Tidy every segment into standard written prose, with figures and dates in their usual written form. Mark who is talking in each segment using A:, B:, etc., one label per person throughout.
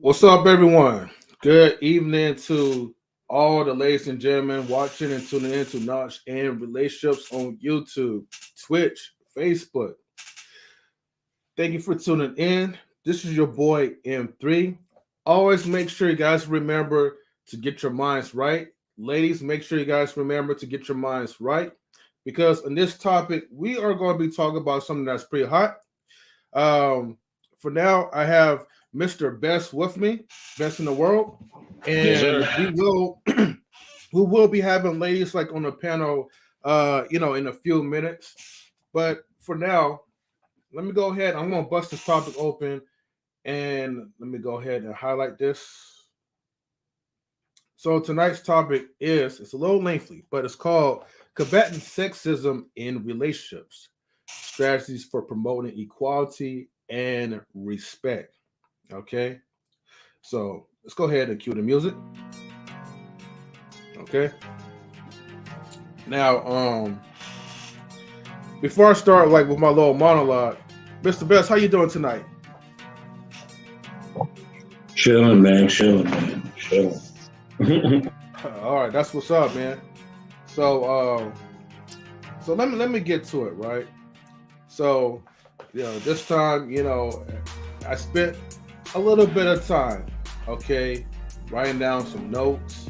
A: What's up, everyone? Good evening to all the ladies and gentlemen watching and tuning in to Knowledge and Relationships on YouTube, Twitch, Facebook. Thank you for tuning in. This is your boy M3. Always make sure you guys remember to get your minds right. Ladies, make sure you guys remember to get your minds right, because in this topic, we are going to be talking about something that's pretty hot. For now, I have Mr. Best with me, best in the world, and we will be having ladies like on the panel, in a few minutes. But for now, let me go ahead. I'm gonna bust this topic open, and let me go ahead and highlight this. So tonight's topic it's a little lengthy, but it's called Combating Sexism in Relationships: Strategies for Promoting Equality and Respect. Okay, so let's go ahead and cue the music. Okay. Now, before I start with my little monologue, Mr. Best, how you doing tonight?
B: Chilling, man.
A: All right, that's what's up, man. So let me get to it, right? So, this time, I spent a little bit of time, okay, writing down some notes.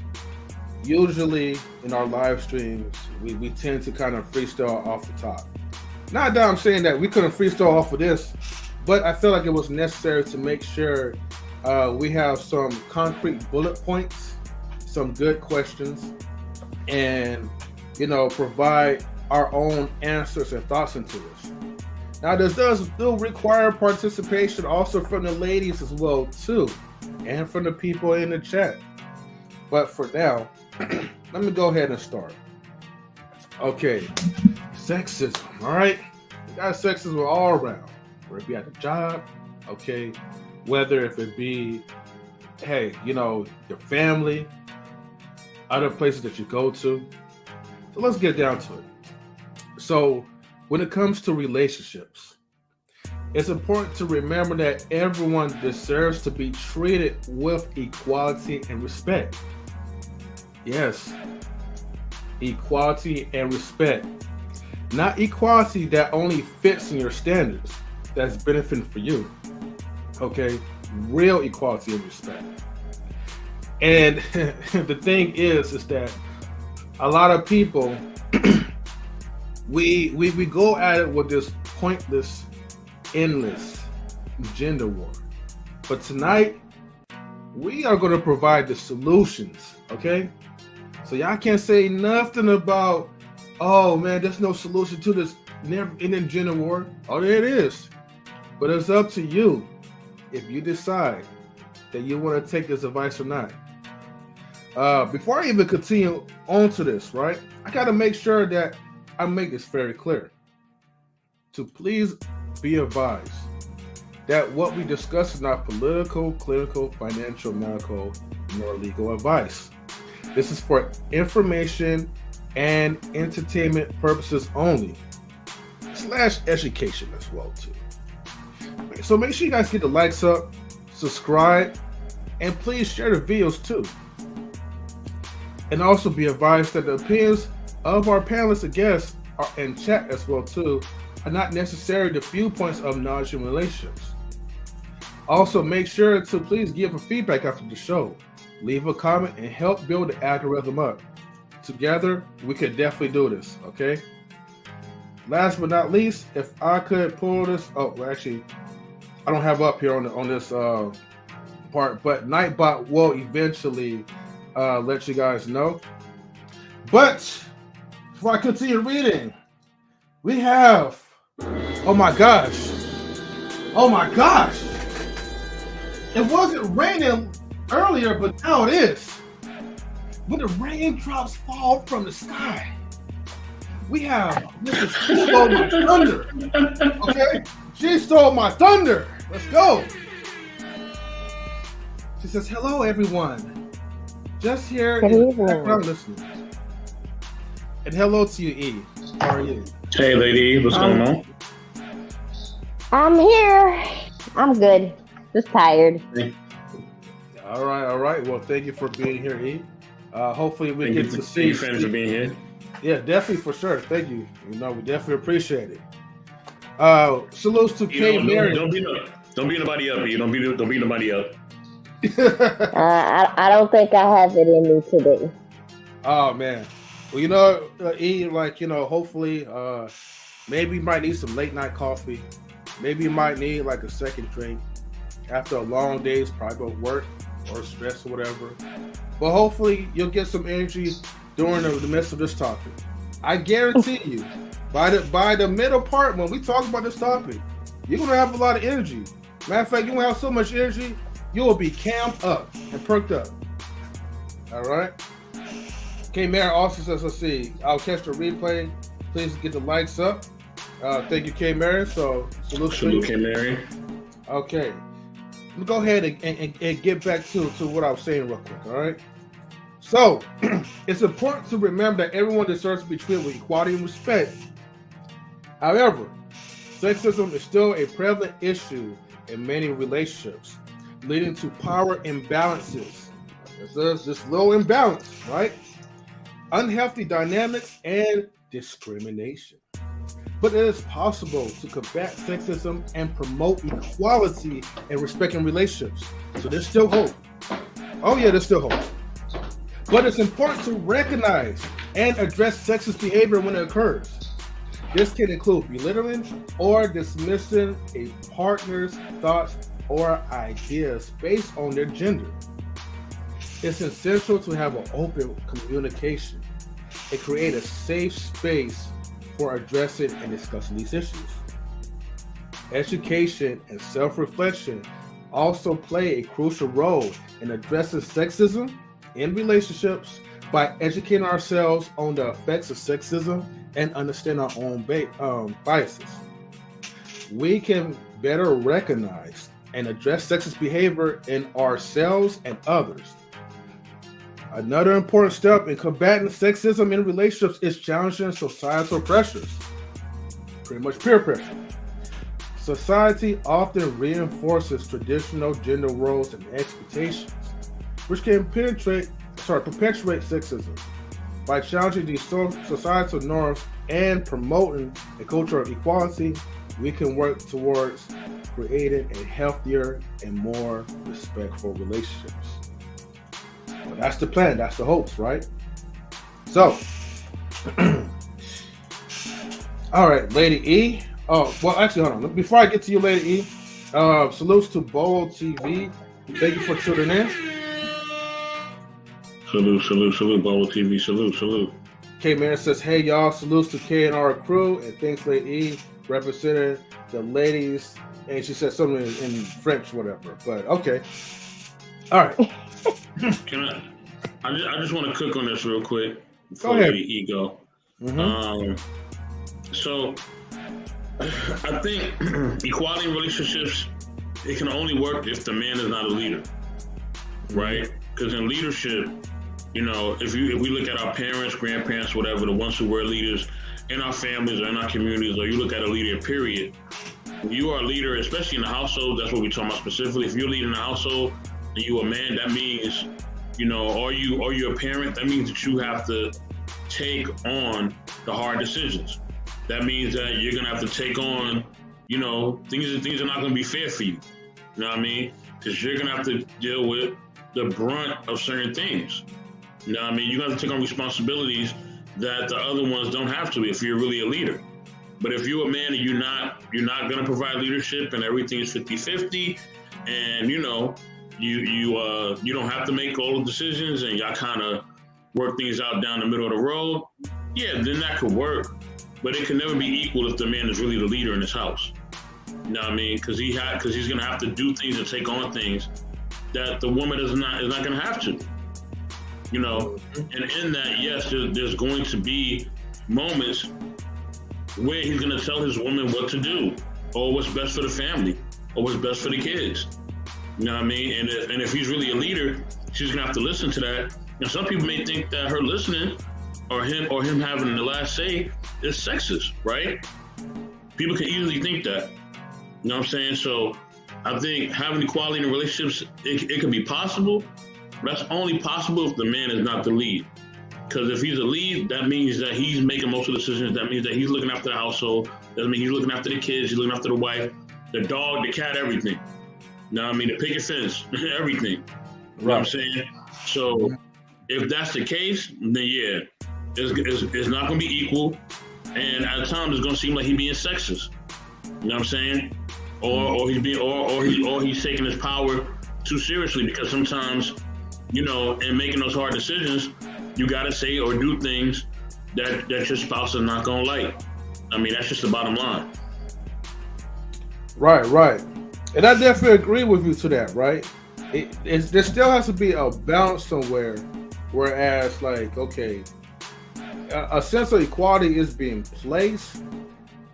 A: Usually in our live streams, we tend to kind of freestyle off the top. Not that I'm saying that we couldn't freestyle off of this, but I feel like it was necessary to make sure we have some concrete bullet points, some good questions, and provide our own answers and thoughts into this. Now, this does still require participation also from the ladies as well too, and from the people in the chat. But for now, let me go ahead and start. Okay, sexism. All right, we got sexism all around, whether it be at the job, okay, whether if it be, hey, your family, other places that you go to. So let's get down to it. So when it comes to relationships, it's important to remember that everyone deserves to be treated with equality and respect. Yes, equality and respect. Not equality that only fits in your standards, that's benefiting for you. Okay, real equality and respect. And the thing is that a lot of people, we go at it with this pointless, endless gender war. But tonight, we are going to provide the solutions, okay? So y'all can't say nothing about, oh man, there's no solution to this never-ending gender war. Oh, there it is. But it's up to you if you decide that you want to take this advice or not. Before I even continue on to this, right, I got to make sure that I make this very clear. To please be advised that what we discuss is not political, clinical, financial, medical, nor legal advice. This is for information and entertainment purposes only, / education as well too. So make sure you guys get the likes up, subscribe, and please share the videos too. And also be advised that the opinions of our panelists and guests are in chat as well too are not necessarily the viewpoints of Knowledge and Relationships. Also, make sure to please give a feedback after the show. Leave a comment and help build the algorithm up. Together, we could definitely do this, okay? Last but not least, if I could pull this, actually, I don't have up here on this part, but Nightbot will eventually let you guys know. But before I continue reading, we have, oh my gosh, it wasn't raining earlier, but now it is. When the raindrops fall from the sky, we have Mrs. Stole My Thunder. Okay, she stole my thunder. Let's go. She says, "Hello, everyone. Just here in the background listening." And hello to you, E. How are you?
B: Hey, lady. What's going on?
C: I'm here. I'm good. Just tired.
A: All right. Well, thank you for being here, E. Hopefully we get to see.
B: Thank you, fans, for being here.
A: Yeah, definitely for sure. Thank you. We definitely appreciate it. Salutes to K. Marion.
B: Don't beat nobody up. Don't beat nobody up.
C: I don't think I have it in me today.
A: Oh man. Well, E, hopefully, maybe you might need some late night coffee. Maybe you might need like a second drink after a long day's probably work or stress or whatever. But hopefully you'll get some energy during the midst of this topic. I guarantee you, by the middle part, when we talk about this topic, you're gonna have a lot of energy. Matter of fact, you're gonna have so much energy, you will be camped up and perked up. All right. Okay, Marion also says, let's see, I'll catch the replay. Please get the likes up. Thank you, K. Marion. So salute
B: K. Marion.
A: Okay. Let me go ahead and get back to what I was saying real quick, all right? So, it's important to remember that everyone deserves to be treated with equality and respect. However, sexism is still a prevalent issue in many relationships, leading to power imbalances. There's this low imbalance, right? Unhealthy dynamics and discrimination. But it is possible to combat sexism and promote equality and respect in relationships. So there's still hope. Oh yeah, there's still hope. But it's important to recognize and address sexist behavior when it occurs. This can include belittling or dismissing a partner's thoughts or ideas based on their gender. It's essential to have an open communication and create a safe space for addressing and discussing these issues. Education and self-reflection also play a crucial role in addressing sexism in relationships by educating ourselves on the effects of sexism and understand our own biases. We can better recognize and address sexist behavior in ourselves and others. Another important step in combating sexism in relationships is challenging societal pressures, pretty much peer pressure. Society often reinforces traditional gender roles and expectations, which can perpetuate sexism. By challenging these societal norms and promoting a culture of equality, we can work towards creating a healthier and more respectful relationships. Well, that's the plan, that's the hopes, right? So, all right, Lady E. Oh, well, actually, hold on. Before I get to you, Lady E, salutes to Bowl TV. Thank you for tuning in.
B: Salute, Bowl TV. Salute.
A: K. Marion says, hey, y'all, salutes to K and R crew, and thanks, Lady E, representing the ladies. And she said something in French, whatever, but okay. All right.
B: I just want to cook on this real quick before we go. Mm-hmm. So I think equality in relationships, it can only work if the man is not a leader, right? Because in leadership, if we look at our parents, grandparents, whatever, the ones who were leaders in our families or in our communities, or you look at a leader, period, when you are a leader, especially in the household, that's what we're talking about specifically. If you're leading the household and you're a man, that means, are you a parent? That means that you have to take on the hard decisions. That means that you're gonna have to take on, things are not gonna be fair for you. You know what I mean? Because you're gonna have to deal with the brunt of certain things. You know what I mean? You're gonna have to take on responsibilities that the other ones don't have to if you're really a leader. But if you're a man and you're not gonna provide leadership and everything is 50-50, and you don't have to make all the decisions and y'all kind of work things out down the middle of the road, yeah, then that could work. But it can never be equal if the man is really the leader in his house. You know what I mean? Because he's gonna have to do things and take on things that the woman is not gonna have to. And in that, yes, there's going to be moments where he's gonna tell his woman what to do, or what's best for the family, or what's best for the kids. You know what I mean? And if he's really a leader, she's gonna have to listen to that. And some people may think that her listening or him having the last say is sexist, right? People can easily think that. You know what I'm saying? So I think having equality in relationships, it can be possible. But that's only possible if the man is not the lead. Because if he's a lead, that means that he's making most of the decisions. That means that he's looking after the household. That means he's looking after the kids. He's looking after the wife, the dog, the cat, everything. You know what I mean? The picket fence, everything. You know what I'm saying? So if that's the case, then yeah, it's not going to be equal. And at times it's going to seem like he's being sexist. You know what I'm saying? Or he's taking his power too seriously, because sometimes, you know, in making those hard decisions, you got to say or do things that your spouse is not going to like. I mean, that's just the bottom line.
A: Right. And I definitely agree with you to that, right? There still has to be a balance somewhere, whereas, like, okay, a sense of equality is being placed,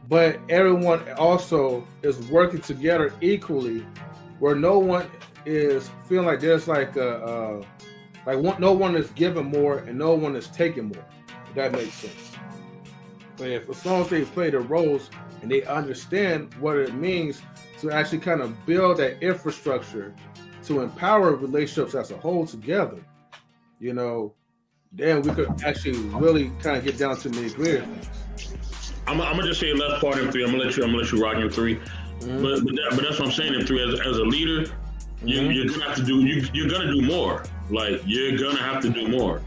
A: but everyone also is working together equally, where no one is feeling like there's no one is giving more and no one is taking more. If that makes sense. But as long as they play their roles and they understand what it means to actually kind of build that infrastructure to empower relationships as a whole together, you know, then we could actually really kind of get down to the nitty-gritty things.
B: I'm gonna just say last part in 3. I'm gonna let you rock in 3. But that's what I'm saying in 3. As a leader, you're gonna have to do. You're gonna do more. Like, you're gonna have to do more,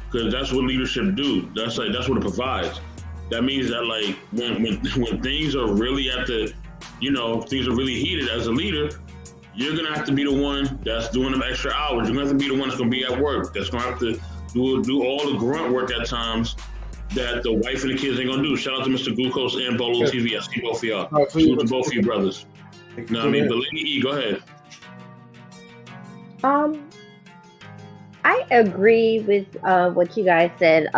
B: because that's what leadership do. That's what it provides. That means that, like, when things are really at the, you know, things are really heated as a leader, you're gonna have to be the one that's doing them extra hours. You're gonna have to be the one that's gonna be at work. That's gonna have to do all the grunt work at times that the wife and the kids ain't gonna do. Shout out to Mr. Glucose and Bolo TV. I see both of y'all. Salute to both of you brothers. You know what I mean? But Lady E, go ahead.
C: I agree with what you guys said.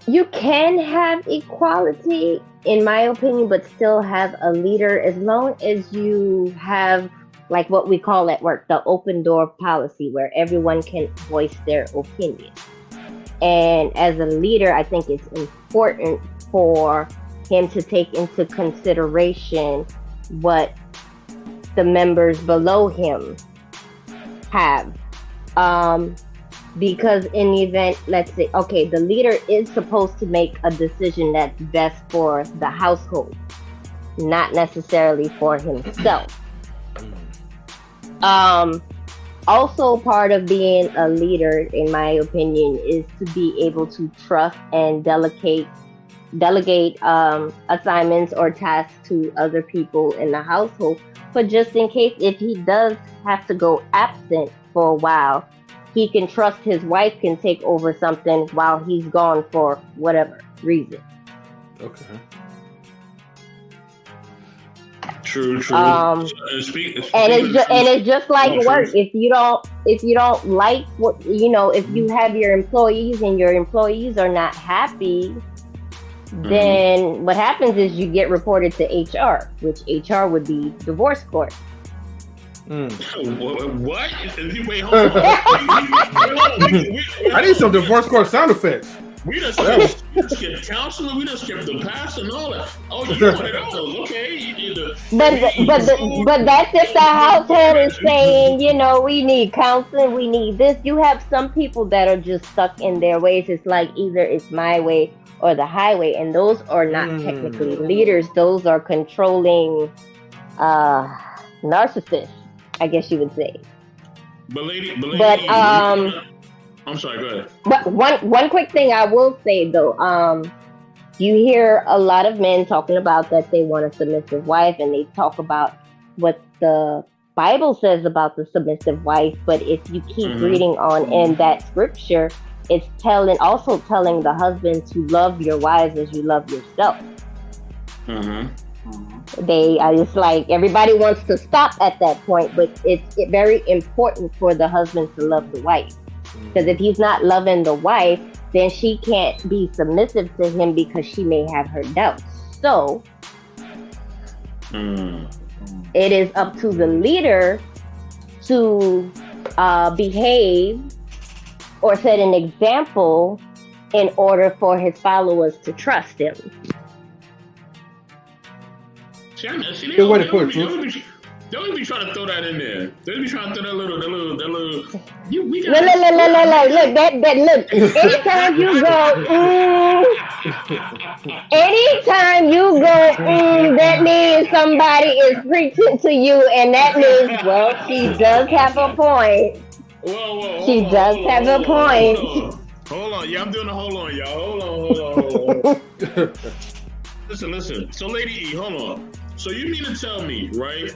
C: You can have equality, in my opinion, but still have a leader, as long as you have, like, what we call at work, the open door policy, where everyone can voice their opinion. And as a leader, I think it's important for him to take into consideration what the members below him have. Because in the event, let's say, okay, the leader is supposed to make a decision that's best for the household, not necessarily for himself. Also, part of being a leader, in my opinion, is to be able to trust and delegate assignments or tasks to other people in the household. But just in case, if he does have to go absent for a while, he can trust his wife can take over something while he's gone for whatever reason.
A: Okay.
B: True.
C: And it's just like work. If you don't like what, you know, if you have your employees and your employees are not happy, then what happens is you get reported to HR, which HR would be divorce court.
B: What? Wait, hold on.
A: I need some divorce court sound effects.
B: We just skipped counseling. We just skipped the past and all that. Oh, you want it all? Okay.
C: But that's if the household is saying, you know, we need counseling, we need this. You have some people that are just stuck in their ways. It's like either it's my way or the highway, and those are not technically leaders. Those are controlling narcissists, I guess you would say.
B: I'm sorry, go ahead.
C: But one quick thing I will say though, you hear a lot of men talking about that they want a submissive wife, and they talk about what the Bible says about the submissive wife. But if you keep reading on in that scripture, it's telling the husband to love your wives as you love yourself. It's like everybody wants to stop at that point, but it's very important for the husband to love the wife. Because if he's not loving the wife, then she can't be submissive to him because she may have her doubts. So it is up to the leader to behave or set an example in order for his followers to trust him.
B: See,
A: Good way to put it,
B: they always be trying to throw that in there. They always be trying to throw that little.
C: Look, look. Anytime you go, that means somebody is preaching to you, and that means, well, she does have a point. She does have a point.
B: Hold on. Yeah, I'm doing the hold on, y'all. Hold on. Listen. So, Lady E, hold on. So you mean to tell me, right,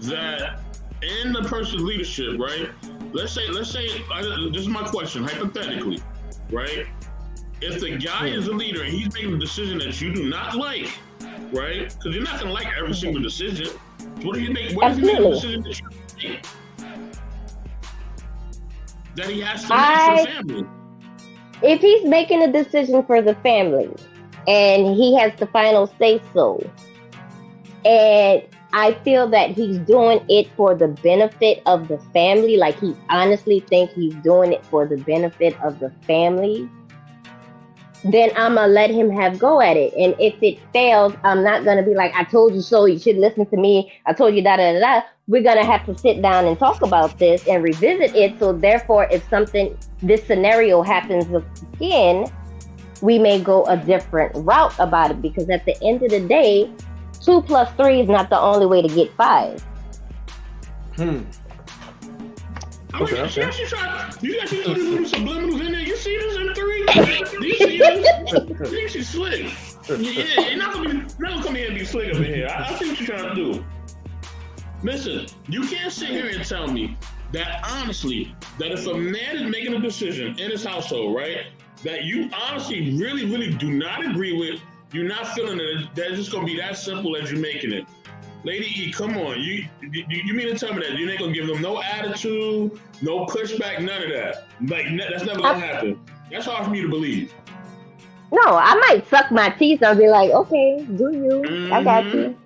B: that in the person's leadership, right? Let's say, this is my question, hypothetically, right? If the guy is a leader and he's making a decision that you do not like, right? Because you're not gonna like every single decision. What if he make a decision that you make? That he has to make for the family?
C: If he's making a decision for the family and he has the final say so, and I feel that he's doing it for the benefit of the family, like he honestly thinks he's doing it for the benefit of the family, then I'm going to let him have go at it. And if it fails, I'm not going to be like, I told you so, you should listen to me, I told you da-da-da-da. We're going to have to sit down and talk about this and revisit it. So therefore, if this scenario happens again, we may go a different route about it, because at the end of the day, 2 + 3 is not the only way to get 5.
B: Okay. You actually do little subliminals in there. You see this in 3? Do you see this? You think she's slick? Yeah, you're not gonna come here and be slick over here. I see what you're trying to do. Listen, you can't sit here and tell me that honestly, that if a man is making a decision in his household, right, that you honestly really, really do not agree with, you're not feeling it, that's just gonna be that simple as you're making it. Lady E, come on. You mean to tell me that you're not gonna give them no attitude, no pushback, none of that? Like, that's never gonna happen. That's hard for me to believe.
C: No, I might suck my teeth and be like, okay, do you? Mm-hmm. I got you.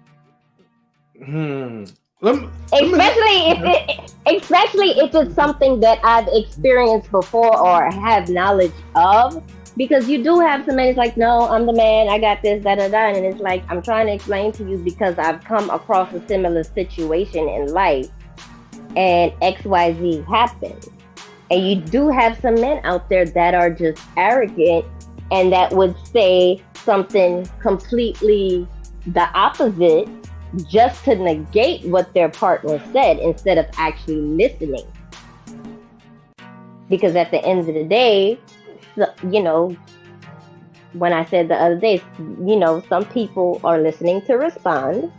C: Especially if it's something that I've experienced before or have knowledge of. Because you do have some men, it's like, no, I'm the man, I got this, da-da-da. And it's like, I'm trying to explain to you because I've come across a similar situation in life and XYZ happened. And you do have some men out there that are just arrogant and that would say something completely the opposite just to negate what their partner said instead of actually listening. Because at the end of the day, you know, when I said the other day, you know, some people are listening to respond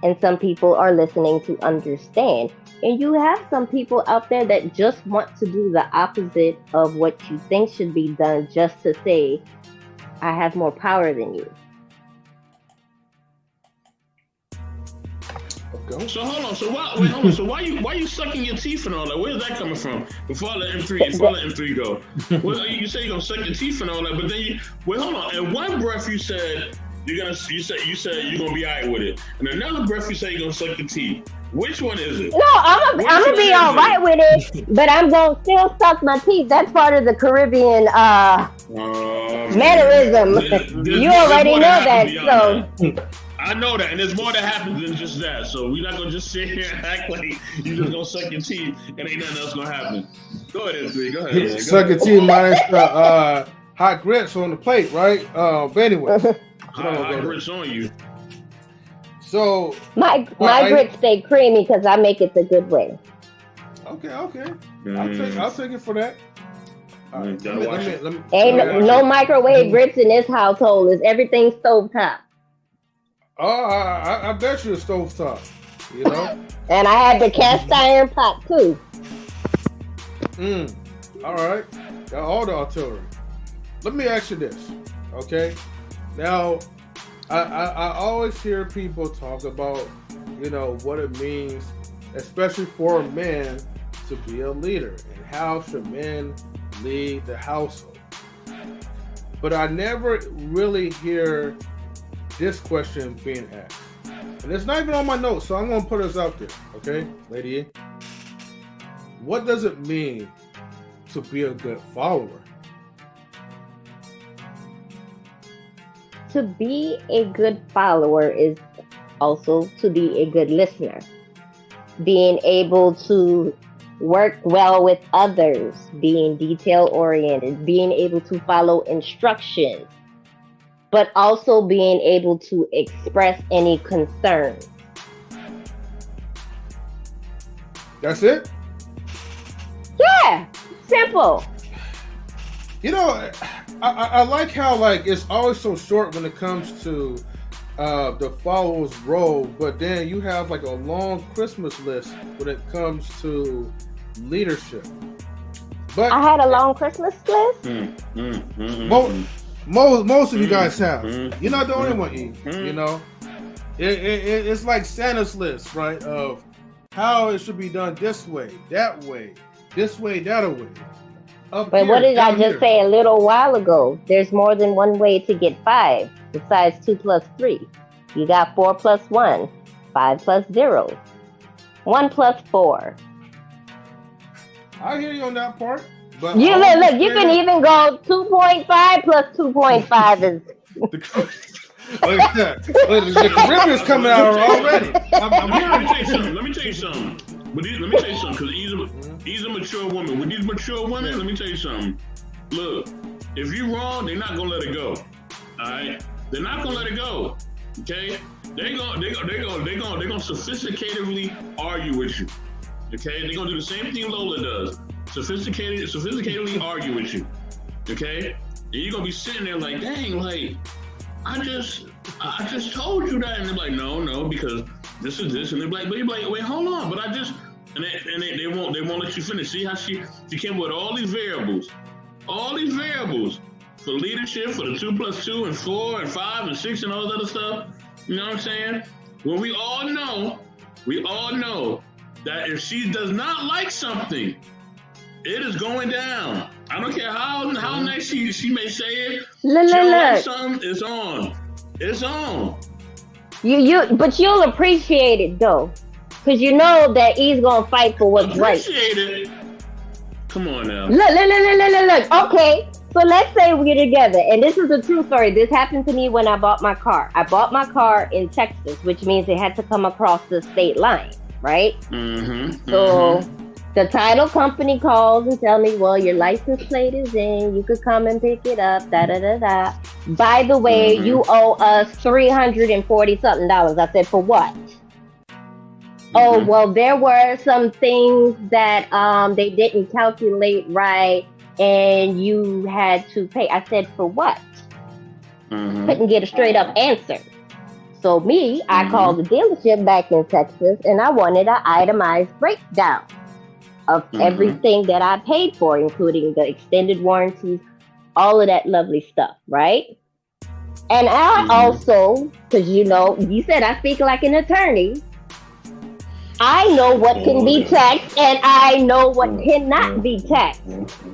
C: and some people are listening to understand. And you have some people out there that just want to do the opposite of what you think should be done just to say, I have more power than you.
B: Okay. So hold on. Hold on. So why you sucking your teeth and all that? Where's that coming from? Before I let M3 go. Well, you say you're gonna suck your teeth and all that, but then hold on. In one breath you said you said you're gonna be alright with it. In another breath you say you're gonna suck your teeth. Which one is it? No, I'm
C: gonna be all right with it, but I'm gonna still suck my teeth. That's part of the Caribbean mannerism. You already know that, so.
B: I know that, and there's more that happens than just that. So we're not gonna just sit here and act like you just gonna suck your teeth and ain't nothing else gonna happen. Go ahead, M3. Go ahead.
A: Suck your teeth minus the hot grits on the plate, right? But anyway,
B: hot grits on you.
C: So my grits stay creamy because I make it the good way.
A: Okay. I'll take it for that. Right,
C: ain't no microwave grits in this household. Is everything stovetop.
A: Oh, I bet you a stovetop, you know.
C: And I had the cast iron pot too.
A: All right. Got all the artillery. Let me ask you this, okay? Now, I always hear people talk about, you know, what it means, especially for a man, to be a leader and how should men lead the household. But I never really hear this question being asked. And it's not even on my notes, so I'm going to put this out there, okay, Lady E? What does it mean to be a good follower?
C: to be a good follower is also to be a good listener. Being able to work well with others, being detail oriented, being able to follow instructions, but also being able to express any concerns.
A: That's it?
C: Yeah, simple.
A: You know, I like how like it's always so short when it comes to the followers role, but then you have like a long Christmas list when it comes to leadership. But
C: I had a long Christmas list.
A: Most of you guys have. You're not the only one, E. You know, it's like Santa's list, right? Of how it should be done this way, that way, this way, that way.
C: But what did I just say a little while ago? There's more than one way to get 5 besides 2 plus 3. You got 4 plus 1, 5 plus 0, 1 plus 4.
A: I hear you on that part. But
C: you look, you can even go 2.5 plus 2.5 is.
A: Look at that. The Caribbean's coming out already.
B: Let me tell you something. Let me tell you something, because he's a mature woman. With these mature women, let me tell you something. Look, if you're wrong, they're not gonna let it go. All right, they're not gonna let it go. Okay, they're gonna sophisticatedly argue with you. Okay, they're gonna do the same thing Lola does. Sophisticatedly argue with you. Okay, and you're gonna be sitting there like, dang, like I just told you that, and they're like, no, because this is this, and they're like, wait, hold on, but I just, and they won't let you finish. See how she came with all these variables for leadership, for the 2 plus 2 and 4 and 5 and 6 and all that other stuff. You know what I'm saying? When we all know that if she does not like something, it is going down. I don't care how nice she may say it.
C: Look.
B: Like something, it's on. It's on.
C: But you'll appreciate it though, because you know that he's gonna fight for what's right.
B: Appreciate it. Come on now.
C: Look. Okay, so let's say we're together, and this is a true story. This happened to me when I bought my car. I bought my car in Texas, which means it had to come across the state line, right? So the title company calls and tell me, well, your license plate is in. You could come and pick it up. By the way, you owe us $340 something. I said, for what? Oh, well, there were some things that they didn't calculate right, and you had to pay. I said, for what? Couldn't get a straight up answer. So I called the dealership back in Texas, and I wanted an itemized breakdown of everything that I paid for, including the extended warranties, all of that lovely stuff, right? And I also, because you said I speak like an attorney, I know what can be taxed and I know what cannot be taxed.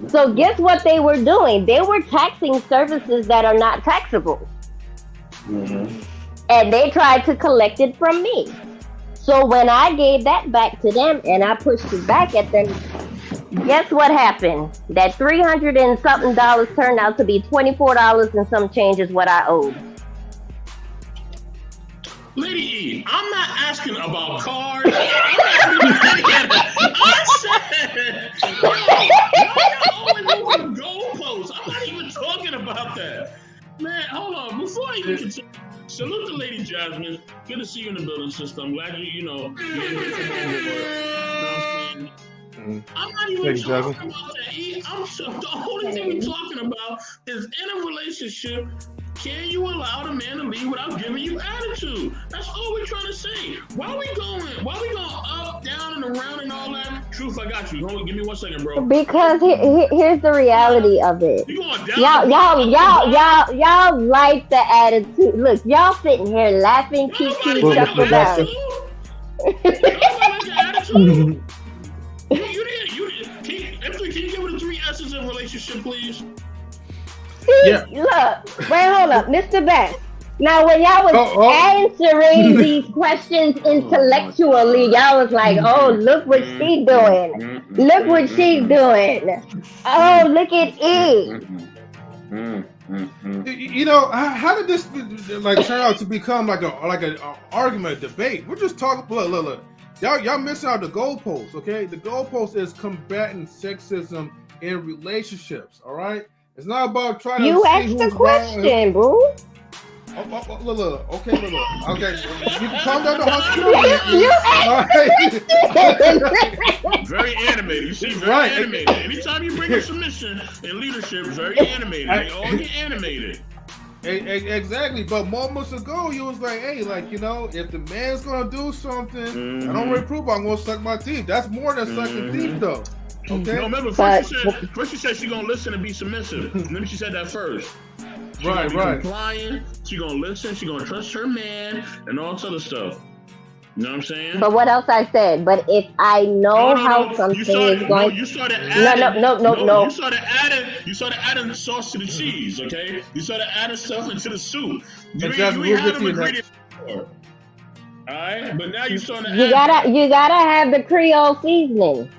C: So guess what they were doing? They were taxing services that are not taxable. And they tried to collect it from me. So when I gave that back to them and I pushed it back at them, guess what happened? That $300 and something turned out to be $24 and some change is what I owed.
B: Lady E, I'm not asking about cars. I said, y'all always moving goalposts. I'm not even talking about that. Man, hold on. Before I even continue, salute to Lady Jasmine. Good to see you in the building, sister. I'm glad you're here to come on board. You know what I'm saying? I'm not even talking about that. The only thing we're talking about is in a relationship, can you allow the man to leave without giving you attitude? That's all we're trying to say. Why we going up, down, and around and all that? Truth, I got you. Hold on, give me 1 second, bro.
C: Because here's the reality of it.
B: You going down?
C: Y'all like the attitude. Look, y'all sitting here laughing, kiki, chuckle down. Can you give it a 3 S's in relationship, please?
A: Yeah.
C: Look, wait, hold up, Mr. Best. Now, when y'all was answering these questions intellectually, y'all was like, oh, look what she's doing. Look what she's doing. Oh, look at E.
A: You know, how did this like turn out to become like an argument, a debate? We're just talking. Look. Y'all missing out the goalpost. Okay, the goalpost is combating sexism in relationships. All right, it's not about trying to.
C: You asked the question, boo.
A: Look. Okay. You can calm down the hospital.
B: Very animated. You see, very animated. Anytime you bring up submission and leadership, very animated. They all get animated.
A: Exactly. But moments ago, you was like, hey, like, you know, if the man's gonna do something, I don't reprove. I'm gonna suck my teeth. That's more than sucking teeth, though. Okay.
B: No, remember first she said she gonna listen and be submissive. Remember she said that first. She
A: right.
B: Complying. She gonna listen. She gonna trust her man and all this other stuff. You know what I'm saying?
C: But what else I said? But if I know how something is going,
B: you started adding.
C: No.
B: You started adding sauce to the cheese. Okay. You started adding stuff into the soup. You ain't had them ingredients before. All right, but now you starting to.
C: You gotta have the Creole seasoning.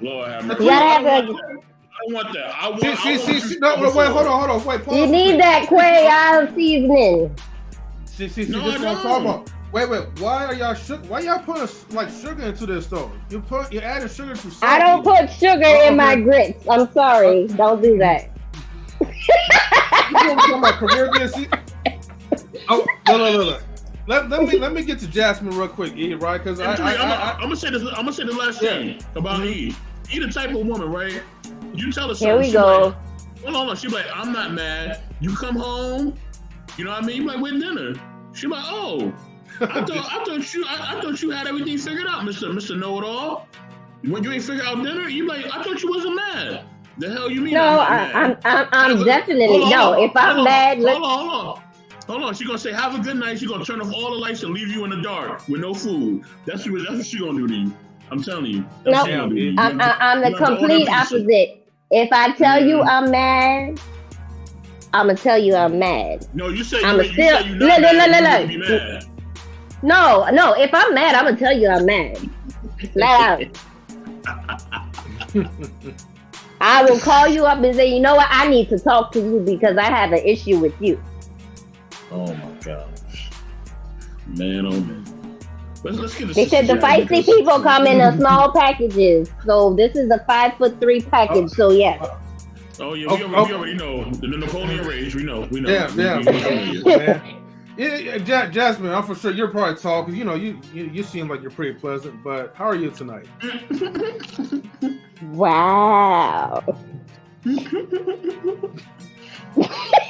B: Lord have
C: mercy. You gotta have
B: I want that.
A: See. No, wait, hold on. Wait, pause.
C: You need that quail seasoning.
A: See. This is what I'm talking about. Wait. Why y'all putting like sugar into this though? You're adding sugar to something.
C: I don't put sugar in my grits. I'm sorry. Don't do that.
A: You want to talk about career again? Oh, no. Let me get to Jasmine real quick, E. Right? Because I'm
B: gonna say this. I'm gonna say the last thing about E. E the type of woman, right? You tell her something.
C: Here we go.
B: Like, hold on. She like, I'm not mad. You come home. You know what I mean? You like, we're dinner. She like, oh. I thought you had everything figured out, Mr. Know-It-All. When you ain't figured out dinner, you like, I thought you wasn't mad. The hell you mean?
C: No, I'm definitely no. If I'm mad,
B: hold on. She gonna say, have a good night. She gonna turn off all the lights and leave you in the dark with no food. That's what she gonna do to you. I'm telling you.
C: No, I'm the complete opposite. If I tell you I'm mad, I'm gonna tell you I'm mad.
B: No, you say
C: I'm
B: you say you not mad. You be mad.
C: No. If I'm mad, I'm gonna tell you I'm mad. Flat out. I will call you up and say, you know what? I need to talk to you because I have an issue with you.
B: Oh my gosh, man! Oh man. Let's get
C: they said the feisty people come in a small packages, so this is a 5'3" package. So yes.
B: Oh yeah, we already know the Napoleon rage. We know.
A: Yeah, Jasmine, I'm for sure you're probably talking. You know, you seem like you're pretty pleasant, but how are you tonight?
C: Wow.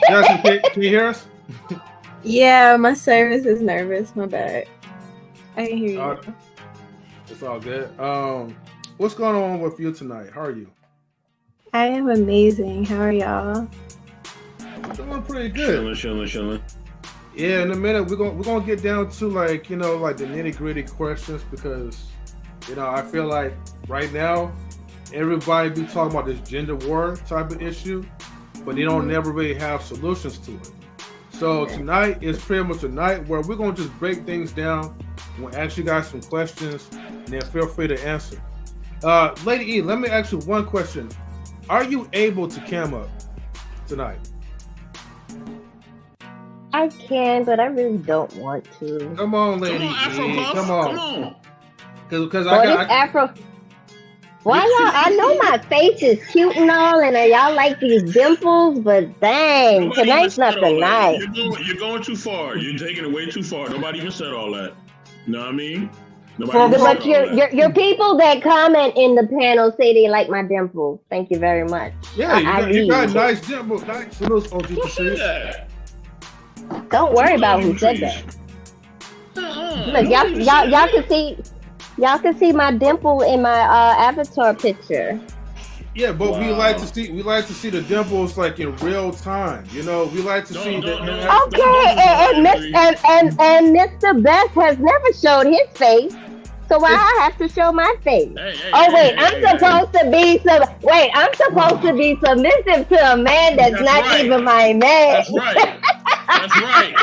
A: Jasmine, can you hear us?
D: Yeah, my service is nervous. My bad. I can hear you.
A: It's all good. What's going on with you tonight? How are you?
D: I am amazing. How are y'all?
A: Doing pretty good.
B: Chilling.
A: Yeah, in a minute we're gonna get down to like the nitty-gritty questions because I feel like right now everybody be talking about this gender war type of issue, but they don't never really have solutions to it. So tonight is pretty much a night where we're gonna just break things down. We'll ask you guys some questions, and then feel free to answer. Lady E, let me ask you one question. Are you able to cam up tonight?
C: I can, but I really don't want to.
A: Come on, Lady E. Come on. Because
C: Afro. Why y'all? I know my face is cute and all, and y'all like these dimples, but dang, tonight's not the night.
B: You're going too far. You're taking it way too far. Nobody even said all that. You know what I mean?
C: But your people that comment in the panel say they like my dimples. Thank you very much.
A: Yeah, you got nice dimples. Nice.
B: Who said that?
C: Don't worry about who said that. Look, y'all can see my dimple in my avatar picture.
A: Yeah, but we like to see the dimples like in real time. We like to see that.
C: And Mr. Best has never showed his face, so why I have to show my face? I'm supposed to be submissive to a man that's not even my man.
B: That's right.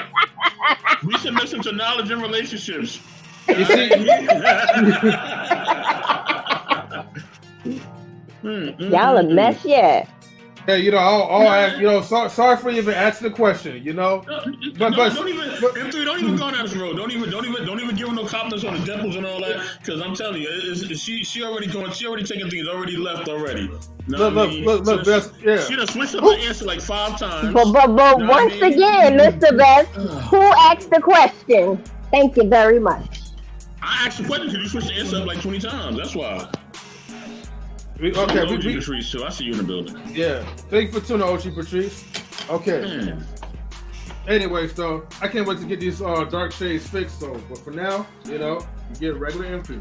B: We submissive to knowledge and relationships.
A: You see?
C: Y'all a mess, yeah.
A: Hey, I'll ask, sorry for even asking the question,
B: Don't even go down this road. Don't even give her no compliments on the dimples and all that. Because I'm telling you, she already taking things already left already.
A: Look, Best, yeah.
B: She done switched up her answer like 5 times.
C: But once again, Mr. Best, who asked the question? Thank you very much.
B: I asked the question because you switched the answer up like 20 times. That's why. Patrice, too. I see you in the building.
A: Yeah. Thank you for tuning, OG Patrice. Okay. Man. Anyways, though, I can't wait to get these dark shades fixed, though. But for now, you get regular MP.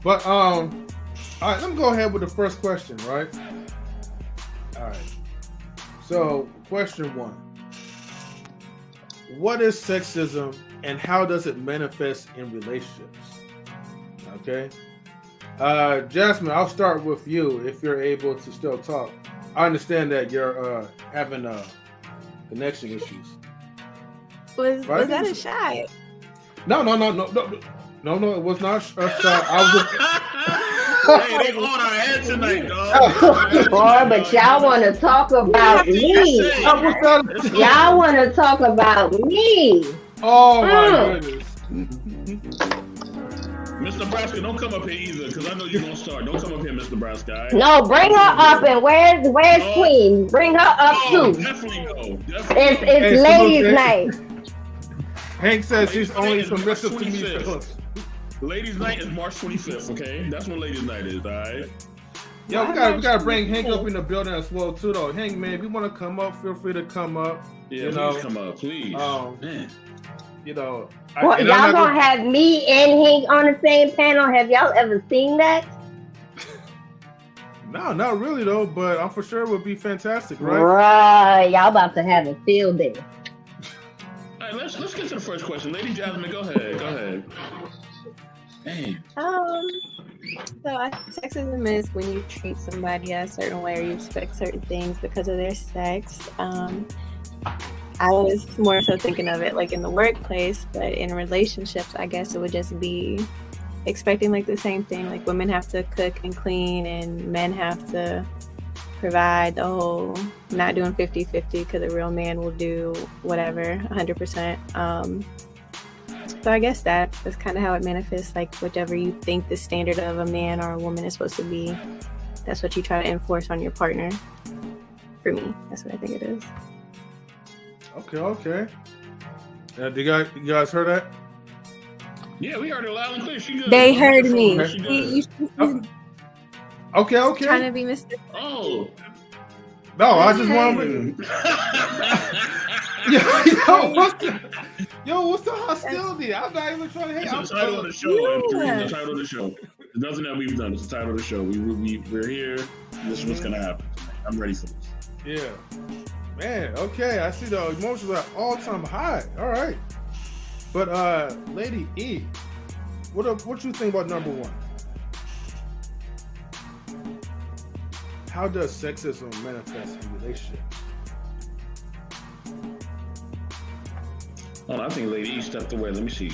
A: But all right, let me go ahead with the first question, right? All right. So, question 1: what is sexism, and how does it manifest in relationships? Okay. Jasmine, I'll start with you if you're able to still talk. I understand that you're having connection issues.
D: Was that a shot?
A: No, it was not a shot.
B: Hey, they on our head tonight, dog.
C: Boy, but y'all want to talk about me. Y'all want to talk about me.
A: Oh my goodness.
B: Miss Nebraska, don't come up here either, because I know you're gonna start. Don't come up here, Miss Nebraska. Right?
C: No, bring her up, and where's Queen? Bring her up too.
B: Definitely go.
C: It's ladies' night.
A: Hank says she's only submissive to me.
B: Ladies' night is March 25th. Okay, that's when ladies' night is. All right.
A: Yeah, we gotta bring Hank up in the building as well too, though. Hank, man, if you want to come up, feel free to come up.
B: Yeah, please come up, please.
A: Man.
C: Y'all gonna have me and Hank on the same panel? Have y'all ever seen that?
A: No, not really though. But I'm for sure it would be fantastic, right?
C: Right, y'all about to have a field day.
B: All right, let's get to the first question. Lady Jasmine, go ahead. Hey.
D: So sexism is when you treat somebody a certain way or you expect certain things because of their sex. I was more so thinking of it like in the workplace, but in relationships, I guess it would just be expecting like the same thing. Like women have to cook and clean and men have to provide the whole, not doing 50-50 because a real man will do whatever, 100%. So I guess that's kind of how it manifests, like whichever you think the standard of a man or a woman is supposed to be, that's what you try to enforce on your partner. For me, that's what I think it is.
A: Okay. You guys heard that?
B: Yeah, we heard it loud and clear. She good.
D: They heard me.
A: Okay.
D: Trying to be Mr.
B: Oh.
A: No, I just want to. What's the hostility? I'm not even trying to hate.
B: It's the title of the show. It's the title of the show. It's nothing that we've done. It's the title of the show. We're here. This is what's gonna happen. I'm ready for this.
A: Yeah. Man, okay, I see the emotions are all-time high. All right, but Lady E, what you think about number 1? How does sexism manifest in relationships?
B: Oh, I think Lady E stepped away. Let me see.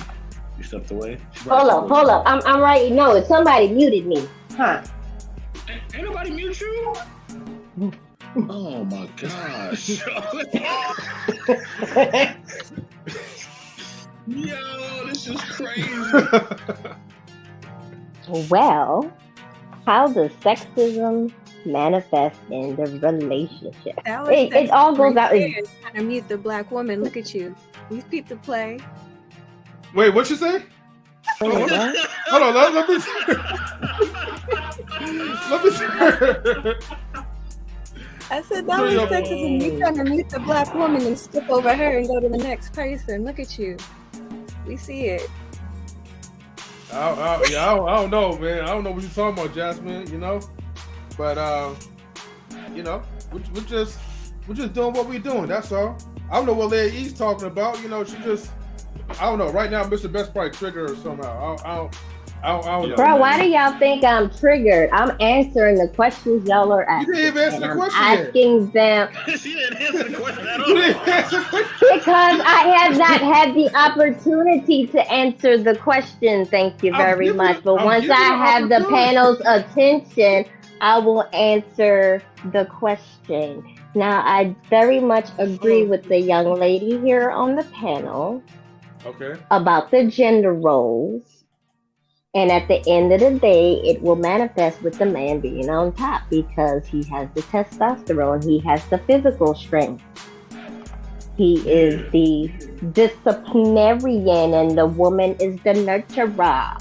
B: You stepped away.
C: Hold up. I'm right. No, somebody muted me. Huh?
B: Ain't nobody mute you. Oh my gosh. Yo, this is crazy.
C: Well, how does sexism manifest in the relationship? It all goes out.
D: Trying to mute the black woman. Look at you. You peep the play.
A: Wait, what you say? Hold on, let me see.
D: I said that was sexism. You trying to mute the black woman and skip over her and go to the next person. Look at you. We see it.
A: I don't know, man. I don't know what you're talking about, Jasmine. But we're just doing what we're doing. That's all. I don't know what Lady E's talking about. She just, I don't know. Right now, Mr. Best probably triggered her somehow. I don't know.
C: Bro, why do y'all think I'm triggered? I'm answering the questions y'all are asking.
A: You didn't even answer the question
C: asking them.
B: She didn't answer the question at all.
C: Because I have not had the opportunity to answer the question. Thank you very much. But once I have the panel's attention, I will answer the question. Now, I very much agree with the young lady here on the panel about the gender roles. And at the end of the day, it will manifest with the man being on top because he has the testosterone, he has the physical strength. He is the disciplinarian and the woman is the nurturer.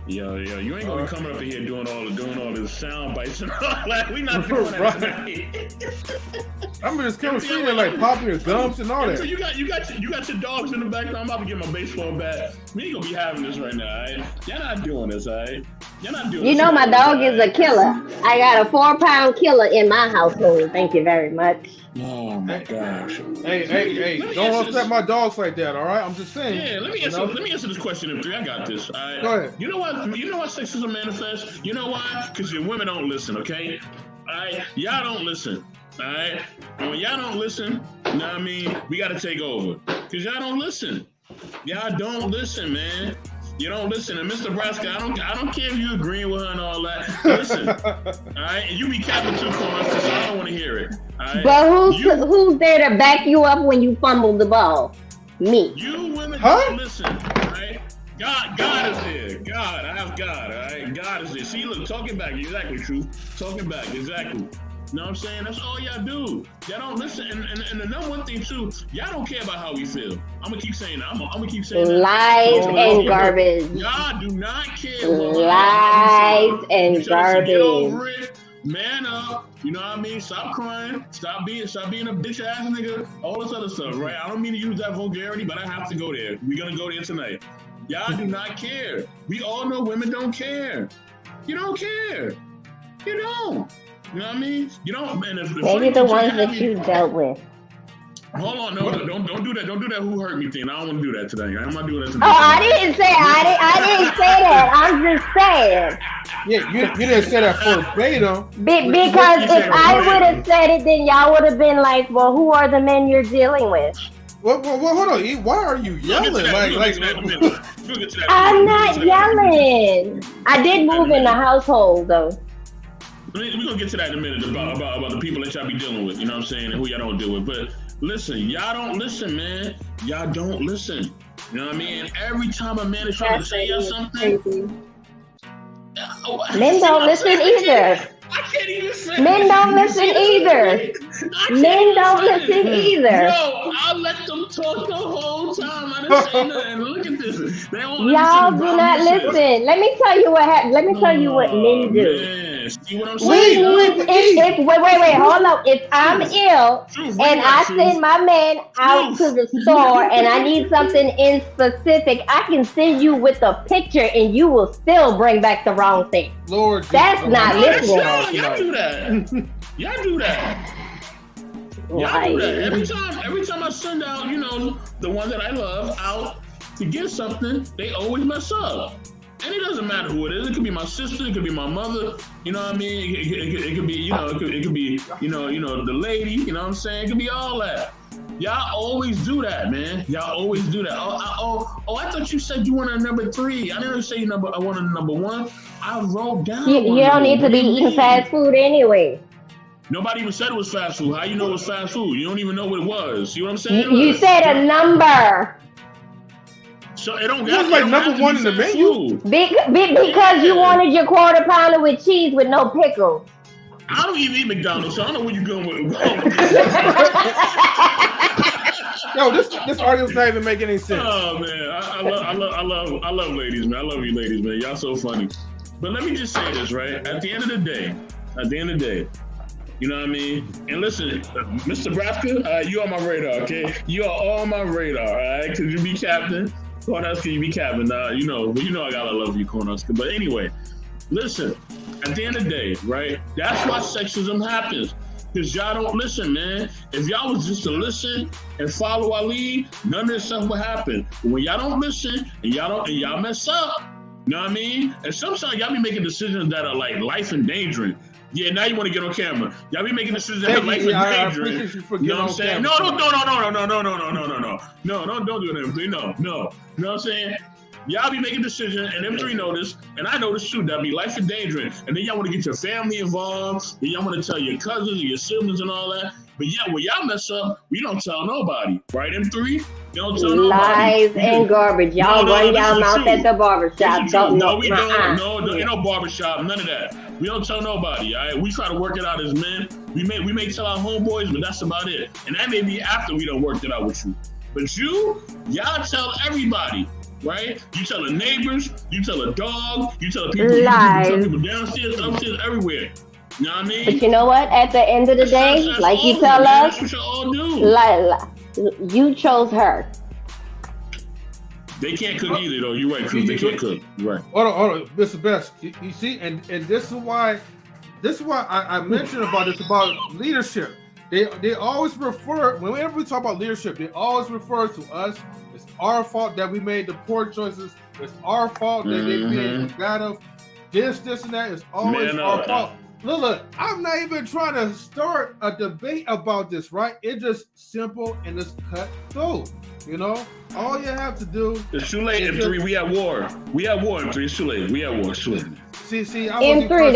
B: Yo, you ain't gonna be coming up here doing all this sound bites and all that. We not doing that tonight.
A: I'm just coming sitting there like popping your gums and all that.
B: So you got your dogs in the background. I'm about to get my baseball bat. We ain't gonna be having this right now, alright? Y'all not doing this, alright? Y'all not doing this.
C: You know my dog is a killer. I got a 4-pound killer in my household. Thank you very much.
B: Oh my gosh.
A: Hey, don't upset my dogs like that, all right? I'm just saying.
B: Yeah, let me answer this question in 3. I got this. All right?
A: Go ahead.
B: You know why sexism manifests? You know why? Because your women don't listen, okay? All right? Y'all don't listen. All right? And when y'all don't listen, you know what I mean? We got to take over. Because y'all don't listen. Y'all don't listen, man. You don't listen. And Mr. Nebraska, I don't care if you agreeing with her and all that. Listen. All right? And you be capping too, Corner, because I don't want to hear it. All right?
C: But who's there to back you up when you fumble the ball? Me.
B: You women don't listen, all right? God is there. God, I have God, all right? God is there. See, look, talking back, exactly, Truth. Talking back, exactly. You know what I'm saying? That's all y'all do. Y'all don't listen. And the number one thing, too, y'all don't care about how we feel. I'm going to keep saying that. I'm going to keep saying that.
C: Lies and garbage.
B: Y'all do not care.
C: Lies and garbage.
B: Get over it. Man up. You know what I mean? Stop crying. Stop being a bitch ass nigga. All this other stuff, right? I don't mean to use that vulgarity, but I have to go there. We're going to go there tonight. Y'all do not care. We all know women don't care. You don't care. You don't. You know what I mean? You don't, man.
C: Maybe the ones that you dealt with.
B: Hold on, no, don't do that. Don't do that. Who hurt me thing? I don't want to do that today. I'm not doing that today.
C: Oh, I didn't say that. I'm just saying.
A: Yeah, you didn't say that verbatim.
C: Because if I would have said it, then y'all would have been like, "Well, who are the men you're dealing with?"
A: Well, hold on. Why are you yelling?
C: I'm not yelling. I did move in the household though.
B: We're gonna get to that in a minute about the people that y'all be dealing with, you know what I'm saying, and who y'all don't deal with. But listen, y'all don't listen, man. Y'all don't listen. You know what I mean? And every time a man is trying to say y'all something,
C: men don't listen either.
B: I can't even say
C: men don't listen either. Men don't listen either.
B: Yo, I let them talk the whole time. I didn't say nothing. Look at this.
C: Y'all do not listen. Let me tell you what happened. Let me tell you what men do.
B: Man. See what I'm saying?
C: Wait, hold on. If I'm ill and I send my man out to the store and I need something in specific, I can send you with a picture and you will still bring back the wrong thing.
A: Lord,
C: that's not listening.
B: Y'all do that. Y'all do that. Y'all do that. Every time I send out, you know, the one that I love out to get something, they always mess up. And it doesn't matter who it is. It could be my sister. It could be my mother. You know what I mean? It could be, you know, it could be, you know, the lady. You know what I'm saying? It could be all that. Y'all always do that, man. Y'all always do that. I thought you said you wanted a number 3. I didn't say I wanted a number 1. I wrote down.
C: You don't need to be eating fast food anyway.
B: Nobody even said it was fast food. How you know it was fast food? You don't even know what it was. See what I'm saying?
C: You said a number.
B: So it don't
A: got like number 1 in the menu.
C: Because you wanted your quarter pounder with cheese with no pickles.
B: I don't even eat McDonald's, so I don't know where you're going with
A: Yo, this audio's not even making any sense.
B: Oh man, I love ladies, man. I love you, ladies, man. Y'all so funny. But let me just say this, right? At the end of the day, you know what I mean? And listen, Mr. Nebraska, you on my radar, okay? You are on my radar, all right? Because you be captain. Cornhusker, you be captain. You know I gotta love you, Cornhusker. But anyway, listen, at the end of the day, right? That's why sexism happens. Because y'all don't listen, man. If y'all was just to listen and follow our lead, none of this stuff would happen. But when y'all don't listen and y'all mess up, you know what I mean? And sometimes y'all be making decisions that are like life endangering. Yeah, now you want to get on camera. Y'all be making decisions that are life endangering. You know what I'm saying? No, don't do that, please. No. You know what I'm saying? Y'all be making decisions, and them three know this, and I know this too. That be life endangering, and then y'all want to get your family involved, and y'all want to tell your cousins and your siblings and all that. But yeah, when y'all mess up, we don't tell nobody, right? Them three, they don't tell nobody.
C: Lies and garbage. Y'all run y'all mouth at the barbershop.
B: No, we don't. No, ain't no barbershop. None of that. We don't tell nobody. All right, we try to work it out as men. We may tell our homeboys, but that's about it. And that may be after we done worked it out with you. But y'all tell everybody, right? You tell the neighbors, you tell a dog, you tell people, you tell people downstairs, upstairs, everywhere. You know what I mean?
C: But you know what? At the end of the day, like you tell us,
B: that's what y'all do.
C: Like, you chose her.
B: They can't cook either, though. You're right, Cruz. They can't cook. You're right.
A: Hold on, Mr. Best. You see, and this is why I mentioned about this about leadership. They always refer, whenever we talk about leadership, they always refer to us. It's our fault that we made the poor choices. It's our fault that they made bad of this, and that. It's always our fault. Look, I'm not even trying to start a debate about this, right? It's just simple and it's cut through. You know, all you have to do.
B: It's too late. In 3, we at war. We at war in 3. It's too late. We at war. It's too late.
A: See,
C: M3.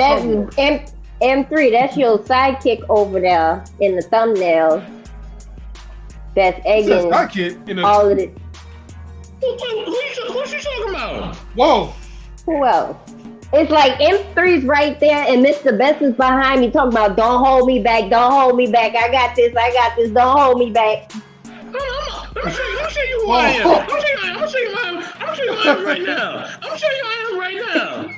C: That's your sidekick over there in the thumbnail. That's egging all of it.
B: Who's she talking about?
A: Whoa.
C: Who else? It's like M3's right there, and Mr. Best is behind me talking about, don't hold me back, don't hold me back. I got this, don't hold me back.
B: I'm show you who I am. I'm show you who I am right now. I'm show you who I am right
C: now.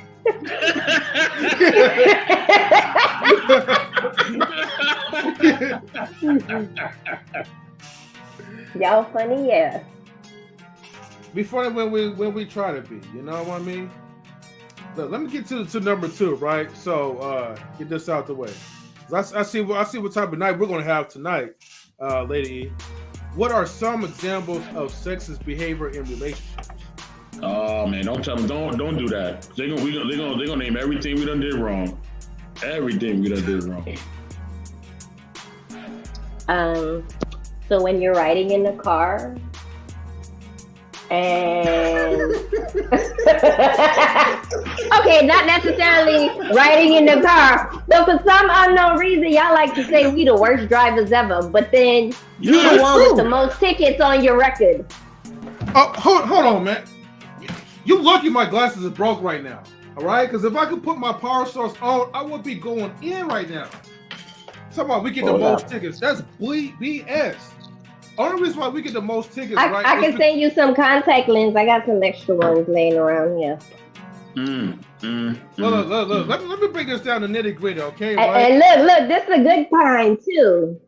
C: Y'all funny, yeah.
A: Be funny when we try to be. You know what I mean? Look, let me get to number 2, right? So get this out the way. I see what type of night we're gonna have tonight, Lady E. What are some examples of sexist behavior in relationships?
B: Oh man, don't tell them. Don't do that. They're gonna name everything we done did wrong. Everything we done did wrong.
C: So when you're riding in the car and okay, not necessarily riding in the car, but for some unknown reason, y'all like to say we the worst drivers ever, but then you the one with the most tickets on your record.
A: Oh, hold on, man. You lucky my glasses are broke right now, all right? Because if I could put my power source on, I would be going in right now. Talking about we get the most tickets. That's BS. Only reason why we get the most tickets, right?
C: I can send you some contact lenses. I got some extra ones laying around here.
A: Look. Let me break this down to nitty gritty, okay?
C: Right? And look, this is a good kind too.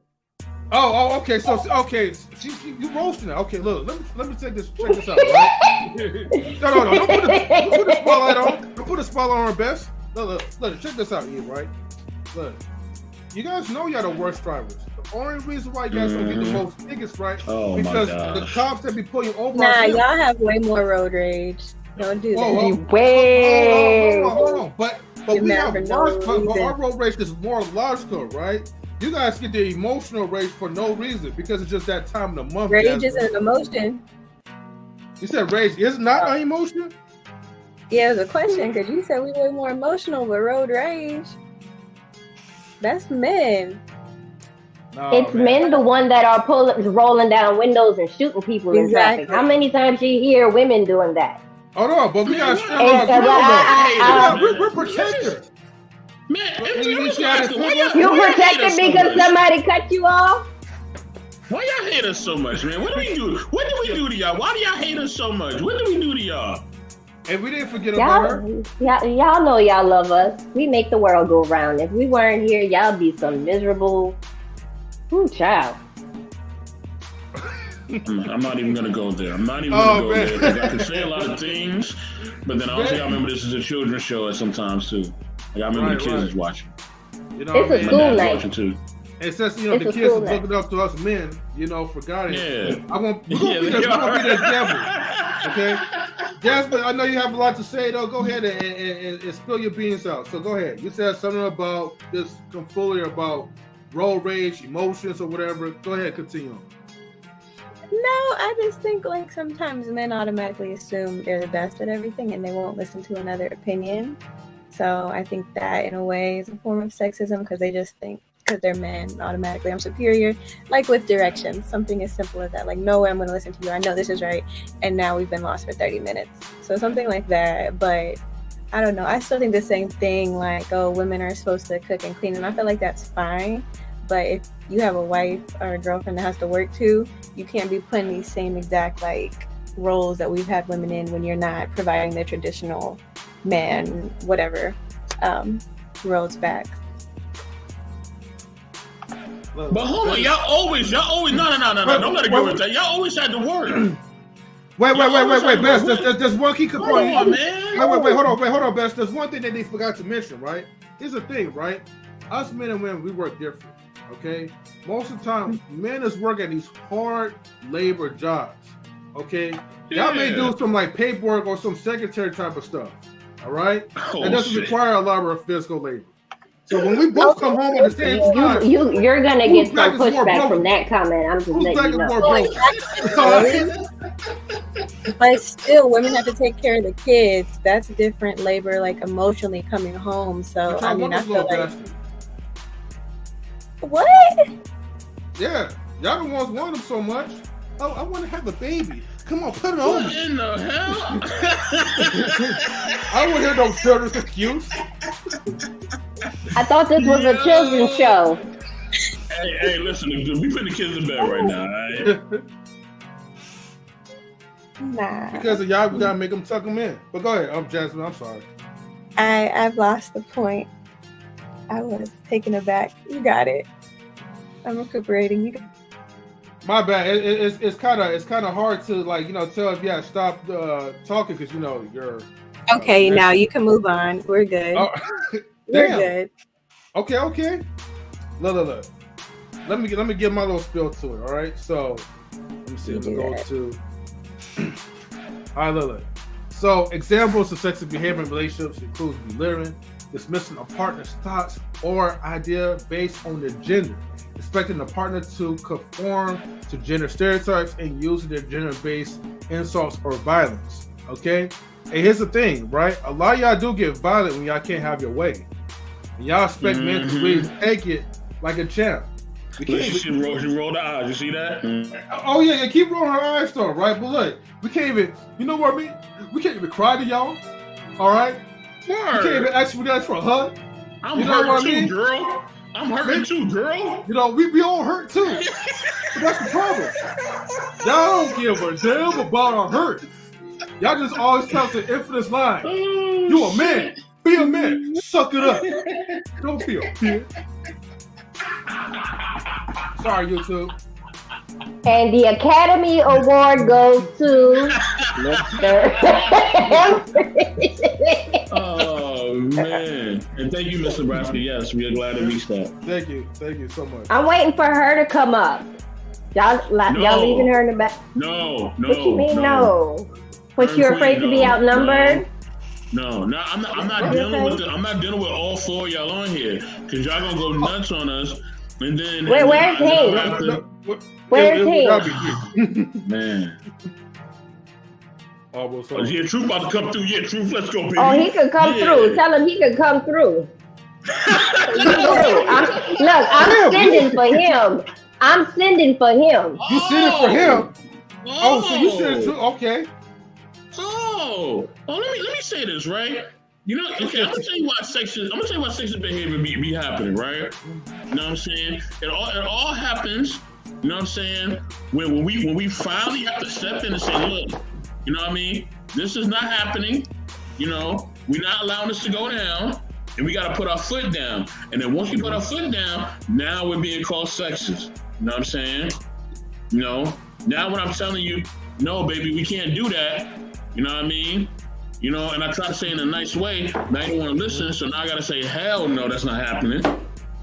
A: Oh, okay. So, okay, you roasting it. Okay, look, let me check this out, right? No. Don't put the spotlight on. Don't put a spotlight on our best. Look, check this out, Eve, right? Look, you guys know y'all the worst drivers. The only reason why you guys don't get the most tickets, right? Because the cops that be pulling over.
D: Nah, y'all have way more road rage. Don't do that.
A: Hold on. But we have our road rage is more logical, right? You guys get the emotional rage for no reason because it's just that time of the month.
D: Rage is an emotion.
A: You said rage is not an emotion?
D: Yeah, it was a question because you said we were more emotional with road rage. That's men.
C: No, it's men, the one that are rolling down windows and shooting people in traffic. How many times you hear women doing that?
A: Oh no, but we got we're protectors.
B: Man,
C: you protected because somebody cut you off?
B: Why y'all hate us so much, man? What do we do? What did we do to y'all? Why do y'all hate us so much? What did we do to y'all?
A: And we didn't forget about her.
C: Y'all know y'all love us. We make the world go round. If we weren't here, y'all be some miserable. Ooh, child.
B: I'm not even gonna go there. I'm not even gonna go there because I can say a lot of things, but then also I remember this is a children's show at sometimes too. Like I remember the kids is watching.
C: You know, it's a school night.
B: Too.
A: It says the kids are looking up to us men. You know, forgot it. Yeah. We're gonna be the devil. Okay, Jasmine, I know you have a lot to say though. Go ahead and spill your beans out. So go ahead. You said something about this tomfoolery about road rage, emotions, or whatever. Go ahead, continue.
D: I just think like sometimes men automatically assume they're the best at everything and they won't listen to another opinion. So I think that in a way is a form of sexism because they just think because they're men automatically I'm superior. Like with directions, something as simple as that. Like, no way I'm going to listen to you. I know this is right. And now we've been lost for 30 minutes. So something like that. But I don't know. I still think the same thing. Like, oh, women are supposed to cook and clean. And I feel like that's fine. But if you have a wife or a girlfriend that has to work too, you can't be putting these same exact like roles that we've had women in when you're not providing the traditional man, whatever, roles back.
B: But hold on, y'all always, no, don't let it go with that. Y'all always had to work.
A: Wait, Bess. There's one key component.
B: Hold on, man.
A: Wait, hold on, Bess. There's one thing that they forgot to mention, right? Here's the thing, right? Us men and women, we work different, okay? Most of the time, men is working at these hard labor jobs, okay? Y'all may do some like paperwork or some secretary type of stuff, all right? That doesn't require a lot of physical labor. So when we both come home at the same time,
C: you're gonna get some pushback from that comment. I'm just letting you know.
D: But still, women have to take care of the kids. That's different labor, like emotionally coming home. So I mean, I feel like what?
A: Yeah, y'all the ones want them so much. Oh, I want to have a baby. Come on, put it on.
B: What in the hell?
A: I don't hear no children's excuse.
C: I thought this was a children's show.
B: Hey, listen, we putting the kids in bed right now, all right?
D: Nah.
A: Because of y'all, we gotta make them tuck them in. But go ahead, Jasmine. I'm sorry.
D: I've lost the point. I was taken aback. You got it. I'm recuperating. You got
A: My bad. It's kind of hard to like tell if you have to stop talking because you're.
D: Okay, now you can move on. We're good.
A: Oh,
D: We're good.
A: Okay. Look. Let me give my little spill to it. All right. So let me see. I'm gonna go to. All right, look. So examples of sexist behavior in relationships includes belittling, dismissing a partner's thoughts or idea based on their gender, expecting the partner to conform to gender stereotypes, and using their gender-based insults or violence. Okay. And here's the thing, right? A lot of y'all do get violent when y'all can't have your way. And y'all expect men to really take it like a champ.
B: She rolled her eyes. You see that?
A: Oh yeah, keep rolling her eyes though, right? But look, we can't even. You know what I mean? We can't even cry to y'all. All right? We can't even ask for a hug.
B: I'm hurt too, girl. I'm hurting too, girl.
A: We all hurt too. But that's the problem. Y'all don't give a damn about our hurt. Y'all just always tell us the infamous line. You a man. Be a man. Suck it up. Don't be a bitch. Sorry, YouTube.
C: And the Academy Award goes to Mr.
B: Oh, man. And thank you, Mr. Nebraska. Yes, we are glad to reach that.
A: Thank you so much.
C: I'm waiting for her to come up. Y'all leaving her in the back?
B: No.
C: What you mean no? What, you're afraid to be outnumbered?
B: No, I'm not dealing with I'm not dealing with all four of y'all on here because y'all gonna go nuts on us, and then
C: where's he? Where's he?
B: Man.
A: Almost.
B: Yeah, Truth about to come through. Yeah, Truth, let's go, baby.
C: Oh, he could come through. Tell him he could come through. I'm sending for him. I'm sending for him.
A: You sending for him? Oh, so you sending too? Okay.
B: Oh, let me say this, right? Okay, I'm gonna tell you why sexist behavior be happening, right? You know what I'm saying? It all happens, you know what I'm saying, when we finally have to step in and say, look, you know what I mean? This is not happening, we're not allowing this to go down, and we gotta put our foot down. And then once we put our foot down, now we're being called sexist. You know what I'm saying? Now when I'm telling you, no, baby, we can't do that. You know what I mean? And I try to say it in a nice way. Now you don't want to listen, so now I got to say, hell no, that's not happening.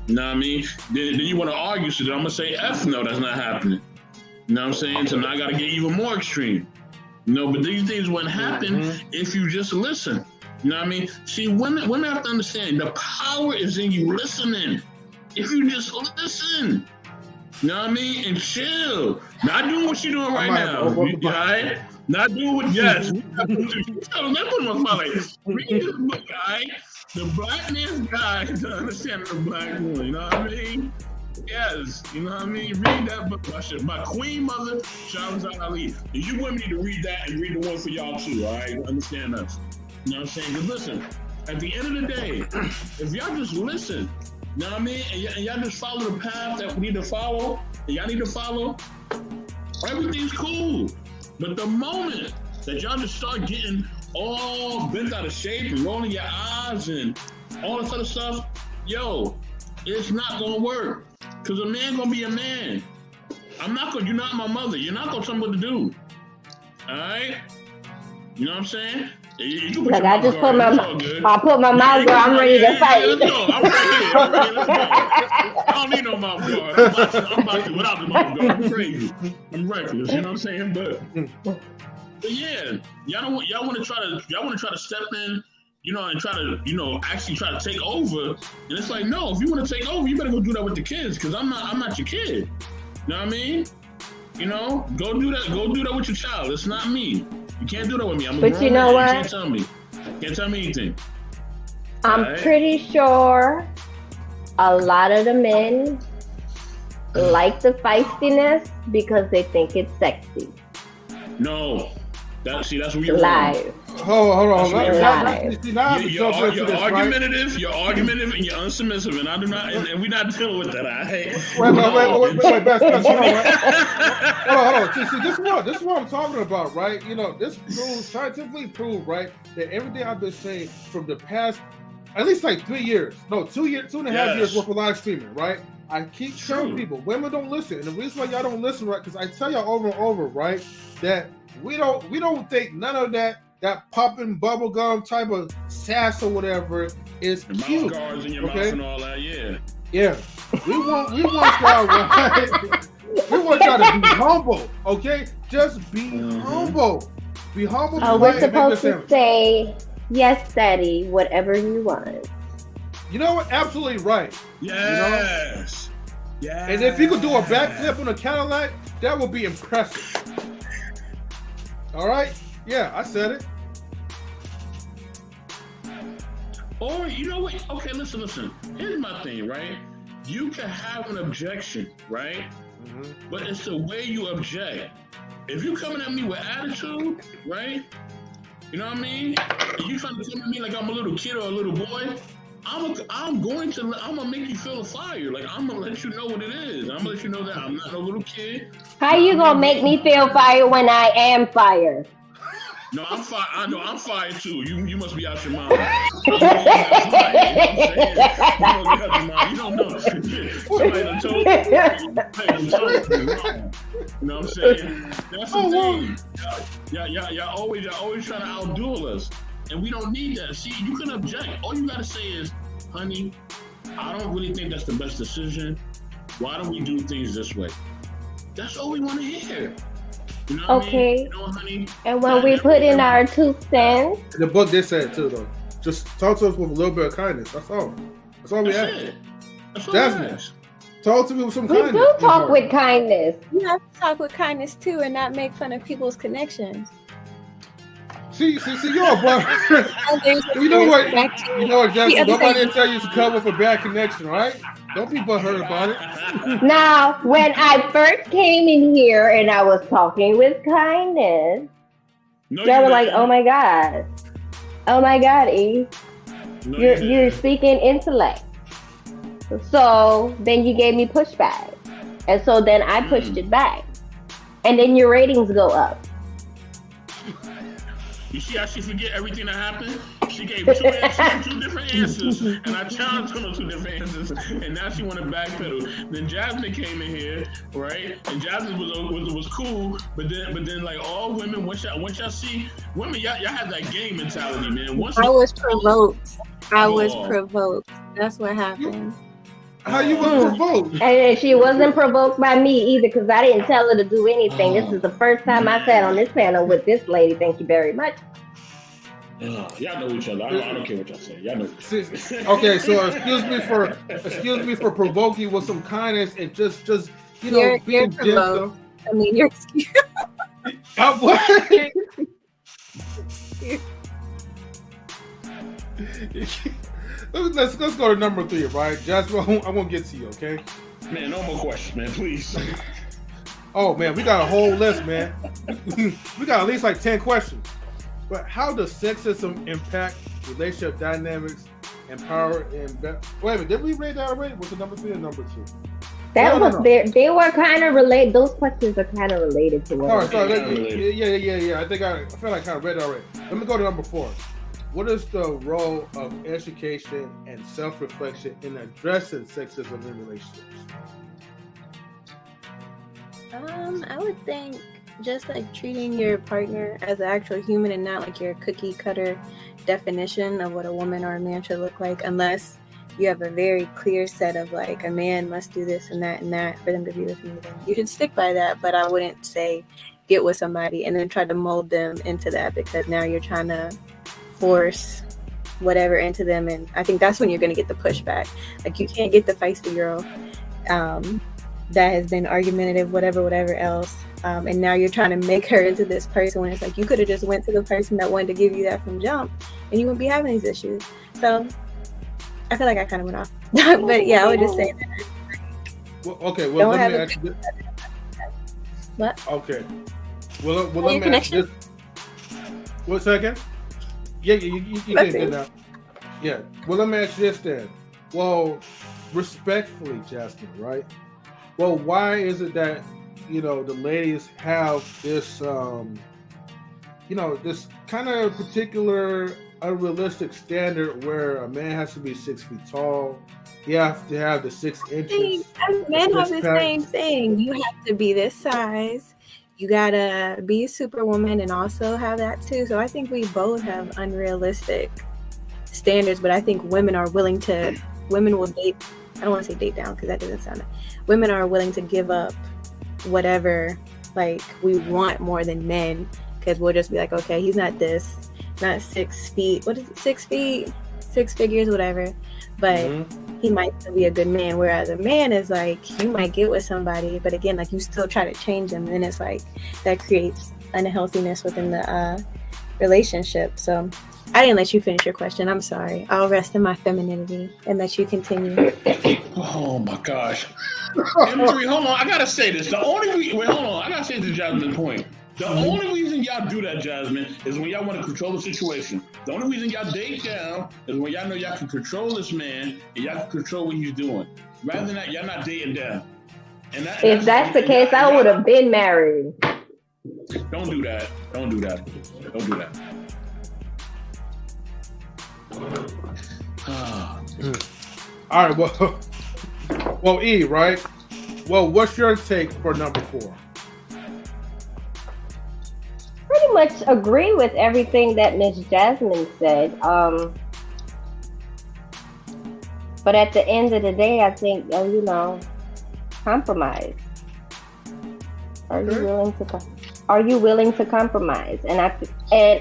B: You know what I mean? Then you want to argue, so then I'm going to say, F no, that's not happening. You know what I'm saying? So now I got to get even more extreme. But these things wouldn't happen if you just listen. You know what I mean? See, women have to understand, the power is in you listening. If you just listen. You know what I mean? And chill. Not doing what you're doing right now. You all right? Not doing what, yes. Let me put my phone like, read this book, all right? The Black Man's Guide to Understanding the Black Woman. You know what I mean? Yes. You know what I mean? Read that book. My Queen Mother, Shahrazad Ali. And you women need to read that and read the one for y'all too, all right? Understand us. You know what I'm saying? Because listen, at the end of the day, if y'all just listen, you know what I mean? And y'all just follow the path that we need to follow, and y'all need to follow, everything's cool. But the moment that y'all just start getting all bent out of shape and rolling your eyes and all this other stuff, yo, it's not gonna work. Cause a man gonna be a man. You're not my mother. You're not gonna tell me what to do. All right? You know what I'm saying?
C: Like I just put my mouth where I'm ready to fight.
B: I'm right here. I don't need no mouth guard. I'm boxing without the mouth guard. I'm crazy. I'm reckless. You know what I'm saying? But yeah, y'all want to try to step in, you know, and try to, actually try to take over. And it's like, no, if you want to take over, you better go do that with the kids, because I'm not your kid. You know what I mean? You know, go do that with your child. It's not me. You can't do that with me. I'm a
C: but you know what?
B: You can't tell me anything.
C: I'm pretty sure a lot of the men like the feistiness because they think it's sexy.
B: No. That's where you're
C: live.
B: Hold
A: on.
B: You're argumentative and you're unsubmissive, and I do not, and we're not dealing with that.
A: Wait, Best, hold on. See, this is what I'm talking about, right? You know, this scientifically proved, right, that everything I've been saying from the past, at least like 3 years, no, 2 and a half years worth of live streaming, right? I keep telling people, women don't listen, and the reason why y'all don't listen, right, because I tell y'all over and over, right, that we don't think none of that popping bubblegum type of sass or whatever is
B: the
A: cute.
B: Mouth guards in your mouth and all that, yeah.
A: Yeah. We want y'all right. We want y'all to be humble, okay? Just be humble. Be humble.
C: We're supposed to say, yes, daddy, whatever you want.
A: You know what? Absolutely right.
B: Yes.
A: You know? Yeah. And if you could do a backflip on a Cadillac, that would be impressive. All right? Yeah, I said it.
B: Or, you know what? Okay, listen. Here's my thing, right? You can have an objection, right? Mm-hmm. But it's the way you object. If you coming at me with attitude, right? You know what I mean? And you trying to come at me like I'm a little kid or a little boy, I'm gonna make you feel a fire. Like, I'm gonna let you know what it is. I'm gonna let you know that I'm not no little kid.
C: How you gonna make me feel fire when I am fire?
B: No, I'm fire. I know I'm fire too. You must be out your mind. You don't know. Somebody done told you. You know what I'm saying? That's the thing. Y'all always trying to outduel us. And we don't need that. See, you can object. All you gotta say is, honey, I don't really think that's the best decision. Why don't we do things this way? That's all we want to hear. You know what I mean? You know, honey, and
C: when we put in our 2 cents.
A: The book did say it too, though. Just talk to us with a little bit of kindness. That's all. That's all we ask. Jasmine, talk to me with some kindness.
C: We do talk with kindness.
D: You have to talk with kindness too, and not make fun of people's connections.
A: See, you're a brother. You know what, Jasmine? Nobody didn't tell you to cover for bad connection, right? Don't be butthurt about it.
C: Now, when I first came in here and I was talking with kindness, they were like, "Oh my God, E, you're speaking intellect." So then you gave me pushback, and so then I pushed it back, and then your ratings go up.
B: You see how she forget everything that happened? She gave two different answers, and I challenged her on 2 different answers, and now she want to backpedal. Then Jasmine came in here, right? And Jasmine was cool, but then like all women, once y'all see women, y'all have that game mentality, man.
D: I was provoked. That's what happened.
A: How you was provoked?
C: And she wasn't provoked by me either, because I didn't tell her to do anything. This is the first time I sat on this panel with this lady. Thank you very much.
B: Y'all know each other. I don't care what y'all say. Y'all know.
A: Okay, so excuse me for provoking with some kindness and just being gentle.
D: I mean, you're
A: What? Let's go to number 3, right? Jasmine, I'm gonna get to you, okay?
B: Man, no more questions, man, please.
A: Oh man, we got a whole list, man. We got at least like 10 questions. But how does sexism impact relationship dynamics and power? And wait a minute, did we read that already? Was it number 3 or number 2?
C: No. They were kind of related. Those questions are kind of related to one.
A: Yeah. I feel like I kind of read it already. Let me go to number 4. What is the role of education and self-reflection in addressing sexism in relationships?
D: I would think just like treating your partner as an actual human and not like your cookie cutter definition of what a woman or a man should look like, unless you have a very clear set of like a man must do this and that for them to be with me. Then you should stick by that, but I wouldn't say get with somebody and then try to mold them into that, because now you're trying to force whatever into them, and I think that's when you're going to get the pushback. Like you can't get the feisty girl that has been argumentative, whatever else, and now you're trying to make her into this person when it's like you could have just went to the person that wanted to give you that from jump and you wouldn't be having these issues. So I feel like I kind of went off. But yeah, I would just say that.
A: Well, okay, well, let me ask you this.
D: What?
A: Okay. Well, let me ask you this. 1 second. Yeah, you can do that. Yeah. Well, let me ask you this then. Well, respectfully, Jasmine, right? Well, why is it that, the ladies have this, this kind of particular unrealistic standard where a man has to be 6 feet tall? You have to have the 6 inches.
D: Men have the same thing. You have to be this size. You gotta be a superwoman and also have that too. So I think we both have unrealistic standards, but I think women will date. I don't want to say date down because that doesn't sound. Women are willing to give up whatever like we want more than men, because we'll just be like, okay, he's not 6 feet. What is it? 6 feet, 6 figures, whatever. But he might still be a good man. Whereas a man is like, you might get with somebody, but again, like you still try to change them, and it's like that creates unhealthiness within the relationship. So I didn't let you finish your question. I'm sorry. I'll rest in my femininity and let you continue.
B: Oh my gosh. M3, hold on. I gotta say this. Hold on. I gotta say this, Jasmine's point. The only reason y'all do that, Jasmine, is when y'all want to control the situation. The only reason y'all date down is when y'all know y'all can control this man and y'all can control what he's doing. Rather than that, y'all not dating down.
C: If that's the case, I would have been married.
B: Don't do that. Don't do that.
A: All right, well, E, right? Well, what's your take for number 4?
C: Pretty much agree with everything that Miss Jasmine said. But at the end of the day, I think, compromise. Are you willing to compromise? And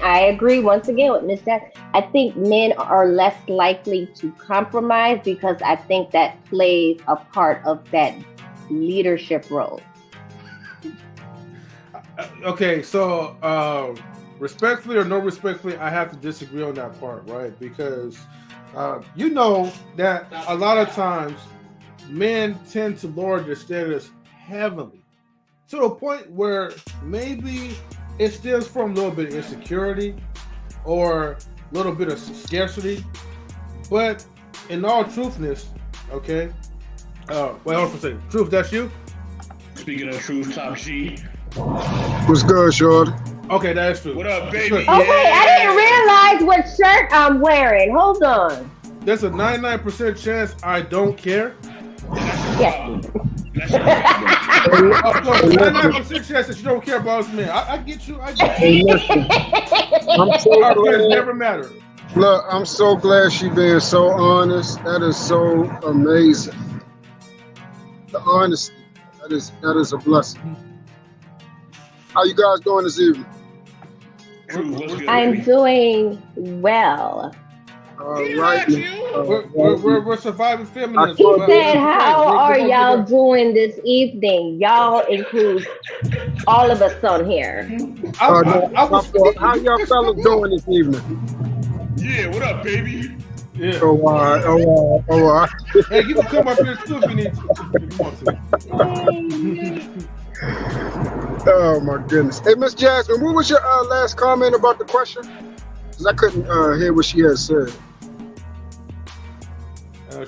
C: I agree once again with Miss Jasmine. I think men are less likely to compromise because I think that plays a part of that leadership role.
A: Okay, so respectfully or no respectfully, I have to disagree on that part, right? Because that a lot of times men tend to lower their standards heavily to the point where maybe it stems from a little bit of insecurity or a little bit of scarcity. But in all truthness, okay, hold on for a second. Truth, that's you?
B: Speaking of truth, Top G.
E: What's good, shorty?
A: Okay, that's true.
B: What up, baby?
C: Okay, I didn't realize what shirt I'm wearing. Hold on.
A: There's a 99% chance I don't care.
C: Yeah.
A: 99% chance that you don't care about us, man. I get you.
E: I'm so
A: Our friends
E: glad.
A: never matter.
E: Look, I'm so glad she being so honest. That is so amazing. The honesty. That is a blessing. How you guys doing this evening?
B: True, what's good,
C: I'm
B: baby?
C: doing well.
E: Right.
A: We're surviving feminism.
C: He said, how are y'all doing this evening? Y'all include all of us on here.
E: How y'all fellas doing this evening?
B: Yeah, what up, baby?
A: Yeah.
E: Oh,
A: Hey, you can come up here too if you need to. If you want to.
E: Oh my goodness. Hey, Miss Jasmine, what was your last comment about the question? Because I couldn't hear what she had said.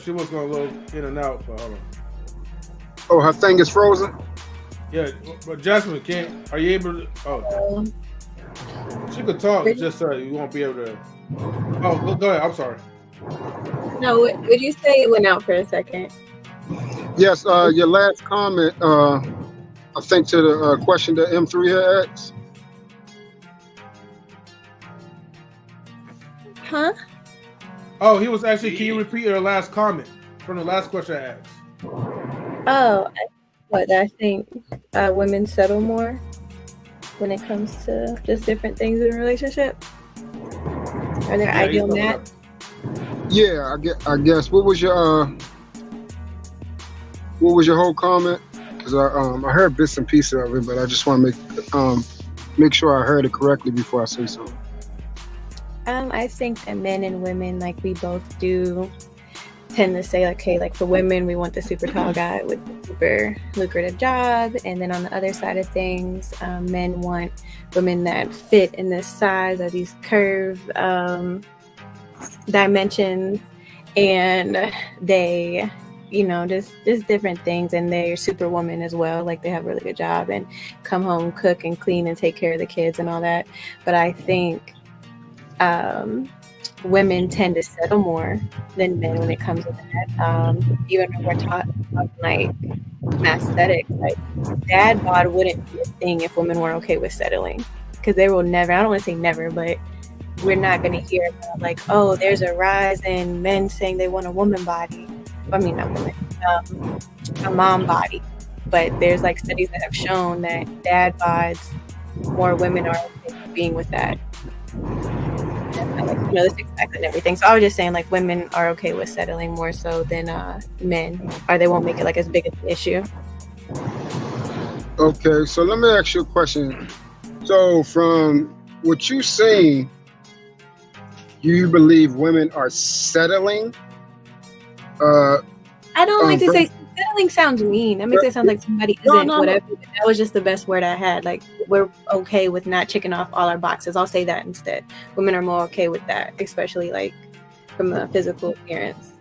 A: She was going a little in and out, but hold on.
E: Oh, her thing is frozen?
A: Yeah, but Jasmine, are you able to? Oh, she could talk, just you won't be able to. Oh, go ahead. I'm sorry.
D: No, would you say it went out for a second?
E: Yes, your last comment, I think to the question that M3 had asked.
D: Huh?
A: Oh, he was actually, can you repeat your last comment from the last question I asked?
D: Oh, I think women settle more when it comes to just different things in a relationship? Are there ideal match?
E: Yeah, I guess. What was your whole comment? Because I heard bits and pieces of it, but I just want to make sure I heard it correctly before I say something.
D: I think that men and women, like, we both do tend to say, like, hey, like, for women, we want the super tall guy with the super lucrative job. And then on the other side of things, men want women that fit in this size or these curve dimensions. And they, just different things. And they're superwoman as well. Like, they have a really good job and come home, cook and clean and take care of the kids and all that. But I think women tend to settle more than men when it comes to that. Even when we're talking like aesthetics, like dad bod wouldn't be a thing if women were okay with settling, because they will never, I don't want to say never, but we're not going to hear about like, oh, there's a rise in men saying they want a woman body. I mean, not woman, a mom body. But there's like studies that have shown that dad bods, more women are okay with being with that. Like, the six pack and everything. So I was just saying, like, women are okay with settling more so than men, or they won't make it like as big an issue.
E: Okay, so let me ask you a question. So from what you're saying, do you believe women are settling?
D: I don't like to say settling sounds mean. That makes it sound like somebody isn't whatever. That was just the best word I had. Like, we're okay with not checking off all our boxes. I'll say that instead. Women are more okay with that, especially like from a physical appearance.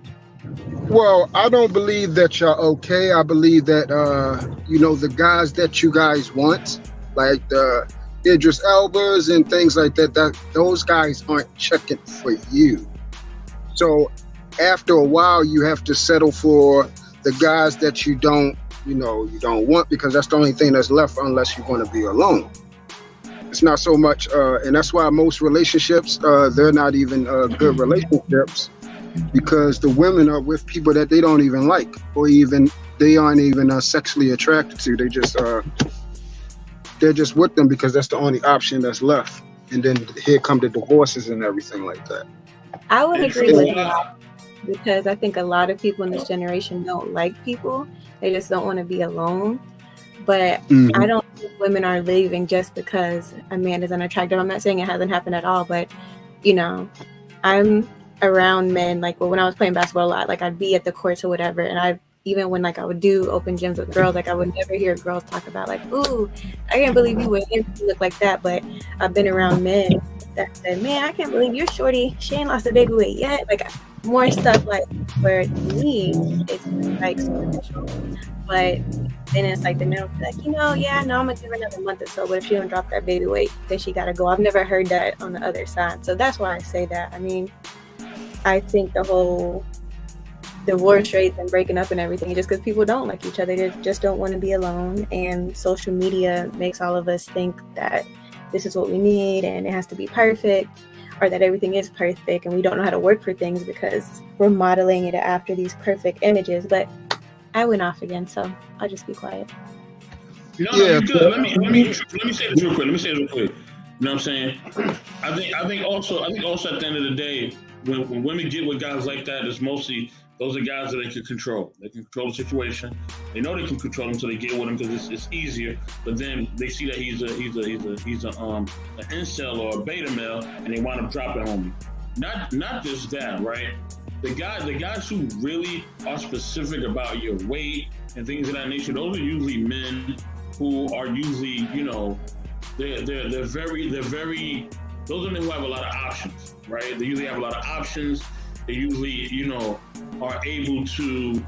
E: Well, I don't believe that you're okay. I believe that the guys that you guys want, like the Idris Elbas and things like that, those guys aren't checking for you. So after a while, you have to settle for the guys that you don't want, because that's the only thing that's left unless you're going to be alone. It's not so much, and that's why most relationships, they're not even good relationships, because the women are with people that they don't even like, or even they aren't even sexually attracted to. They're just with them because that's the only option that's left. And then here come the divorces and everything like that.
D: I would agree with that, because I think a lot of people in this generation don't like people. They just don't want to be alone. But I don't think women are leaving just because a man is unattractive. I'm not saying it hasn't happened at all, but, I'm around men. Like, when I was playing basketball a lot, like, I'd be at the courts or whatever, and even when like I would do open gyms with girls, like I would never hear girls talk about like, ooh, I can't believe you look like that. But I've been around men that said, man, I can't believe you're shorty. She ain't lost a baby weight yet. Like, more stuff like, where to me it's like superficial. But then it's like the men will be like, I'm gonna give her another month or so, but if she don't drop that baby weight, then she gotta go. I've never heard that on the other side. So that's why I say that. I mean, I think the whole divorce rates and breaking up and everything, just because people don't like each other, they just don't want to be alone, and social media makes all of us think that this is what we need and it has to be perfect, or that everything is perfect and we don't know how to work for things because we're modeling it after these perfect images. But I went off again, so I'll just be quiet.
B: No, you're good. Let me say this real quick. You know what I'm saying? I think also at the end of the day, when women get with guys like that, it's mostly those are guys that they can control. They can control the situation. They know they can control him, so they get with him because it's easier. But then they see that he's an incel or a beta male, and they want to drop it on me. Not just that, right? The guys who really are specific about your weight and things of that nature, those are usually men who are usually, they're very. Those are men who have a lot of options, right? They usually have a lot of options. They usually, are able to,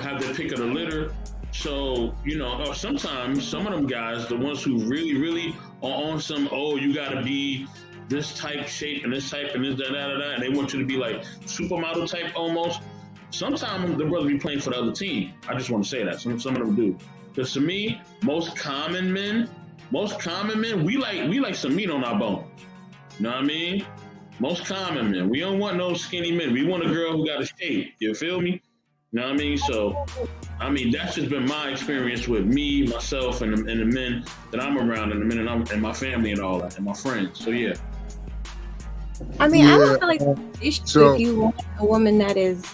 B: have their pick of the litter. So, sometimes some of them guys, the ones who really, really are on some, you gotta be this type shape and this type and this, that, and they want you to be like supermodel type almost. Sometimes the brothers be playing for the other team. I just want to say that. Some of them do. Because to me, most common men, we like some meat on our bone. You know what I mean? Most common men. We don't want no skinny men. We want a girl who got a shape. You feel me? You know what I mean? So, that's just been my experience with me, myself, and the men that I'm around, and the men and my family and all that, and my friends. So, yeah.
D: I don't feel like if you want a woman that is,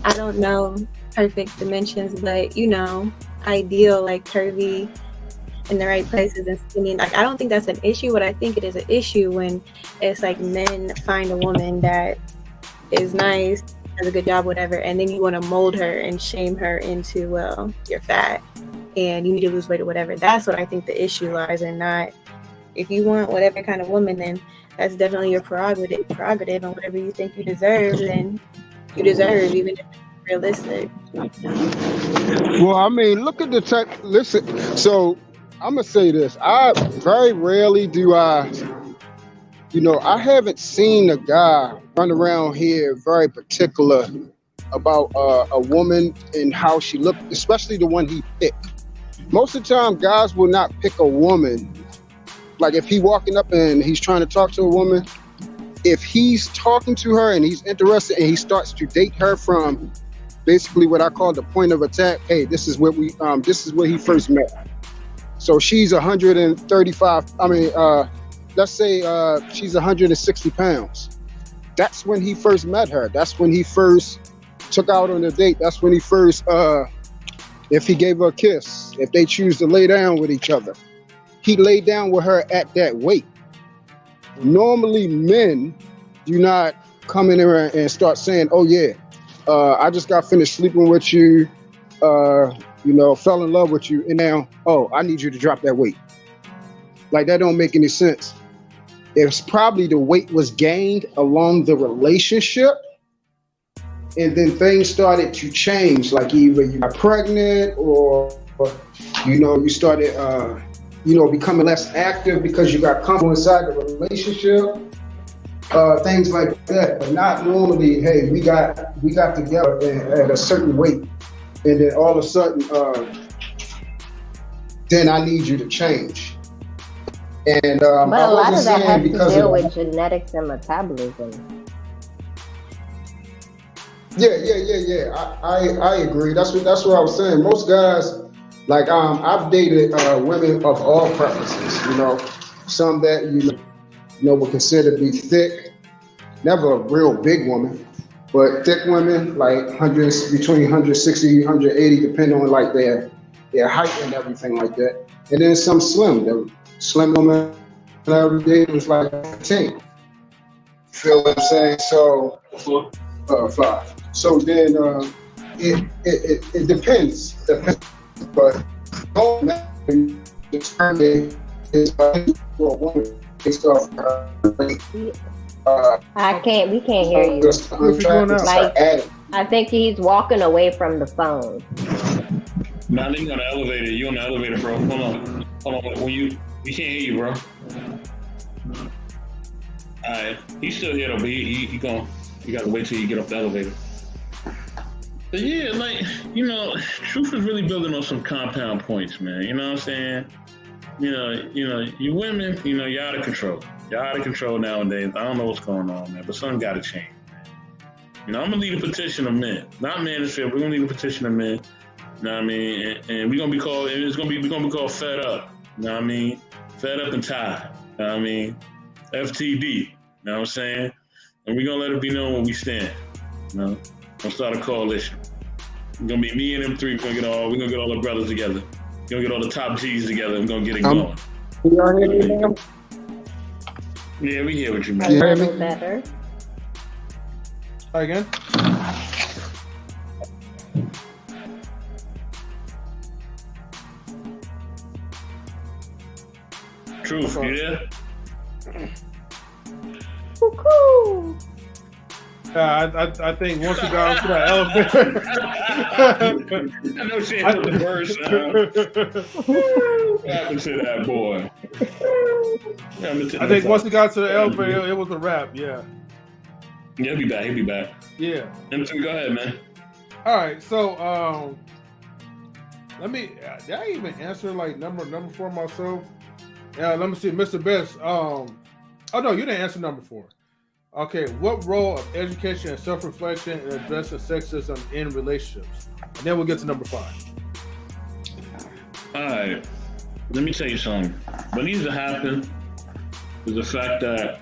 D: I don't know, perfect dimensions, but, ideal, like curvy, in the right places and skinny. Like, I don't think that's an issue. What I think it is an issue when it's like men find a woman that is nice, does a good job, whatever, and then you want to mold her and shame her into, well, you're fat and you need to lose weight or whatever. That's what I think the issue lies in. Not if you want whatever kind of woman, then that's definitely your prerogative, and whatever you think you deserve, then you deserve, even if it's realistic.
E: Well, look at the type. Listen, so I'm gonna say this. I very rarely do I haven't seen a guy run around here very particular about a woman and how she looked, especially the one he picked. Most of the time, guys will not pick a woman. Like if he walking up and he's trying to talk to a woman, if he's talking to her and he's interested and he starts to date her from basically what I call the point of attack. Hey, this is where he first met. So she's 135. Let's say she's 160 pounds. That's when he first met her. That's when he first took out on a date. That's when he first, if he gave her a kiss, if they choose to lay down with each other, he laid down with her at that weight. Normally, men do not come in there and start saying, "Oh yeah, I just got finished sleeping with you, fell in love with you, and now, I need you to drop that weight." Like, that don't make any sense. It's probably the weight was gained along the relationship, and then things started to change. Like either you got pregnant or you started, becoming less active because you got comfortable inside the relationship. Things like that, but not normally. Hey, we got together at a certain weight, and then all of a sudden, then I need you to change. And
C: but a lot of that has to deal with genetics and metabolism.
E: Yeah. I agree. That's what I was saying. Most guys, like I've dated women of all preferences. Some that would consider to be thick, never a real big woman, but thick women like between 160, 180, depending on like their height and everything like that. And then some slim. The slim woman every day was like 15. Feel what I'm saying? So 5. So then it depends. But it's for a woman. We
C: can't hear you. I think he's walking away from the phone.
B: Nah, nigga on the elevator. You on the elevator, bro. Hold on. We can't hear you, bro. Alright, he's still here though, but he gone. You gotta wait till you get off the elevator. But yeah, truth is really building on some compound points, man. You know what I'm saying? You women, you're out of control. You're out of control nowadays. I don't know what's going on, man, but something gotta change, man. I'm gonna lead a petition of men. Not manosphere, we're gonna lead a petition of men. You know what I mean? And we're gonna be called, we're gonna be called Fed Up. You know what I mean? Fed Up and Tired. You know what I mean? FTD. You know what I'm saying? and we're gonna let it be known where we stand. You know, gonna start a coalition. It's gonna be me and them three. We're gonna get all the brothers together. We're gonna get all the top G's together. We're gonna get it going.
E: You all hear me now?
B: Yeah, we hear what you
C: A
B: mean.
C: little better.
A: Try again.
B: Truth, you there?
C: Cuckoo.
A: I think once you got into that elevator,
B: I know she had the verse. What happened to that boy?
A: I think once you got to the elevator, it was a wrap. Yeah.
B: Yeah, he'll be back.
A: Yeah.
B: M2, go ahead, man.
A: All right. So, let me. Did I even answer like number 4 myself? Yeah. Let me see, Mr. Best. Oh no, you didn't answer number 4. Okay, what role of education and self-reflection in addressing sexism in relationships? And then we'll get to number 5.
B: All right, let me tell you something. What needs to happen is the fact that,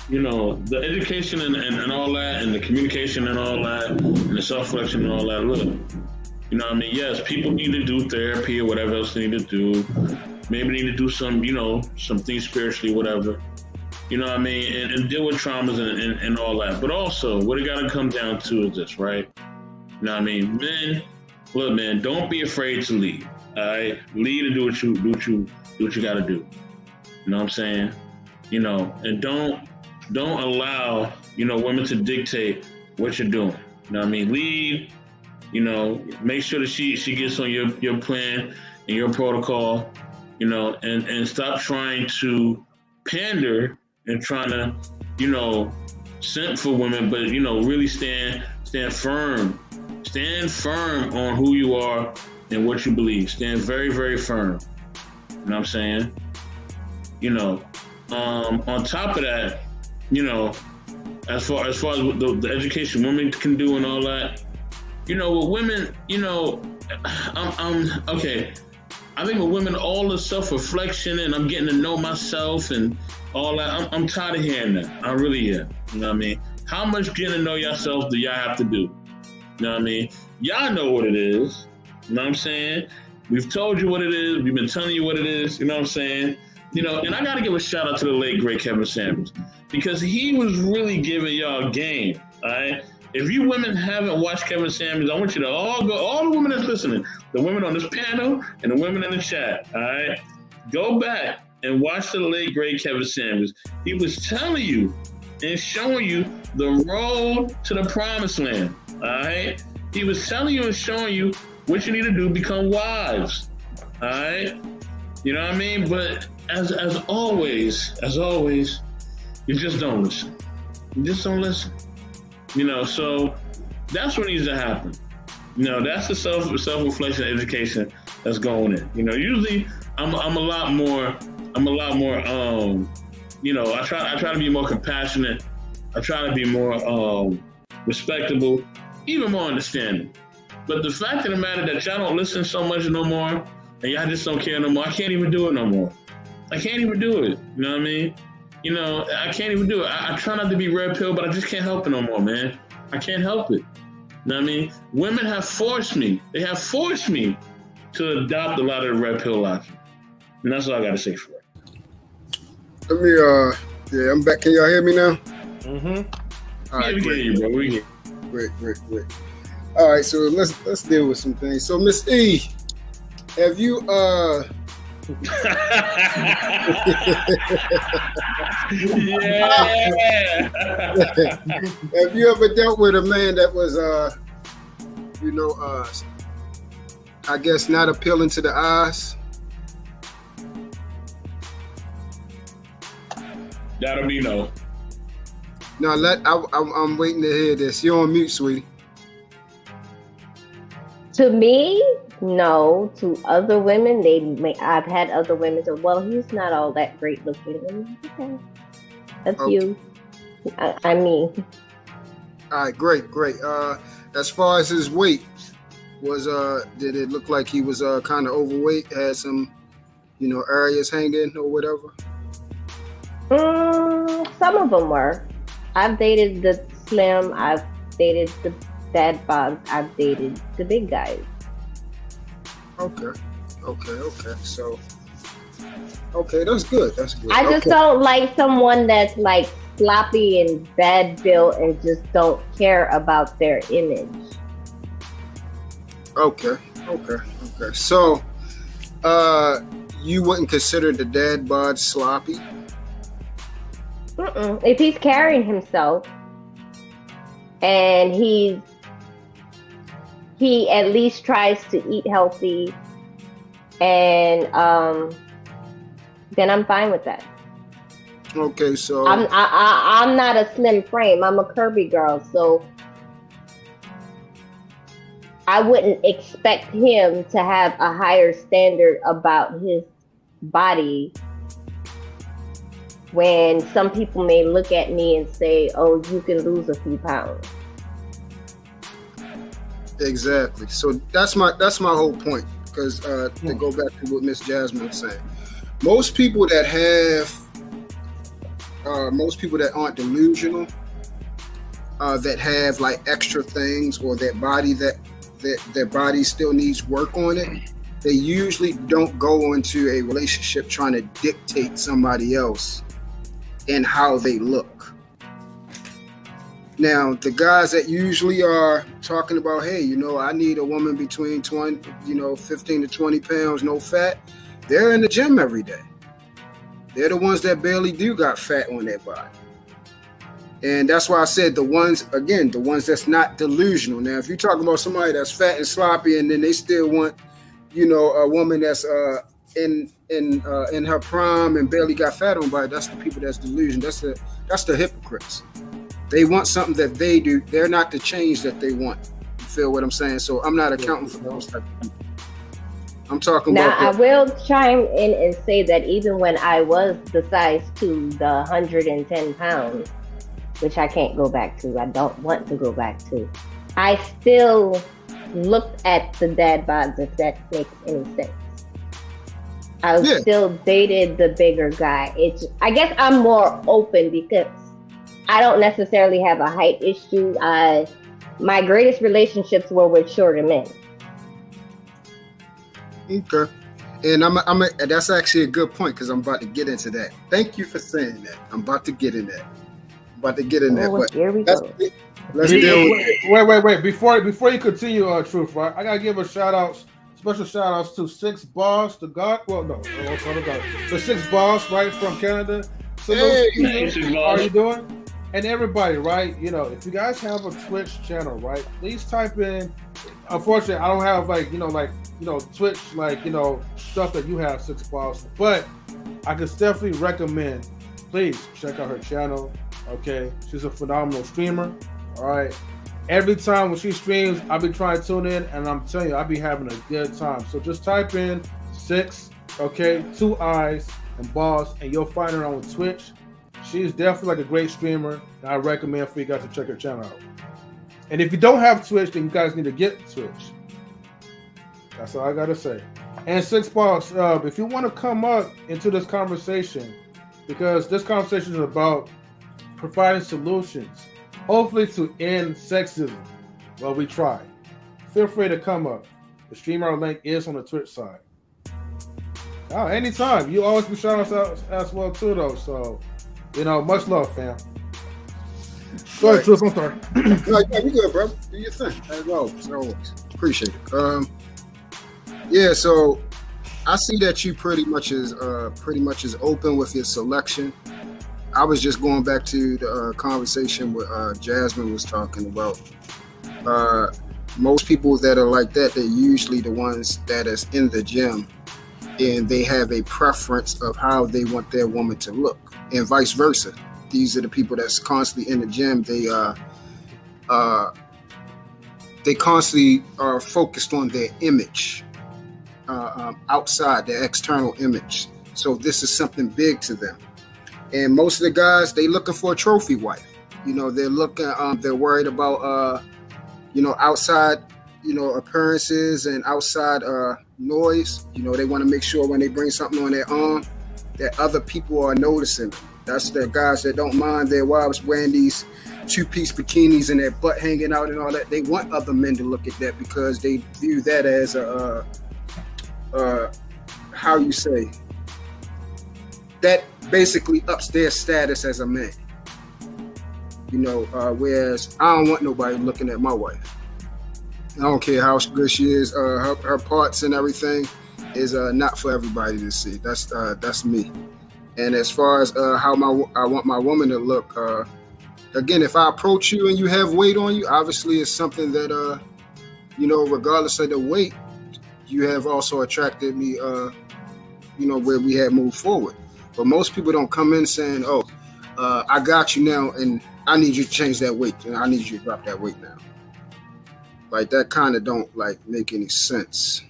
B: you know, the education and all that, and the communication and all that, and the self-reflection and all that, look, you know what I mean? Yes, people need to do therapy or whatever else they need to do. Maybe they need to do some, you know, some things spiritually, whatever. You know what I mean? And deal with traumas and all that. But also, what it got to come down to is this, right? You know what I mean? Men, look, man, don't be afraid to lead. All right? Lead and do what you got to do. You know what I'm saying? You know, and don't allow, you know, women to dictate what you're doing. You know what I mean? Lead, you know, make sure that she gets on your plan and your protocol, you know, and stop trying to pander and trying to, you know, simp for women, but, you know, really stand firm. Stand firm on who you are and what you believe. Stand very, very firm. You know what I'm saying? You know, on top of that, you know, as far as the education women can do and all that, you know, with women, you know, I'm okay. I think with women, all the self-reflection and I'm getting to know myself and all that, I'm tired of hearing that. I really am. You know what I mean? How much getting to know yourself do y'all have to do? You know what I mean? Y'all know what it is. You know what I'm saying? We've told you what it is. We've been telling you what it is. You know what I'm saying? You know, and I got to give a shout out to the late, great Kevin Samuels, because he was really giving y'all game, all right? If you women haven't watched Kevin Samuels, I want you to all go, all the women that's listening, the women on this panel and the women in the chat, all right? Go back and watch the late, great Kevin Samuels. He was telling you and showing you the road to the promised land, all right? He was telling you and showing you what you need to do, become wives, all right? You know what I mean? But as always, you just don't listen. You just don't listen. You know, so that's what needs to happen. You know, that's the self-reflection education that's going in. You know, usually I'm a lot more, you know, I try to be more compassionate. I try to be more respectable, even more understanding. But the fact of the matter that y'all don't listen so much no more, and y'all just don't care no more, I can't even do it no more. I can't even do it. You know what I mean? You know, I can't even do it. I try not to be red pill, but I just can't help it no more, man. I can't help it. You know what I mean? Women have forced me. They have forced me to adopt a lot of the red pill logic. And that's all I got to say for it.
E: Let me, yeah, I'm back. Can y'all hear me now?
B: Mm-hmm.
E: All right,
B: we
E: great.
B: hear you, bro. We hear
E: Great. All right, so let's deal with some things. So, Miss E, have you,
B: yeah.
E: Have you ever dealt with a man that was, you know, I guess not appealing to the eyes?
B: That'll be no.
E: No, I'm waiting to hear this. You're on mute, sweetie.
C: To me, no. To other women, I've had other women say, well, he's not all that great looking. Okay. That's you. I mean.
E: All right, great. As far as his weight, did it look like he was kind of overweight, had some, you know, areas hanging or whatever?
C: Some of them were. I've dated the slim. I've dated the dad bods. I've dated the big guys.
E: Okay. So, okay, that's good.
C: I just don't like someone that's like sloppy and bad built and just don't care about their image.
E: Okay. So, you wouldn't consider the dad bod sloppy?
C: If he's carrying himself and he at least tries to eat healthy, and then I'm fine with that.
E: Okay, so
C: I'm not a slim frame. I'm a curvy girl, so I wouldn't expect him to have a higher standard about his body when some people may look at me and say, "Oh, you can lose a few pounds."
E: exactly. So that's my whole point. Because to go back to what Miss Jasmine was saying, most people that aren't delusional, that have like extra things, or their body that their body still needs work on it, they usually don't go into a relationship trying to dictate somebody else and how they look. Now, the guys that usually are talking about, hey, I need a woman between 15 to 20 pounds, no fat, they're in the gym every day. They're the ones that barely do got fat on their body. And that's why I said the ones that's not delusional. Now, if you're talking about somebody that's fat and sloppy and then they still want, a woman that's in her prime and barely got fat on body, that's the people that's delusional. That's the hypocrites. They want something that they do. They're not the change that they want. You feel what I'm saying? So I'm not accounting for those type of people. I'm talking about.
C: Now, I will chime in and say that even when I was the size 2, the 110 pounds, which I can't go back to, I don't want to go back to, I still looked at the dad bods, if that makes any sense. I still dated the bigger guy. I guess I'm more open because I don't necessarily have a height issue. My greatest relationships were with shorter men.
E: Okay. And that's actually a good point, because I'm about to get into that. Thank you for saying that. I'm about to get in that. But
C: here we go.
E: Let's deal with it.
A: Wait. Before you continue, Truth, right? I gotta give a special shout outs to Six Boss, the Six Boss, right, from Canada. So
E: hey,
A: how are you doing? And everybody, right? If you guys have a Twitch channel, right, please type in. Unfortunately, I don't have Twitch, stuff that you have, Six Boss. But I can definitely recommend. Please check out her channel. Okay, she's a phenomenal streamer. All right, every time when she streams, I'll be trying to tune in, and I'm telling you, I'll be having a good time. So just type in 6, 2 eyes and boss, and you'll find her on Twitch. She's definitely a great streamer, and I recommend for you guys to check her channel out. And if you don't have Twitch, then you guys need to get Twitch. That's all I gotta say. And Six Boss, if you want to come up into this conversation, because this conversation is about providing solutions, hopefully to end sexism. Well, we try. Feel free to come up. The streamer link is on the Twitch side. Oh, anytime. You always be shouting us out as well too, though. So, much love, fam. Go ahead, Truth. I'm sorry.
E: No, you good, bro. Do your thing. As always. Appreciate it. Yeah. So I see that you pretty much is open with your selection. I was just going back to the conversation with Jasmine was talking about. Most people that are like that, they're usually the ones that is in the gym, and they have a preference of how they want their woman to look, and vice versa. These are the people that's constantly in the gym. They constantly are focused on their image, outside their external image. So this is something big to them. And most of the guys, they looking for a trophy wife. They're looking. They're worried about outside, appearances and outside noise. They want to make sure when they bring something on their arm that other people are noticing them. That's the guys that don't mind their wives wearing these 2-piece bikinis and their butt hanging out and all that. They want other men to look at that because they view that as a how you say, that basically ups their status as a man. You know, whereas I don't want nobody looking at my wife. I don't care how good she is. Her parts and everything is not for everybody to see. That's me. And as far as how I want my woman to look, again, if I approach you and you have weight on you, obviously it's something that, you know, regardless of the weight, you have also attracted me, you know, where we have moved forward. But most people don't come in saying, oh, I got you now and I need you to change that weight and I need you to drop that weight now. Like that kind of don't like make any sense.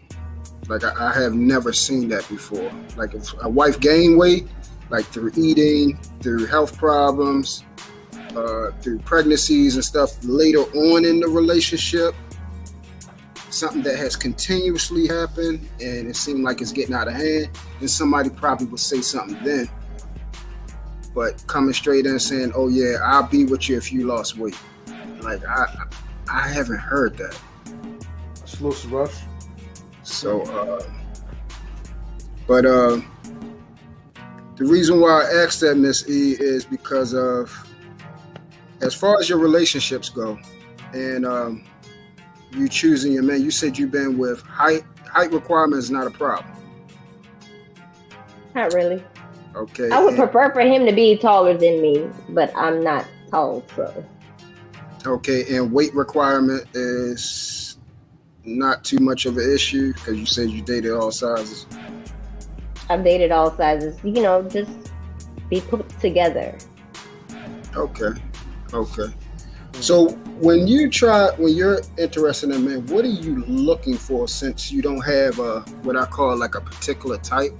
E: Like I have never seen that before. Like if a wife gain weight, like through eating, through health problems, through pregnancies and stuff later on in the relationship, something that has continuously happened and it seemed like it's getting out of hand, then somebody probably would say something then. But coming straight in and saying, oh yeah, I'll be with you if you lost weight. Like I haven't heard that.
A: Slow rush.
E: So, but the reason why I asked that, Miss E, is because of, as far as your relationships go, and you choosing your man, you said you've been with height requirement is not a problem.
C: Not really.
E: Okay.
C: I would prefer for him to be taller than me, but I'm not tall, so.
E: Okay, and weight requirement is not too much of an issue because you said you dated all sizes.
C: I've dated all sizes. You know, just be put together.
E: Okay. So when you're interested in a man, what are you looking for since you don't have what I call like a particular type?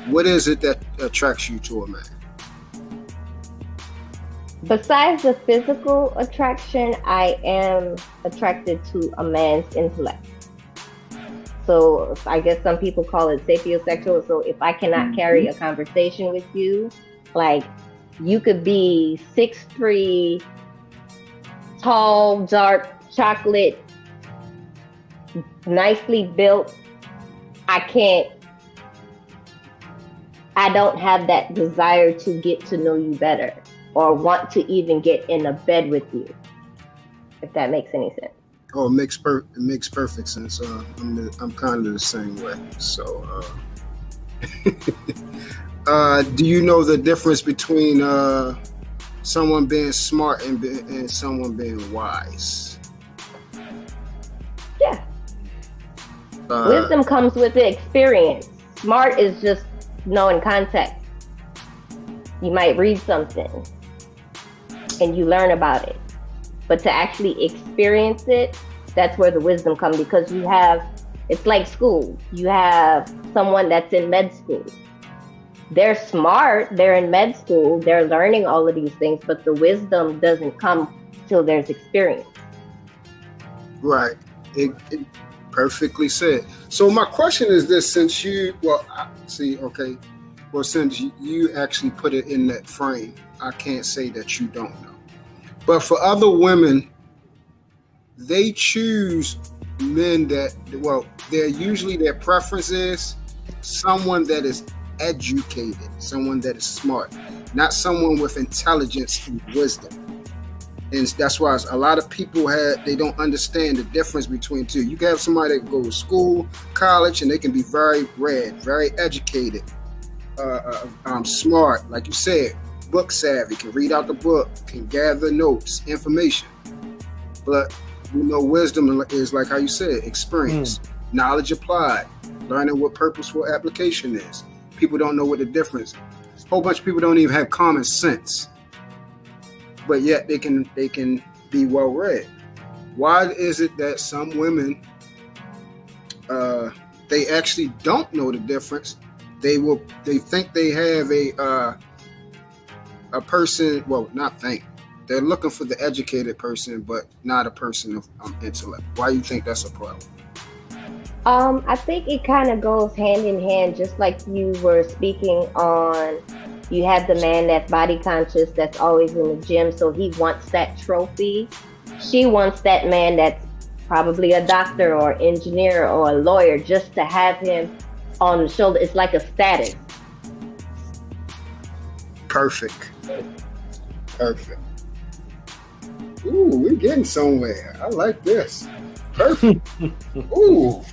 E: What is it that attracts you to a man?
C: Besides the physical attraction, I am attracted to a man's intellect. So I guess some people call it sapiosexual. So if I cannot carry a conversation with you, like you could be 6'3", tall, dark, chocolate, nicely built. I don't have that desire to get to know you better or want to even get in a bed with you, if that makes any sense.
E: Oh, it makes perfect sense. I'm kind of the same way. So, do you know the difference between someone being smart and someone being wise?
C: Yeah. Wisdom comes with the experience. Smart is just knowing context. You might read something and you learn about it. But to actually experience it, that's where the wisdom comes, because it's like school. You have someone that's in med school. They're smart, they're in med school, they're learning all of these things, but the wisdom doesn't come till there's experience.
E: Right. It perfectly said. So my question is this, since you actually put it in that frame, I can't say that you don't know. But for other women, they choose men that, their preference is someone that is educated, someone that is smart, not someone with intelligence and wisdom. And that's why a lot of people they don't understand the difference between two. You can have somebody that goes to school, college, and they can be very read, very educated, smart, like you said, book savvy, can read out the book, can gather notes, information. But wisdom is like how you said, experience, knowledge applied, learning what purposeful application is. People don't know what the difference is. A whole bunch of people don't even have common sense, but yet they can be well read. Why is it that some women they actually don't know the difference? They think they have a person. Well, not think. They're looking for the educated person, but not a person of intellect. Why do you think that's a problem?
C: I think it kind of goes hand in hand, just like you were speaking on You have the man that's body conscious, that's always in the gym, so he wants that trophy. She wants that man that's probably a doctor or engineer or a lawyer just to have him on the shoulder. It's like a status.
E: Perfect. Ooh, we're getting somewhere. I like this. Perfect. Ooh.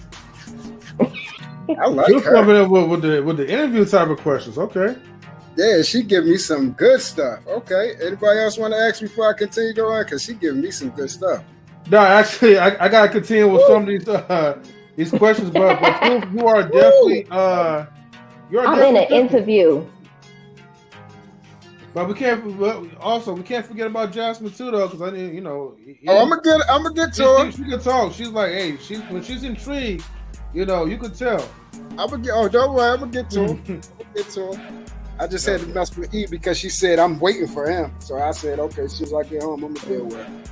E: I like
A: You're
E: her.
A: coming up with the interview type of questions. Okay.
E: Yeah, she give me some good stuff. Okay. Anybody else want to ask before I continue going? Because she giving me some good stuff.
A: No, actually, I gotta continue with some of these questions, but you are definitely
C: I'm in an interview.
A: But we can't forget about Jasmine too, though, because I need,
E: I'm gonna get to her.
A: She can talk. She's like, hey, when she's intrigued, you could tell.
E: Don't worry, I'm gonna get to her. I just had to mess with E because she said I'm waiting for him. So I said, okay, as soon as I get home, I'm gonna deal with her.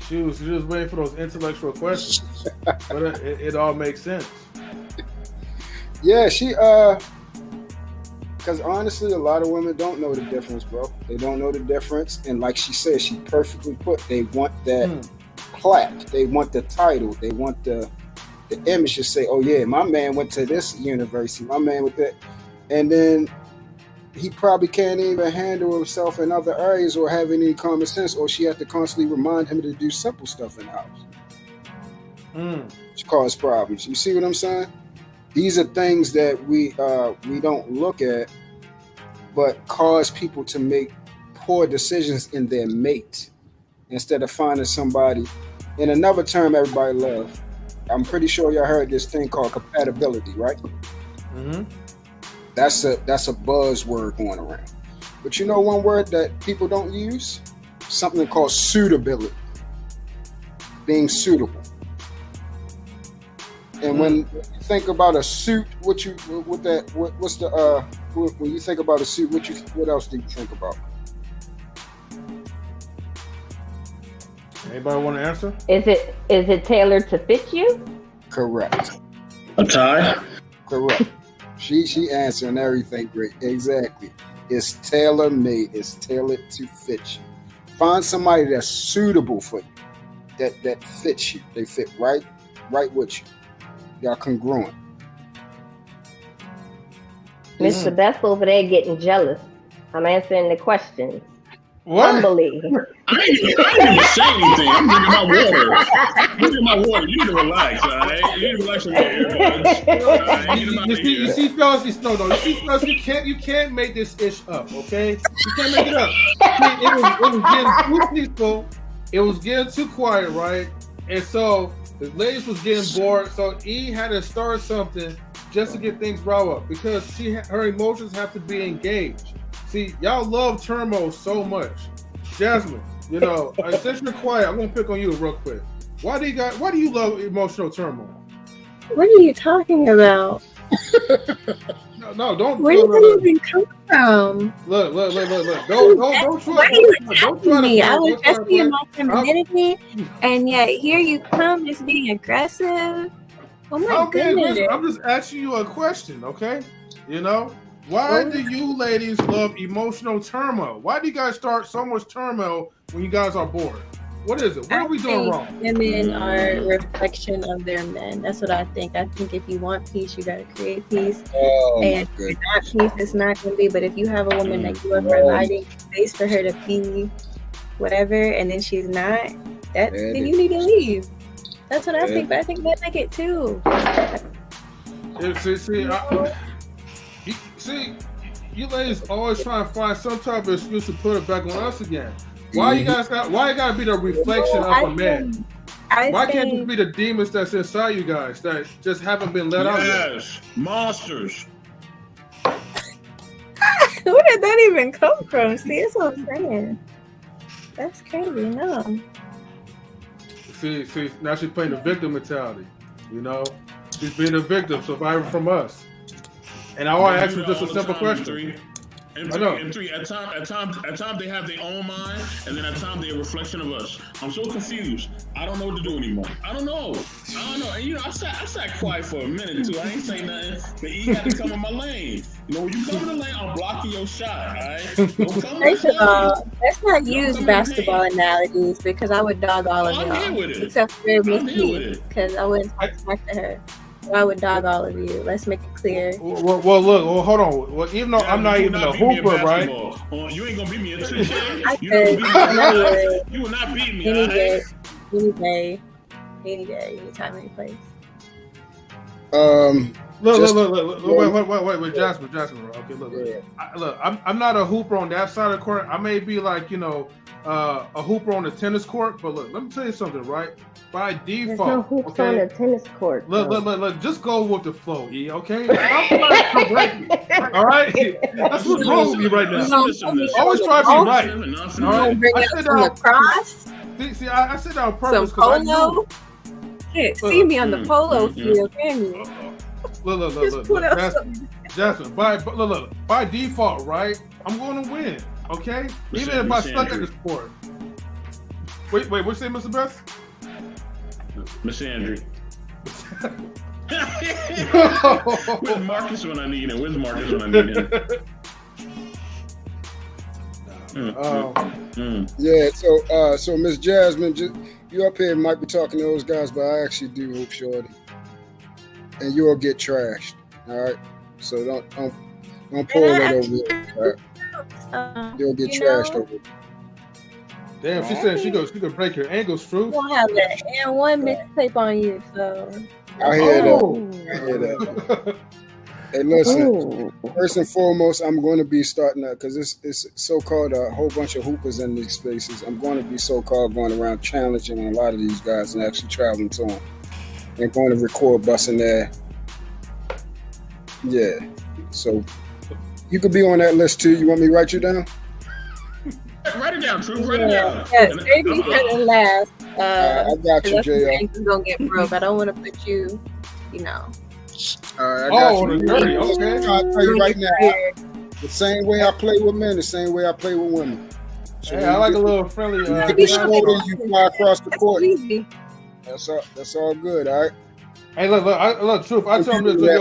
A: She was waiting for those intellectual questions, but it all makes sense.
E: Yeah, she because honestly, a lot of women don't know the difference, bro. They don't know the difference, and like she said, she perfectly put. They want that plaque. They want the title. They want the image to say, "Oh yeah, my man went to this university. My man with that," and then he probably can't even handle himself in other areas or have any common sense, or she had to constantly remind him to do simple stuff in the house. Which cause problems. You see what I'm saying? These are things that we don't look at, but cause people to make poor decisions in their mate instead of finding somebody. In another term everybody loves, I'm pretty sure y'all heard this thing called compatibility, right?
A: Mm-hmm.
E: That's a buzzword going around. But you know one word that people don't use? Something called suitability. Being suitable. And when you think about a suit, when you think about a suit, what else do you think about?
A: Anybody want to answer?
C: Is it tailored to fit you?
E: Correct.
B: A tie?
E: Correct. She answering everything great. Exactly. It's tailor-made. It's tailored to fit you. Find somebody that's suitable for you. That fits you. They fit right with you. Y'all congruent.
C: Mr. Beth over there getting jealous. I'm answering the questions.
A: What?
C: Humbly.
B: I ain't even say anything. I'm drinking my water. You need to relax, all right? You need to relax on
A: You see, fellas, you can't make this ish up, okay? You can't make it up. It was getting too peaceful. It was getting too quiet, right? And so the ladies was getting bored. So E had to start something just to get things riled up because her emotions have to be engaged. See, y'all love turmoil so much. Jasmine, since you're quiet, I'm gonna pick on you real quick. Why do you love emotional turmoil?
D: What are you talking about?
A: No, don't.
D: Where did that even come from?
A: Look. Don't
D: Why are you attacking me? I was just being my femininity, and yet here you come just being aggressive. Oh my goodness!
A: I'm just asking you a question, okay? Why do you ladies love emotional turmoil? Why do you guys start so much turmoil when you guys are bored? What is it? What are we doing wrong?
D: Women are a reflection of their men. That's what I think. I think if you want peace, you gotta create peace. And if you're not peace, it's not gonna be. But if you have a woman that you are providing space for her to be whatever, and then she's not, then you need to leave. That's what I think. But I think men like it too.
A: See, you ladies always trying to find some type of excuse to put it back on us again. Why you gotta be the reflection of a man? Why can't it be the demons that's inside you guys that just haven't been let out yet?
B: Yes, monsters.
D: Where did that even come from? See, that's what I'm saying. That's crazy. No.
A: See, now she's playing the victim mentality. She's being a victim, surviving from us. And I want to ask you just a simple question.
B: And three, at times they have their own mind, and then at times they're a reflection of us. I'm so confused. I don't know what to do anymore. I don't know. And I sat quiet for a minute too. I ain't say nothing. But E got to come in my lane. When you come in the lane, I'm blocking your shot. All right.
D: First of all, let's not use basketball analogies because I would dog all of y'all, except for Miss E, because I wouldn't talk to her. I would dog all of you. Let's make it clear.
A: Well, look. Well, hold on. Well, even though I'm not even a hooper, right?
B: You ain't gonna beat me in 2 days. You will not beat me.
D: Any day, anytime, any place.
A: Wait, Jasmine. Okay, look. I'm not a hooper on that side of the court. I may be like, a hooper on the tennis court, but look, let me tell you something, right? By default,
C: there's no hoops on the tennis court.
A: Look, just go with the flow, E, okay? All right? That's what's wrong with me right now. Always try to be right. All right? I sit down. See, I sit down on purpose because I know.
D: Can't see me on the polo field, can you?
A: Look, Jasmine, by default, right? I'm going to win, okay? Even if I suck at the sport. Wait, what'd you say, Mr. Best?
B: Miss Andrew. Where's Marcus when I need him?
E: Yeah, so Miss Jasmine, you up here might be talking to those guys, but I actually do hoop shorty. And you'll get trashed. All right? So don't pull that over here. All right? You'll get trashed over here.
A: Damn, she said she could break your ankles, True.
D: You won't have that and one mixtape on you, so.
E: I hear that. Hey, listen. First and foremost, I'm going to be starting up because it's so-called a whole bunch of hoopers in these spaces. I'm going to be so-called going around challenging a lot of these guys and actually traveling to them. And going to record busting there. Yeah. So you could be on that list too. You want me to write you down?
B: Write it down, True. Write it down.
D: Yes, maybe for the last.
E: I got you, JR.
D: You're going to get broke. I don't want to put you,
E: All right, I got you.
A: Dirty. Okay.
E: I'll tell you right now. The same way I play with men, the same way I play with women.
A: So hey, I like a little friendly.
E: You fly across the court. That's all good, all right?
A: Hey, look, Truth. I tell them this.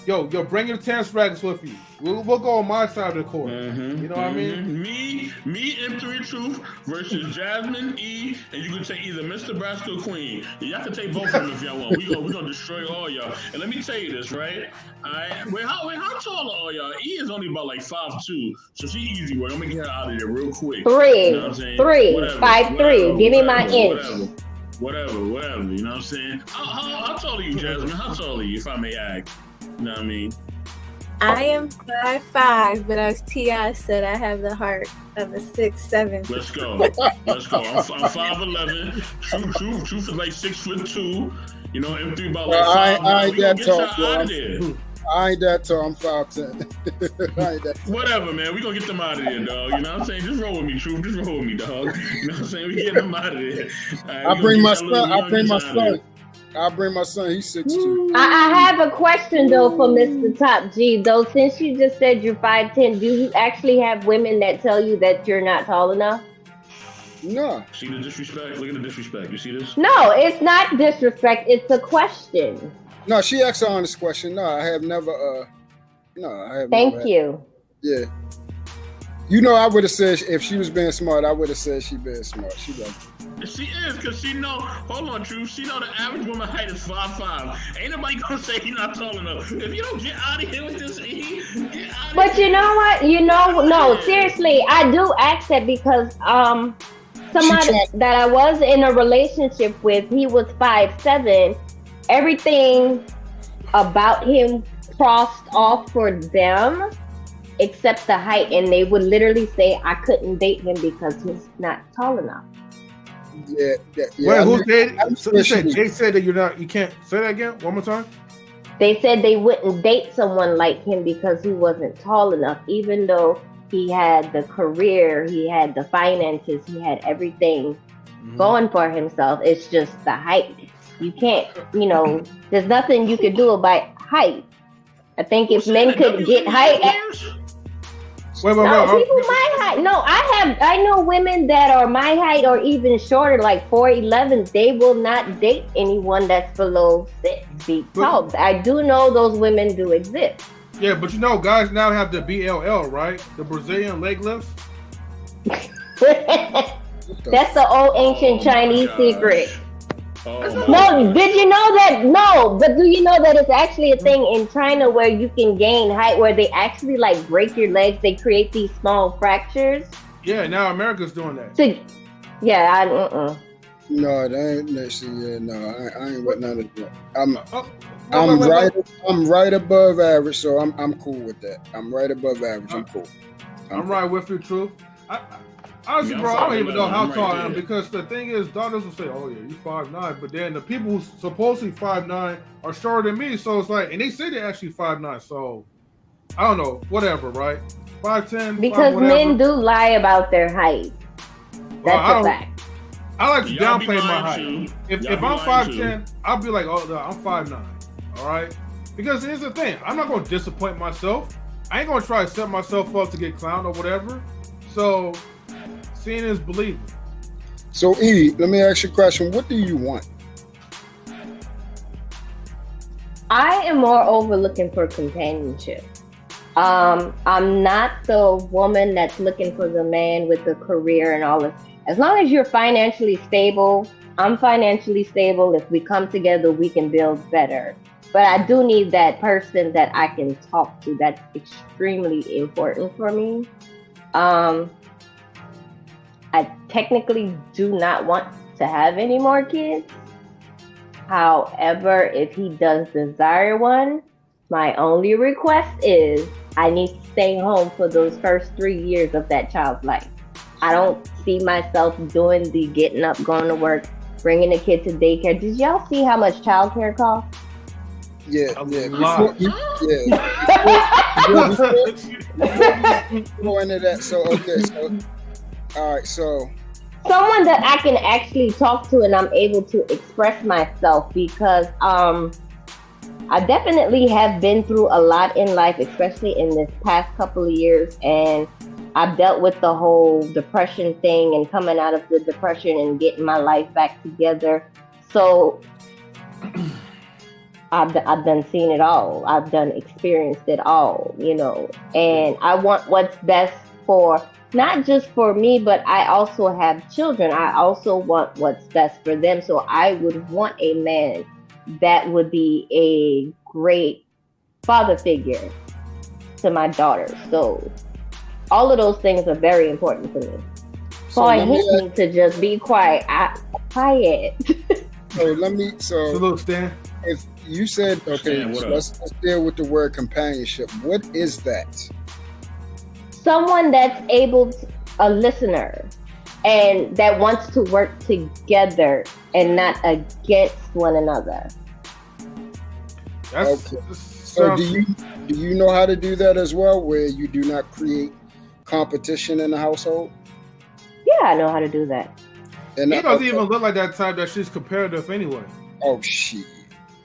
A: Yo, bring your tennis rackets with you. We'll go on my side of the court. You know what I mean?
B: Me, M3 Truth versus Jasmine E, and you can take either Mr. Brasco or Queen. Y'all can take both of them if y'all want. We gonna destroy all y'all. And let me tell you this, right? All right. Wait, how tall are all y'all? E is only about like 5'2", so she easy work. I'm gonna get her out of there real quick.
C: 3, you know 5'3". Give me my inch.
B: Whatever. You know what I'm saying? How tall are you, Jasmine? How tall are you, if I may ask? You know what I mean?
D: I am 5'5", but as T.I. said, I have the heart of a 6'7".
B: Let's go. I'm 5'11". Truth is like 6'2". You know, M3 about like 5'9".
E: I ain't that tall,
B: out of there.
E: I ain't that tall. I'm 5'10".
B: Whatever, man. We gonna get them out of there, dog. You know what I'm saying? Just roll with me, Truth. Just roll with me, dog. You know what I'm saying? We get them out of there. Right, I'll bring my
E: son. He's 6'2".
C: I have a question though for Mr. Top G. Though, since you just said you're 5'10", do you actually have women that tell you that you're not tall enough?
E: No.
B: See the disrespect? Look at the disrespect. You see this?
C: No, it's not disrespect. It's a question.
E: No, she asked an honest question. No, I have never.
C: Thank you.
E: Yeah. You know, I would have said if she was being smart, I would have said she being smart. She like.
B: She is, because she know, hold on, Truth. She know the average woman height is 5'5". Ain't nobody gonna say he's not tall enough. If you don't get out of here with this,
C: But you know what? No, seriously, I do ask that because somebody that I was in a relationship with, he was 5'7". Everything about him crossed off for them except the height, and they would literally say I couldn't date him because he's not tall enough.
E: Yeah.
A: Wait, who said? They said that you can't say that again. One more time.
C: They said they wouldn't date someone like him because he wasn't tall enough, even though he had the career, he had the finances, he had everything going for himself. It's just the height. You can't, there's nothing you could do about height. I think if men could get height.
A: Wait,
C: No, people my height. No, I know women that are my height or even shorter, like 4'11". They will not date anyone that's below 6 feet tall. I do know those women do exist.
A: Yeah, but you know, guys now have the BLL, right? The Brazilian leg lifts.
C: That's the old ancient Chinese secret.
B: Oh,
C: no, did you know that? No, but do you know that it's actually a thing in China where you can gain height, where they actually like break your legs? They create these small fractures.
A: Yeah, now America's doing that.
C: So, yeah,
E: No, that ain't. I ain't with none of that. I'm right above average, so I'm cool with that. I'm right above average. I'm cool.
A: I'm right with you, Truth. Honestly, bro, I don't even know how tall I am, because the thing is, daughters will say, "Oh yeah, you 5'9", but then the people who supposedly 5'9" are shorter than me, so it's like, and they say they're actually 5'9", so I don't know, whatever, right? 5'10",
C: because men do lie about their height. That's a fact.
A: I like to downplay my height. If I'm 5'10", I'll be like, "Oh, no, I'm 5'9". All right, because here's the thing: I'm not going to disappoint myself. I ain't going to try to set myself up to get clowned or whatever. So. Seeing is believing.
E: So, E, let me ask you a question. What do you want?
C: I am more over looking for companionship. I'm not the woman that's looking for the man with the career and all this. As long as you're financially stable, I'm financially stable. If we come together, we can build better. But I do need that person that I can talk to. That's extremely important for me. I technically do not want to have any more kids. However, if he does desire one, my only request is I need to stay home for those first 3 years of that child's life. I don't see myself doing the getting up, going to work, bringing a kid to daycare. Did y'all see how much childcare costs?
E: Yeah.
A: Go
E: into that. So, all right, so
C: someone that I can actually talk to and I'm able to express myself, because I definitely have been through a lot in life, especially in this past couple of years, and I've dealt with the whole depression thing and coming out of the depression and getting my life back together. So I've done seen it all. I've done experienced it all, and I want what's best for not just for me, but I also have children. I also want what's best for them. So I would want a man that would be a great father figure to my daughters. So all of those things are very important to me. So I hate me to just be quiet. Quiet.
A: Salute, Stan.
E: If you said, okay, so let's deal with the word companionship. What is that?
C: Someone that's a listener and that wants to work together and not against one another.
E: So do you know how to do that as well, where you do not create competition in the household?
C: Yeah, I know how to do that.
A: And he doesn't even look like that type that she's competitive anyway.
E: Oh shit.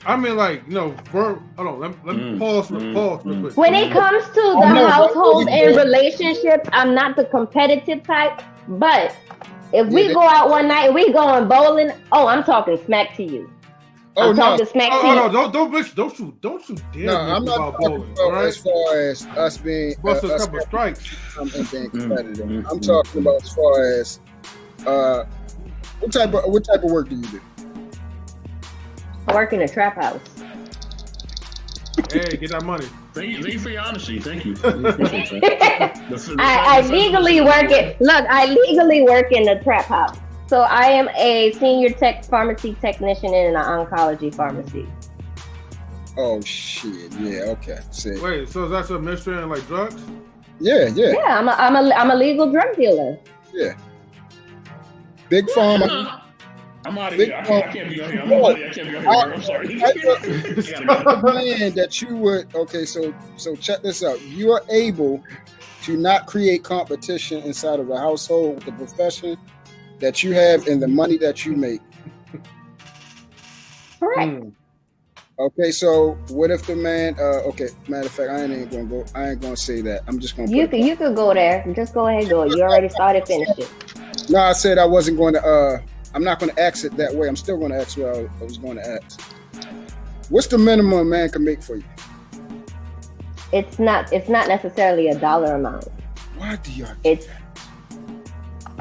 A: I mean, like, hold on, let me pause real quick.
C: When it comes to the household and relationships, I'm not the competitive type, but if we go out one night and we going bowling, I'm talking smack to you. I'm talking smack to you.
A: No, don't you dare.
E: No, I'm not talking about as far as us being
A: bust a couple strikes
E: and being competitive. I'm talking about as far as what type of work do you do?
C: I work in a trap house.
A: Hey, get that money.
B: Thank you for your honesty. Thank you.
C: I legally work it. Look, I legally work in a trap house. So I am a senior pharmacy technician in an oncology pharmacy.
E: Oh shit! Yeah. Okay. See.
A: Wait. So that's administering like drugs?
E: Yeah.
C: Yeah. I'm a legal drug dealer.
E: Yeah. Big pharma.
B: I'm out of here. I can't be on here. I'm sorry.
E: Man, that you would. Okay, so check this out. You are able to not create competition inside of the household with the profession that you have and the money that you make.
C: Correct.
E: Okay, so what if the man? Okay, matter of fact, I ain't gonna say that. I'm just gonna.
C: You could go there. Just go ahead, go. You already started. Finish it.
E: No, I said I wasn't going to. I'm not going to ask it that way. I'm still going to ask what I was going to ask. What's the minimum a man can make for you?
C: It's not necessarily a dollar amount.
E: Why do y'all?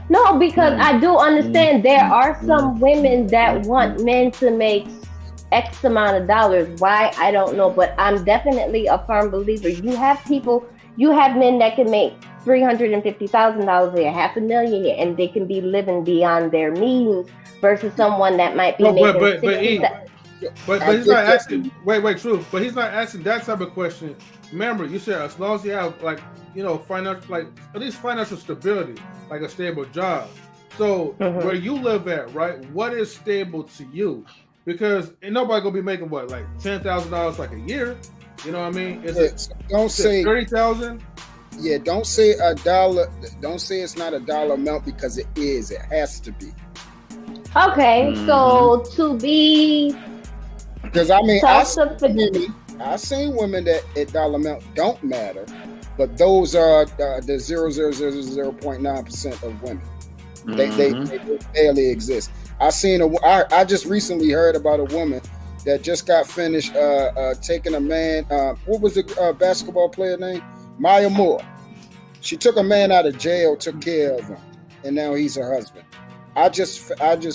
C: No, because I do understand there are some women that want men to make X amount of dollars. Why? I don't know, but I'm definitely a firm believer. You have men that can make $350,000 a year, $500,000 a year, and they can be living beyond their means versus someone that might be making
A: but he's not asking. Wait, true. But he's not asking that type of question. Remember, you said as long as you have at least financial stability, like a stable job. So where you live at, right? What is stable to you? Because ain't nobody gonna be making what, like $10,000 like a year. You know what I mean?
E: Don't say
A: 30,000.
E: Yeah, don't say a dollar. Don't say it's not a dollar amount because it is. It has to be.
C: Okay, so to be.
E: Because I mean, I've seen women that a dollar amount don't matter, but those are the 0.9% of women. They barely exist. I just recently heard about a woman that just got finished taking a man. What was the basketball player name? Maya Moore. She took a man out of jail, took care of him, and now he's her husband. I just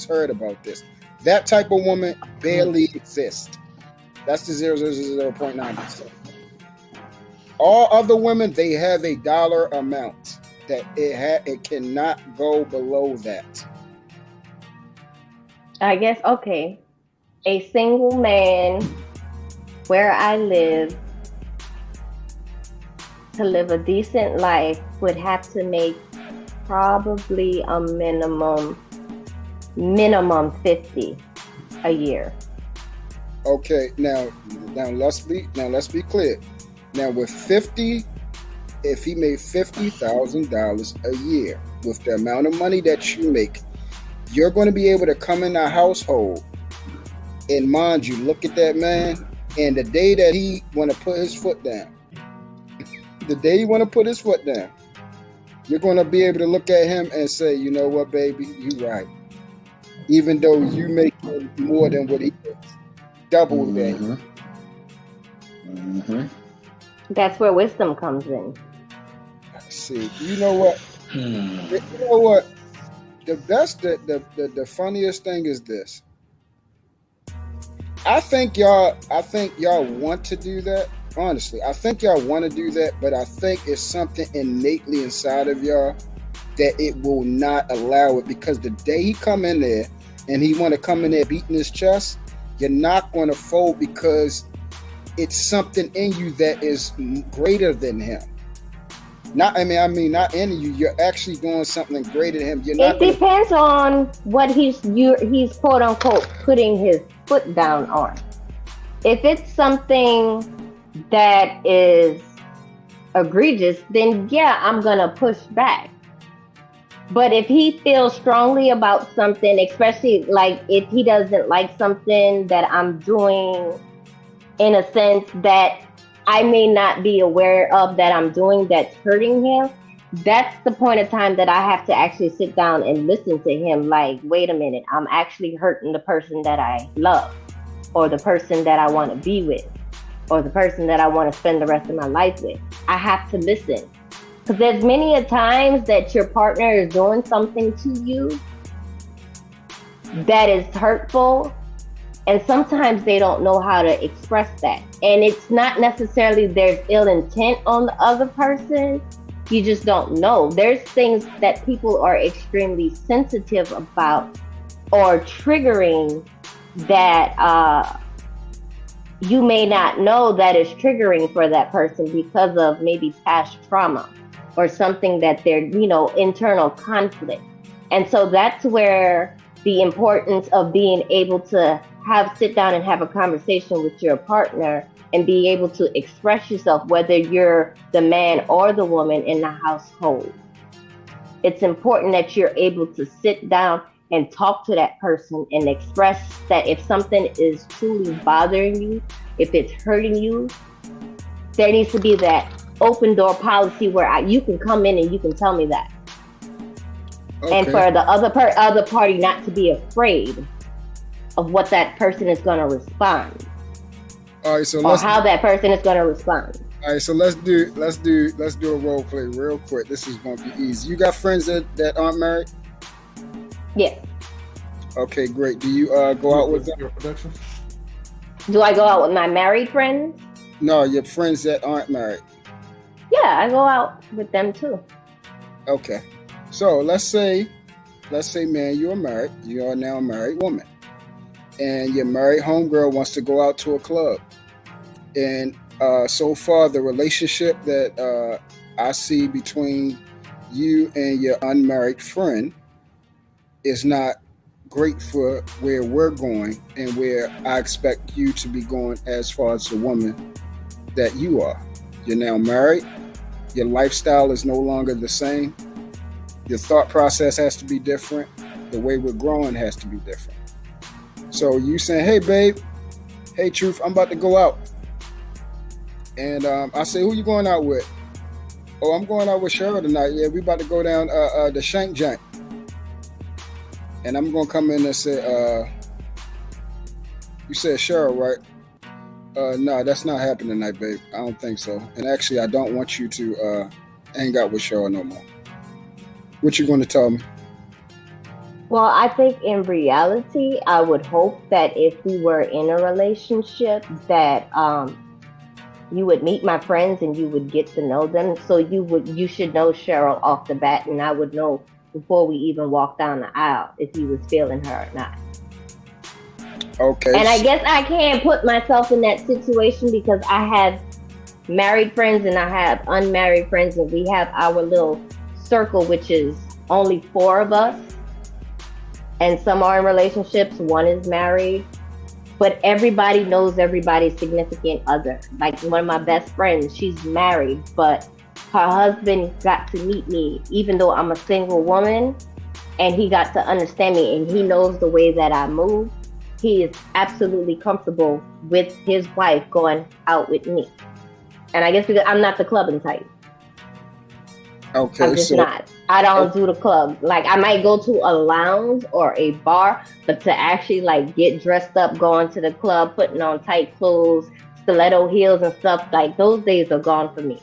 E: heard about this. That type of woman barely exists. That's the 0.9%. All other women, they have a dollar amount that it cannot go below that.
C: I guess, okay. A single man where I live, to live a decent life, would have to make probably a minimum 50 a year.
E: Okay, now let's be clear. Now with 50, if he made $50,000 a year with the amount of money that you make, you're going to be able to come in our household and, mind you, look at that man, and the day that he want to put his foot down, you're going to be able to look at him and say, you know what, baby, you right. Even though you make more than what he does. Double that.
C: That's where wisdom comes in.
E: See, you know what? The best, the funniest thing is this. I think y'all want to do that. Honestly, I think y'all want to do that, but I think it's something innately inside of y'all that it will not allow it, because the day he come in there and he want to come in there beating his chest, you're not going to fold because it's something in you that is greater than him. Not in you. You're actually doing something greater than him.
C: It depends on what he's quote unquote putting his foot down on. If it's something that is egregious, then yeah, I'm gonna push back. But if he feels strongly about something, especially like if he doesn't like something that I'm doing, in a sense that I may not be aware of that I'm doing that's hurting him, that's the point of time that I have to actually sit down and listen to him. Like, wait a minute, I'm actually hurting the person that I love, or the person that I want to be with, or the person that I want to spend the rest of my life with. I have to listen. Because there's many a times that your partner is doing something to you that is hurtful, and sometimes they don't know how to express that. And it's not necessarily there's ill intent on the other person. You just don't know. There's things that people are extremely sensitive about or triggering that you may not know that is triggering for that person because of maybe past trauma or something that they're, internal conflict. And so that's where the importance of being able to sit down and have a conversation with your partner and be able to express yourself, whether you're the man or the woman in the household. It's important that you're able to sit down and talk to that person and express that if something is truly bothering you, if it's hurting you, there needs to be that open door policy where you can come in and you can tell me that. Okay. And for the other party not to be afraid of what that person is going to respond.
E: All right, so
C: or how that person is going to respond.
E: All right, so let's do a role play real quick. This is going to be easy. You got friends that aren't married?
C: Yes.
E: Okay, great. Do you go out with them?
C: Do I go out with my married friends?
E: No, your friends that aren't married.
C: Yeah, I go out with them too.
E: Okay. So let's say, man, you're married. You are now a married woman. And your married homegirl wants to go out to a club. And so far, the relationship that I see between you and your unmarried friend is not great for where we're going and where I expect you to be going as far as the woman that you are. You're now married. Your lifestyle is no longer the same. Your thought process has to be different. The way we're growing has to be different. So you saying, hey, babe, hey, Truth, I'm about to go out. And I say, who you going out with? Oh, I'm going out with Cheryl tonight. Yeah, we about to go down the Shank Jank. And I'm going to come in and say, you said Cheryl, right? No, that's not happening tonight, babe. I don't think so. And actually, I don't want you to hang out with Cheryl no more. What you going to tell me?
C: Well, I think in reality, I would hope that if we were in a relationship that you would meet my friends and you would get to know them. So you should know Cheryl off the bat, and I would know before we even walk down the aisle if you was feeling her or not.
E: Okay.
C: And I guess I can't put myself in that situation because I have married friends and I have unmarried friends, and we have our little circle, which is only 4 of us. And some are in relationships, 1 is married. But everybody knows everybody's significant other. Like one of my best friends, she's married, but her husband got to meet me, even though I'm a single woman, and he got to understand me, and he knows the way that I move. He is absolutely comfortable with his wife going out with me. And I guess because I'm not the clubbing type.
E: Okay,
C: I'm just not. I don't do the club. Like I might go to a lounge or a bar, but to actually like get dressed up, going to the club, putting on tight clothes, stiletto heels and stuff, like those days are gone for me.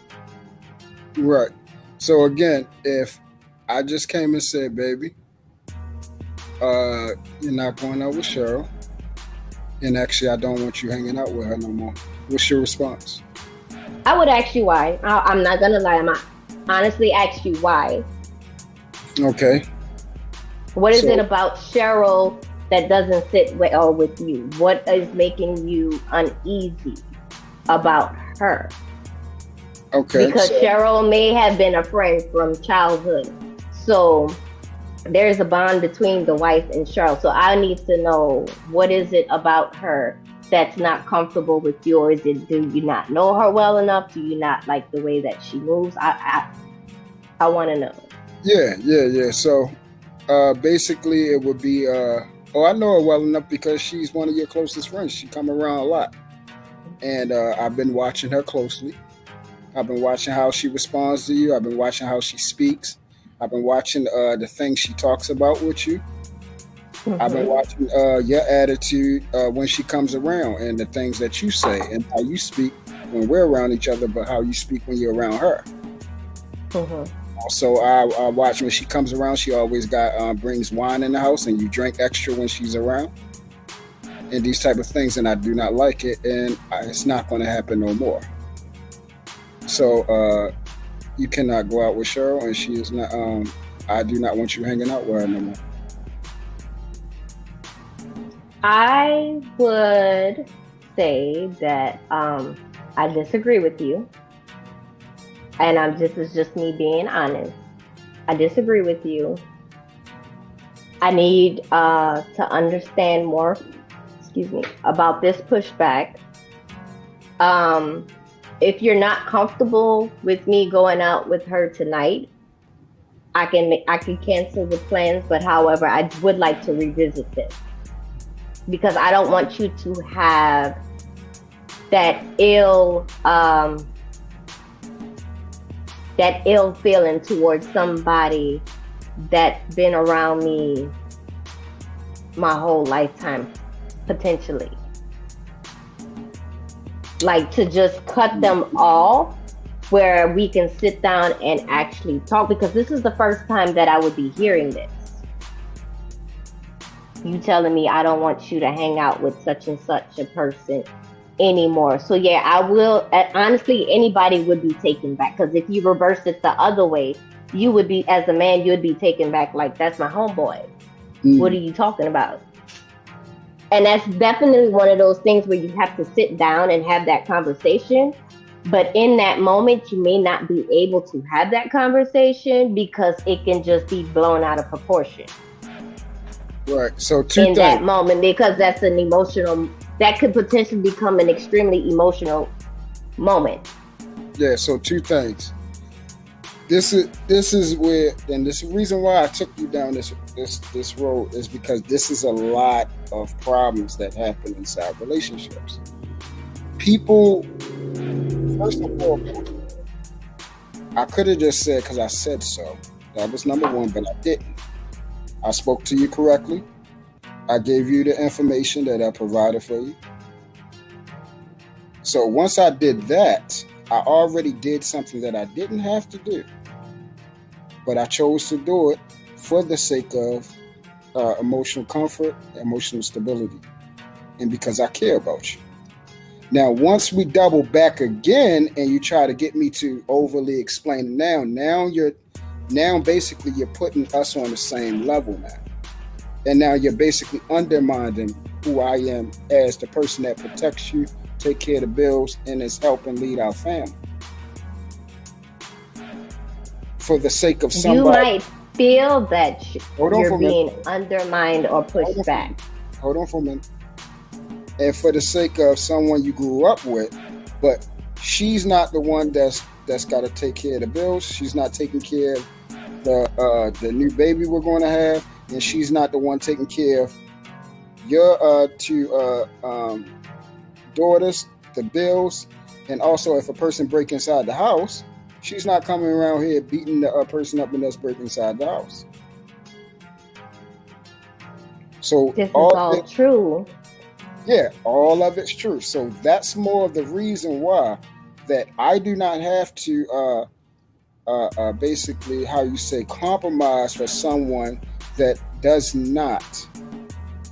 E: Right. So again, if I just came and said, baby, you're not going out with Cheryl, and actually I don't want you hanging out with her no more, what's your response?
C: I would ask you why. I'm not gonna lie. I'm honestly ask you why.
E: Okay.
C: What is it about Cheryl that doesn't sit well with you? What is making you uneasy about her?
E: Okay.
C: Because Cheryl may have been a friend from childhood. So there's a bond between the wife and Cheryl. So I need to know, what is it about her that's not comfortable with you? Or is it, do you not know her well enough? Do you not like the way that she moves? I want to know.
E: Yeah. So basically it would be, I know her well enough because she's one of your closest friends. She come around a lot. And I've been watching her closely. I've been watching how she responds to you. I've been watching how she speaks. I've been watching the things she talks about with you. Mm-hmm. I've been watching your attitude when she comes around, and the things that you say and how you speak when we're around each other, but how you speak when you're around her. Mm-hmm. Also, I watch when she comes around, she always brings wine in the house, and you drink extra when she's around. And these type of things, and I do not like it, and it's not going to happen no more. So you cannot go out with Cheryl, and she is not. I do not want you hanging out with her no more.
C: I would say that I disagree with you, and this is just me being honest. I disagree with you. I need to understand more. About this pushback. If you're not comfortable with me going out with her tonight, I can cancel the plans, but however, I would like to revisit this because I don't want you to have that ill feeling towards somebody that's been around me my whole lifetime, potentially. Like to just cut them off where we can sit down and actually talk, because this is the first time that I would be hearing this. You telling me I don't want you to hang out with such and such a person anymore. So yeah, I will. Honestly, anybody would be taken back, because if you reverse it the other way, you would be, as a man, you'd be taken back like, that's my homeboy. What are you talking about? And that's definitely one of those things where you have to sit down and have that conversation. But in that moment, you may not be able to have that conversation because it can just be blown out of proportion.
E: Right. So
C: in that moment, because that's an emotional, that could potentially become an extremely emotional moment.
E: Yeah. So two things. This is where, and this is the reason why I took you down this road, is because this is a lot of problems that happen inside relationships. People, first of all, I could have just said, because I said so. That was number one, but I didn't. I spoke to you correctly. I gave you the information that I provided for you. So once I did that, I already did something that I didn't have to do. But I chose to do it for the sake of emotional comfort, emotional stability, and because I care about you. Now, once we double back again and you try to get me to overly explain now basically you're putting us on the same level now. And now you're basically undermining who I am as the person that protects you, take care of the bills, and is helping lead our family. For the sake of somebody.
C: You might feel that you're being undermined or pushed back.
E: Hold on for a minute. And for the sake of someone you grew up with, but she's not the one that's got to take care of the bills. She's not taking care of the new baby we're going to have, and she's not the one taking care of your two daughters, the bills, and also if a person breaks inside the house, she's not coming around here beating the person up and us breaking inside the house. So
C: this is all true.
E: Yeah, all of it's true. So that's more of the reason why that I do not have to basically, how you say, compromise for someone that does not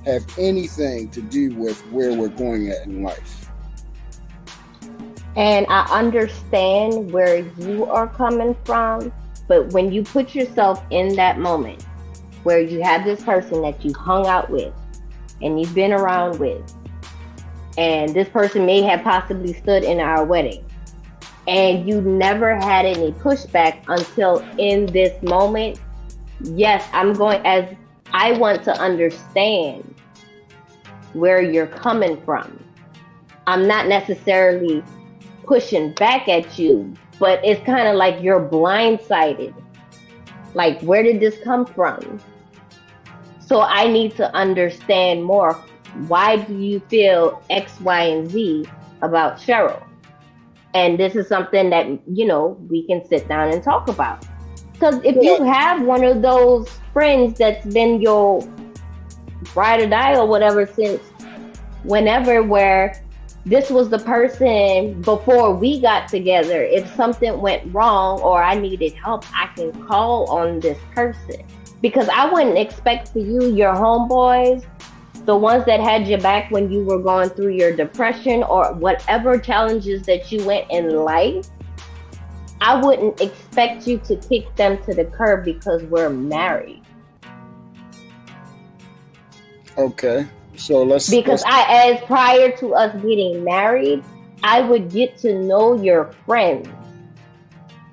E: have anything to do with where we're going at in life.
C: And I understand where you are coming from, but when you put yourself in that moment where you have this person that you hung out with and you've been around with, and this person may have possibly stood in our wedding, and you never had any pushback until in this moment, yes, I want to understand where you're coming from. I'm not necessarily pushing back at you, but it's kind of like you're blindsided. Like, where did this come from? So I need to understand more. Why do you feel X, Y, and Z about Cheryl? And this is something that, we can sit down and talk about. Because if you have one of those friends that's been your ride or die or whatever since whenever, where this was the person before we got together, if something went wrong or I needed help, I can call on this person. Because I wouldn't expect for you, your homeboys, the ones that had your back when you were going through your depression or whatever challenges that you went in life, I wouldn't expect you to kick them to the curb because we're married.
E: Okay. So
C: because as prior to us getting married, I would get to know your friends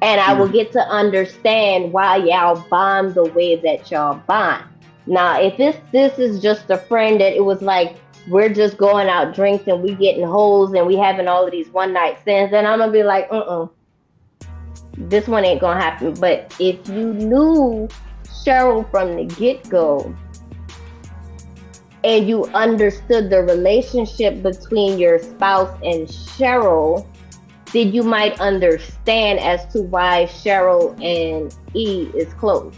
C: and I will get to understand why y'all bond the way that y'all bond. Now, if this is just a friend that it was like, we're just going out drinking, we getting hoes and we having all of these one night stands, then I'm gonna be like, this one ain't gonna happen. But if you knew Cheryl from the get-go and you understood the relationship between your spouse and Cheryl, then you might understand as to why Cheryl and E is close.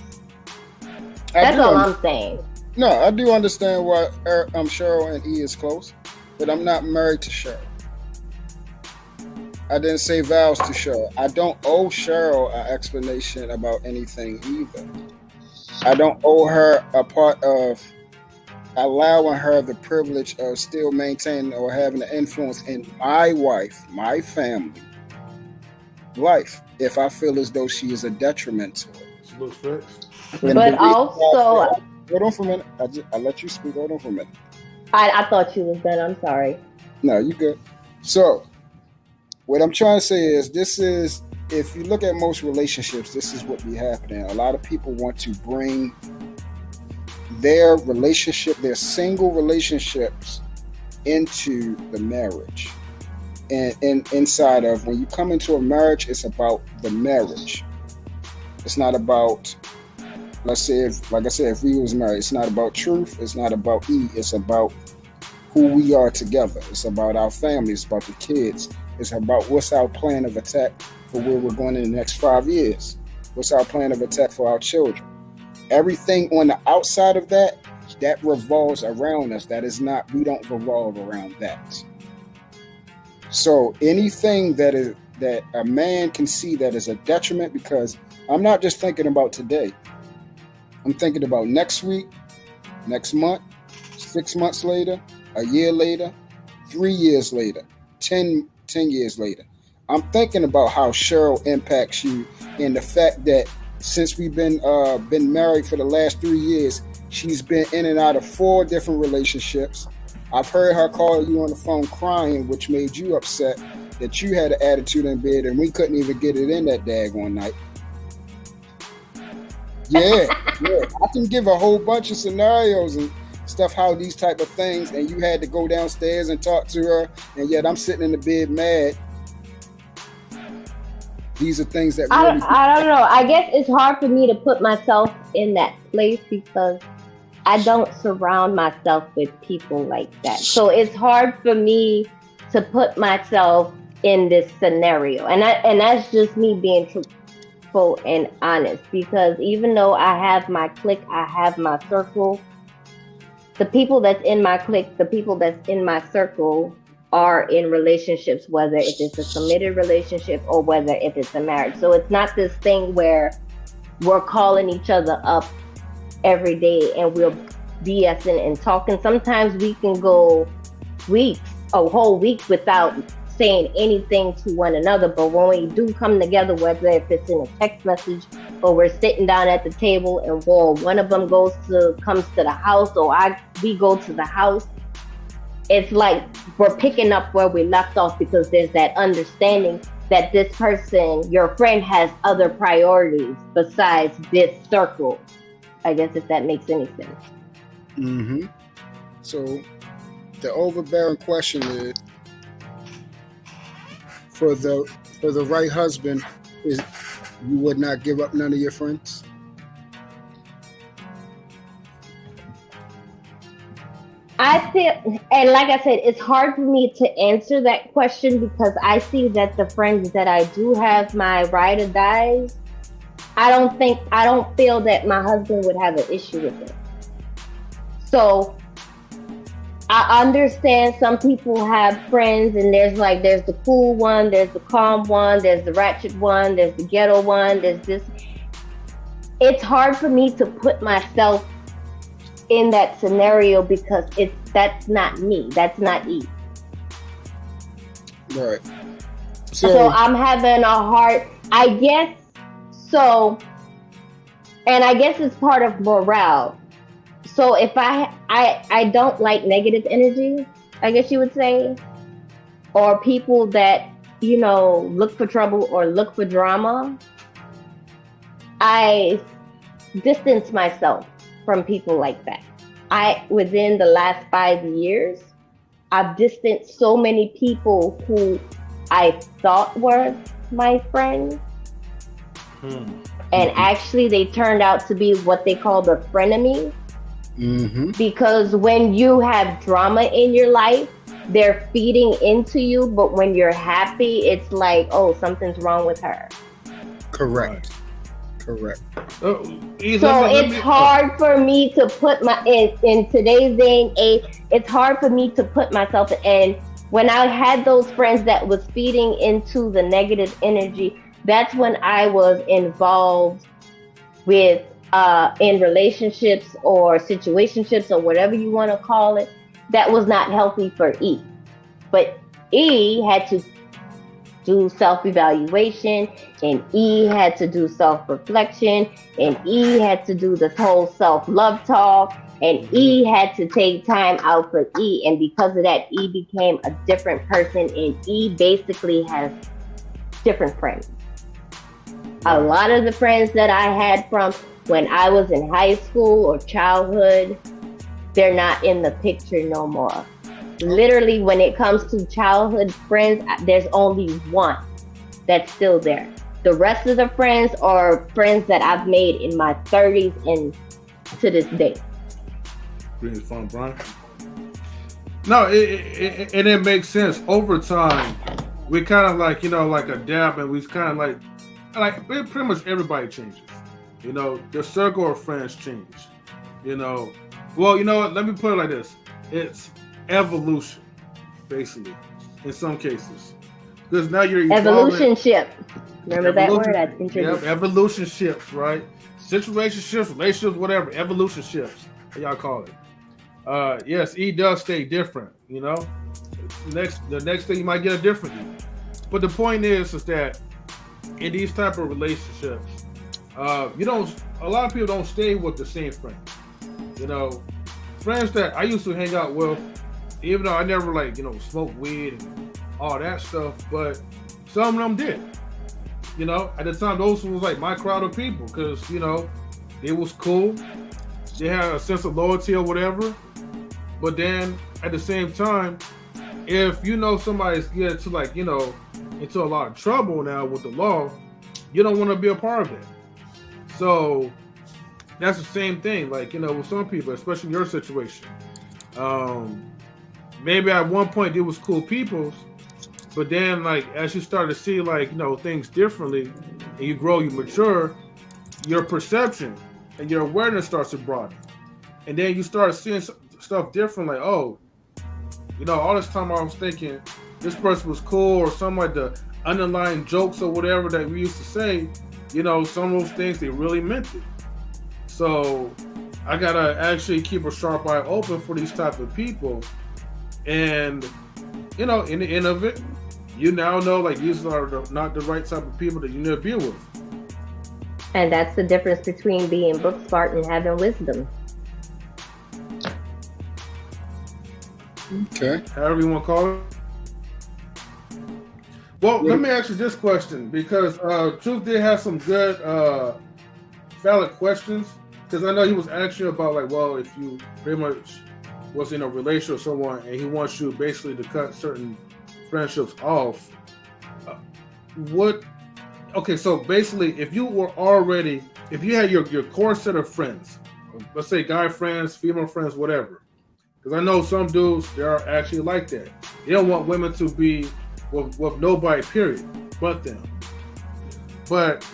C: That's all I'm saying.
E: No, I do understand why Cheryl and E is close, but I'm not married to Cheryl. I didn't say vows to Cheryl. I don't owe Cheryl an explanation about anything either. I don't owe her a part of allowing her the privilege of still maintaining or having an influence in my wife, my family life, if I feel as though she is a detriment to it.
C: But also,
E: hold on for a minute. I let you speak. Hold on for a minute.
C: I thought you was done. I'm sorry.
E: No, you good. So, what I'm trying to say is, if you look at most relationships, this is what be happening. A lot of people want to bring their relationship, their single relationships, into the marriage. And inside of, when you come into a marriage, it's about the marriage. It's not about, let's say, if we was married, it's not about truth. It's not about E. It's about who we are together. It's about our family. It's about the kids. It's about what's our plan of attack for where we're going in the next 5 years. What's our plan of attack for our children? Everything on the outside of that revolves around us. That is not, we don't revolve around that. So anything that a man can see that is a detriment, because I'm not just thinking about today. I'm thinking about next week, next month, 6 months later, a year later, 3 years later, 10 years later. I'm thinking about how Cheryl impacts you, and the fact that since we've been married for the last 3 years, she's been in and out of 4 different relationships. I've heard her call you on the phone crying, which made you upset that you had an attitude in bed and we couldn't even get it in that daggone night. Yeah. I can give a whole bunch of scenarios and stuff, how these type of things, and you had to go downstairs and talk to her, and yet I'm sitting in the bed mad. These are things that really
C: I don't know. I guess it's hard for me to put myself in that place because I don't surround myself with people like that. So it's hard for me to put myself in this scenario. And that's just me being truthful and honest, because even though I have my clique, I have my circle, the people that's in my clique, the people that's in my circle are in relationships, whether if it's a committed relationship or whether if it's a marriage. So it's not this thing where we're calling each other up every day and we're BSing and talking. Sometimes we can go a whole week without saying anything to one another, but when we do come together, whether if it's in a text message or we're sitting down at the table and one of them comes to the house or we go to the house, it's like we're picking up where we left off, because there's that understanding that this person, your friend, has other priorities besides this circle. I guess if that makes any sense.
E: Mm-hmm. So the overbearing question is, for the right husband, is you would not give up none of your friends?
C: I feel, and like I said, it's hard for me to answer that question because I see that the friends that I do have, my ride or dies, I don't feel that my husband would have an issue with it. So I understand some people have friends and there's the cool one, there's the calm one, there's the ratchet one, there's the ghetto one, there's this. It's hard for me to put myself in that scenario because that's not me. That's not E.
E: Right.
C: So I'm having a hard, I guess so, and I guess it's part of morale. So if I don't like negative energy, I guess you would say, or people that, look for trouble or look for drama, I distance myself from people like that. Within the last 5 years, I've distanced so many people who I thought were my friends And actually they turned out to be what they call the frenemies. Because when you have drama in your life, they're feeding into you, but when you're happy, it's like, oh, something's wrong with her.
E: Correct.
C: So it's hard for me to put in today's day and age, it's hard for me to put myself in. When I had those friends that was feeding into the negative energy, that's when I was involved with in relationships or situationships or whatever you want to call it, that was not healthy for E. But E had to do self-evaluation, and E had to do self-reflection, and E had to do this whole self-love talk, and E had to take time out for E. And because of that, E became a different person, and E basically has different friends. A lot of the friends that I had from when I was in high school or childhood, they're not in the picture no more. Literally, when it comes to childhood friends, there's only one that's still there. The rest of the friends are friends that I've made in my 30s and to this day.
A: Pretty fun, Brian. No, it makes sense. Over time, we kind of like, like adapt, and we kind of like pretty much everybody changes. The circle of friends change. Well, you know what? Let me put it like this. It's evolution, basically, in some cases. Because now you're evolving.
C: Evolutionship. Remember that word I introduced?
A: Yep, evolution shifts, right? Situationships, relationships, whatever. Evolution shifts, how y'all call it. Yes, E does stay different, The next thing you might get a different E. But the point is that in these type of relationships, a lot of people don't stay with the same friends. Friends that I used to hang out with, even though I never smoked weed and all that stuff, but some of them did. At the time, those was like my crowd of people because, it was cool. They had a sense of loyalty or whatever. But then at the same time, if somebody's getting to into a lot of trouble now with the law, you don't want to be a part of it. So that's the same thing, with some people, especially in your situation. Maybe at one point it was cool people, but then as you start to see things differently, and you grow, you mature, your perception and your awareness starts to broaden, and then you start seeing stuff different. All this time I was thinking this person was cool, or some the underlying jokes or whatever that we used to say. Some of those things, they really meant it. So I gotta actually keep a sharp eye open for these type of people. And, in the end of it, you now know these are not the right type of people that you need to be with.
C: And that's the difference between being book smart and having wisdom.
E: Okay.
A: However you want to call it. Well, let me ask you this question, because Truth did have some good, valid questions. Because I know he was asking about if you pretty much was in a relationship with someone and he wants you basically to cut certain friendships off. Okay, so basically, if you had your core set of friends, let's say guy friends, female friends, whatever. Because I know some dudes, they are actually like that. They don't want women to be with nobody, period, but them. But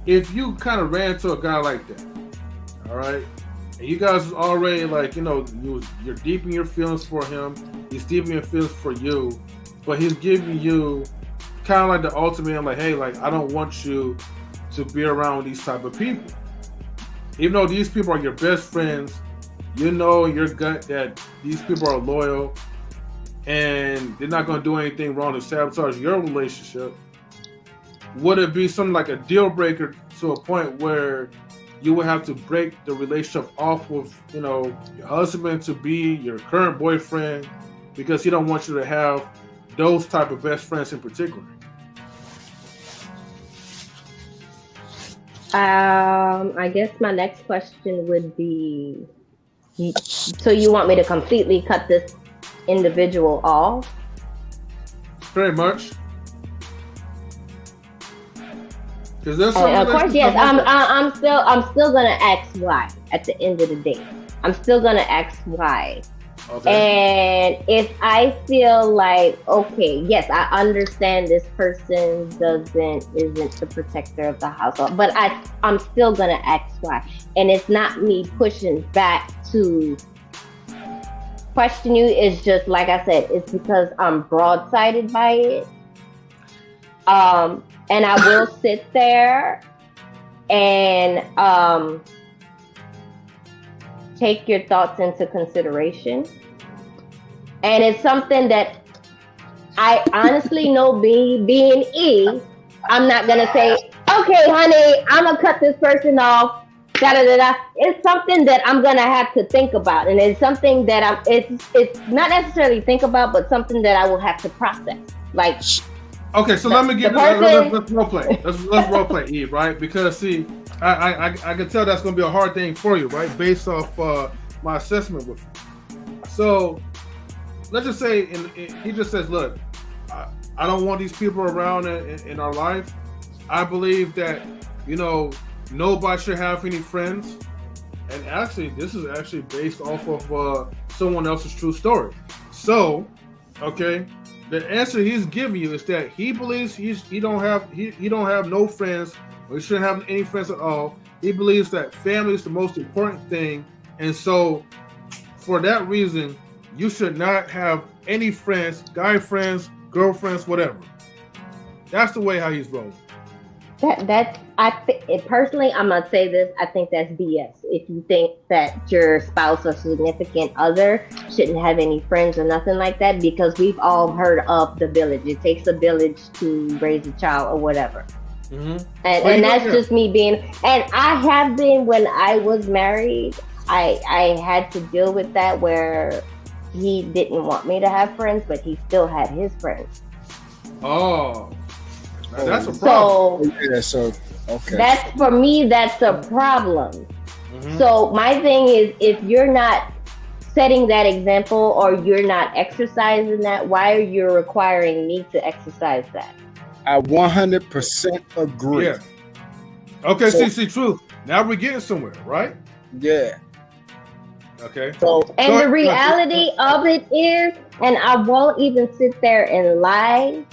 A: if you kind of ran to a guy like that, all right, and you guys already you're deep in your feelings for him, he's deep in your feelings for you, but he's giving you kind of the ultimate, hey, I don't want you to be around these type of people. Even though these people are your best friends, in your gut that these people are loyal and they're not going to do anything wrong to sabotage your relationship. Would it be something like a deal breaker to a point where you would have to break the relationship off with, your husband to be your current boyfriend because he don't want you to have those type of best friends in particular?
C: I guess my next question would be, so you want me to completely cut this individual off?
A: Very much. Because there's some
C: of course, yes. I'm still gonna ask why at the end of the day. I'm still gonna ask why. Okay. And if I feel like, okay, yes, I understand this person isn't the protector of the household, but I'm still gonna ask why. And it's not me pushing back to question you. It's just like I said, it's because I'm broadsided by it. And I will sit there and take your thoughts into consideration. And it's something that I honestly know, being E, I'm not going to say, okay, honey, I'm going to cut this person off. Da, da, da, da. It's something that I'm going to have to think about. And it's something that it's not necessarily think about, but something that I will have to process. Like,
A: okay, so let me get let's role play. Let's role play, Eve, right? Because see, I can tell that's going to be a hard thing for you, right? Based off my assessment with you. So let's just say, he just says, look, I don't want these people around in our life. I believe that, nobody should have any friends. And actually, this is actually based off of someone else's true story. So, okay, the answer he's giving you is that he believes he don't have no friends, or he shouldn't have any friends at all. He believes that family is the most important thing, and so for that reason, you should not have any friends, guy friends, girlfriends, whatever. That's the way how he's rolling.
C: Personally, I'm gonna say this. I think that's BS. If you think that your spouse or significant other shouldn't have any friends or nothing like that, because we've all heard of the village. It takes a village to raise a child or whatever. Mm-hmm. And that's just me being. And I have been, when I was married, I had to deal with that where he didn't want me to have friends, but he still had his friends.
A: Oh. Now that's a problem.
E: So okay.
C: That's, for me, that's a problem. Mm-hmm. So my thing is, if you're not setting that example or you're not exercising that, why are you requiring me to exercise that?
E: I 100% agree.
A: Yeah. Okay, see, truth. Now we're getting somewhere, right?
E: Yeah.
A: Okay.
C: So, and the reality of it is, and I won't even sit there and lie,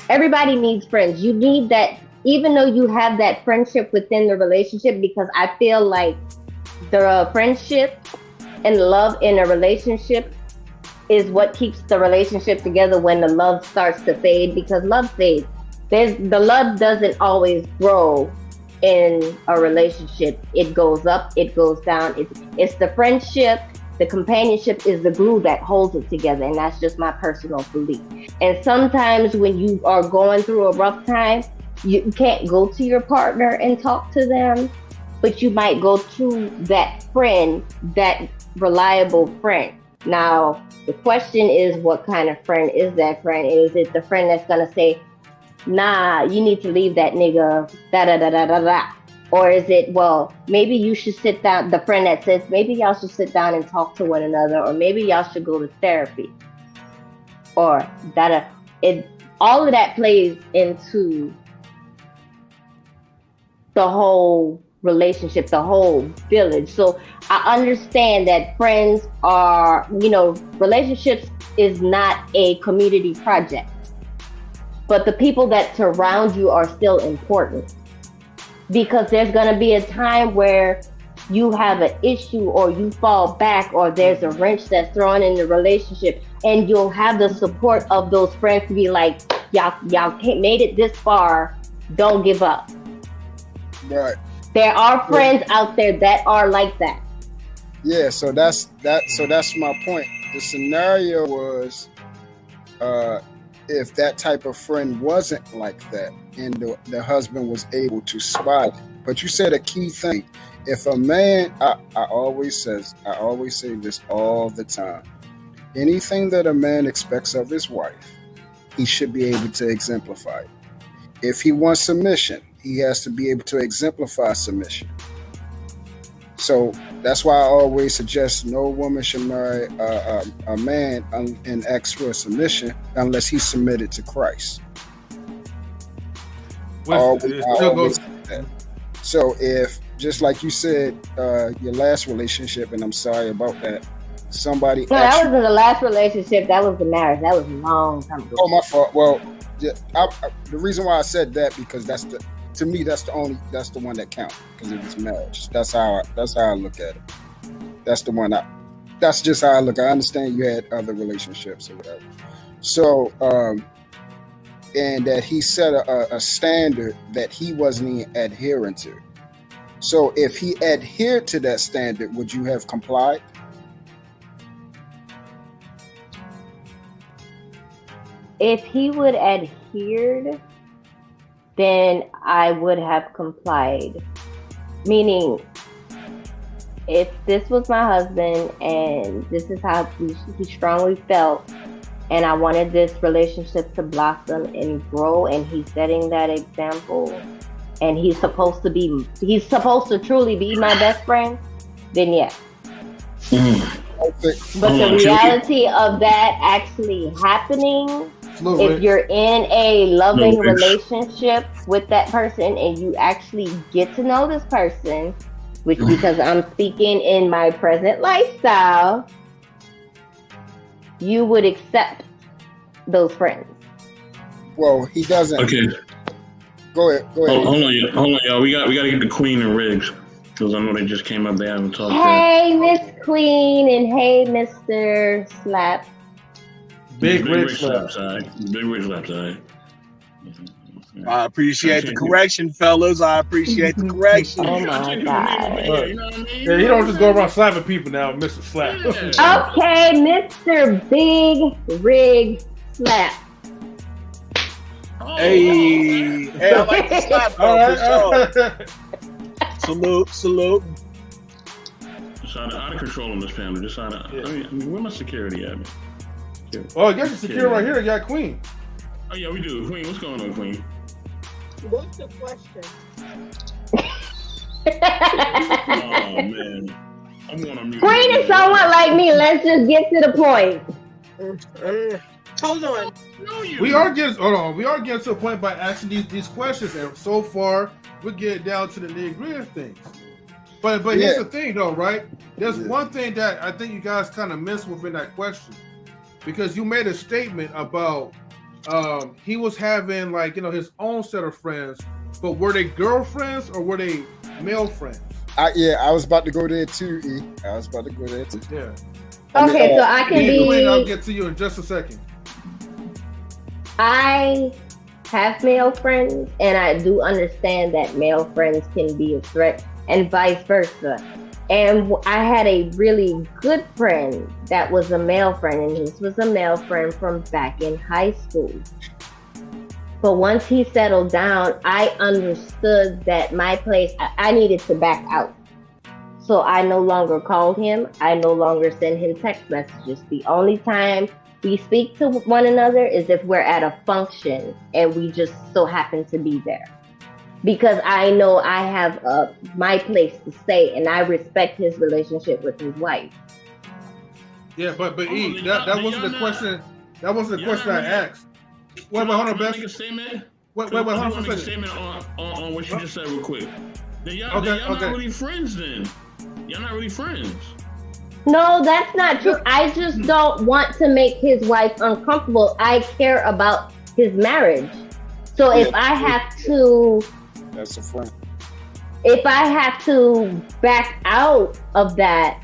C: everybody needs friends. You need that, even though you have that friendship within the relationship, because I feel like the friendship and love in a relationship is what keeps the relationship together when the love starts to fade, because love fades. The love doesn't always grow in a relationship. It goes up, it goes down. It's the friendship, the companionship is the glue that holds it together, and that's just my personal belief. And sometimes when you are going through a rough time, you can't go to your partner and talk to them, but you might go to that friend, that reliable friend. Now, the question is, what kind of friend is that friend? Is it the friend that's gonna say, nah, you need to leave that nigga, da-da-da-da-da-da? Or is it, well, maybe you should sit down, the friend that says, maybe y'all should sit down and talk to one another, or maybe y'all should go to therapy, or all of that plays into the whole relationship, the whole village. So I understand that friends are, relationships is not a community project, but the people that surround you are still important. Because there's going to be a time where you have an issue, or you fall back, or there's a wrench that's thrown in the relationship, and you'll have the support of those friends to be like, y'all made it this far, don't give up.
E: Right.
C: There are friends out there that are like that.
E: Yeah, so that's my point. The scenario was, if that type of friend wasn't like that, and the husband was able to spot it. But you said a key thing. If a man, I always say this all the time. Anything that a man expects of his wife, he should be able to exemplify it. If he wants submission, he has to be able to exemplify submission. So that's why I always suggest no woman should marry a man and ask for submission unless he's submitted to Christ. So if, just like you said, your last relationship, and I'm sorry about that, somebody.
C: No, that wasn't the last relationship. That was the marriage. That was a long time ago.
E: Oh, my fault. Well, yeah, the reason why I said that, because to me that's the one that counts, because it was marriage. That's how I look at it. That's the one. That's just how I look. I understand you had other relationships or whatever. So, and that he set a standard that he wasn't even adhering to. So if he adhered to that standard, would you have complied?
C: If he would adhere, then I would have complied. Meaning, if this was my husband and this is how he strongly felt, and I wanted this relationship to blossom and grow, and he's setting that example, and he's supposed to truly be my best friend, then yes. But the reality of that actually happening, if you're in a loving relationship with that person and you actually get to know this person, which, because I'm speaking in my present lifestyle, you would accept those friends.
E: Well, he doesn't.
B: Okay.
E: Go ahead.
B: Hold on, y'all. We got to get the Queen and Riggs, because I know they just came up. They haven't talked.
C: Hey, Miss Queen, and hey, Mr. Slap.
A: Big Rig Slap.
B: Big Rig Slap side.
F: I appreciate the correction, fellas. I appreciate the correction.
C: Oh my God.
B: You know what I mean?
A: Yeah, he don't just go around slapping people now, Mr. Slap.
C: Okay, Mr. Big Rig Slap.
F: Hey, I like the slap, for sure. Salute.
B: Just out of control on this panel. Just out of. I mean, where my security at?
A: Oh, I guess it's secure right here. You got Queen.
B: Oh yeah, we do. Queen, what's going on, Queen?
G: What's the question?
B: Oh man, I'm going on mute.
C: Queen is someone like me. Let's just get to the point.
G: Hold on.
A: We are getting to a point by asking these questions, and so far we're getting down to the nitty-gritty of things. But here's the thing, though, right? There's one thing that I think you guys kind of missed within that question, because you made a statement about he was having his own set of friends, but were they girlfriends or were they male friends?
E: I was about to go there too, E. I was about to go there too.
A: Yeah.
C: Okay, so I can be.
A: I'll get to you in just a second.
C: I have male friends, and I do understand that male friends can be a threat, and vice versa. And I had a really good friend that was a male friend, and this was a male friend from back in high school. But once he settled down, I understood that my place, I needed to back out. So I no longer called him. I no longer send him text messages. The only time we speak to one another is if we're at a function and we just so happen to be there. Because I know I have my place to stay, and I respect his relationship with his wife.
A: Yeah, but E, that wasn't the question. That wasn't the question I asked. Wait, hold on, Beth. Wait, hold on for a second.
B: Statement on what you just said real quick. Then y'all not really friends then. Y'all not really friends.
C: No, that's not true. I just don't want to make his wife uncomfortable. I care about his marriage. So if I have to...
E: That's a friend.
C: If I have to back out of that,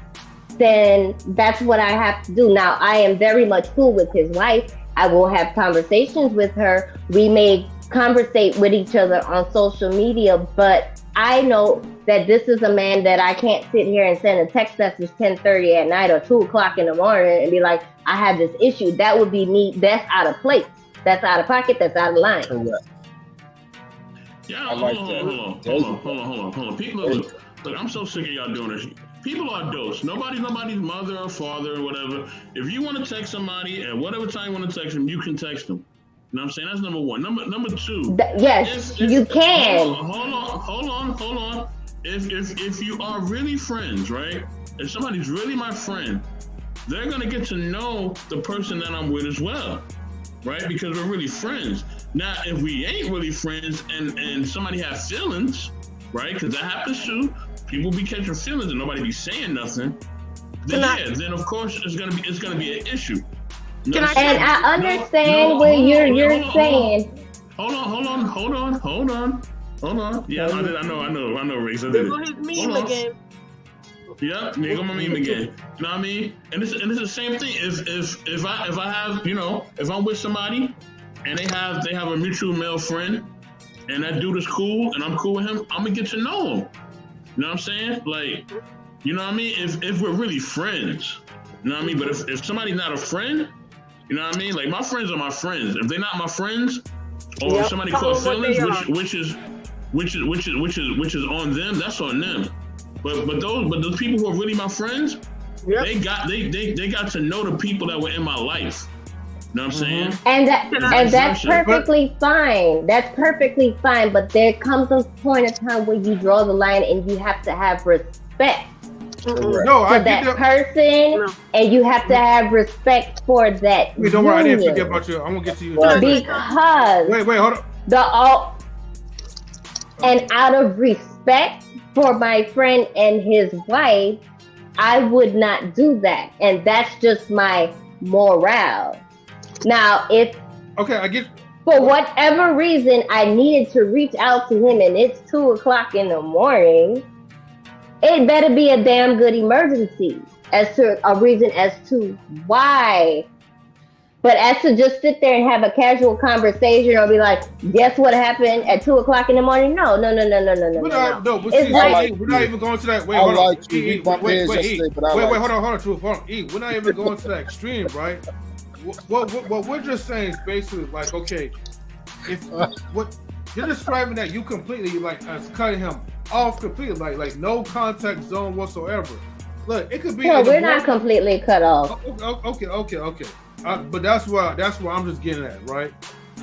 C: then that's what I have to do. Now, I am very much cool with his wife. I will have conversations with her. We may conversate with each other on social media, but I know that this is a man that I can't sit here and send a text message 10:30 at night or 2 o'clock in the morning and be like, I have this issue. That would be me. That's out of place. That's out of pocket. That's out of line.
E: Correct.
B: Yeah, hold on. People, look, I'm so sick of y'all doing this. People are adults. Nobody's mother or father or whatever. If you want to text somebody at whatever time you want to text them, you can text them. You know what I'm saying? That's number one. Number two.
C: Yes, you can.
B: Hold on. If you are really friends, right? If somebody's really my friend, they're gonna get to know the person that I'm with as well, right? Because we're really friends. Now, if we ain't really friends and somebody has feelings, right? Because that happens too. People be catching feelings and nobody be saying nothing. Then then of course it's gonna be an issue.
C: And I understand what you're saying.
B: Hold on. Yeah, I know, Riggs. I did it.
G: His meme again.
B: Yeah, there go my meme again. You know what I mean? And it's the same thing. If I have, if I'm with somebody and they have a mutual male friend and that dude is cool and I'm cool with him, I'm gonna get to know him. You know what I'm saying? Like, you know what I mean? If we're really friends, you know what I mean? But if somebody's not a friend, you know what I mean? Like, my friends are my friends. If they're not my friends, or if somebody caught feelings, which is on them, that's on them. But those people who are really my friends, they got to know the people that were in my life. You know what I'm saying?
C: And that's perfectly fine. That's perfectly fine. But there comes a point of time where you draw the line and you have to have respect for that person, and you have to have respect for that.
A: Wait, don't worry, I didn't forget about you. I'm gonna get to you.
C: Because
A: wait, hold on.
C: And out of respect for my friend and his wife, I would not do that, and that's just my morale. Now, if
A: I get
C: for whatever reason I needed to reach out to him and it's 2:00 in the morning, it better be a damn good emergency as to a reason as to why. But as to just sit there and have a casual conversation or be like, guess what happened at 2:00 in the morning? No.
A: We're not even going to that. Wait, hold on. Hold on, Truth. Hold on. We're not even going to that extreme, right? What we're just saying is basically like, okay, if what you're describing that you completely like as cutting him off completely, like no contact zone whatsoever. Look, it could be.
C: No, we're not completely cut off.
A: Okay. But that's where I'm just getting at, right?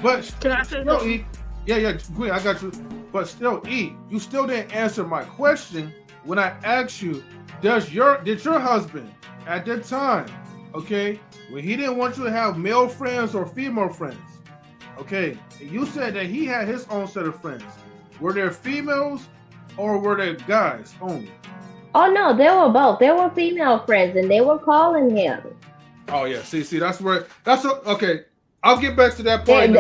A: But
G: can I say
A: something? Yeah, Queen, I got you. But still, you still didn't answer my question when I asked you, did your husband at that time, okay, when he didn't want you to have male friends or female friends, okay, you said that he had his own set of friends. Were there females or were there guys only?
C: Oh no, they were both. They were female friends and they were calling him.
A: Oh yeah, see, okay. I'll get back to that point.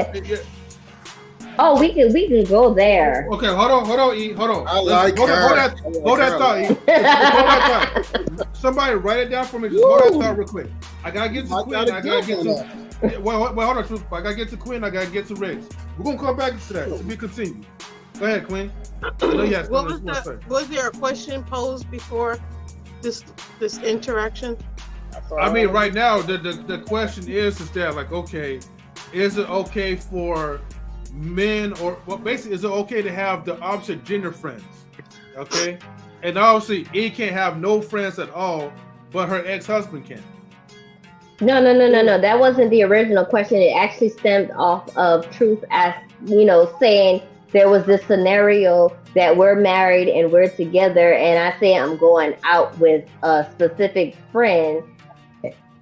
C: Oh, we can go there.
A: Okay, hold on, E. Hold on.
E: I like
A: hold that thought, E. Hold that thought. Somebody write it down for me. Just hold that thought real quick. I gotta get to Quinn. I gotta get to. Wait, hold on, Truth. I gotta get to Quinn. I gotta get to Riggs. We're gonna come back to that. So we continue. Go ahead, Quinn.
G: Was there a question posed before this interaction?
A: I mean, right now the question is that like, okay, is it okay for men basically is it okay to have the opposite gender friends? Okay, and obviously E can't have no friends at all, but her ex-husband can.
C: No. That wasn't the original question. It actually stemmed off of Truth as saying there was this scenario that we're married and we're together, and I say I'm going out with a specific friend.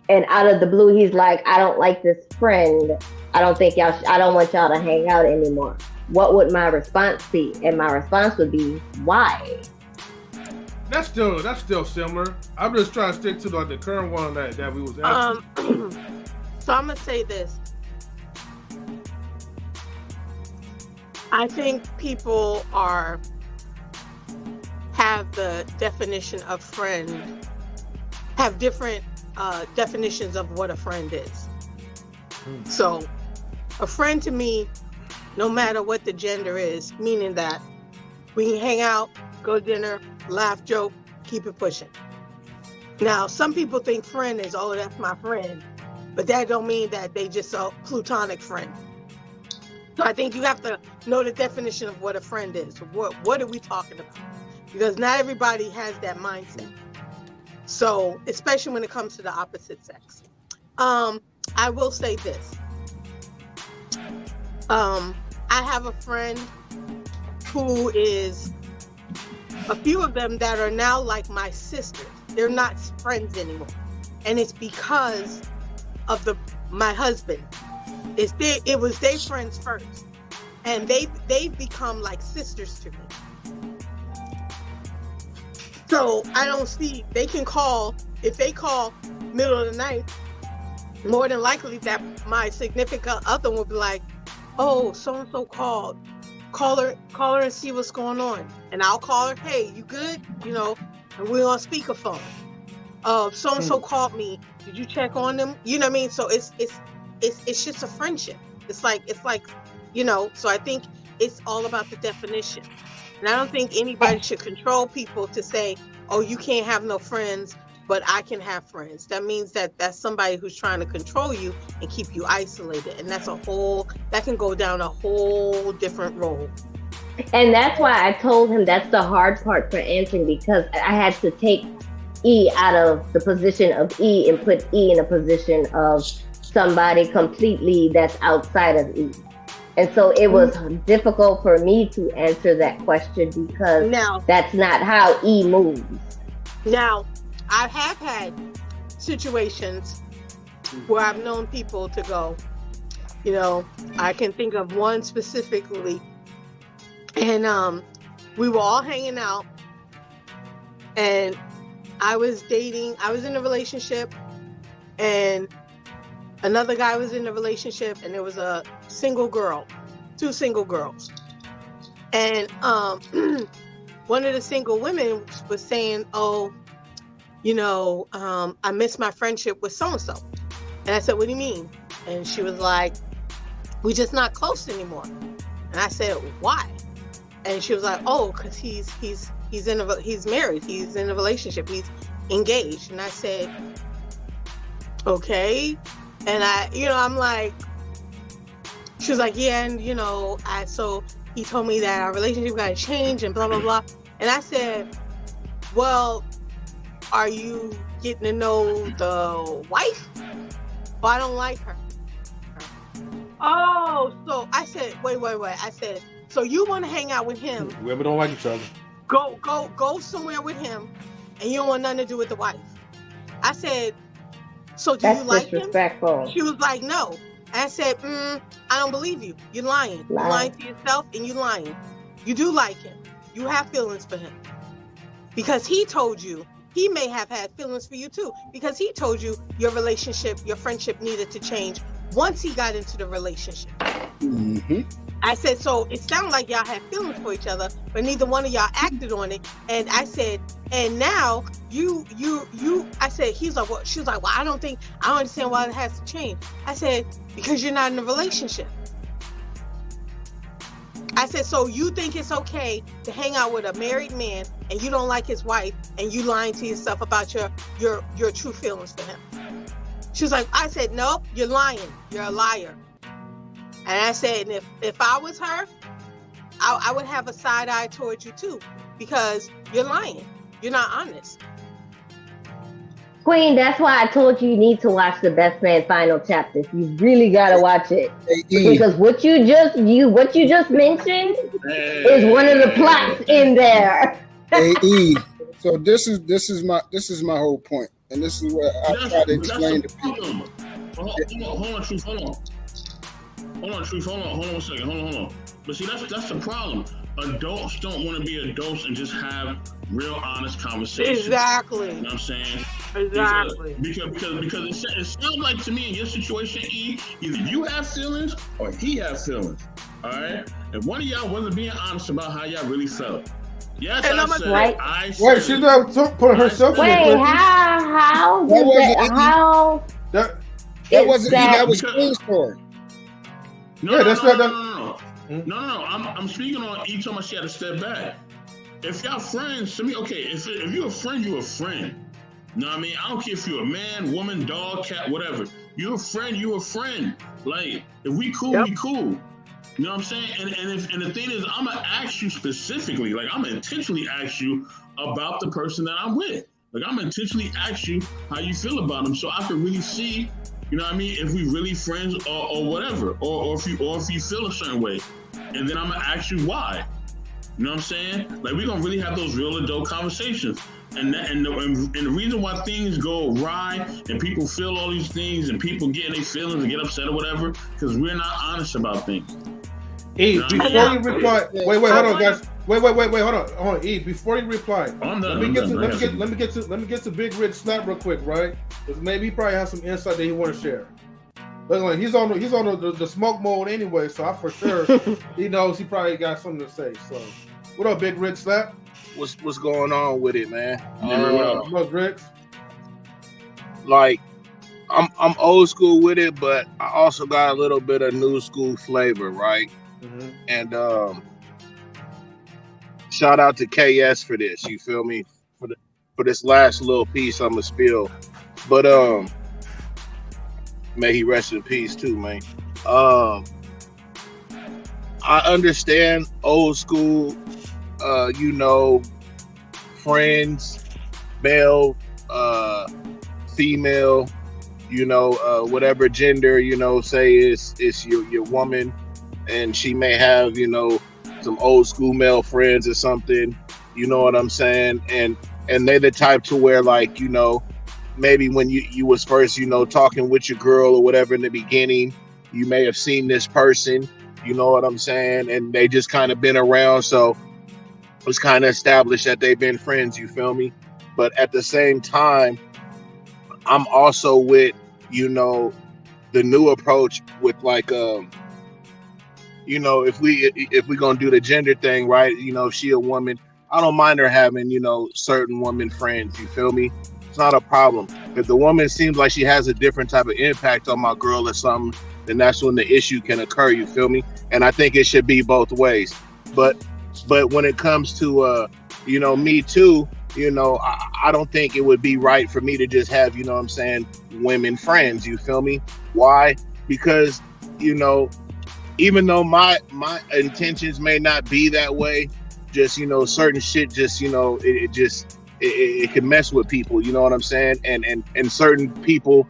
C: And out of the blue, he's like, I don't like this friend. I don't want y'all to hang out anymore. What would my response be? And my response would be, why?
A: That's still similar. I'm just trying to stick to like the current one that we was asking.
G: So I'm gonna say this. I think people have the definition of friend, have different definitions of what a friend is. So a friend to me, no matter what the gender is, meaning that we can hang out, go to dinner, laugh, joke, keep it pushing. Now, some people think friend is, oh, that's my friend, but that don't mean that they just a platonic friend. So I think you have to know the definition of what a friend is. What are we talking about? Because not everybody has that mindset. So, especially when it comes to the opposite sex. I will say this. I have a friend who is, a few of them that are now like my sisters. They're not friends anymore. And it's because of my husband. It was their friends first, and they've become like sisters to me. So I don't see, they can call, if they call middle of the night, more than likely that my significant other will be like, oh, so-and-so called. Call her and see what's going on. And I'll call her, hey, you good? You know, and we're on speakerphone. So-and-so called me. Did you check on them? You know what I mean? So it's just a friendship. It's like, you know, so I think it's all about the definition. And I don't think anybody should control people to say, oh, you can't have no friends, but I can have friends. That means that that's somebody who's trying to control you and keep you isolated. And that can go down a whole different road.
C: And that's why I told him that's the hard part for answering, because I had to take E out of the position of E and put E in a position of somebody completely that's outside of E. And so it was difficult for me to answer that question because that's not how E moves.
G: Now, I have had situations where I've known people to go, you know, I can think of one specifically, and we were all hanging out, and I was in a relationship, and another guy was in a relationship, and there was a single girl, 2 single girls. And one of the single women was saying, oh, you know, I miss my friendship with so-and-so. And I said, what do you mean? And she was like, we're just not close anymore. And I said, why? And she was like, oh, because he's married, he's in a relationship, he's engaged. And I said, okay. And I'm like, she was like, yeah, and you know, so he told me that our relationship got to change and blah, blah, blah. And I said, well, are you getting to know the wife? Well, I don't like her. Oh, so I said, wait. I said, so you want to hang out with him?
A: We don't like each other.
G: Go somewhere with him, and you don't want nothing to do with the wife. I said, so do you like him? She was like, no. I said, I don't believe you. You're lying. You're lying to yourself, and you're lying. You do like him. You have feelings for him. Because he told you, he may have had feelings for you too. Because he told you your relationship, your friendship needed to change once he got into the relationship.
E: Mm-hmm.
G: I said, so it sounded like y'all had feelings for each other, but neither one of y'all acted on it. And I said, and now I said, he's like, well, she was like, well, I don't understand why it has to change. I said, because you're not in a relationship. I said, so you think it's okay to hang out with a married man and you don't like his wife and you lying to yourself about your true feelings for him? She was like, I said, nope, you're lying. You're a liar. And I said, and if I was her, I would have a side eye towards you too, because you're lying. You're not honest.
C: Queen, that's why I told you need to watch The Best Man Final Chapters. You really gotta watch it. Because what you just mentioned is one of the plots in there.
E: AE. So this is my whole point. And this is what I try to explain to people.
B: Hold on, Truth, hold on one second. But see, that's the problem. Adults don't want to be adults and just have real honest conversations.
G: Exactly.
B: You know what I'm saying?
G: Exactly.
B: Because it sounds like to me in your situation, E, either you have feelings or he has feelings. All right? And one of y'all wasn't being honest about how y'all really felt. Yes,
G: and
B: I said
C: right.
B: I said
A: Wait, she's not putting herself in
C: Wait,
A: there.
C: how?
E: That wasn't me. That was Queen's story.
B: No,
A: yeah, that's
B: No. I'm speaking on each time she had to step back. If y'all friends, to me, okay, if you're a friend, you're a friend. You know what I mean? I don't care if you're a man, woman, dog, cat, whatever. You're a friend. Like, if we cool, we cool. You know what I'm saying? And the thing is, I'm gonna ask you specifically, like I'm gonna intentionally ask you about the person that I'm with. Like I'm gonna intentionally ask you how you feel about them, so I can really see, you know what I mean, if we really friends or whatever, or if you feel a certain way, and then I'm gonna ask you why. You know what I'm saying? Like, we're gonna really have those real adult conversations. And the reason why things go awry and people feel all these things and people get in their feelings and get upset or whatever, because we're not honest about things.
A: E, before you reply, wait, hold on, guys. Wait, hold on. E, before you reply, let me get to Big Rich Snap real quick, right? Because maybe he probably has some insight that he want to share. Look, like, he's on the smoke mode anyway, so I for sure he knows he probably got something to say. So, what up, Big Rich Snap?
F: What's going on with it, man?
A: What's Ricks?
F: Like, I'm old school with it, but I also got a little bit of new school flavor, right? Mm-hmm. And shout out to KS for this. You feel me? For this last little piece I'm gonna spill, but may he rest in peace too, man. I understand old school. Friends, male, female, whatever gender, say it's your woman, and she may have, some old school male friends or something, you know what I'm saying? And they're the type to where, like, maybe when you was first, talking with your girl or whatever in the beginning, you may have seen this person, you know what I'm saying? And they just kind of been around, so it's kind of established that they've been friends, you feel me? But at the same time, I'm also with, the new approach with, like, if we gonna do the gender thing, right? If she a woman, I don't mind her having, certain woman friends, you feel me? It's not a problem. If the woman seems like she has a different type of impact on my girl or something, then that's when the issue can occur, you feel me? And I think it should be both ways. But when it comes to, me too, I don't think it would be right for me to just have, women friends, you feel me? Why? Because, even though my intentions may not be that way, just, certain shit, just, it can mess with people, you know what I'm saying? And certain people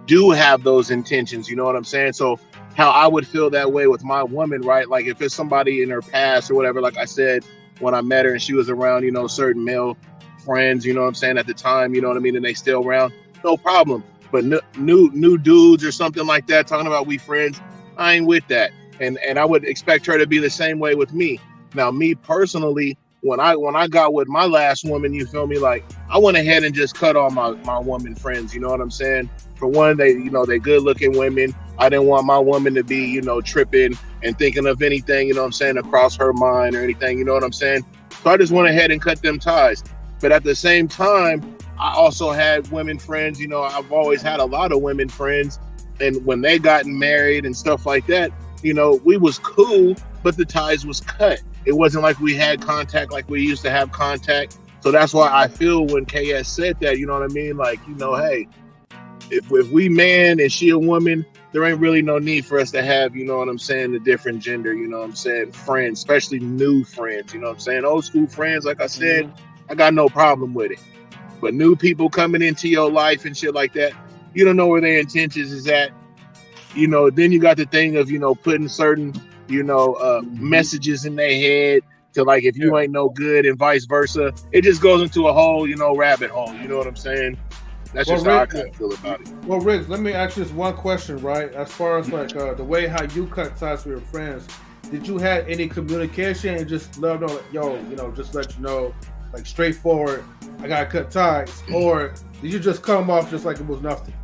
F: do have those intentions, you know what I'm saying? So how I would feel that way with my woman, right? Like, if it's somebody in her past or whatever, like I said, when I met her and she was around, certain male friends, you know what I'm saying, at the time, you know what I mean, and they still around, no problem. But new dudes or something like that, talking about we friends, I ain't with that. And I would expect her to be the same way with me. Now, me personally, when I got with my last woman, you feel me, like, I went ahead and just cut all my woman friends, you know what I'm saying? For one, they good looking women. I didn't want my woman to be, tripping and thinking of anything, you know what I'm saying, across her mind or anything, you know what I'm saying? So I just went ahead and cut them ties. But at the same time, I also had women friends, I've always had a lot of women friends. And when they gotten married and stuff like that, we was cool, but the ties was cut. It wasn't like we had contact like we used to have contact. So that's why I feel when KS said that, you know what I mean? Like, hey, if we man and she a woman, there ain't really no need for us to have, you know what I'm saying, the different gender, you know what I'm saying, friends, especially new friends, you know what I'm saying? Old school friends, like I said, I got no problem with it. But new people coming into your life and shit like that, you don't know where their intentions is at. Then you got the thing of, putting certain, messages in their head to, like, if you ain't no good and vice versa. It just goes into a whole, rabbit hole. You know what I'm saying? That's just how I kind of feel about it.
A: Well, Rick, let me ask you this one question, right? As far as, like, the way how you cut ties with your friends, did you have any communication and just let them know, just let you know, like, straightforward, I got to cut ties? Or did you just come off just like it was nothing?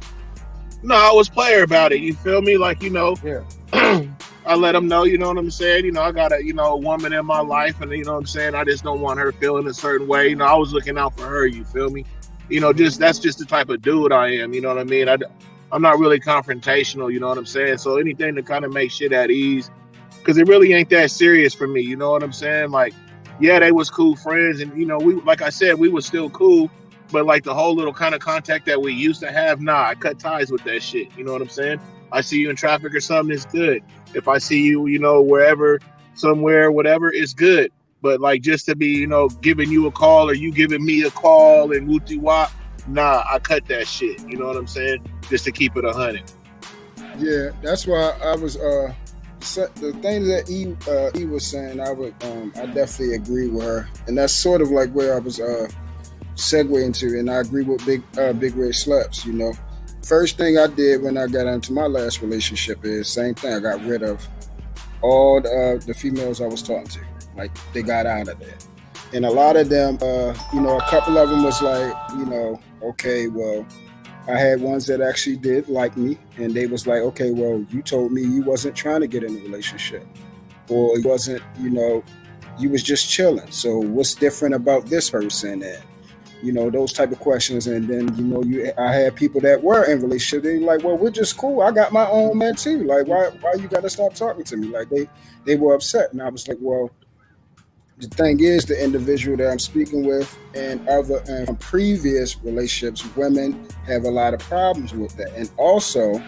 F: No, I was player about it. You feel me? Like, I let them know, you know what I'm saying? I got a woman in my life, and you know what I'm saying? I just don't want her feeling a certain way. I was looking out for her, you feel me? That's just the type of dude I am, you know what I mean? I'm not really confrontational, you know what I'm saying? So anything to kind of make shit at ease, because it really ain't that serious for me, you know what I'm saying? Like, yeah, they was cool friends, and we, like I said, we was still cool. But like the whole little kind of contact that we used to have, nah, I cut ties with that shit. You know what I'm saying? I see you in traffic or something, it's good. If I see you, wherever, somewhere, whatever, it's good. But like, just to be, giving you a call or you giving me a call and wooty wop, nah, I cut that shit. You know what I'm saying? Just to keep it 100.
E: Yeah, that's why I was So the thing that E was saying, I definitely agree with her, and that's sort of like where I was segueing to, and I agree with Big Red Slaps. You know, first thing I did when I got into my last relationship is same thing. I got rid of all the females I was talking to. Like they got out of there, and a lot of them, you know, a couple of them was like, you know, okay, well. I had ones that actually did like me, and they was like, okay, well, you told me you wasn't trying to get in a relationship, or you wasn't, you know, you was just chilling. So what's different about this person? And, you know, those type of questions. And then, you know, I had people that were in relationship. They like, well, we're just cool. I got my own man too. Like, why you got to stop talking to me? Like they were upset. And I was like, well, the thing is, the individual that I'm speaking with and from previous relationships, women have a lot of problems with that. And also,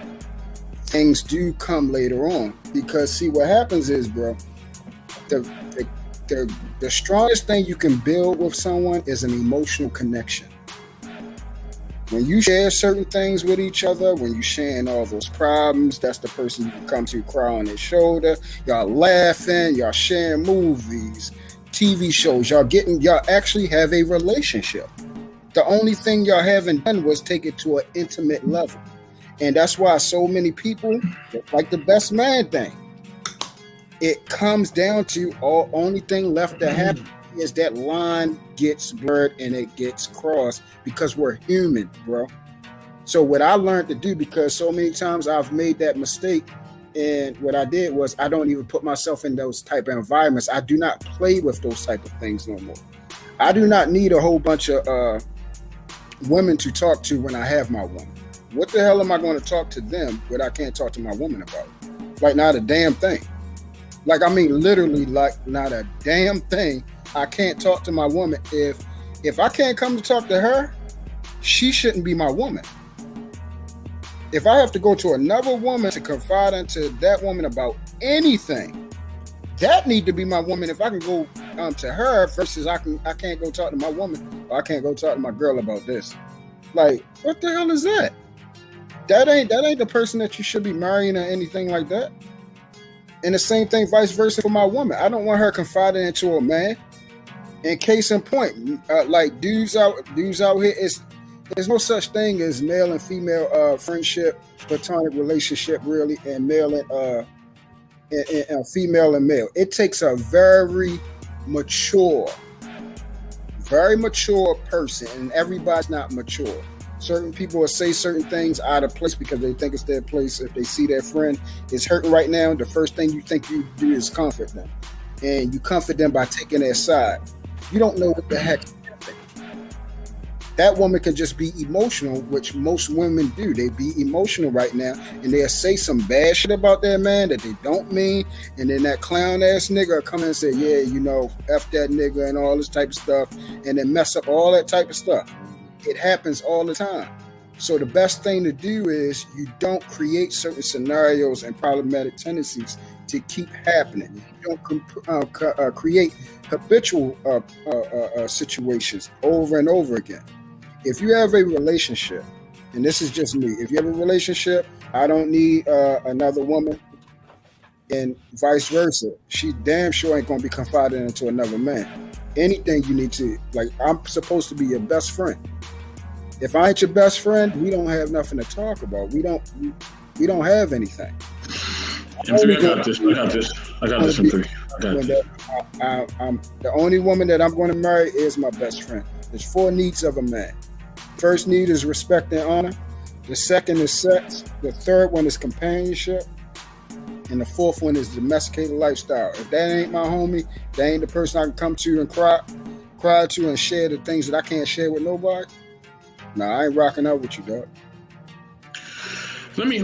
E: things do come later on. Because, see, what happens is, bro, the strongest thing you can build with someone is an emotional connection. When you share certain things with each other, when you sharing all those problems, that's the person you can come to cry on their shoulder. Y'all laughing, y'all sharing movies, TV shows, y'all actually have a relationship. The only thing y'all haven't done was take it to an intimate level. And that's why so many people, like the best man thing, it comes down to only thing left to happen is that line gets blurred and it gets crossed because we're human, bro. So what I learned to do, because so many times I've made that mistake, and what I did was I don't even put myself in those type of environments. I do not play with those type of things no more. I do not need a whole bunch of women to talk to when I have my woman. What the hell am I going to talk to them what I can't talk to my woman about? Like, not a damn thing. Like, I mean, literally, like, not a damn thing. I can't talk to my woman. If I can't come to talk to her, she shouldn't be my woman. If I have to go to another woman to confide into that woman about anything, that need to be my woman. If I can go to her versus I can't go talk to my woman, or I can't go talk to my girl about this. Like, what the hell is that? That ain't the person that you should be marrying or anything like that. And the same thing, vice versa for my woman. I don't want her confiding into a man. And case in point, like dudes out here, there's no such thing as male and female friendship, platonic relationship, really, and male and female and male. It takes a very mature person, and everybody's not mature. Certain people will say certain things out of place because they think it's their place. If they see their friend is hurting right now, the first thing you think you do is comfort them. And you comfort them by taking their side. You don't know what the heck happened. That woman can just be emotional, which most women do. They be emotional right now, and they'll say some bad shit about their man that they don't mean, and then that clown ass nigga will come in and say, yeah, you know, F that nigga and all this type of stuff, and then mess up all that type of stuff. It happens all the time. So the best thing to do is you don't create certain scenarios and problematic tendencies to keep happening. You don't create habitual situations over and over again. If you have a relationship, and this is just me, if you have a relationship, I don't need another woman, and vice versa. She damn sure ain't gonna be confided into another man. Anything you need to, like, I'm supposed to be your best friend. If I ain't your best friend, we don't have nothing to talk about. We don't have anything.
B: I got this. The
E: only woman that I'm going to marry is my best friend. There's 4 needs of a man. First need is respect and honor. The second is sex. The third one is companionship. And the fourth one is domesticated lifestyle. If that ain't my homie, that ain't the person I can come to and cry to and share the things that I can't share with nobody. Nah, I ain't rocking out with you, dog.
B: Let me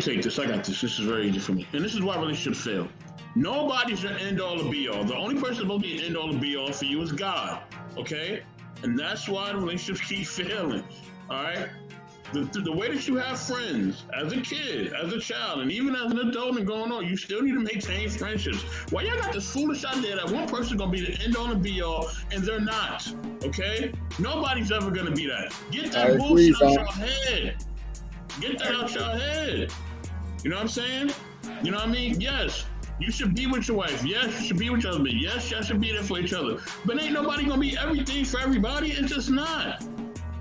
B: take this. I got this. This is very easy for me. And this is why relationships fail. Nobody's your end all or be all. The only person that will be an end all or be all for you is God. Okay? And that's why the relationships keep failing. All right? The way that you have friends as a kid, as a child, and even as an adult and going on, you still need to maintain friendships. Why y'all got this foolish idea that one person's gonna be the end all and be all, and they're not? Okay? Nobody's ever gonna be that. Get that bullshit out your head. Get that out your head. You know what I'm saying? You know what I mean? Yes, you should be with your wife. Yes, you should be with your husband. Yes, y'all should be there for each other. But ain't nobody gonna be everything for everybody. It's just not.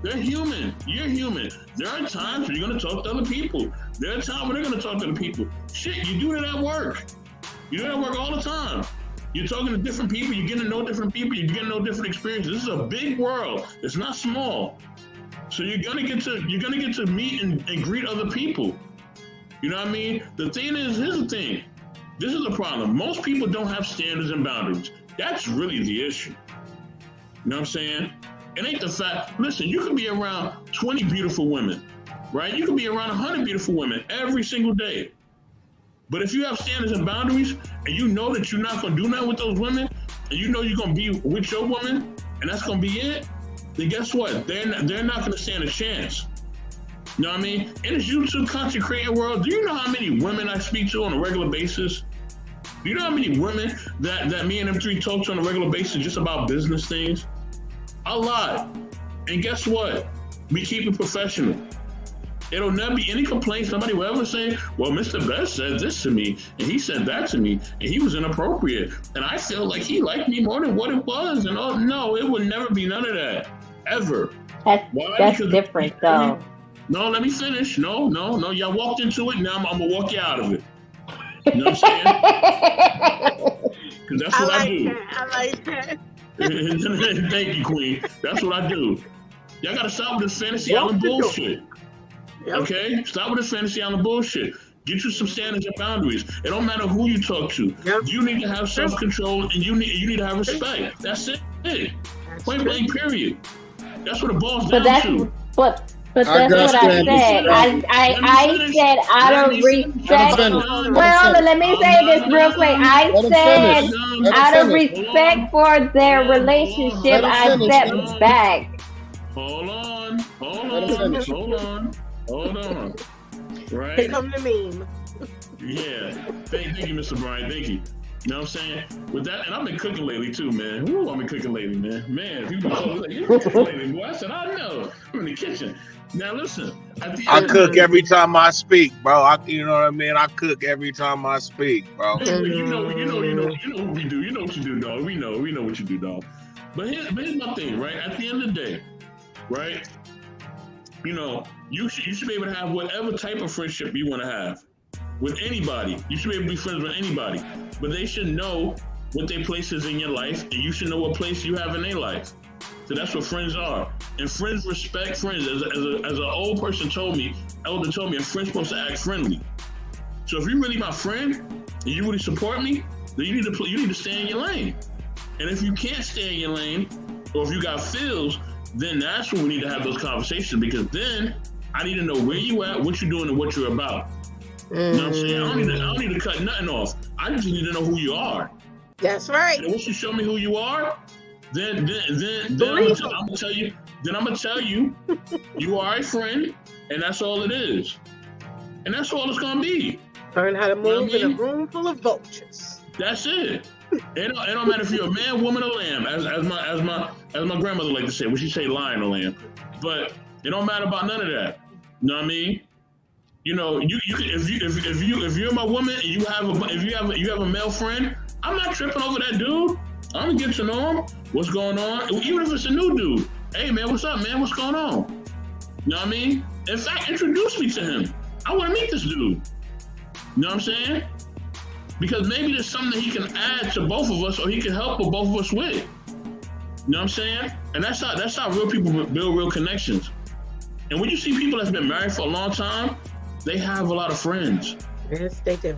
B: They're human. You're human. There are times where you're gonna talk to other people. There are times where they're gonna talk to other people. Shit, you do that at work. You do that at work all the time. You're talking to different people. You're getting to know different people. You're getting to know different experiences. This is a big world. It's not small. So you're gonna get to meet and greet other people. You know what I mean? The thing is, here's the thing. This is the problem. Most people don't have standards and boundaries. That's really the issue. You know what I'm saying? It ain't the fact. Listen, you can be around 20 beautiful women, right? You can be around 100 beautiful women every single day. But if you have standards and boundaries, and you know that you're not gonna do nothing with those women, and you know you're gonna be with your woman, and that's gonna be it, then guess what? They're not gonna stand a chance. You know what I mean? In this YouTube content creating world, do you know how many women I speak to on a regular basis? Do you know how many women that me and them three talk to on a regular basis just about business things? A lot. And guess what? We keep it professional. It'll never be any complaints. Nobody will ever say, well, Mr. Best said this to me, and he said that to me, and he was inappropriate. And I feel like he liked me more than what it was. And no, it would never be none of that. Ever.
C: That's different, though.
B: No, let me finish. No. Y'all walked into it. Now I'm going to walk you out of it. You know what I'm saying? Because that's what I do.
G: I like that.
B: Thank you, Queen. That's what I do. Y'all got to stop with this fantasy island bullshit. Yep. Okay? Stop with this fantasy island bullshit. Get you some standards and boundaries. It don't matter who you talk to. Yep. You need to have self-control, and you need to have respect. That's it. Point blank, period. That's what it boils down to.
C: But that's what I said. I said out of respect. Well, let me say this real quick. I said out of respect for their relationship, I stepped back.
B: Hold on. Right?
G: Here come the meme.
B: Yeah. Thank you, Mr. Bryant. Thank you. You know what I'm saying? With that, and I've been cooking lately too, man. Ooh, I've been cooking lately, man. Man, people call me like, you've been cooking lately, boy. I said, I know. I'm in the kitchen. Now listen,
F: I cook every time I speak, bro. You know what I mean? I cook every time I speak, bro.
B: You know what we do. You know what you do, dog. We know what you do, dog. But here's my thing, right? At the end of the day, right? You know, you should be able to have whatever type of friendship you want to have with anybody. You should be able to be friends with anybody, but they should know what their place is in your life, and you should know what place you have in their life. So that's what friends are. And friends respect friends. As an old person elder told me, a friend's supposed to act friendly. So if you're really my friend and you really support me, then you need to stay in your lane. And if you can't stay in your lane, or if you got feels, then that's when we need to have those conversations, because then I need to know where you at, what you're doing, and what you're about. You know what I'm saying? I don't need to cut nothing off. I just need to know who you are.
G: That's right.
B: And once you show me who you are, then I'm gonna tell you. Then I'm gonna tell you, you are a friend, and that's all it is, and that's all it's gonna be.
G: Learn how to move in a room full of vultures.
B: That's it. It don't matter if you're a man, woman, or lamb, as my grandmother liked to say. Would she say lion or lamb? But it don't matter about none of that. You know what I mean? You know, you can, if you're my woman and you have a male friend, I'm not tripping over that dude. I'm gonna get to know him. What's going on? Even if it's a new dude. Hey man, what's up, man? What's going on? You know what I mean? In fact, introduce me to him. I want to meet this dude. You know what I'm saying? Because maybe there's something that he can add to both of us, or he can help both of us with. You know what I'm saying? And that's how real people build real connections. And when you see people that's been married for a long time, they have a lot of friends.
G: Yes, they do.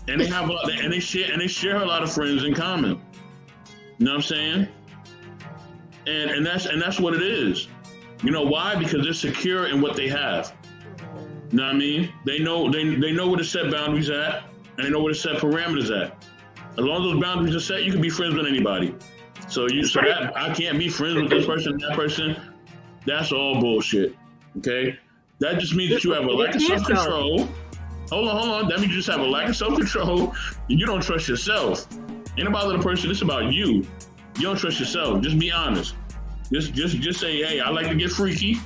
B: And they have a lot, and they share a lot of friends in common. You know what I'm saying? And that's what it is. You know why? Because they're secure in what they have. You know what I mean? They know where to set boundaries at, and they know where to set parameters at. As long as those boundaries are set, you can be friends with anybody. So that I can't be friends with this person and that person. That's all bullshit. Okay? That just means that you have a lack of self-control. Hold on. That means you just have a lack of self-control, and you don't trust yourself. Ain't about the other person. It's about you. You don't trust yourself. Just be honest. Just say, hey, I like to get freaky,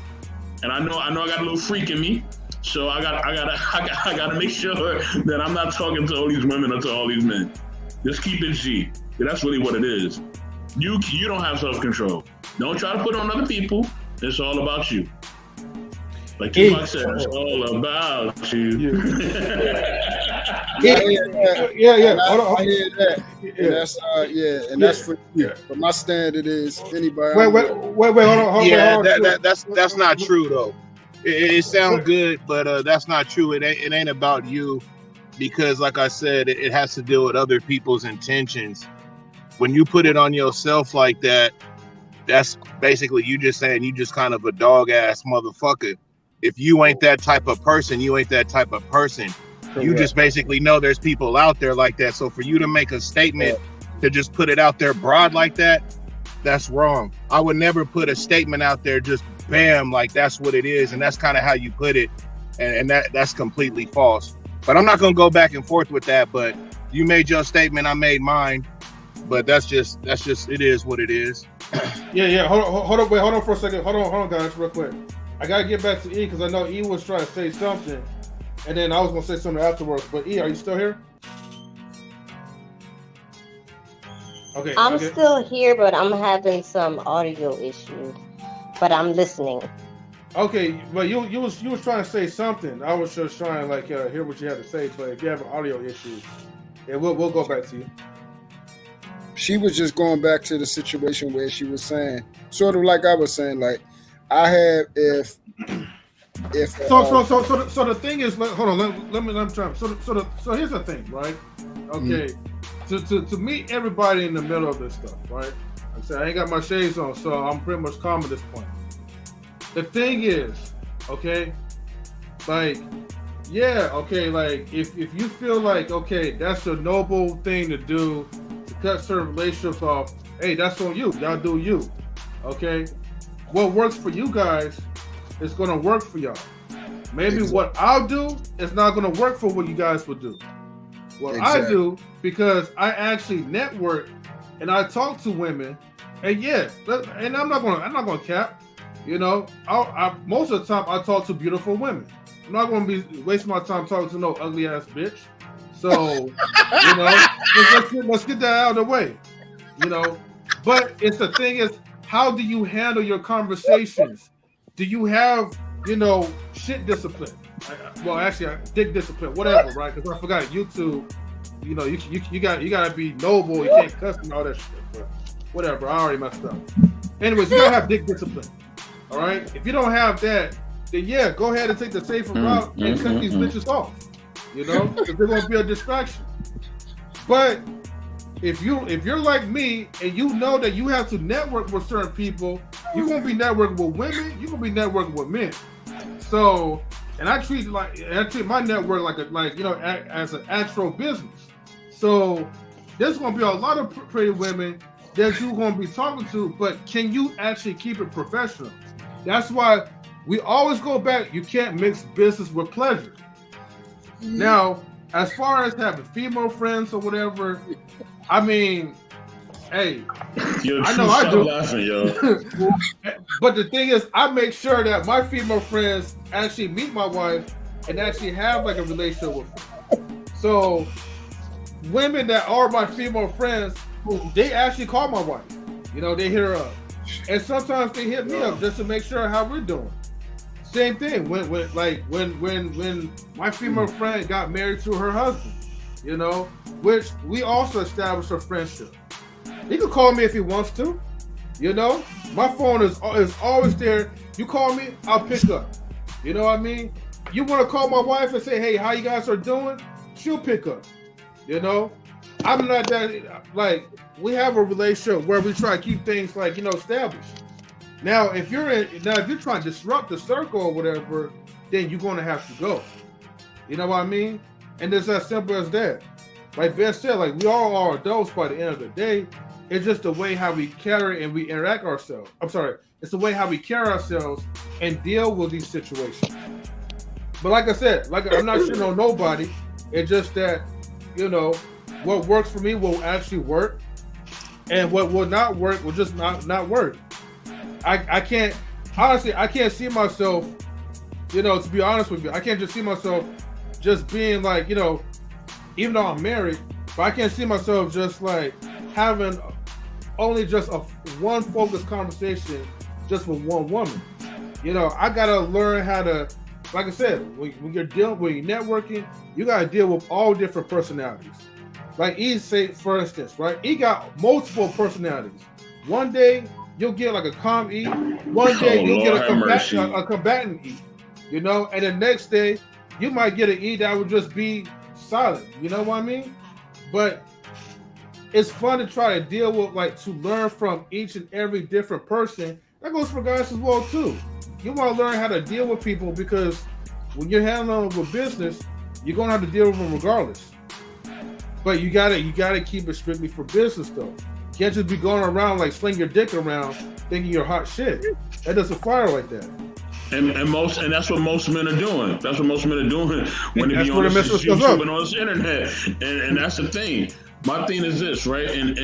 B: and I know I got a little freak in me, So I gotta make sure that I'm not talking to all these women or to all these men. Just keep it G. That's really what it is. You don't have self-control. Don't try to put it on other people. It's all about you. Like Tupac said, it's all about you.
E: Yeah. I hear that. And that's and that's for you. But my standard is anybody.
A: Wait, hold on.
F: That's not true though. It sounds good, but that's not true. It ain't about you, because like I said, it has to deal with other people's intentions. When you put it on yourself like that, that's basically you just saying you just kind of a dog ass motherfucker. If you ain't that type of person, you ain't that type of person. Correct. You just basically know there's people out there like that. So for you to make a statement to just put it out there broad like that, that's wrong. I would never put a statement out there just bam, like that's what it is. And that's kind of how you put it. And that's completely false. But I'm not going to go back and forth with that. But you made your statement, I made mine. But that's just it is what it is.
A: Yeah. Hold on for a second. Hold on, guys, real quick. I gotta get back to E because I know E was trying to say something, and then I was gonna say something afterwards. But E, are you still here? Okay.
C: I'm still here, but I'm having some audio issues. But I'm listening.
A: Okay, but you was trying to say something. I was just trying to hear what you had to say. But if you have an audio issue, we'll go back to you.
E: She was just going back to the situation where she was saying, sort of like I was saying, like. I have if
A: so the thing is, hold on, let me try. So here's the thing, right? Okay, to meet everybody in the middle of this stuff, right? Like I said, I ain't got my shades on, so I'm pretty much calm at this point. The thing is, okay, like if you feel like that's a noble thing to do to cut certain relationships off, hey, that's on you. Y'all do you, okay. What works for you guys is going to work for y'all. Maybe what I'll do is not going to work for what you guys will do. What I do, because I actually network and I talk to women, and and I'm not going to cap. You know, I most of the time I talk to beautiful women. I'm not going to be wasting my time talking to no ugly ass bitch. So, you know, let's get that out of the way. You know, but it's the thing is, how do you handle your conversations? Do you have, shit discipline? Well, actually, dick discipline, whatever, right? Because I forgot YouTube. You know, you got to be noble. You can't cuss and all that shit. But whatever, I already messed up. Anyways, you gotta have dick discipline. All right. If you don't have that, then go ahead and take the safer route and cut these bitches off. You know, because they're gonna be a distraction. But if you're like me and you know that you have to network with certain people, you're gonna be networking with women, you're gonna be networking with men. So, and I treat my network as an actual business. So there's gonna be a lot of pretty women that you're gonna be talking to, but can you actually keep it professional? That's why we always go back. You can't mix business with pleasure. Now, as far as having female friends or whatever, I mean, hey, I know I do.
B: Laughing, yo.
A: But the thing is, I make sure that my female friends actually meet my wife and actually have a relationship with her. So, women that are my female friends, they actually call my wife. You know, they hit her up, and sometimes they hit me up just to make sure how we're doing. Same thing when my female friend got married to her husband. You know, which we also established a friendship. He can call me if he wants to. You know, my phone is always there. You call me, I'll pick up. You know what I mean? You want to call my wife and say, hey, how you guys are doing? She'll pick up. You know, I'm not that, we have a relationship where we try to keep things established. Now, if you're trying to disrupt the circle or whatever, then you're going to have to go. You know what I mean? And it's as simple as that. Like Beth said, we all are adults by the end of the day. It's just the way how we carry and we interact ourselves. It's the way how we carry ourselves and deal with these situations. But like I said, I'm not shitting on nobody. It's just that, what works for me will actually work. And what will not work will just not work. I can't see myself You know, to be honest with you, I can't just see myself just being like, you know, even though I'm married, but I can't see myself just like having only just a one focused conversation just with one woman. You know, I gotta learn how to, like I said, when you're networking, you gotta deal with all different personalities. Like E say, for instance, right? E got multiple personalities. One day you'll get like a calm E. One day you'll get a combatant E. You know, and the next day you might get an E that would just be silent. You know what I mean? But it's fun to try to deal with, like, to learn from each and every different person. That goes for guys as well too. You want to learn how to deal with people, because when you're handling with business, you're gonna have to deal with them regardless. But you gotta keep it strictly for business though. You can't just be going around like sling your dick around thinking you're hot shit. That doesn't fire like that. And
B: that's what most men are doing. That's what most men are doing when they be on this YouTube and on this internet. And that's the thing. My thing is this, right? And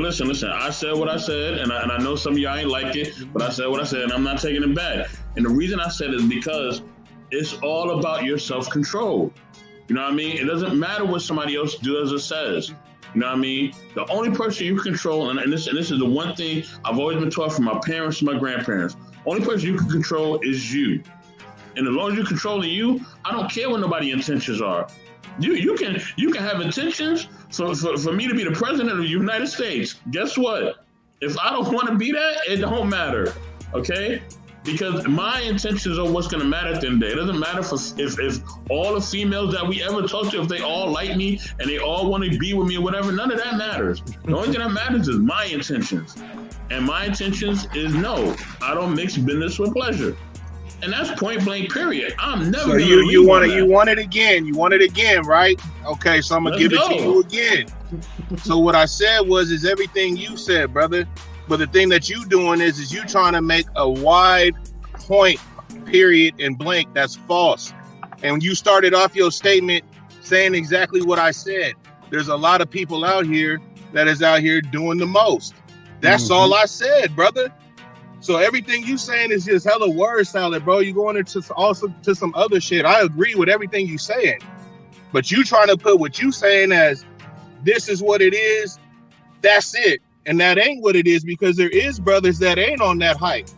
B: listen. I said what I said, and I know some of y'all ain't like it, but I said what I said, and I'm not taking it back. And the reason I said it is because it's all about your self-control. You know what I mean? It doesn't matter what somebody else does or says. You know what I mean? The only person you control, and this is the one thing I've always been taught from my parents and my grandparents. Only person you can control is you. And as long as you're controlling you, I don't care what nobody's intentions are. You can have intentions for me to be the president of the United States. Guess what? If I don't want to be that, it don't matter. Okay? Because my intentions are what's going to matter at the end of the day. It doesn't matter if all the females that we ever talk to, if they all like me and they all want to be with me or whatever, none of that matters. The only thing that matters is my intentions. And my intentions is no, I don't mix business with pleasure. And that's point blank, period. I'm never going to
F: you want it again. You want it again, right? Okay, so I'm going to give it to you again. So what I said is everything you said, brother. But the thing that you doing is you trying to make a wide point, period, and blank. That's false. And when you started off your statement saying exactly what I said, there's a lot of people out here that is out here doing the most. That's all I said, brother. So everything you saying is just hella word salad, bro. You going into also to some other shit. I agree with everything you saying, but you trying to put what you saying as this is what it is. That's it. And that ain't what it is, because there is brothers that ain't on that hype.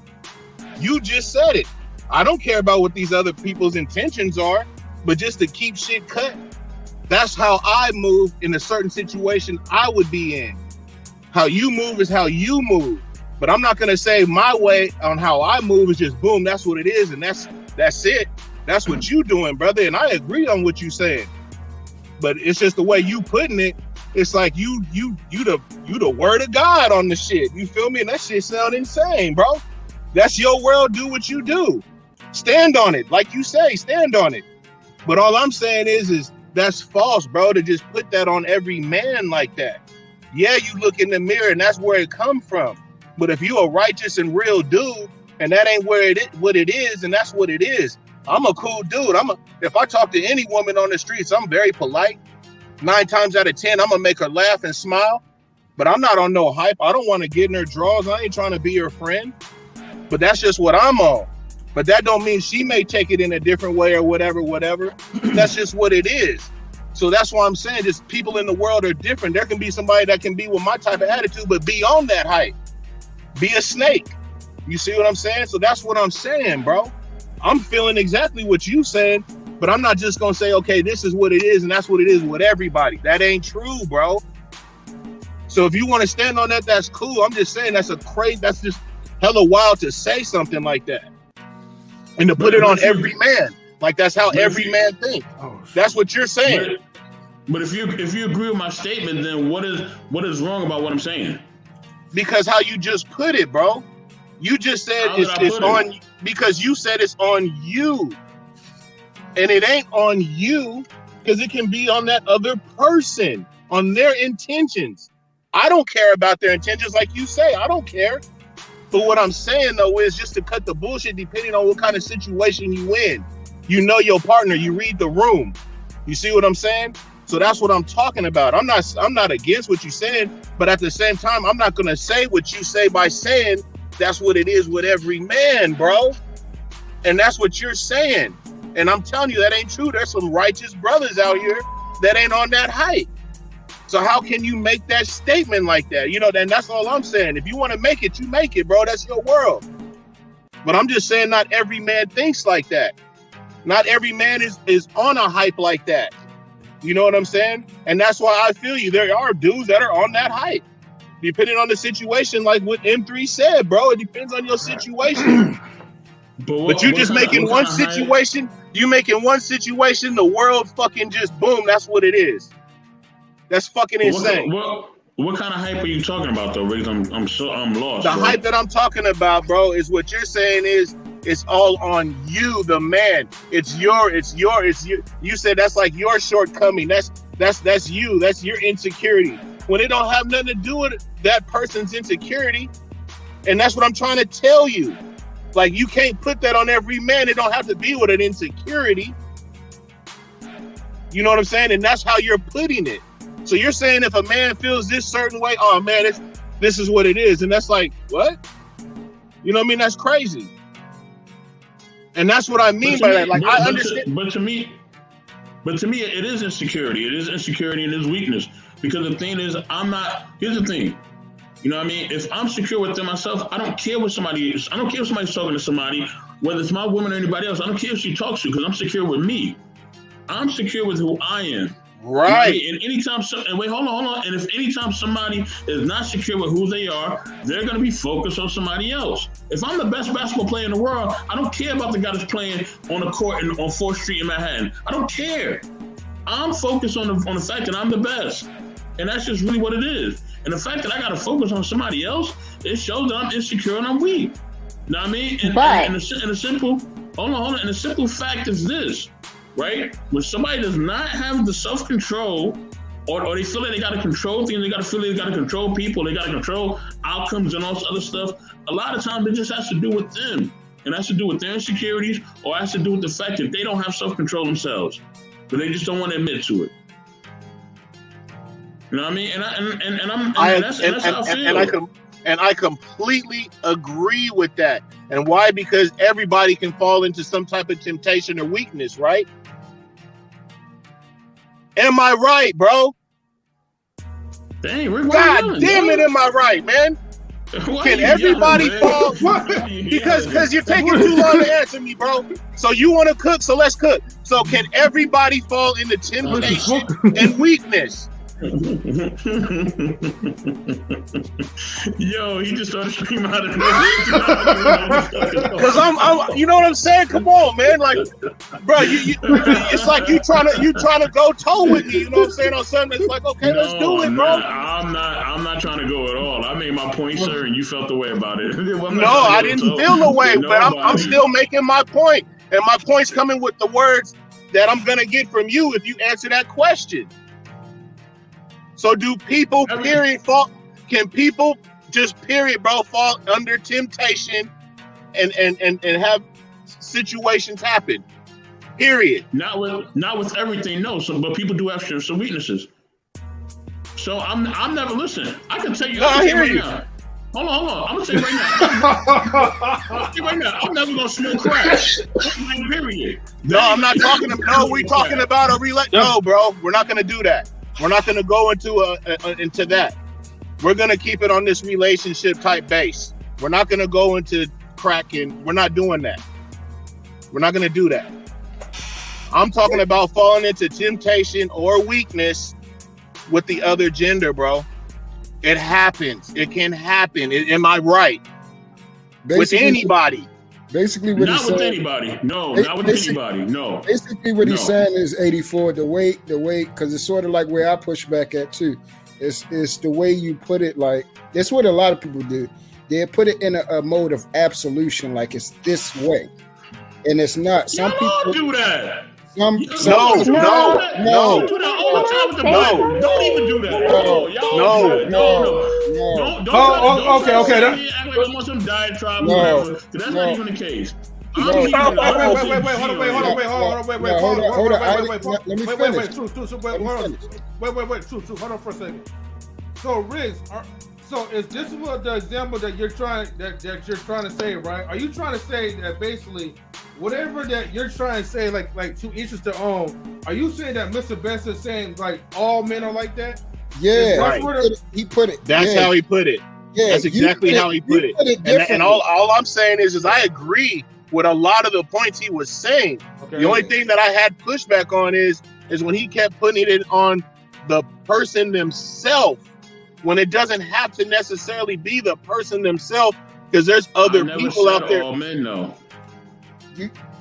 F: You just said it. I don't care about what these other people's intentions are, but just to keep shit cut, that's how I move in a certain situation I would be in. How you move is how you move. But I'm not going to say my way on how I move is just boom, that's what it is, and that's it. That's what you doing, brother, and I agree on what you saying. But it's just the way you putting it. It's like you the word of God on the shit. You feel me? And that shit sound insane, bro. That's your world. Do what you do. Stand on it. Like you say, stand on it. But all I'm saying is that's false, bro, to just put that on every man like that. Yeah, you look in the mirror and that's where it come from. But if you a righteous and real dude and that ain't what it is, and that's what it is. I'm a cool dude. If I talk to any woman on the streets, I'm very polite. 9 times out of 10, I'm gonna make her laugh and smile, but I'm not on no hype. I don't want to get in her drawers. I ain't trying to be her friend, but that's just what I'm on. But that don't mean she may take it in a different way or whatever. That's just what it is. So that's why I'm saying just people in the world are different. There can be somebody that can be with my type of attitude, but be on that hype. Be a snake. You see what I'm saying? So that's what I'm saying, bro. I'm feeling exactly what you saying. But I'm not just going to say, okay, this is what it is, and that's what it is with everybody. That ain't true, bro. So if you want to stand on that, that's cool. I'm just saying that's just hella wild to say something like that. And to put it on every man. Like that's how every man thinks. That's what you're saying.
B: But if you agree with my statement, then what is wrong about what I'm saying?
F: Because how you just put it, bro. You just said it's on, because you said it's on you. And it ain't on you, because it can be on that other person, on their intentions. I don't care about their intentions, like you say. I don't care. But what I'm saying, though, is just to cut the bullshit depending on what kind of situation you in. You know your partner. You read the room. You see what I'm saying? So that's what I'm talking about. I'm not against what you said, but at the same time, I'm not going to say what you say by saying that's what it is with every man, bro. And that's what you're saying. And I'm telling you, that ain't true. There's some righteous brothers out here that ain't on that hype. So how can you make that statement like that? You know, and that's all I'm saying. If you want to make it, you make it, bro. That's your world. But I'm just saying not every man thinks like that. Not every man is on a hype like that. You know what I'm saying? And that's why I feel you. There are dudes that are on that hype. Depending on the situation, like what M3 said, bro. It depends on your situation. But you just making one situation, the world fucking just boom, that's what it is. That's fucking insane.
B: What kind of hype are you talking about though, Riggs? I'm lost.
F: The hype that I'm talking about, bro, is what you're saying is it's all on you, the man. It's your. You said that's like your shortcoming. That's you. That's your insecurity. When it don't have nothing to do with that person's insecurity. And that's what I'm trying to tell you. Like, you can't put that on every man. It don't have to be with an insecurity. You know what I'm saying? And that's how you're putting it. So you're saying if a man feels this certain way, oh man, this is what it is. And that's like, what? You know what I mean? That's crazy. And that's what I mean by that. Like, I understand.
B: But to me, it is insecurity. It is insecurity and it is weakness. Because the thing is, here's the thing. You know what I mean? If I'm secure within myself, I don't care what somebody is. I don't care if somebody's talking to somebody, whether it's my woman or anybody else. I don't care if she talks to you because I'm secure with me. I'm secure with who I am.
F: Right.
B: You know, and anytime, hold on. And if anytime somebody is not secure with who they are, they're going to be focused on somebody else. If I'm the best basketball player in the world, I don't care about the guy that's playing on the court on 4th Street in Manhattan. I don't care. I'm focused on the fact that I'm the best. And that's just really what it is. And the fact that I got to focus on somebody else, it shows that I'm insecure and I'm weak. You know what I mean? And the simple fact is this, right? When somebody does not have the self-control or they feel like they got to control things, they got to feel like they got to control people, they got to control outcomes and all this other stuff, a lot of times it just has to do with them. And that's to do with their insecurities or has to do with the fact that they don't have self-control themselves, but they just don't want to admit to it. You know what I mean? That's how I feel.
F: And I completely agree with that. And why? Because everybody can fall into some type of temptation or weakness, right? Am I right, bro?
B: Dang, Rick,
F: God damn it, am I right, man? Can everybody fall? Because you're taking too long to answer me, bro. So you want to cook, so let's cook. So can everybody fall into temptation and weakness?
B: Yo, he just started screaming out of nowhere.
F: Because I'm, you know what I'm saying? Come on, man. Like, bro, it's like you trying to go toe with me. You know what I'm saying? On something, it's like, okay, let's do it, bro.
B: I'm not trying to go at all. I made my point, sir, and you felt the way about it.
F: No, I didn't feel the way, but I'm still making my point, and my point's coming with the words that I'm gonna get from you if you answer that question. So do people, period, fall? Can people just, period, bro, fall under temptation and have situations happen? Period.
B: Not with everything, no. So, but people do have some weaknesses. So I'm never listening. I can tell you. I hear you. Now. Hold on. I'm gonna tell you right now. I'm never gonna smoke crack. Period.
F: No, I'm not talking. No, we're talking about a relate. No, bro, we're not gonna do that. We're not going to go into that. We're going to keep it on this relationship type base. We're not going to go into cracking. We're not doing that. We're not going to do that. I'm talking about falling into temptation or weakness with the other gender, bro. It happens. It can happen. Am I right? With anybody.
E: Basically, what
B: not
E: he's
B: with
E: saying,
B: anybody. No, not with anybody. No.
E: Basically, what he's saying is 84. The way, because it's sort of like where I push back at too. It's the way you put it. Like that's what a lot of people do. They put it in a mode of absolution, like it's this way, and it's not. Some people
B: do that.
F: No.
B: You do that all the time with the Bible. Don't even do that. No.
E: Okay.
B: Act like I'm on some diatribe or whatever. That's not even the case.
A: Wait. Hold on for a second. So, Riggs, so is this what the example that you're trying to say, right? Are you trying to say that basically whatever that you're trying to say, like to each their own. Are you saying that Mr. Best is saying like all men are like that?
H: Yeah,
F: right.
H: He put it.
F: That's how he put it.
H: Yeah,
F: that's exactly how he put it. And all I'm saying is I agree with a lot of the points he was saying. Okay. The only thing that I had pushback on is when he kept putting it on the person themselves, when it doesn't have to necessarily be the person themselves, because there's other people out there.
B: All men, though.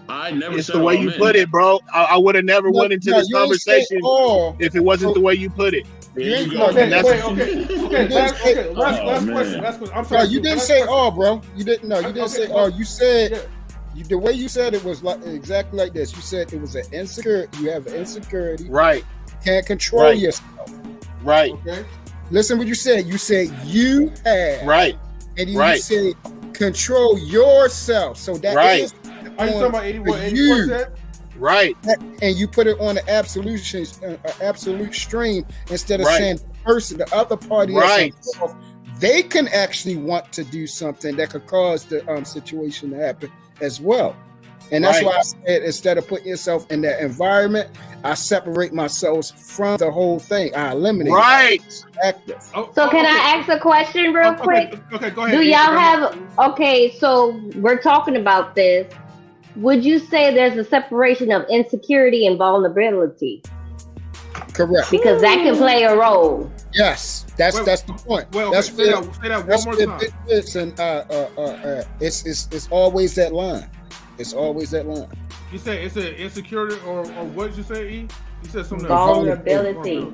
B: I never
F: it's
B: said
F: the way
B: all
F: you
B: men.
F: put it, bro. I would have never went into this conversation if it wasn't the way you put it.
A: Okay. Last question. I'm sorry.
H: No, you didn't say all, bro. You didn't. No, you didn't say all. You said the way you said it was like exactly like this. You said it was an insecurity. You have an insecurity.
F: Right.
H: Can't control yourself.
F: Right.
A: Okay.
H: Listen what you said. You said you have.
F: Right.
H: And you said control yourself. So that is.
A: Are you talking about 81%?
F: Right.
H: And you put it on the absolute stream instead of saying the person, the other party.
F: Right.
H: They can actually want to do something that could cause the situation to happen as well. And that's why I said instead of putting yourself in that environment, I separate myself from the whole thing. I eliminate active.
C: So can I ask a question real quick?
A: Okay, go ahead.
C: Do y'all have so we're talking about this. Would you say there's a separation of insecurity and vulnerability?
H: Correct.
C: Because that can play a role.
H: Yes, that's the point.
A: Well,
H: that's
A: say that one more time.
H: It's always that line. It's always that line.
A: You say it's an insecurity, or what did you say, E? You said something.
C: Vulnerability.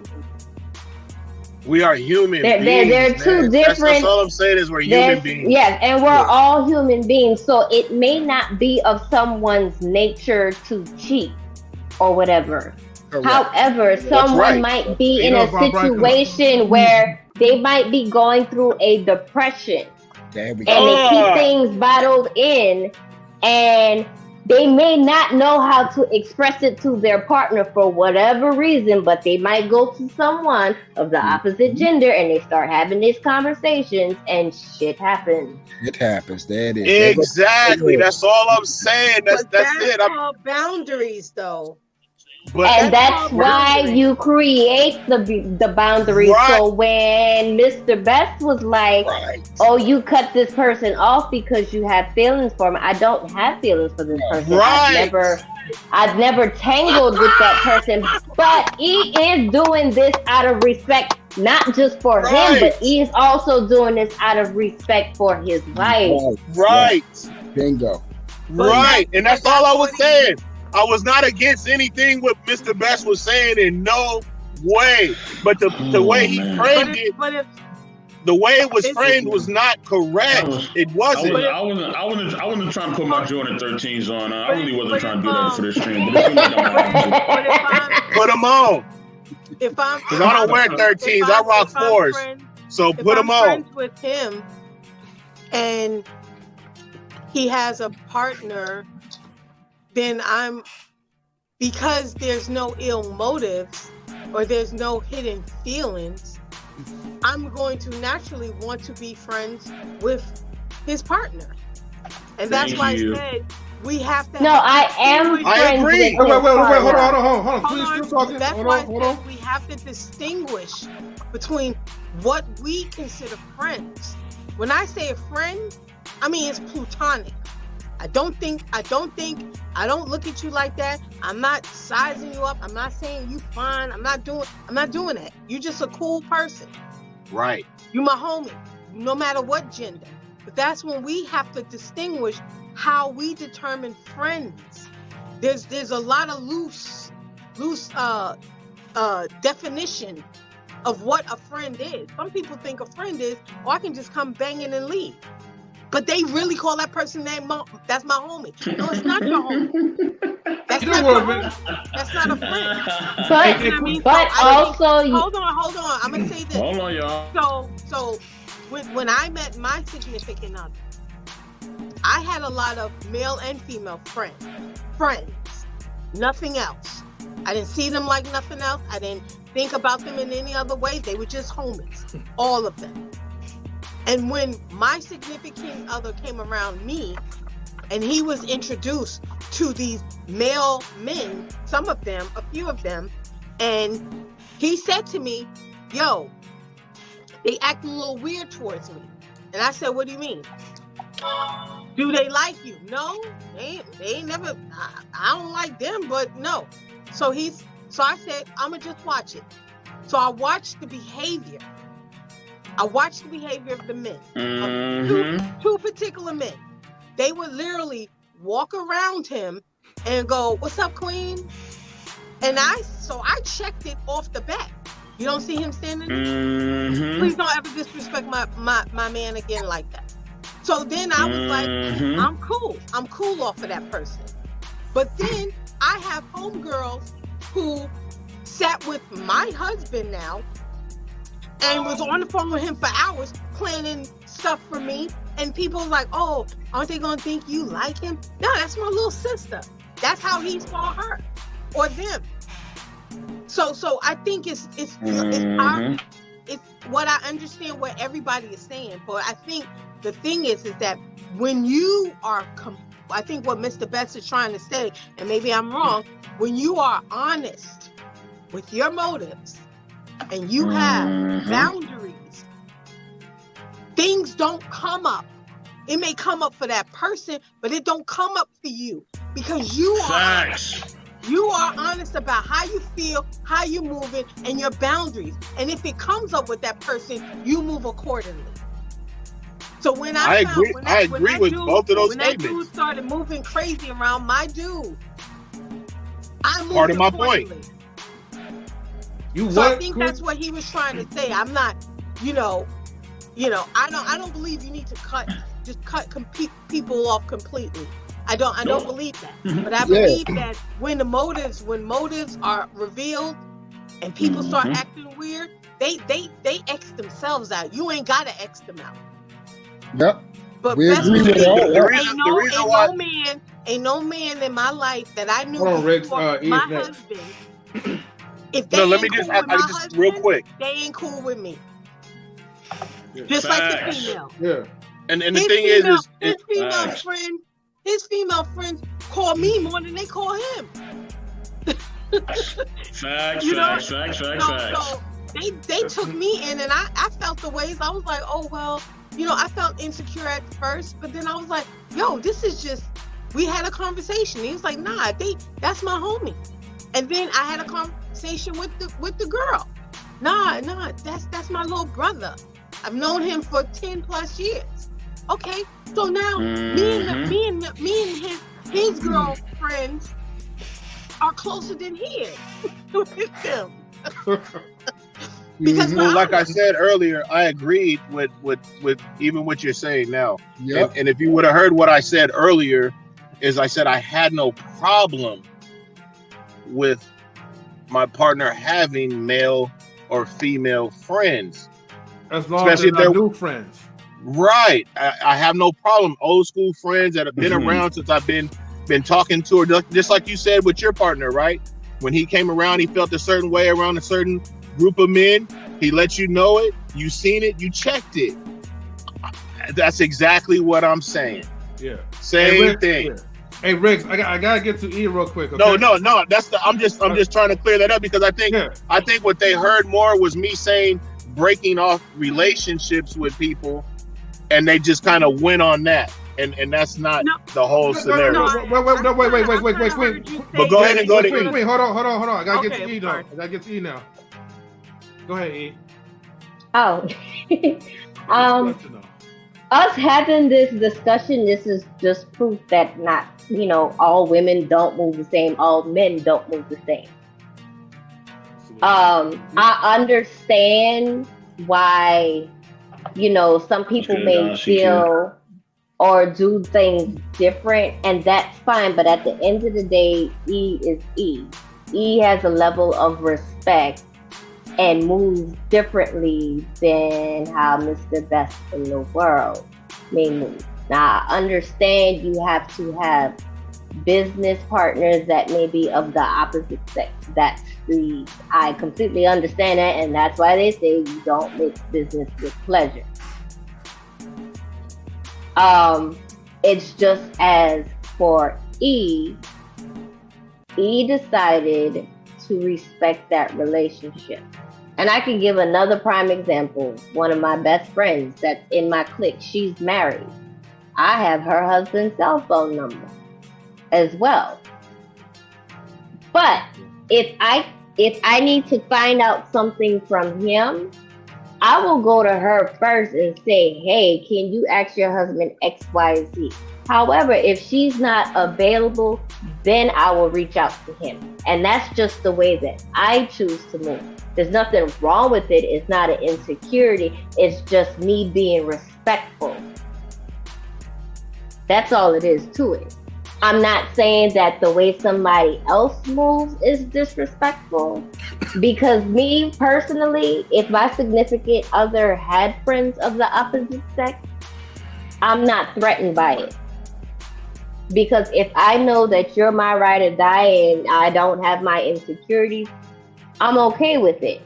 F: We are human beings.
C: They're two different.
F: That's all I'm saying is we're human beings.
C: Yes, and we're all human beings. So it may not be of someone's nature to cheat or whatever. Correct. However, someone might be in a situation where they might be going through a depression.
H: There we go.
C: And they keep things bottled in, and they may not know how to express it to their partner for whatever reason, but they might go to someone of the opposite gender and they start having these conversations and shit happens.
H: It happens. There it is.
F: Exactly. That's all I'm saying. That's it.
G: Called boundaries, though.
C: And that's why you create the boundaries. Right. So when Mr. Best was like, oh, you cut this person off because you have feelings for me. I don't have feelings for this person.
F: Right.
C: I've never tangled with that person. But he is doing this out of respect, not just for him, but he is also doing this out of respect for his wife.
F: Right.
H: Bingo.
F: Right. And that's all I was saying. I was not against anything what Mr. Best was saying in no way, but the way he framed it, the way it was framed was not correct. It wasn't.
B: I wasn't trying to put my Jordan 13s on. I really wasn't trying to do that for this stream. But
F: put them on. Because I don't wear 13s, I rock 4s. So put them on.
G: Friends with him, and he has a partner. Then because there's no ill motives or there's no hidden feelings, I'm going to naturally want to be friends with his partner. And that's why I said we have to.
C: No, I am friends.
F: I agree.
A: Wait, hold on. Please still talking.
G: That's why I said we have to distinguish between what we consider friends. When I say a friend, I mean it's platonic. I don't look at you like that. I'm not sizing you up. I'm not saying you fine. I'm not doing that. You're just a cool person.
F: Right.
G: You my homie, no matter what gender. But that's when we have to distinguish how we determine friends. There's a lot of loose definition of what a friend is. Some people think a friend is, I can just come banging and leave. But they really call that person that's my homie. No, it's not your homie. That's not your homie. That's not a friend.
C: But also,
G: hold on. I'm gonna say this.
B: Hold on, y'all.
G: So when I met my significant other, I had a lot of male and female friends, nothing else. I didn't see them like nothing else. I didn't think about them in any other way. They were just homies, all of them. And when my significant other came around me, and he was introduced to these male men, some of them, a few of them, and he said to me, yo, they act a little weird towards me. And I said, what do you mean? Do they like you? No, they ain't never, I don't like them, but no. So I said, I'm gonna just watch it. So I watched the behavior. of the men, of two particular men. They would literally walk around him and go, what's up, queen? And I checked it off the bat. You don't see him standing there? Please don't ever disrespect my man again like that. So then I was like, I'm cool off of that person. But then I have homegirls who sat with my husband now and was on the phone with him for hours planning stuff for me. And people are like, oh, aren't they gonna think you like him? No, that's my little sister. That's how he saw her or them. So I think it's what I understand what everybody is saying, but I think the thing is that when you are, I think what Mr. Betts is trying to say, and maybe I'm wrong, when you are honest with your motives and you have boundaries, things don't come up. It may come up for that person, but it don't come up for you because you are honest about how you feel, how you moving, and your boundaries. And if it comes up with that person, you move accordingly. So when I agree with both of those statements. When that dude started moving crazy around my dude, I moved
F: part of my point.
G: I think that's what he was trying to say. I'm not, I don't believe you need to cut people off completely. I don't believe that. But I believe that when motives are revealed and people start acting weird, they X themselves out. You ain't gotta X them out.
H: Yep.
G: But ain't no man in my life that I knew before my husband. If they
F: let me just husband, real quick.
G: They ain't cool with me. Just like the female.
F: Yeah. And the thing is
G: his female friends call me more than they call him.
B: Facts.
G: So they took me in, and I felt the ways. I was like, oh well, I felt insecure at first, but then I was like, yo, this is just. We had a conversation. He was like, nah, that's my homie. And then I had a conversation with the girl. Nah, that's my little brother. I've known him for 10 plus years. Okay, so now me and his girlfriends are closer than he is with him. Because
F: like I said earlier, I agreed with even what you're saying now. Yep. And if you would have heard what I said earlier, is I said I had no problem with my partner having male or female friends,
A: as long as they're new friends.
F: Right. I have no problem. Old school friends that have been around since I've been talking to her, just like you said with your partner, right? When he came around, he felt a certain way around a certain group of men. He let you know it. You seen it. You checked it. That's exactly what I'm saying.
A: Yeah.
F: Same thing.
A: Yeah. Hey, Riggs, I gotta get to E real quick. Okay?
F: No. I'm just trying to clear that up because I think what they heard more was me saying breaking off relationships with people. And they just kind of went on that, and that's not the whole scenario.
A: Wait.
F: But go ahead and go to E.
A: Wait, hold on. I gotta get to E though. I gotta get to E now. Go ahead, E.
C: Oh, us having this discussion, this is just proof that not, all women don't move the same, all men don't move the same. I understand why. Some people may feel or do things different, and that's fine. But at the end of the day, E is E. E has a level of respect and moves differently than how Mr. Best in the World may move. Now, I understand you have to have business partners that may be of the opposite sex. I completely understand that, and that's why they say you don't mix business with pleasure. It's just as for E decided to respect that relationship. And I can give another prime example. One of my best friends that's in my clique, she's married. I have her husband's cell phone number as well. But if I need to find out something from him, I will go to her first and say, hey, can you ask your husband X, Y, Z? However, if she's not available, then I will reach out to him. And that's just the way that I choose to move. There's nothing wrong with it. It's not an insecurity. It's just me being respectful. That's all it is to it. I'm not saying that the way somebody else moves is disrespectful, because me personally, if my significant other had friends of the opposite sex, I'm not threatened by it. Because if I know that you're my ride or die and I don't have my insecurities, I'm okay with it.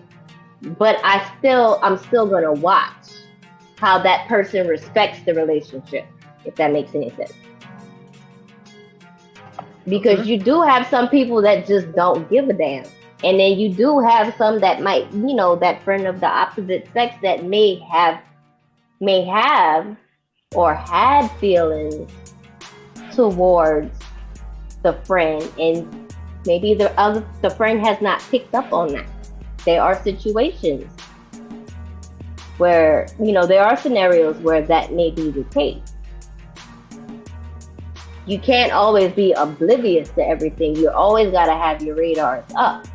C: But I'm still gonna watch how that person respects the relationship, if that makes any sense. Because you do have some people that just don't give a damn. And then you do have some that might, that friend of the opposite sex that may have or had feelings towards the friend, and maybe the friend has not picked up on that. There are situations where, there are scenarios where that may be the case. You can't always be oblivious to everything. You always got to have your radars up.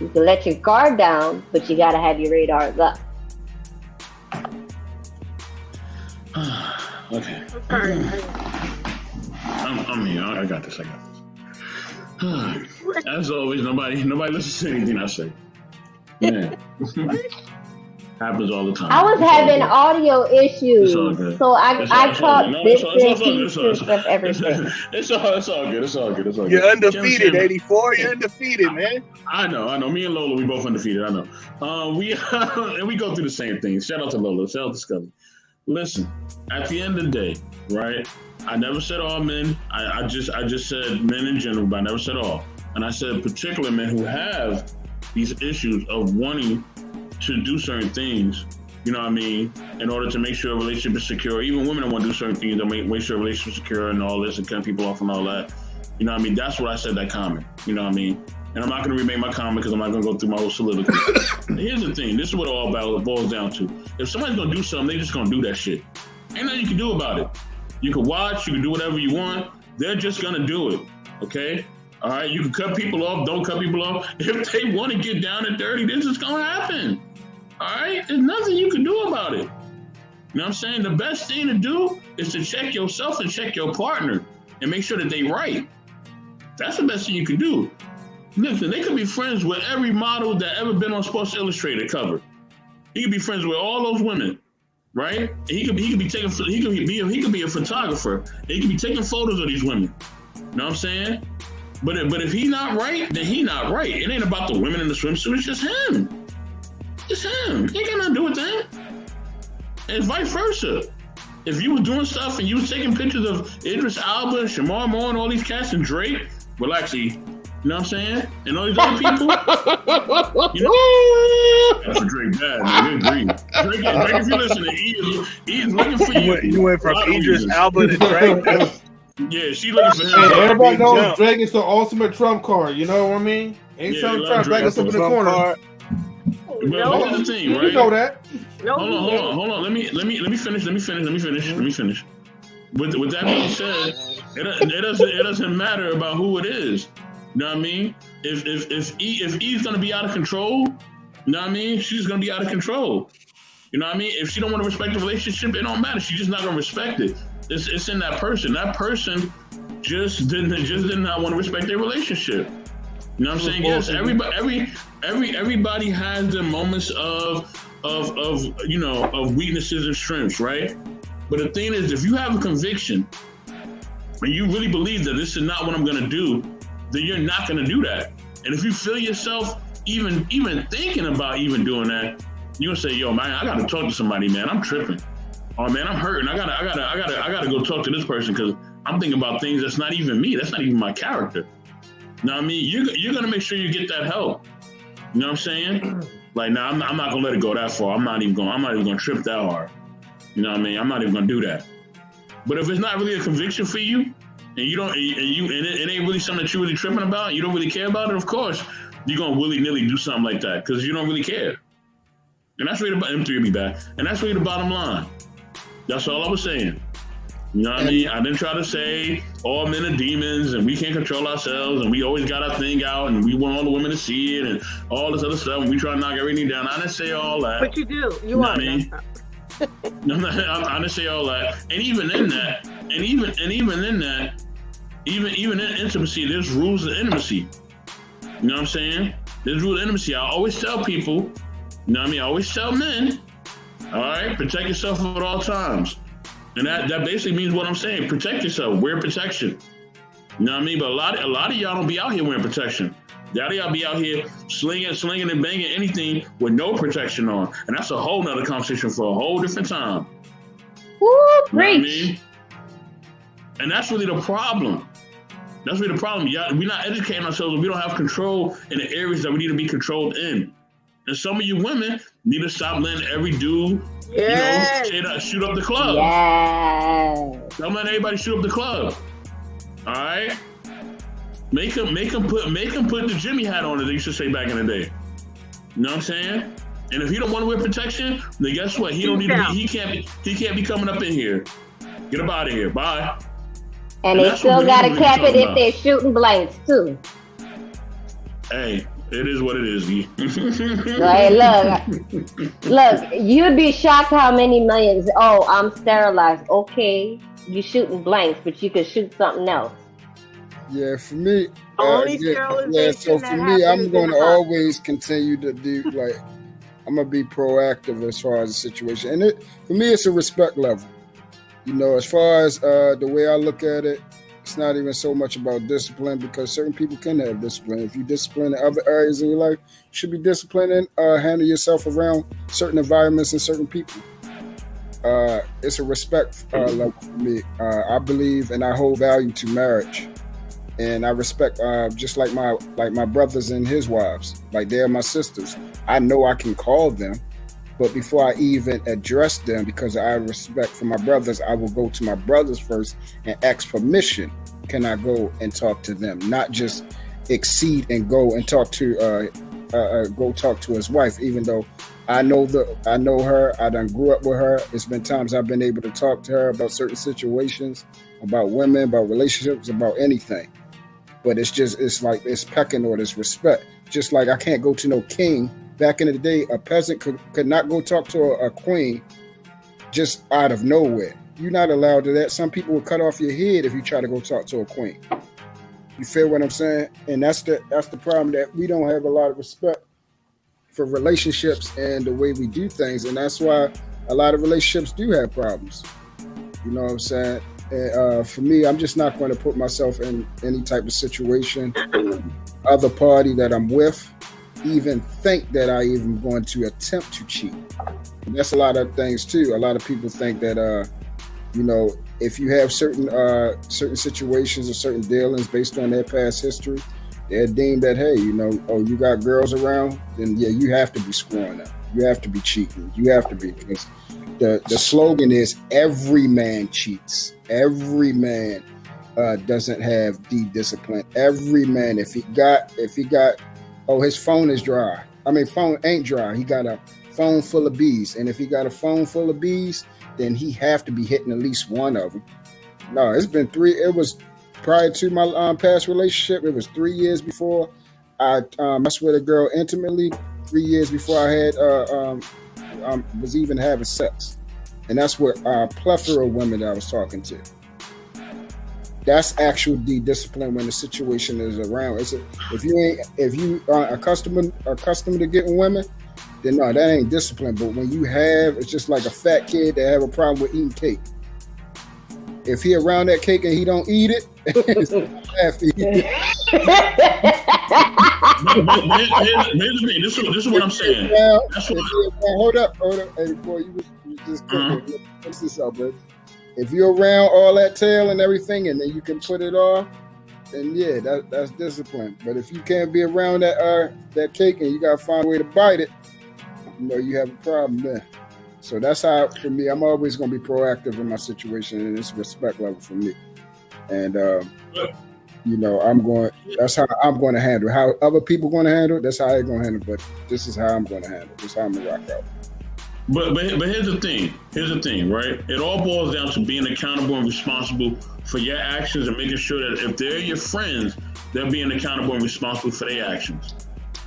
C: You can let your guard down, but you got to have your radars up.
B: Okay. I'm here. I got this. As always, nobody listens to anything I say. Man. Happens all the time.
C: I was having audio issues, so I caught bits and pieces of everything.
B: It's all good.
F: You're undefeated, 84. You're undefeated, man.
B: I know. Me and Lola, we both undefeated. I know. We go through the same thing. Shout out to Lola. Shout out to Scully. Listen, at the end of the day, right? I never said all men. I just said men in general, but I never said all. And I said particular men who have these issues of wanting to do certain things, in order to make sure a relationship is secure. Even women that want to do certain things to make sure a relationship is secure and all this and cut people off and all that. That's what I said, that comment. And I'm not going to remake my comment because I'm not going to go through my whole soliloquy. Here's the thing. This is what it all boils down to. If somebody's going to do something, they're just going to do that shit. Ain't nothing you can do about it. You can watch, you can do whatever you want. They're just going to do it. Okay? All right? You can cut people off, don't cut people off. If they want to get down and dirty, this is going to happen. All right? There's nothing you can do about it. You know what I'm saying? The best thing to do is to check yourself and check your partner and make sure that they right. That's the best thing you can do. Listen, they could be friends with every model that ever been on Sports Illustrated cover. He could be friends with all those women, right? He could be a photographer. He could be taking photos of these women. You know what I'm saying? But if he's not right, then he not right. It ain't about the women in the swimsuit. It's just him. It's him. He ain't got nothing to do with that. And vice versa. If you was doing stuff and you was taking pictures of Idris Elba, Shamar Moore, and all these cats and Drake, well, actually, you know what I'm saying? And all these other people, that's for Drake bad, man. Drake, if you listen, he is looking for you.
F: You went from Idris Elba to Drake.
B: Yeah, she looking for him.
A: Everybody knows Drake is the ultimate trump card. You know what I mean? Ain't something trying to drag us up in the corner.
B: But here's the thing, right?
A: You know that.
B: Hold on. Let me finish. With that being said, it doesn't matter about who it is. You know what I mean? If E's gonna be out of control, you know what I mean? She's gonna be out of control. You know what I mean? If she don't want to respect the relationship, it don't matter. She's just not gonna respect it. It's in that person. That person just did not want to respect their relationship. You know what I'm saying? Yes, everybody has their moments of weaknesses and strengths, right? But the thing is, if you have a conviction and you really believe that this is not what I'm gonna do, then you're not gonna do that. And if you feel yourself even thinking about even doing that, you'll say, yo, man, I gotta talk to somebody, man. I'm tripping. oh man, I'm hurting. I gotta go talk to this person because I'm thinking about things that's not even me. That's not even my character. You know what I mean? You're gonna make sure you get that help. You know what I'm saying? Like, nah, I'm not gonna let it go that far. I'm not even gonna trip that hard. You know what I mean? I'm not even gonna do that. But if it's not really a conviction for you, and it ain't really something that you're really tripping about, you don't really care about it, of course, you're gonna willy-nilly do something like that because you don't really care. And that's really M3 will be back. And that's really the bottom line. That's all I was saying. You know what I mean? I didn't try to say all men are demons and we can't control ourselves and we always got our thing out and we want all the women to see it and all this other stuff and we try to knock everything down. I didn't say all that.
G: But you do. You are. I mean?
B: I didn't say all that. And even in that, even in intimacy, there's rules of intimacy. You know what I'm saying? There's rules of intimacy. I always tell people, you know what I mean? I always tell men, all right, protect yourself at all times. And that basically means what I'm saying. Protect yourself. Wear protection. You know what I mean? But a lot of y'all don't be out here wearing protection. A lot of y'all be out here slinging and banging anything with no protection on. And that's a whole nother conversation for a whole different time.
C: Woo, preach.
B: You know what I mean? And that's really the problem. That's really the problem. We're not educating ourselves. We don't have control in the areas that we need to be controlled in. And some of you women need to stop letting every dude, shoot up the club.
C: Yes.
B: Don't let everybody shoot up the club. All right? Make him put the Jimmy hat on, as they used to say back in the day. You know what I'm saying? And if he don't want to wear protection, then guess what? He don't need to be. He can't be coming up in here. Get up out of here. Bye.
C: And they still gotta cap it if they're shooting blanks too.
B: Hey. It is what it is, V.
C: Right, look, you'd be shocked how many millions. Oh, I'm sterilized. Okay, you shooting blanks, but you could shoot something else.
H: Yeah, for me,
G: so
H: for me, I'm going to always continue to do, like, I'm going to be proactive as far as the situation. And for me, it's a respect level. You know, as far as the way I look at it, it's not even so much about discipline because certain people can have discipline. If you discipline in other areas in your life, you should be disciplined and handle yourself around certain environments and certain people. It's a respect level for me. I believe and I hold value to marriage. And I respect just like my brothers and his wives. Like they're my sisters. I know I can call them, but before I even address them, because I have respect for my brothers, I will go to my brothers first and ask permission. Can I go and talk to them? Not just exceed and go and talk to his wife, even though I know her. I done grew up with her. It's been times I've been able to talk to her about certain situations, about women, about relationships, about anything. But it's like it's pecking order, it's respect. Just like I can't go to no king. Back in the day, a peasant could not go talk to a queen just out of nowhere. You're not allowed to that. Some people will cut off your head if you try to go talk to a queen. You feel what I'm saying? And that's the problem, that we don't have a lot of respect for relationships and the way we do things. And that's why a lot of relationships do have problems. You know what I'm saying? And, for me, I'm just not going to put myself in any type of situation, other party that I'm with, even think that I even going to attempt to cheat. And that's a lot of things too. A lot of people think that if you have certain situations or certain dealings based on their past history, they're deemed that, hey, you got girls around, then yeah, you have to be screwing up. You have to be cheating. You have to be, because the slogan is every man cheats. Every man doesn't have the discipline. Every man, if he got his phone is dry. I mean, phone ain't dry. He got a phone full of bees. And if he got a phone full of bees, then he have to be hitting at least one of them. No, it's been 3. It was prior to my past relationship. It was 3 years before I messed with a girl intimately. 3 years before I had was even having sex. And that's what plethora of women that I was talking to. That's actual discipline when the situation is around. If you are accustomed to getting women, then no, that ain't discipline. But when you have, it's just like a fat kid that have a problem with eating cake. If he around that cake and he don't eat it, it's half eat it.
B: Here's the thing. This is what I'm saying.
H: Hold up. Hey, boy, you was just cooking. What's this up, bro? If you're around all that tail and everything, and then you can put it off, then yeah, that's discipline. But if you can't be around that cake and you gotta find a way to bite it, you have a problem there. So that's how, for me, I'm always gonna be proactive in my situation, and it's respect level for me. And that's how I'm going to handle it. How other people going to handle it, that's how they're going to handle it. But this is how I'm going to handle it. This is how I'm going to rock out.
B: But here's the thing, right? It all boils down to being accountable and responsible for your actions and making sure that if they're your friends, they're being accountable and responsible for their actions.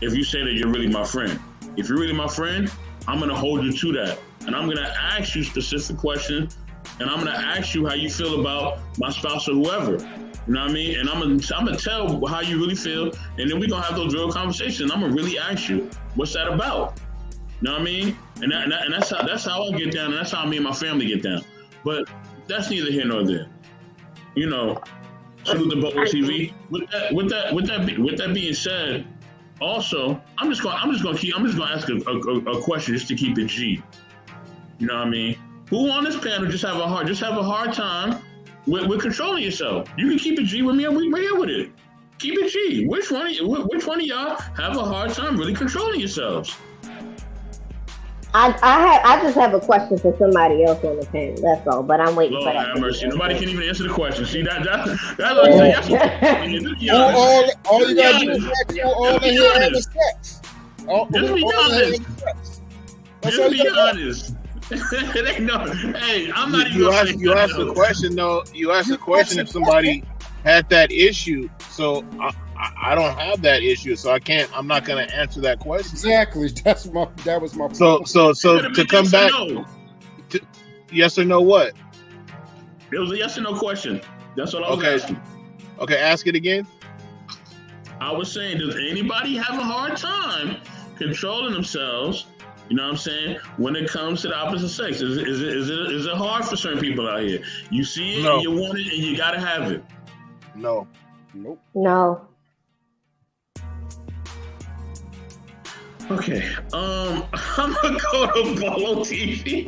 B: If you say that you're really my friend, if you're really my friend, I'm going to hold you to that. And I'm going to ask you specific questions, and I'm going to ask you how you feel about my spouse or whoever. You know what I mean? And I'm gonna tell how you really feel, and then we're gonna have those real conversations. I'm gonna really ask you, what's that about? You know what I mean? And that's how I get down, and that's how me and my family get down. But that's neither here nor there. Salute the Bubble TV. With that being said, also I'm just gonna ask a question just to keep it G. You know what I mean? Who on this panel just have a hard time with controlling yourself? You can keep it G with me, and we're here with it. Keep it G. Which one of y'all have a hard time really controlling yourselves?
C: I just have a question for somebody else on the panel. That's all. But I'm waiting for that.
B: Have mercy. Nobody can even answer the question. See that's
H: all you gotta do is ask you all in here having sex.
B: Just be honest. Just be honest. It ain't no. Hey, I'm not even.
F: You asked the question though. You asked the question if somebody had that issue. So I don't have that issue, so I can't. I'm not going to answer that question.
H: Exactly. That was my point.
F: So to come back, yes or no, what?
B: It was a yes or no question. That's what I was asking.
F: Okay, ask it again.
B: I was saying, does anybody have a hard time controlling themselves? You know what I'm saying? When it comes to the opposite sex, is it hard for certain people out here? You see it, and you want it, and you gotta have it.
F: No.
H: Nope.
C: No.
B: Okay. I'm gonna go to Bolo TV.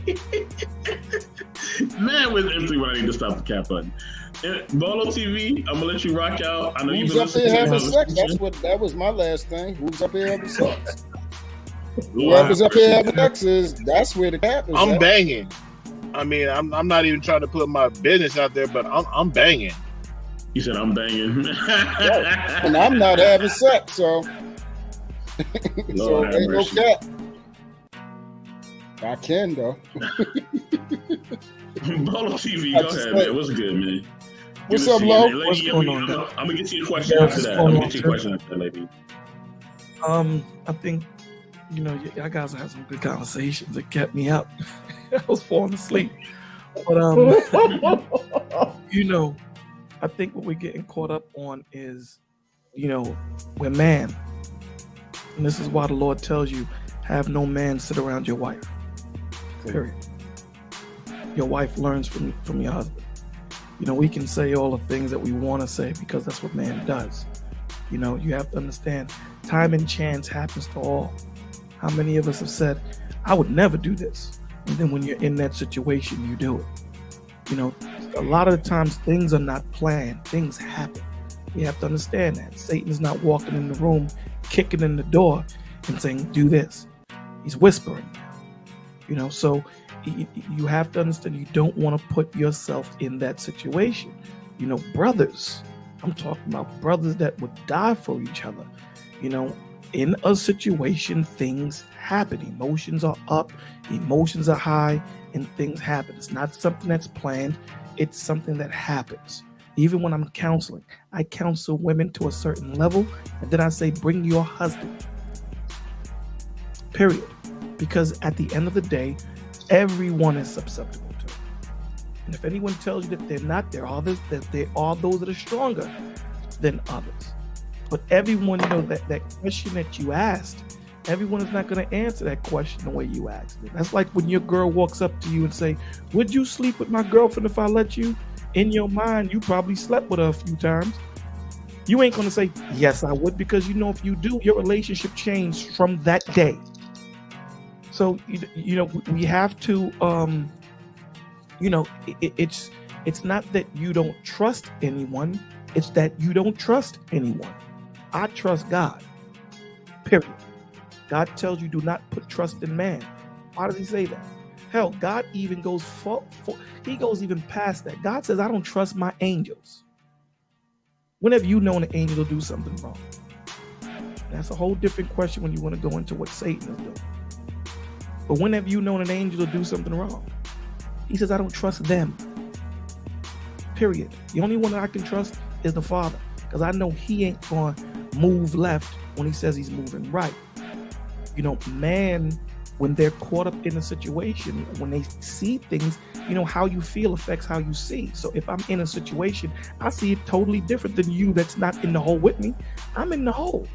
B: Man, with empty when I need to stop the cap button. Bolo TV, I'm gonna let you rock out. I know you've been listening to
H: having sex. That was my last thing. Who's up here having sex? Whoever's up here having sex that's where the cap is.
F: I'm banging. I mean, I'm not even trying to put my business out there, but I'm banging.
B: You said I'm banging.
H: Right. And I'm not having sex, so
B: Lord
H: ain't no cap. I can though.
B: Bolo TV, go ahead, man. What's good, man?
H: What's up, Lo?
B: What's going on? I'm gonna get to your question after that. I'm gonna get to your question after that, lady.
I: I think y'all guys had some good conversations that kept me up. I was falling asleep, but I think what we're getting caught up on is, we're man. And this is why the Lord tells you, have no man sit around your wife. Period. Your wife learns from your husband. We can say all the things that we want to say because that's what man does. You have to understand, time and chance happens to all. How many of us have said, I would never do this? And then when you're in that situation, you do it. A lot of the times things are not planned. Things happen. You have to understand that. Satan's not walking in the room, kicking in the door and saying, do this. He's whispering. So you have to understand you don't want to put yourself in that situation. Brothers, I'm talking about brothers that would die for each other. In a situation, things happen. Emotions are up, emotions are high, and things happen. It's not something that's planned. It's something that happens. Even when I'm counseling, I counsel women to a certain level, and then I say, bring your husband. Period. Because at the end of the day, everyone is susceptible to it. And if anyone tells you that they're not, there are those that are stronger than others. But everyone, that question that you asked, everyone is not going to answer that question the way you asked it. That's like when your girl walks up to you and say, would you sleep with my girlfriend if I let you? In your mind, you probably slept with her a few times. You ain't gonna say, yes, I would, because you know if you do, your relationship changed from that day. So you know, we have to you know, it's not that you don't trust anyone, it's that you don't trust anyone. I trust God. Period. God tells you do not put trust in man. Why does he say that? Hell, God even goes he goes even past that. God says, I don't trust my angels. When have you known an angel will do something wrong? That's a whole different question when you want to go into what Satan is doing. But when have you known an angel will do something wrong? He says, I don't trust them. Period. The only one that I can trust is the Father, because I know he ain't going to move left when he says he's moving right. You know, man, when they're caught up in a situation, when they see things, you know, how you feel affects how you see. So if I'm in a situation, I see it totally different than you that's not in the hole with me. I'm in the hole.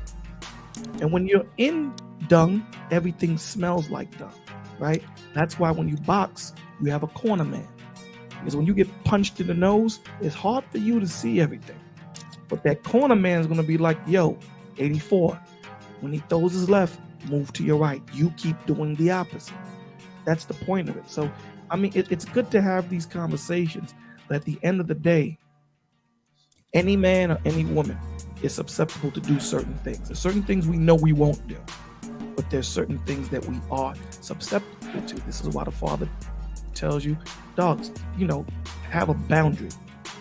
I: And when you're in dung, everything smells like dung, right? That's why when you box, you have a corner man. Because when you get punched in the nose, it's hard for you to see everything. But that corner man is going to be like, yo, 84. When he throws his left, move to your right. You keep doing the opposite. That's the point of it. So, I mean, it's good to have these conversations, but at the end of the day, any man or any woman is susceptible to do certain things. There's certain things we know we won't do, but there's certain things that we are susceptible to. This is why the Father tells you, dogs, you know, have a boundary.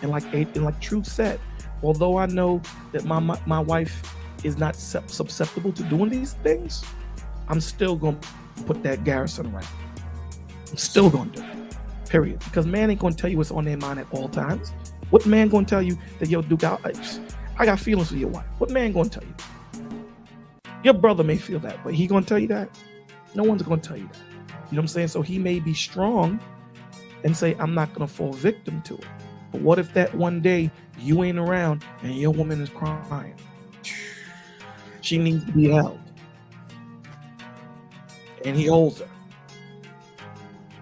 I: And like Truth said, although I know that my wife is not susceptible to doing these things, I'm still going to put that garrison around. I'm still going to do it, period. Because man ain't going to tell you what's on their mind at all times. What man going to tell you that, yo, Duke, I got feelings for your wife? What man going to tell you? Your brother may feel that, but he going to tell you that? No one's going to tell you that. You know what I'm saying? So he may be strong and say, I'm not going to fall victim to it. But what if that one day you ain't around and your woman is crying? She needs to be held. And he holds her.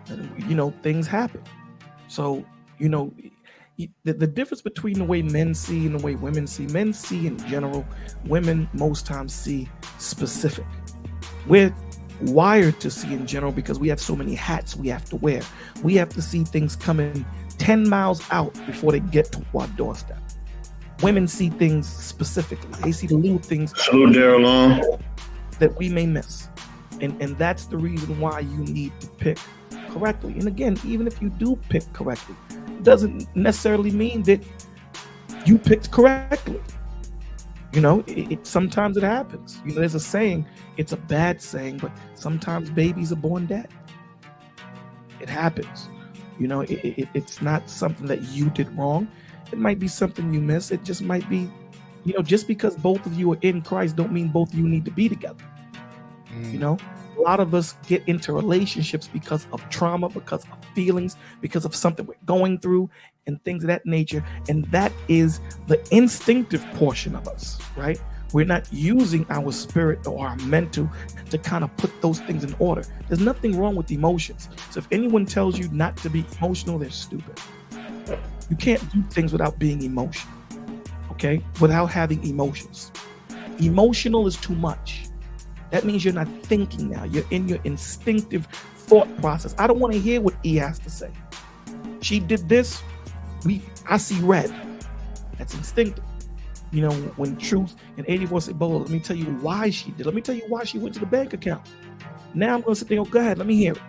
I: And, you know, things happen. So, you know, the difference between the way men see and the way women see, men see in general, women most times see specific. We're wired to see in general because we have so many hats we have to wear. We have to see things coming 10 miles out before they get to our doorstep. Women see things specifically. They see the little things that we may miss. And that's the reason why you need to pick correctly. And again, even if you do pick correctly, it doesn't necessarily mean that you picked correctly. You know, sometimes it happens. You know, there's a saying, it's a bad saying, but sometimes babies are born dead. It happens. You know, it's not something that you did wrong. It might be something you miss. It just might be, you know, just because both of you are in Christ don't mean both of you need to be together. You know, a lot of us get into relationships because of trauma, because of feelings, because of something we're going through and things of that nature. And that is the instinctive portion of us, right? We're not using our spirit or our mental to kind of put those things in order. There's nothing wrong with emotions. So if anyone tells you not to be emotional, they're stupid. You can't do things without being emotional, okay? Without having emotions. Emotional is too much. That means you're not thinking now. You're in your instinctive thought process. I don't want to hear what E has to say. She did this. I see red. That's instinctive. You know, when Truth and 84 say, Bola, let me tell you why she did. Let me tell you why she went to the bank account. Now I'm going to sit there and go, ahead, let me hear it.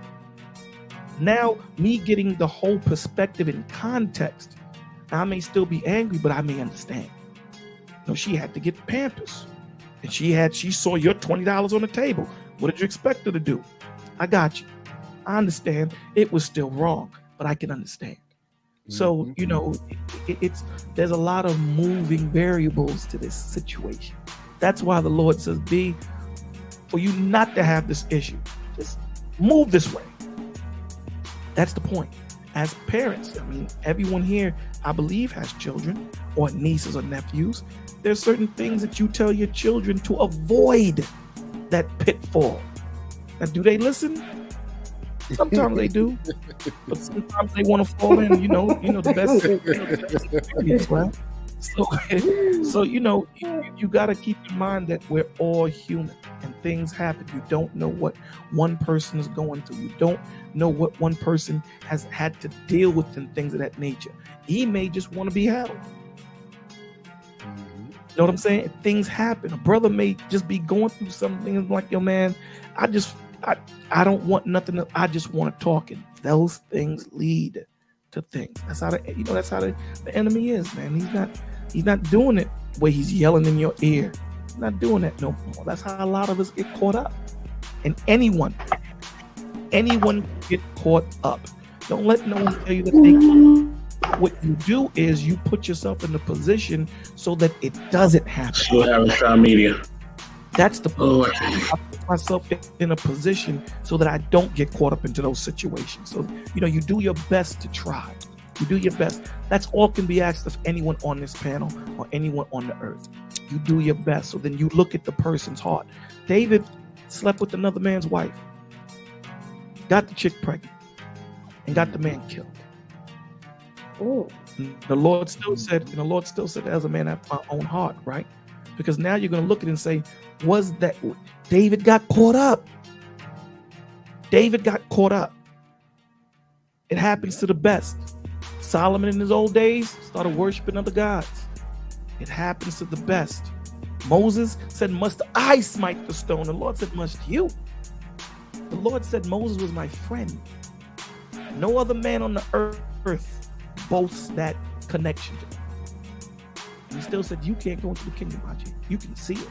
I: Now, me getting the whole perspective and context, I may still be angry, but I may understand. You know, she had to get Pampers. And she saw your $20 on the table. What did you expect her to do? I got you. I understand. It was still wrong, but I can understand. So, you know, there's a lot of moving variables to this situation. That's why the Lord says, B, for you not to have this issue, just move this way. That's the point. As parents, I mean, everyone here, I believe, has children or nieces or nephews. There's certain things that you tell your children to avoid that pitfall. Now, do they listen? Sometimes they do, but sometimes they want to fall in. You know the best experience, right? So you got to keep in mind that we're all human and things happen. You don't know what one person is going through. You don't know what one person has had to deal with and things of that nature. He may just want to be held. You know what I'm saying? Things happen. A brother may just be going through something like, yo, man, I don't want nothing. I just want to talk. And those things lead to things. That's how the enemy is, man. He's not doing it where he's yelling in your ear. He's not doing that no more. That's how a lot of us get caught up. And anyone get caught up. Don't let no one tell you that they can't. What you do is you put yourself in a position so that it doesn't happen.
B: Still having trial media.
I: That's the point. I put myself in a position so that I don't get caught up into those situations. So, you do your best to try. You do your best. That's all can be asked of anyone on this panel or anyone on the earth. You do your best. So then you look at the person's heart. David slept with another man's wife, got the chick pregnant, and got the man killed.
C: Ooh.
I: The Lord still said, as a man after my own heart, right? Because now you're going to look at it and say, was that David got caught up? David got caught up. It happens to the best. Solomon in his old days started worshiping other gods. It happens to the best. Moses said, must I smite the stone? The Lord said, must you? The Lord said Moses was my friend. No other man on the earth boasts that connection to me. And he still said, you can't go into the kingdom, Haji. You can see it.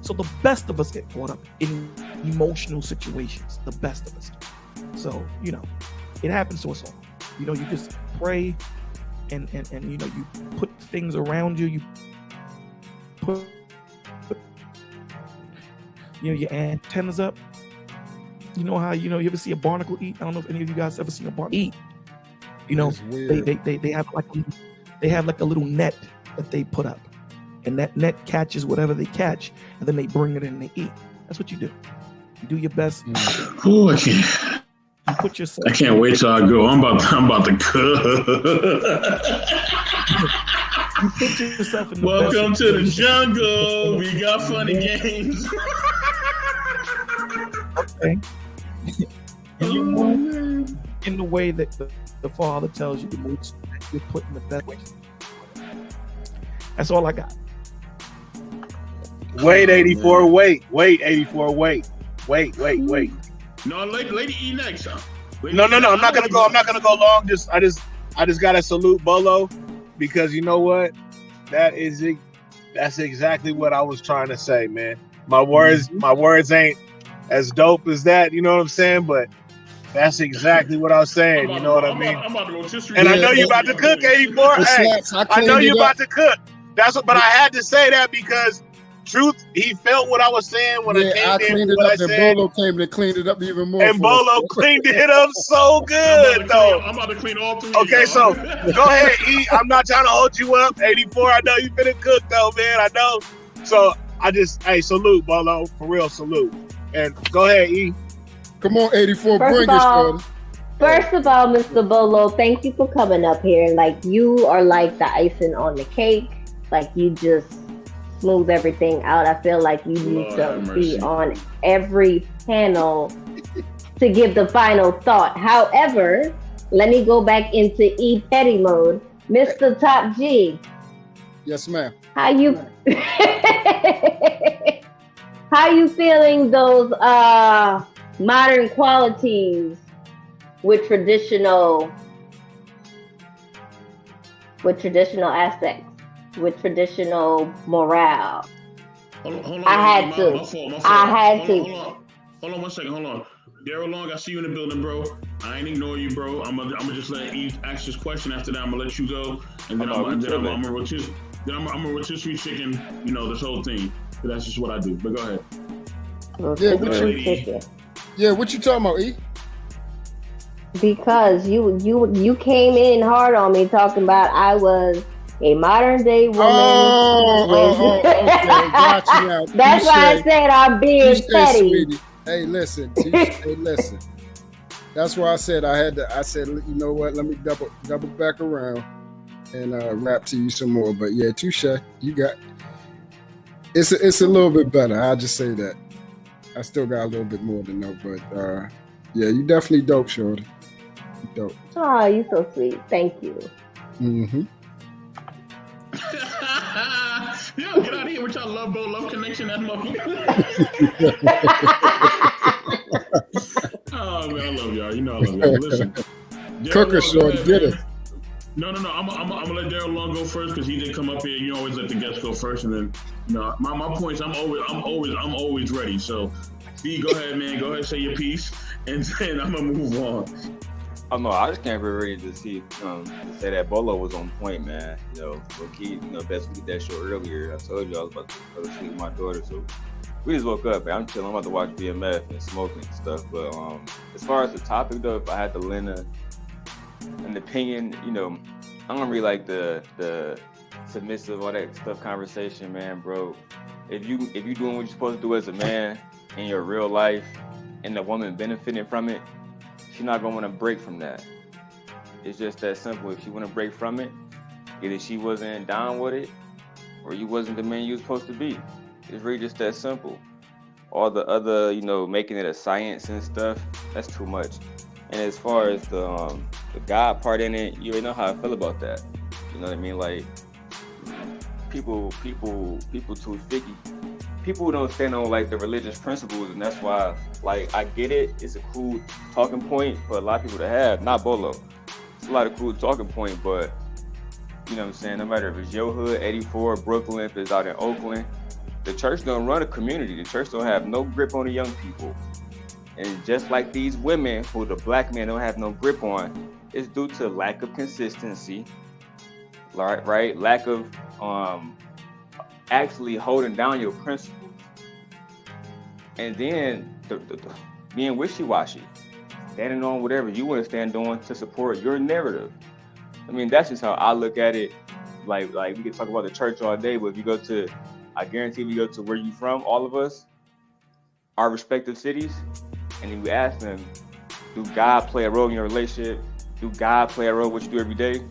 I: So the best of us get caught up in emotional situations. The best of us do. So, it happens to us all. You just pray and you put things around you. You put your antennas up. You know how, you ever see a barnacle eat? I don't know if any of you guys ever seen a barnacle eat. They have like a little net that they put up, and that net catches whatever they catch, and then they bring it in and they eat. That's what you do. You do your best.
B: Oh, I can't.
I: You put yourself.
B: I can't wait till I go. I'm about to cook.
I: You put yourself in the
B: Welcome to the jungle. We got funny games.
I: Okay. And you move in the way that the Father tells you to move, so that you're put in the best way. That's all I got.
F: Wait, 84, wait, 84, wait.
B: No, Lady E next.
F: No. I'm not gonna go long. I just gotta salute Bolo, because you know what? That's exactly what I was trying to say, man. My words ain't as dope as that, you know what I'm saying? But that's exactly what I was saying. You know what I mean? I'm about to go and I know you about to cook, 84. Hey, I know you about to cook. But I had to say that because truth, he felt what I was saying when I cleaned it up, and
H: Bolo came to clean it up even more.
F: And Bolo cleaned it up so good, though.
B: I'm about to clean all three.
F: Okay, so go ahead, E. I'm not trying to hold you up, 84. I know you finna cook, though, man. I know. So salute, Bolo. For real, salute. And go ahead, E.
H: Come on, 84. Bring it, Shorty.
C: First of all, Mr. Bolo, thank you for coming up here. Like, you are like the icing on the cake. Like, you just smooth everything out. I feel like you need to be on every panel to give the final thought. However, let me go back into E Petty mode. Mr. Top G.
H: Yes, ma'am.
C: How you feeling those modern qualities with traditional aspects, with traditional morale?
B: Hold on,
C: I had to.
B: Hold on 1 second. Hold on. Daryl Long, I see you in the building, bro. I ain't ignore you, bro. I'm gonna just let you ask this question. After that, I'm gonna let you go, and then I'm gonna rotisserie chicken. This whole thing. But that's just what I do. But go ahead.
H: What you talking about, E?
C: Because you came in hard on me talking about I was a modern day woman.
H: Okay. Got you now.
C: That's why I said I'm being petty.
H: Sweetie. Hey, listen. That's why I said I said, you know what? Let me double back around. and rap to you some more. But yeah, touche. You got it's a little bit better. I'll just say that. I still got a little bit more to know, but yeah, you definitely dope, shorty. Dope.
C: Oh, you so sweet. Thank you.
H: Mm-hmm.
B: Yo, get out of here with y'all love connection, that motherfucker. Oh man, I love y'all. You know I love y'all. Listen,
H: Cooker, shorty, get it.
B: No. I'm gonna let Daryl Long go first because he didn't come up here. You always let the guests go first, and then my points. I'm always ready. So, B, go ahead, man. Go ahead, say your piece, and then I'm gonna move on.
J: Oh no, I just can't be ready to see to say that Bolo was on point, man. You know, for key, best we did that show earlier. I told you I was about to go to sleep with my daughter, so we just woke up. Man. I'm chilling. I'm about to watch BMF and smoking and stuff. But as far as the topic though, if I had to lend an opinion, I don't really like the submissive, all that stuff conversation, man, bro. If you doing what you're supposed to do as a man in your real life, and the woman benefiting from it, she's not gonna want to break from that. It's just that simple. If she want to break from it, either she wasn't down with it, or you wasn't the man you was supposed to be. It's really just that simple. All the other, making it a science and stuff, that's too much. And as far as the God part in it, you already know how I feel about that. You know what I mean? Like people too sticky. People don't stand on like the religious principles, and that's why, like, I get it. It's a cool talking point for a lot of people to have. Not Bolo. It's a lot of cool talking point, but you know what I'm saying? No matter if it's your hood, 84, Brooklyn, if it's out in Oakland, the church don't run a community. The church don't have no grip on the young people. And just like these women who the black men don't have no grip on, it's due to lack of consistency, right? Lack of actually holding down your principles. And then the being wishy-washy, standing on whatever you want to stand on to support your narrative. I mean, that's just how I look at it. Like we can talk about the church all day, but if I guarantee if you go to where you from, all of us, our respective cities, and then we ask them, do God play a role in your relationship? Do God play a role in what you do every day?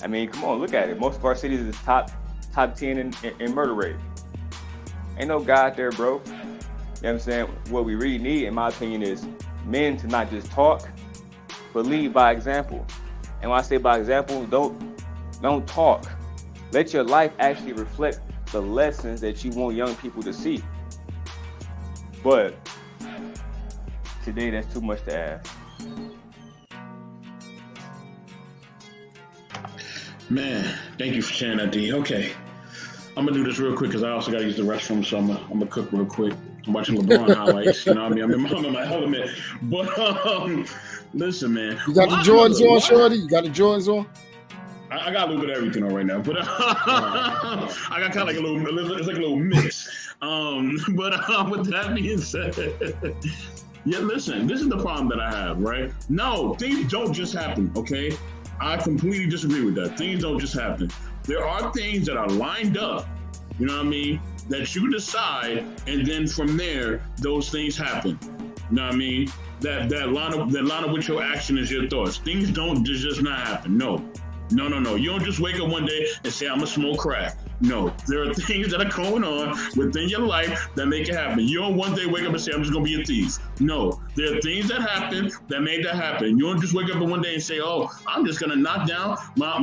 J: I mean, come on, look at it. Most of our cities is top 10 in murder rate. Ain't no God there, bro. You know what I'm saying? What we really need, in my opinion, is men to not just talk, but lead by example. And when I say by example, don't talk. Let your life actually reflect the lessons that you want young people to see. But today, that's too much to ask.
B: Man, thank you for sharing that, D. Okay, I'm gonna do this real quick because I also gotta use the restroom, so I'm gonna cook real quick. I'm watching LeBron highlights. You know what I mean? I'm in my element. But listen, man.
H: You got the Jordans on, shorty? You got the Jordans on?
B: I got a little bit of everything on right now, but I got kind of like a little, it's like a little mix. But with that being said, yeah, listen, this is the problem that I have, right? No, things don't just happen, okay? I completely disagree with that. Things don't just happen. There are things that are lined up, you know what I mean, that you decide, and then from there, those things happen. You know what I mean? That line up with your action is your thoughts. Things don't just not happen. No. You don't just wake up one day and say, I'm gonna smoke crack. No, there are things that are going on within your life that make it happen. You don't one day wake up and say, I'm just gonna be a thief. No, there are things that happen that made that happen. You don't just wake up one day and say, oh, I'm just gonna knock down my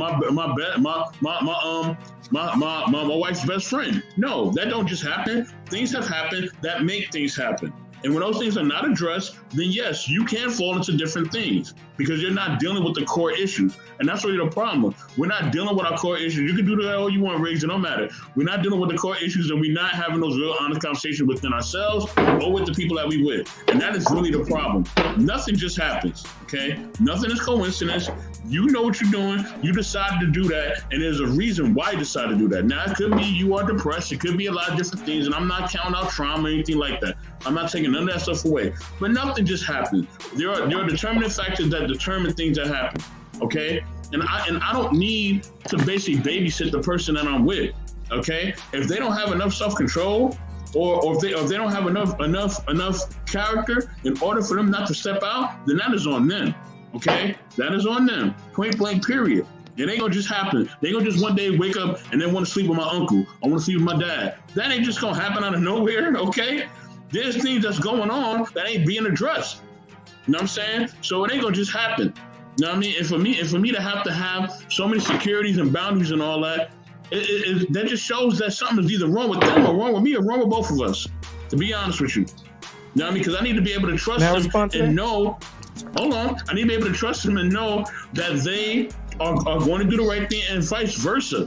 B: wife's best friend. No, that don't just happen. Things have happened that make things happen. And when those things are not addressed, then yes, you can fall into different things because you're not dealing with the core issues. And that's really the problem. We're not dealing with our core issues. You can do that all you want, Riggs, it don't matter. We're not dealing with the core issues, and we're not having those real honest conversations within ourselves or with the people that we with. And that is really the problem. Nothing just happens, okay? Nothing is coincidence. You know what you're doing. You decided to do that, and there's a reason why you decided to do that. Now, it could be you are depressed. It could be a lot of different things, and I'm not counting out trauma or anything like that. I'm not taking none of that stuff away. But nothing just happens. There are determining factors that determine things that happen, okay? And I don't need to basically babysit the person that I'm with, okay? If they don't have enough self-control, or if they don't have enough character in order for them not to step out, then that is on them, okay? That is on them, point blank, period. It ain't gonna just happen. They gonna just one day wake up and then want to sleep with my uncle. I want to sleep with my dad. That ain't just gonna happen out of nowhere, okay? There's things that's going on that ain't being addressed. You know what I'm saying? So it ain't gonna just happen. You know what I mean? And for me to have so many securities and boundaries and all that, that just shows that something is either wrong with them or wrong with me or wrong with both of us. To be honest with you. You know what I mean? Because I need to be able to trust them and know. Hold on. I need to be able to trust them and know that they are going to do the right thing and vice versa. You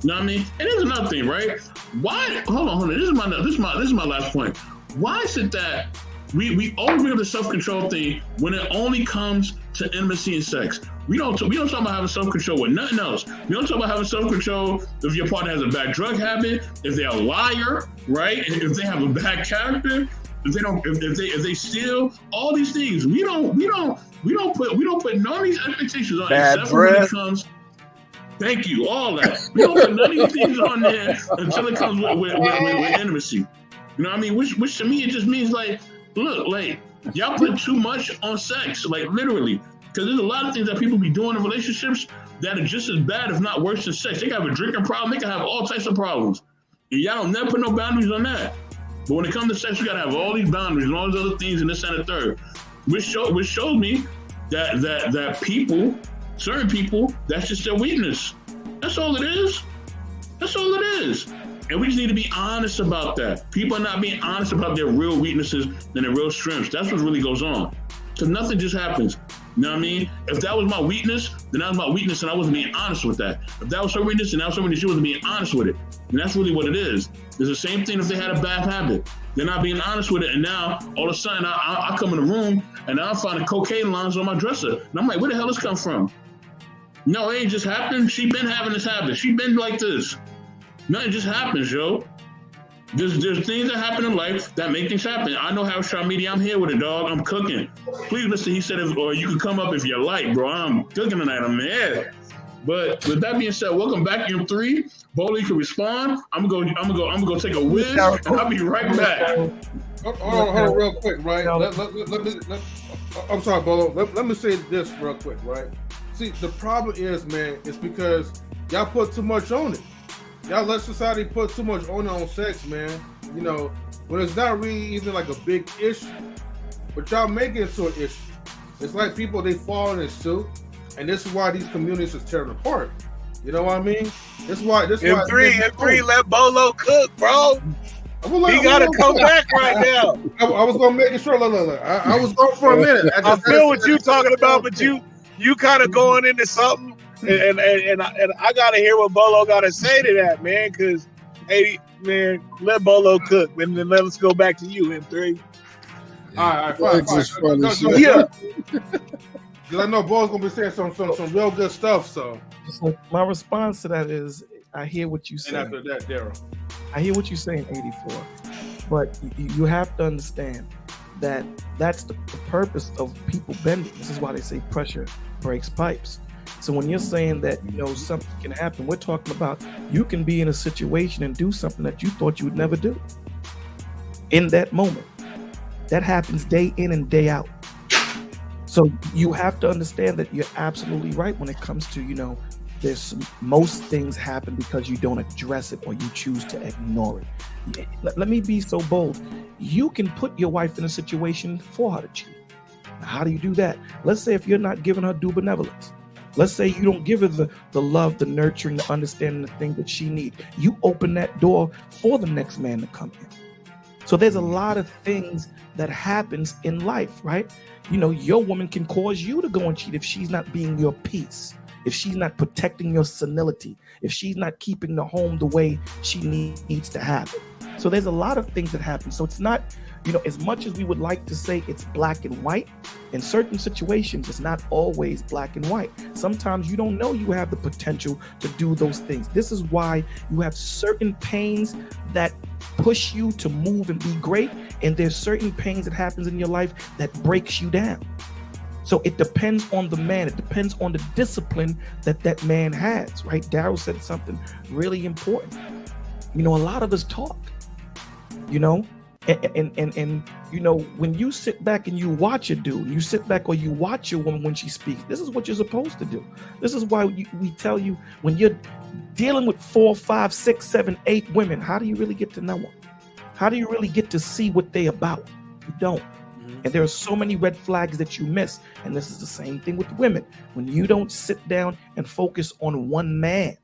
B: know what I mean? And there's another thing, right? Why? Hold on. This is my last point. Why is it that we always bring up the self-control thing when it only comes to intimacy and sex? We don't talk about having self-control with nothing else. We don't talk about having self-control if your partner has a bad drug habit, if they're a liar, right? If they have a bad character, if they steal, all these things. We don't put none of these expectations on except for when it comes. Thank you, all that. We don't put none of these things on there until it comes with intimacy. You know what I mean? Which to me it just means like, look, like y'all put too much on sex, like literally. Because there's a lot of things that people be doing in relationships that are just as bad, if not worse than sex. They can have a drinking problem. They can have all types of problems. And y'all don't never put no boundaries on that. But when it comes to sex, you got to have all these boundaries and all these other things and this and the third. Which shows me that people, certain people, that's just their weakness. That's all it is. That's all it is. And we just need to be honest about that. People are not being honest about their real weaknesses and their real strengths. That's what really goes on. Because nothing just happens. You know what I mean? If that was my weakness, then that was my weakness and I wasn't being honest with that. If that was her weakness, then that was her weakness, she wasn't being honest with it. And that's really what it is. It's the same thing if they had a bad habit. They're not being honest with it. And now, all of a sudden, I come in the room and I find cocaine lines on my dresser. And I'm like, where the hell this come from? No, it ain't just happened. She been having this habit. She been like this. Nothing just happens, yo. There's things that happen in life that make things happen. I know how social media. I'm here with it, dog. I'm cooking. Please listen. He said, or you can come up if you like, bro. I'm cooking tonight. I'm here. But with that being said, welcome back in 3. Bolo, you can respond. I'm gonna go take a whiz, and I'll be right back.
A: Hold on, real quick, right? I'm sorry, Bolo. Let me say this real quick, right? See, the problem is, man, it's because y'all put too much on it. Y'all let society put too much on sex, man. You know, when it's not really even like a big issue, but y'all make it into an issue. It's like people, they fall in this too, and this is why these communities is tearing apart. You know what I mean? This is why. In three,
F: let Bolo cook, bro. He gotta come back right now.
A: I was gonna make it sure. Look. I was going for a minute.
F: I feel what you talking about, but you kind of going into something. And I gotta hear what Bolo gotta say to that, man. Because, hey, man, let Bolo cook, and then let's go back to you in 3.
A: All right, fine.
F: Yeah.
A: Because I know Bolo's gonna be saying some real good stuff. So
I: my response to that is, I hear what you say.
A: And after that, Daryl,
I: I hear what you're saying, 84. But you have to understand that that's the purpose of people bending. This is why they say pressure breaks pipes. So when you're saying that, something can happen, we're talking about you can be in a situation and do something that you thought you would never do. In that moment. That happens day in and day out. So you have to understand that you're absolutely right when it comes to, most things happen because you don't address it or you choose to ignore it. Let me be so bold. You can put your wife in a situation for her to cheat. Now, how do you do that? Let's say if you're not giving her due benevolence. Let's say you don't give her the love, the nurturing, the understanding, the thing that she needs. You open that door for the next man to come in. So there's a lot of things that happens in life, right? Your woman can cause you to go and cheat if she's not being your peace, if she's not protecting your senility, if she's not keeping the home the way she needs to have it. So there's a lot of things that happen. So it's not, as much as we would like to say it's black and white, in certain situations, it's not always black and white. Sometimes you don't know you have the potential to do those things. This is why you have certain pains that push you to move and be great. And there's certain pains that happens in your life that breaks you down. So it depends on the man. It depends on the discipline that man has, right? Daryl said something really important. A lot of us talk, And you know, when you sit back and you watch a dude, you sit back or you watch a woman when she speaks, this is what you're supposed to do. This is why we tell you, when you're dealing with 4, 5, 6, 7, 8 women, how do you really get to know them? How do you really get to see what they about? You don't. And there are so many red flags that you miss. And this is the same thing with women. When you don't sit down and focus on one man,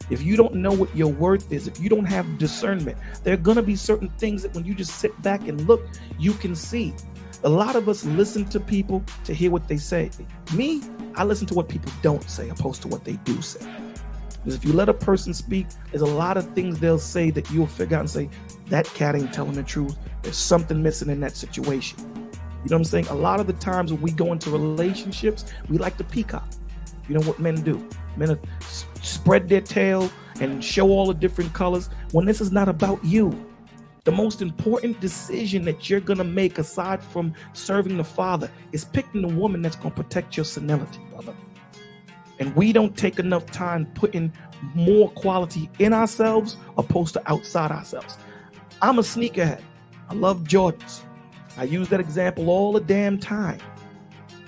I: if you don't know what your worth is, if you don't have discernment, there are going to be certain things that when you just sit back and look, you can see. A lot of us listen to people to hear what they say. Me, I listen to what people don't say opposed to what they do say. Because if you let a person speak, there's a lot of things they'll say that you'll figure out and say, that cat ain't telling the truth. There's something missing in that situation. You know what I'm saying? A lot of the times when we go into relationships, we like to peacock. You know what men do? Men spread their tail and show all the different colors when this is not about you. The most important decision that you're going to make, aside from serving the Father, is picking the woman that's going to protect your senility, brother. And we don't take enough time putting more quality in ourselves opposed to outside ourselves. I'm a sneakerhead. I love Jordans. I use that example all the damn time.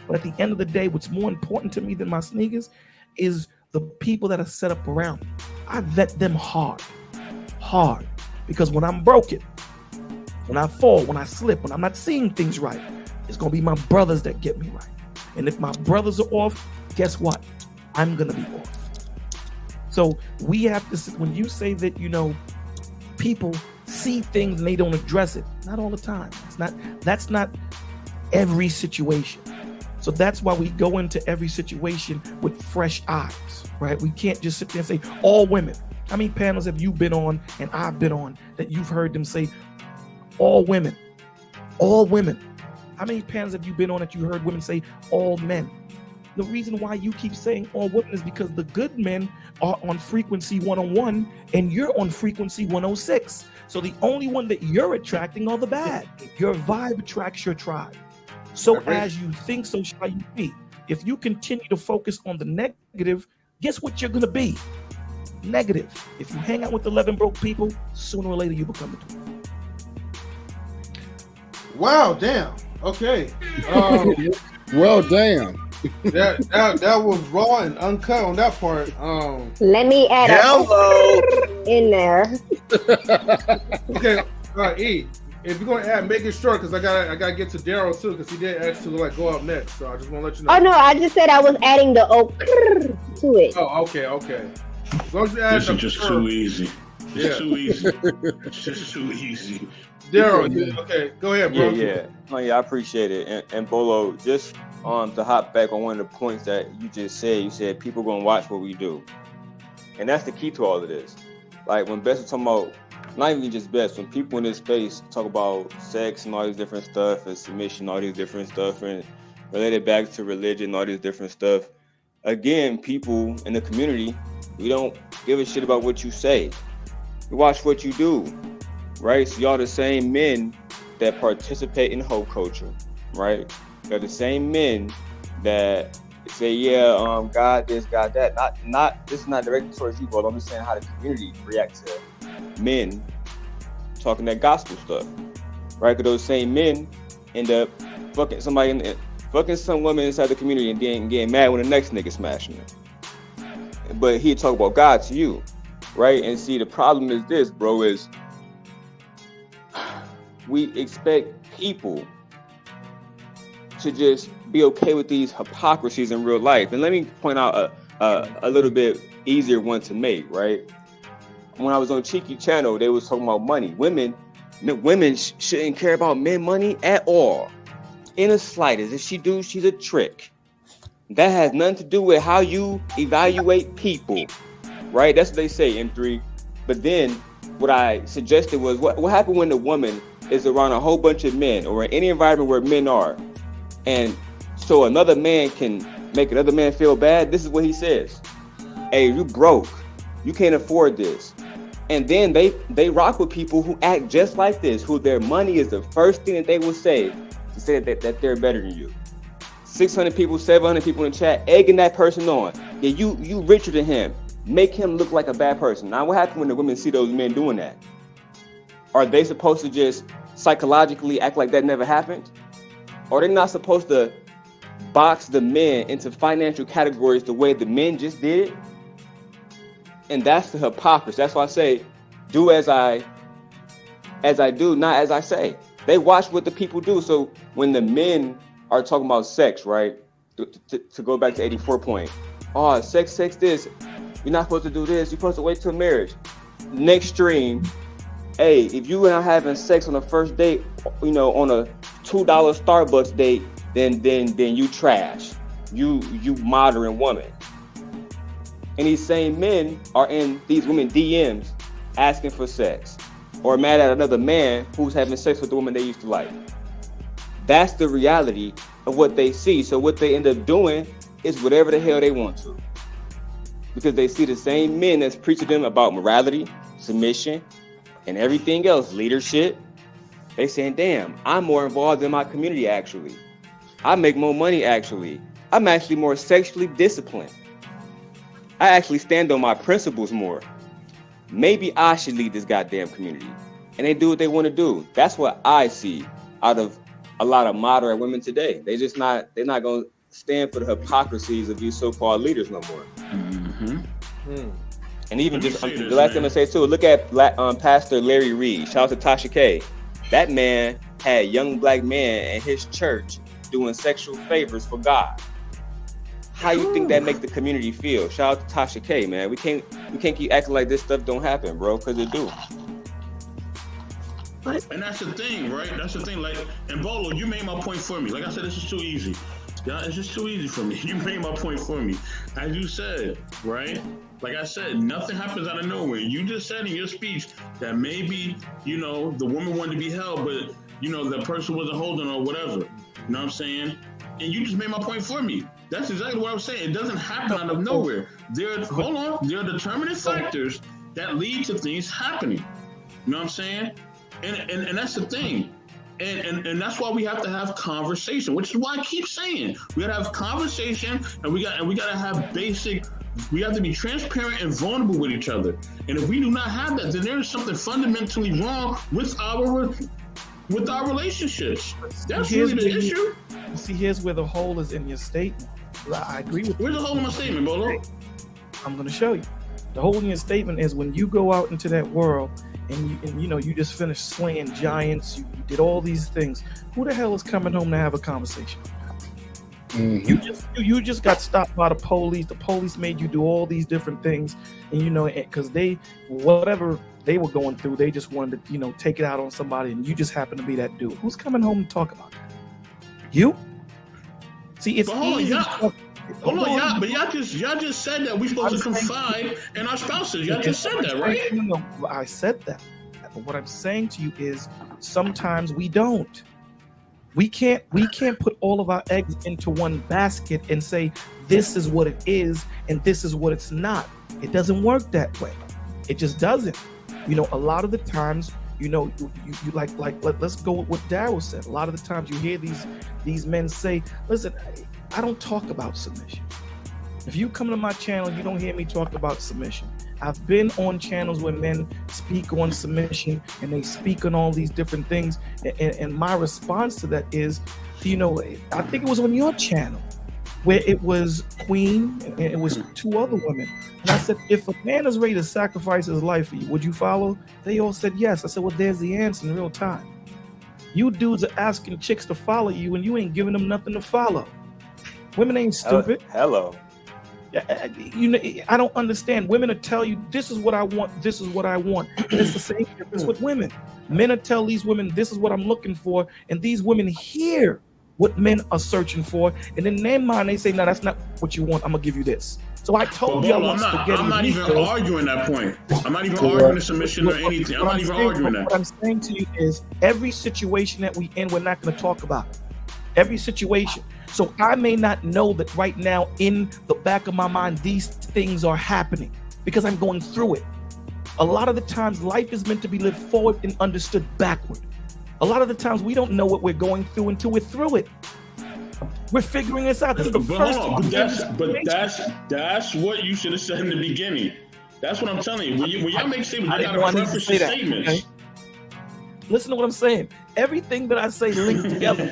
I: But at the end of the day, what's more important to me than my sneakers is the people that are set up around me. I vet them hard. Because when I'm broken, when I fall, when I slip, when I'm not seeing things right, it's going to be my brothers that get me right. And if my brothers are off, guess what? I'm going to be off. So we have to, when you say that, you know, people see things and they don't address it, not all the time. That's not every situation. So that's why we go into every situation with fresh eyes, right? We can't just sit there and say all women. How many panels have you been on and I've been on that you've heard them say all women? All women. How many panels have you been on that you heard women say all men? The reason why you keep saying all women is because the good men are on frequency 101 and you're on frequency 106. So the only one that you're attracting are the bad. Your vibe attracts your tribe. So as you think, so shall you be. If you continue to focus on the negative, guess what you're going to be? Negative. If you hang out with 11 broke people, sooner or later you become the 12.
A: Wow, damn. Okay.
H: Well, damn.
A: That was raw and uncut on that part.
C: Let me add in there.
A: Okay, E. If you're gonna add, make it short because I gotta get to Daryl too because he did ask to like go up next. So I just want to let you know.
C: Oh no, I just said I was adding the to it.
A: Oh, okay. As long as you add
B: this is just too easy. It's too easy. It's just too easy.
A: Daryl, okay, go ahead, bro.
J: Yeah. No, I appreciate it. And Bolo, just to hop back on one of the points that you just said, you said people gonna watch what we do, and that's the key to all of this. Like when Bess was talking about, not even just Bess, when people in this space talk about sex and all these different stuff and submission, all these different stuff, and relate it back to religion, all these different stuff. Again, people in the community, we don't give a shit about what you say. We watch what you do, right? So y'all the same men that participate in hoe culture, right? They're the same men that say, yeah, God this, God that. Not this is not directed towards you, but I'm just saying how the community reacts to men talking that gospel stuff, right? Because those same men end up fucking somebody, fucking some woman inside the community and then getting mad when the next nigga smashing her. But he'd talk about God to you, right? And see, the problem is this, bro, is we expect people to just be okay with these hypocrisies in real life. And let me point out a little bit easier one to make, right? When I was on Cheeky Channel, they was talking about money. Women shouldn't care about men money at all, in the slightest. If she do, she's a trick. That has nothing to do with how you evaluate people, right? That's what they say, M3. But then what I suggested was what happened when the woman is around a whole bunch of men or in any environment where men are, and so another man can make another man feel bad. This is what he says: hey, you broke, you can't afford this. And then they rock with people who act just like this, who their money is the first thing that they will say to say that they're better than you. 600 people, 700 people in the chat egging that person on. Yeah, you richer than him. Make him look like a bad person. Now, what happens when the women see those men doing that? Are they supposed to just psychologically act like that never happened? Are they not supposed to box the men into financial categories the way the men just did? And that's the hypocrisy. That's why I say, do as I do, not as I say. They watch what the people do. So when the men are talking about sex, right? To go back to 84 point. Oh, sex this. You're not supposed to do this. You're supposed to wait till marriage. Next stream, hey, if you are having sex on the first date, you know, on a $2 Starbucks date, then you trash. You modern woman. And these same men are in these women DMs asking for sex, or mad at another man who's having sex with the woman they used to like. That's the reality of what they see. So what they end up doing is whatever the hell they want to. Because they see the same men that's preaching them about morality, submission, and everything else, leadership. They saying, damn, I'm more involved in my community actually. I make more money actually. I'm actually more sexually disciplined. I actually stand on my principles more. Maybe I should lead this goddamn community. And they do what they want to do. That's what I see out of a lot of moderate women today. They're not going to stand for the hypocrisies of these so-called leaders no more. And even just the last thing I'm gonna say too, look at Pastor Larry Reed. Shout out to Tasha K. That man had young black men in his church doing sexual favors for God. How you think that make the community feel? Shout out to Tasha K, man. We can't keep acting like this stuff don't happen, bro, because it do.
B: And that's the thing, right? That's the thing. Like, and Bolo, you made my point for me. Like I said, this is too easy. Yeah, it's just too easy for me. You made my point for me. As you said, right? Like I said, nothing happens out of nowhere. You just said in your speech that maybe, you know, the woman wanted to be held, but, you know, the person wasn't holding her or whatever. You know what I'm saying? And you just made my point for me. That's exactly what I was saying. It doesn't happen out of nowhere. There are determining factors that lead to things happening. You know what I'm saying? And that's the thing. And that's why we have to have conversation, which is why I keep saying we gotta have conversation, and we gotta have basic. We have to be transparent and vulnerable with each other. And if we do not have that, then there is something fundamentally wrong with our relationships. That's really the issue.
I: See, here's where the hole is in your statement. I agree with you.
B: Where's the hole in my statement, Bolo?
I: I'm going to show you. The hole in your statement is when you go out into that world and you just finished slaying giants, you did all these things. Who the hell is coming home to have a conversation? Mm-hmm. You just got stopped by the police. The police made you do all these different things, and because whatever they were going through, they just wanted to take it out on somebody, and you just happen to be that dude. Who's coming home to talk about that? You? See, it's easy.
B: Hold on, but y'all just said that we're supposed to confide in our spouses. Y'all just said that, right?
I: No, I said that. But what I'm saying to you is sometimes we don't. We can't put all of our eggs into one basket and say this is what it is and this is what it's not. It doesn't work that way. It just doesn't. A lot of the times, you let's go with what Daryl said. A lot of the times you hear these men say, listen, I don't talk about submission. If you come to my channel, you don't hear me talk about submission. I've been on channels where men speak on submission and they speak on all these different things. And my response to that is, I think it was on your channel where it was Queen and it was two other women. And I said, if a man is ready to sacrifice his life for you, would you follow? They all said yes. I said, well, there's the answer in real time. You dudes are asking chicks to follow you and you ain't giving them nothing to follow. Women ain't stupid.
J: Hello.
I: I don't understand. Women will tell you, this is what I want, this is what I want. And it's the same difference with women. Men will tell these women, this is what I'm looking for. And these women hear what men are searching for. And in their mind, they say, no, that's not what you want. I'm going to give you this. So I told you I want spaghetti.
B: I'm not even arguing that point. I'm not even arguing the submission or anything. I'm not even arguing that.
I: What I'm saying to you is every situation that we in, we're not going to talk about it. Every situation. So I may not know that right now in the back of my mind, these things are happening because I'm going through it. A lot of the times life is meant to be lived forward and understood backward. A lot of the times we don't know what we're going through until we're through it. We're figuring this out. This is the first
B: that's what you should have said in the beginning. That's what I'm telling you. When y'all make statements, you gotta preface your statements.
I: Okay? Listen to what I'm saying. Everything that I say linked together.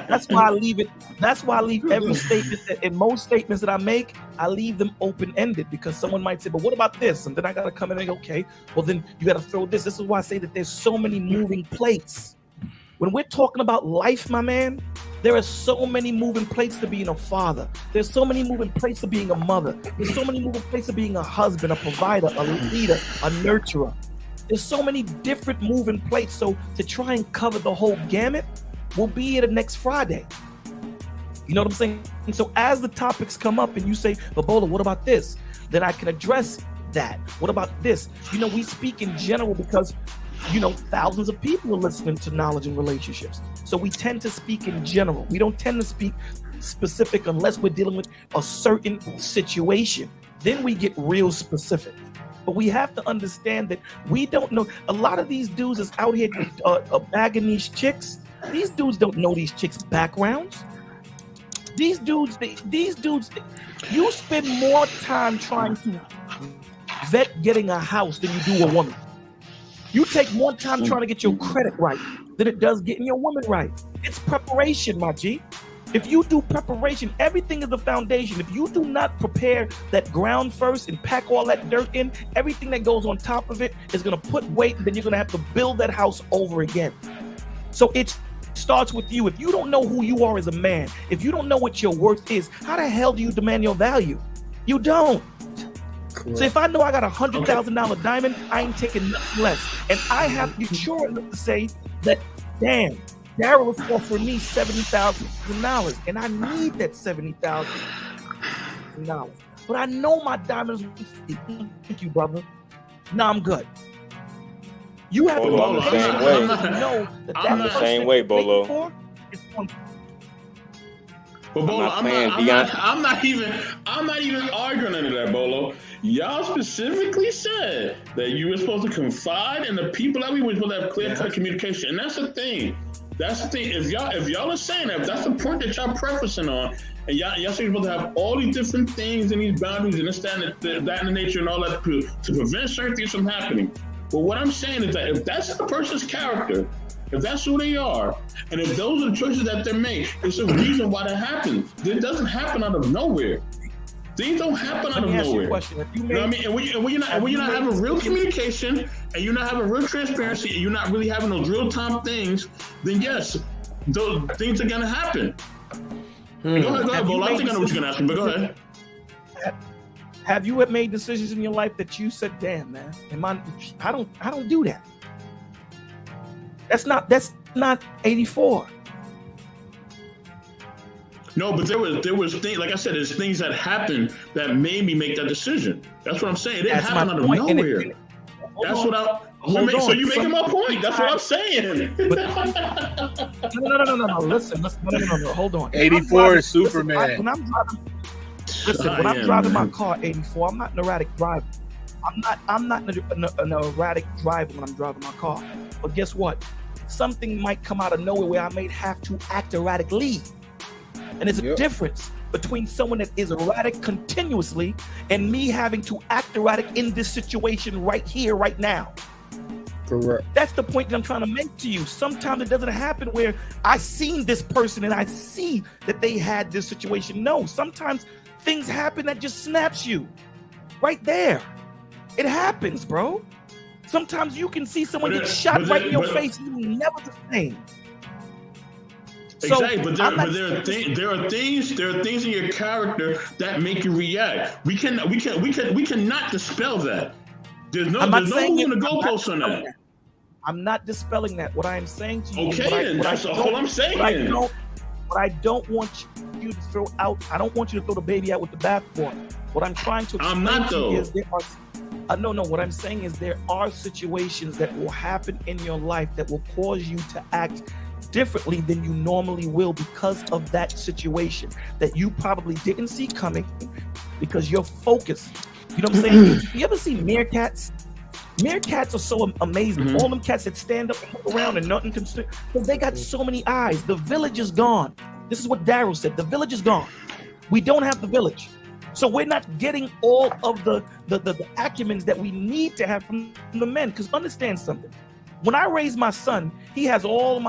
I: That's why I leave it. That's why I leave every statement that in most statements that I make, I leave them open-ended because someone might say, but what about this? And then I got to come in and go, okay, well then you got to throw this. This is why I say that there's so many moving plates. When we're talking about life, my man, there are so many moving plates to being a father. There's so many moving plates to being a mother. There's so many moving plates to being a husband, a provider, a leader, a nurturer. There's so many different moving plates. So to try and cover the whole gamut, we'll be here the next Friday. You know what I'm saying? And so as the topics come up and you say, Babola, what about this? Then I can address that. What about this? You know, we speak in general because, you know, thousands of people are listening to knowledge and relationships. So we tend to speak in general. We don't tend to speak specific unless we're dealing with a certain situation. Then we get real specific. But we have to understand that we don't know. A lot of these dudes is out here bagging these chicks. These dudes don't know these chicks' backgrounds. These dudes, you spend more time trying to vet getting a house than you do a woman. You take more time trying to get your credit right than it does getting your woman right. It's preparation, my G. If you do preparation, everything is the foundation. If you do not prepare that ground first and pack all that dirt in, everything that goes on top of it is going to put weight, and then you're going to have to build that house over again. So it starts with you. If you don't know who you are as a man, if you don't know what your worth is, how the hell do you demand your value? You don't. Correct. So if I know I got $100,000 diamond, I ain't taking nothing less. And I have to be sure enough to say that, damn, Daryl is offering me $70,000, and I need that $70,000. But I know my diamonds will be free. Thank you, brother. No, I'm good. You have
J: Bolo,
I: to
J: I'm the same way.
I: know that
J: I'm the same way, Bolo.
B: But Bolo, I'm not even arguing any of that, Bolo. Y'all specifically said that you were supposed to confide in the people that we were supposed to have clear-cut communication, and that's the thing. That's the thing. If y'all are saying that, that's the point that y'all prefacing on, and y'all supposed to have all these different things and these boundaries and this, that, and the nature and all that to prevent certain things from happening. But what I'm saying is that if that's the person's character, if that's who they are, and if those are the choices that they make, it's a reason why that happens. It doesn't happen out of nowhere. Things don't happen out of nowhere. You know what I mean? And when you're not having real communication, and you're not having real transparency, and you're not really having those real-time things, then yes, those things are gonna happen. Go ahead, Bolo. I think I know what you're gonna ask me, but go ahead.
I: Have you made decisions in your life that you said, "Damn, man, I don't do that." That's not 84.
B: No, but there was things, like I said, there's things that happened that made me make that decision. That's what I'm saying. It didn't happen out of nowhere. That's what I. So you're making my point. That's what I'm saying.
I: No. Listen. No. Hold on.
F: 84 is Superman.
I: When I'm driving my car, 84, I'm not an erratic driver. I'm not an erratic driver when I'm driving my car. But guess what? Something might come out of nowhere where I may have to act erratically. And there's a difference between someone that is erratic continuously and me having to act erratic in this situation right here, right now.
H: Correct.
I: That's the point that I'm trying to make to you. Sometimes it doesn't happen where I seen this person and I see that they had this situation. No, sometimes things happen that just snaps you right there. It happens, bro. Sometimes you can see someone get shot right in your face. You never the same.
B: Exactly, but there are things in your character that make you react. We cannot dispel that. There's no moving the goalposts on that.
I: I'm not dispelling that. What I am saying to you,
B: that's all I'm saying.
I: What I don't want you to throw out. I don't want you to throw the baby out with the bathwater. What I'm trying to explain to you is there are. No. What I'm saying is there are situations that will happen in your life that will cause you to act differently than you normally will because of that situation that you probably didn't see coming because you're focused. You know what I'm saying? You ever see meerkats? Meerkats are so amazing. Mm-hmm. All them cats that stand up and look around and nothing can stick because they got so many eyes. The village is gone. This is what Daryl said. The village is gone. We don't have the village. So we're not getting all of the acumens that we need to have from the men. Because understand something. When I raise my son, he has all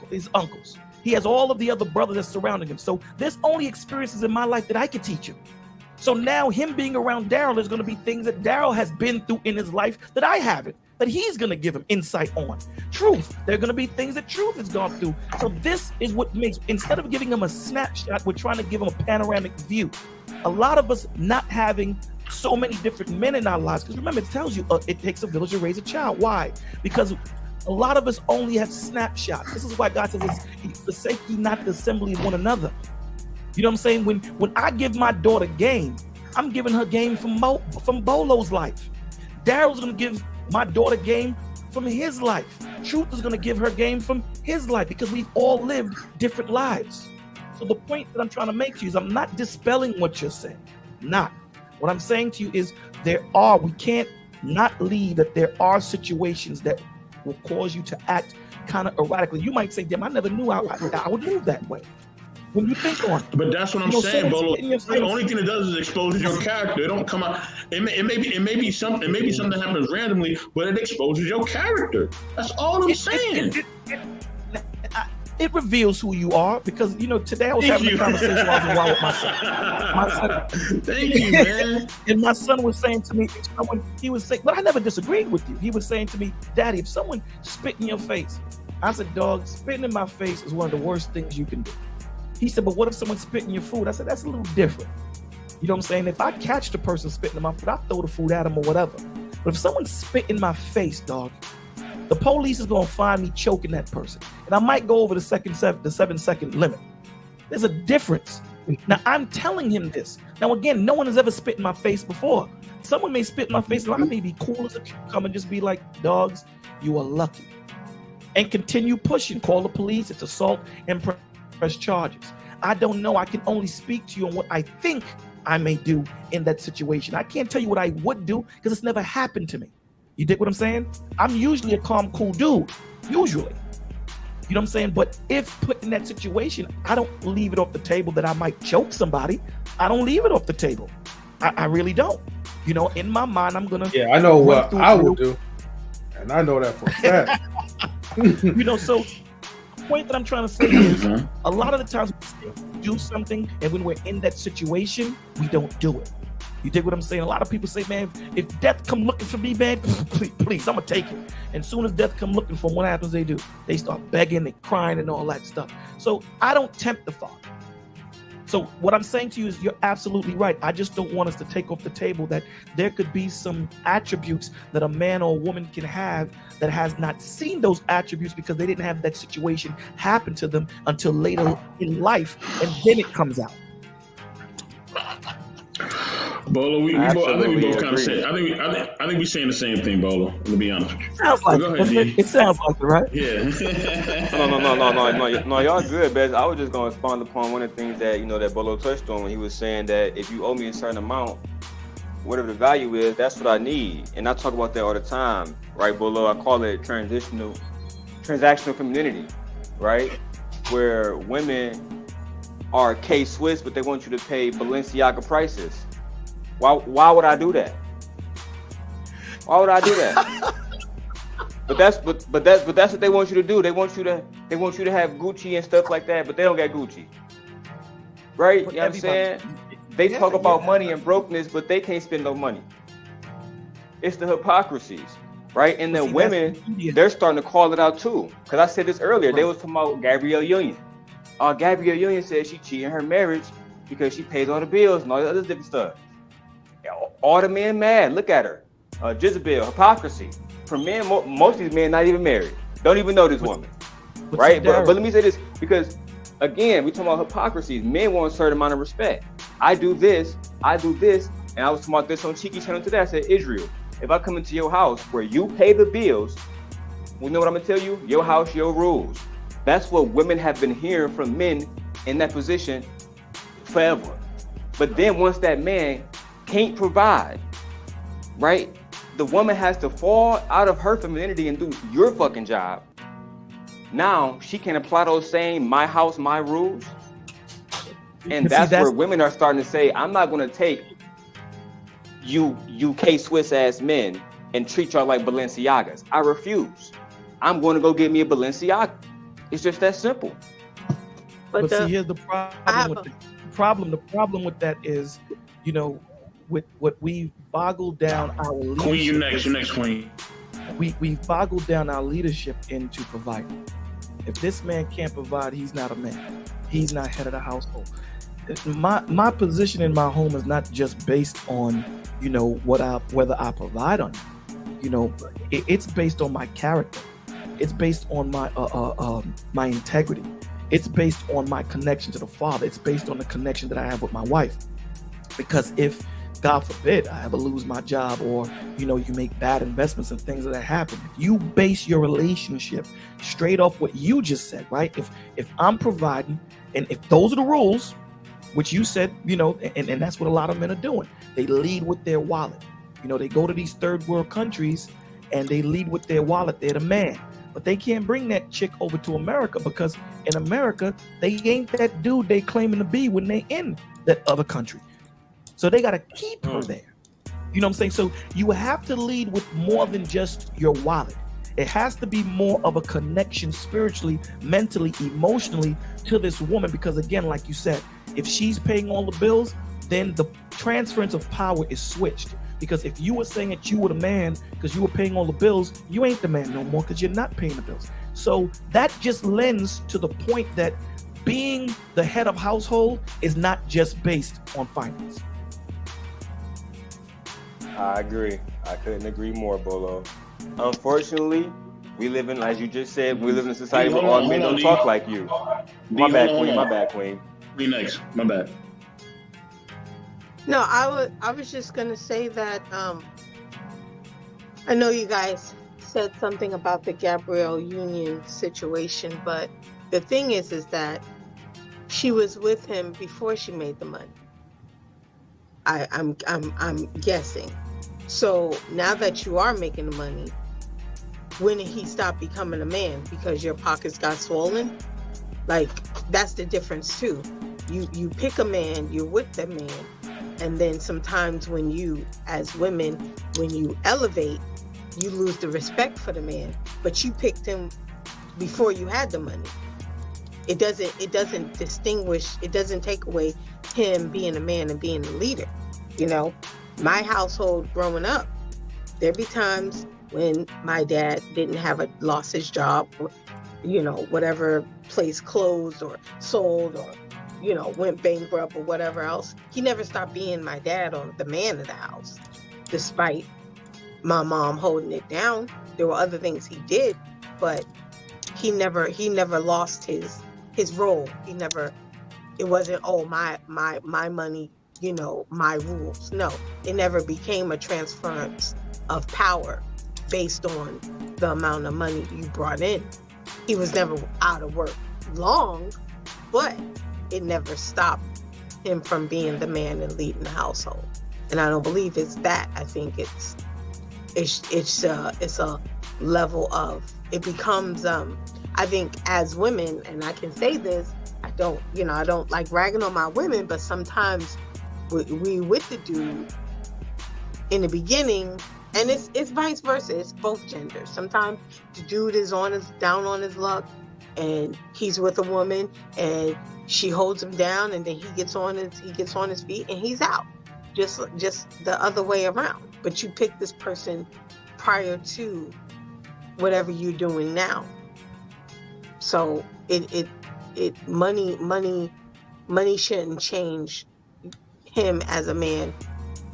I: his uncles. He has all of the other brothers that surrounding him. So there's only experiences in my life that I could teach him. So now him being around Daryl is going to be things that Daryl has been through in his life that I haven't, that he's going to give him insight on. Truth, there are going to be things that Truth has gone through. So this is what makes, instead of giving him a snapshot, we're trying to give him a panoramic view. A lot of us not having so many different men in our lives, because remember, it tells you it takes a village to raise a child. Why? Because a lot of us only have snapshots. This is why God says, forsake ye not the assembly of one another. You know what I'm saying? When I give my daughter game, I'm giving her game from Bolo's life. Daryl's going to give my daughter game from his life. Truth is going to give her game from his life, because we've all lived different lives. So the point that I'm trying to make to you is I'm not dispelling what you're saying. Not. What I'm saying to you is we can't not leave that there are situations that will cause you to act kind of erratically. You might say, damn, I never knew I would move that way. When you think on it.
B: But that's what I'm saying, Bolo. The only thing it does is expose your character. It don't come out. It may be something happens randomly, but it exposes your character. That's all I'm saying.
I: It reveals who you are, because today I was having a conversation with my son.
B: Thank you, man.
I: And my son was saying to me, he was saying, but I never disagreed with you. He was saying to me, Daddy, if someone spit in your face, I said, dog, spitting in my face is one of the worst things you can do. He said, but what if someone spit in your food? I said, that's a little different. You know what I'm saying? If I catch the person spitting in my food, I throw the food at him or whatever. But if someone spit in my face, dog, the police is going to find me choking that person. And I might go over the 7-second limit. There's a difference. Now, I'm telling him this. Now, again, no one has ever spit in my face before. Someone may spit in my face and I may be cool as a cucumber and just be like, dogs, you are lucky. And continue pushing. Call the police. It's assault and press charges. I don't know. I can only speak to you on what I think I may do in that situation. I can't tell you what I would do because it's never happened to me. You dig what I'm saying? I'm usually a calm, cool dude. Usually. You know what I'm saying? But if put in that situation, I don't leave it off the table that I might choke somebody. I don't leave it off the table. I really don't. In my mind, I'm going to...
A: Yeah, I know what I would do. And I know that for a fact.
I: So the point that I'm trying to say is a lot of the times we do something, and when we're in that situation, we don't do it. You dig what I'm saying? A lot of people say, man, if death come looking for me, man, please, I'm going to take it. And as soon as death come looking for them, what happens they do? They start begging and crying and all that stuff. So I don't tempt the Father. So what I'm saying to you is you're absolutely right. I just don't want us to take off the table that there could be some attributes that a man or a woman can have that has not seen those attributes because they didn't have that situation happen to them until later in life, and then it comes out.
B: Bolo, I think we both kind of say. I think we're saying the same thing, Bolo. To be honest with you.
I: Sounds like it sounds like it, right?
B: Yeah.
J: No, y'all good, Bez. I was just gonna respond upon one of the things that that Bolo touched on when he was saying that if you owe me a certain amount, whatever the value is, that's what I need. And I talk about that all the time, right, Bolo? I call it transactional femininity, right? Where women are K-Swiss, but they want you to pay Balenciaga prices. Why would I do that? Why would I do that? But that's what they want you to do. They want you to have Gucci and stuff like that, but they don't got Gucci. Right? You know what I'm saying? They talk about money and brokenness, but they can't spend no money. It's the hypocrisies, right? And then women, they're starting to call it out too. Because I said this earlier. Right. They was talking about Gabrielle Union. Gabrielle Union said she cheated in her marriage because she pays all the bills and all the other different stuff. All the men mad. Look at her. Jezebel, hypocrisy. For men, most of these men not even married. Don't even know this woman. Right? But let me say this, because again, we talking about hypocrisy. Men want a certain amount of respect. I do this, and I was talking about this on Cheeky Channel today. I said, Israel, if I come into your house where you pay the bills, you know what I'm gonna tell you? Your house, your rules. That's what women have been hearing from men in that position forever. But then once that man can't provide, right? The woman has to fall out of her femininity and do your fucking job. Now she can apply those same my house, my rules. And that's where women are starting to say, I'm not going to take you K-Swiss ass men and treat y'all like Balenciagas. I refuse. I'm going to go get me a Balenciaga. It's just that simple.
I: But see, here's the problem. The problem with that is, with what we boggled down our leadership.
B: Queen, you next, Queen.
I: We boggled down our leadership into providing. If this man can't provide, he's not a man. He's not head of the household. My position in my home is not just based on, whether I provide on you. It's based on my character. It's based on my integrity. It's based on my connection to the Father. It's based on the connection that I have with my wife. Because if, God forbid, I ever lose my job, or you make bad investments and things that happen, if you base your relationship straight off what you just said, right? If I'm providing, and if those are the rules, which you said, and that's what a lot of men are doing. They lead with their wallet. They go to these third world countries and they lead with their wallet. They're the man. But they can't bring that chick over to America, because in America, they ain't that dude they claiming to be when they in that other country. So they got to keep her there. You know what I'm saying? So you have to lead with more than just your wallet. It has to be more of a connection spiritually, mentally, emotionally to this woman. Because again, like you said, if she's paying all the bills, then the transference of power is switched. Because if you were saying that you were the man because you were paying all the bills, you ain't the man no more because you're not paying the bills. So that just lends to the point that being the head of household is not just based on finance.
J: I agree. I couldn't agree more, Bolo. Unfortunately, we live in, as you just said, we live in a society where all men don't talk like you. My bad, Queen.
B: Me next. My bad.
G: No, I was just gonna say that I know you guys said something about the Gabrielle Union situation, but the thing is that she was with him before she made the money. I'm guessing. So now that you are making the money, when did he stop becoming a man? Because your pockets got swollen? Like, that's the difference too. You pick a man, you're with the man, and then sometimes when you, as women, when you elevate, you lose the respect for the man. But you picked him before you had the money. It doesn't distinguish, it doesn't take away him being a man and being a leader. My household growing up, there'd be times when my dad lost his job, or, whatever place closed or sold, or went bankrupt or whatever else. He never stopped being my dad or the man of the house, despite my mom holding it down. There were other things he did, but he never lost his role. It wasn't, oh, my money, my rules. No, it never became a transference of power based on the amount of money you brought in. He was never out of work long, but it never stopped him from being the man and leading the household. And I don't believe it's that. I think it's a level of, it becomes, I think as women, and I can say this, I don't like ragging on my women, but sometimes we with the dude in the beginning, and it's vice versa. It's both genders. Sometimes the dude is down on his luck, and he's with a woman, and she holds him down, and then he gets on his feet, and he's out. Just the other way around. But you pick this person prior to whatever you're doing now. So money shouldn't change him as a man.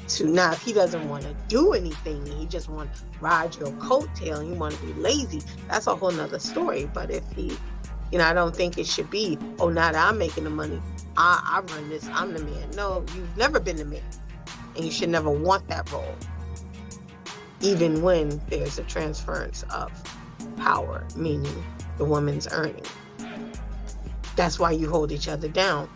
G: To now, if he doesn't want to do anything, he just want to ride your coattail and you want to be lazy, that's a whole nother story. But if he, I don't think it should be, oh, now that I'm making the money, I run this, I'm the man. No, you've never been the man, and you should never want that role, even when there's a transference of power, meaning the woman's earning. That's why you hold each other down.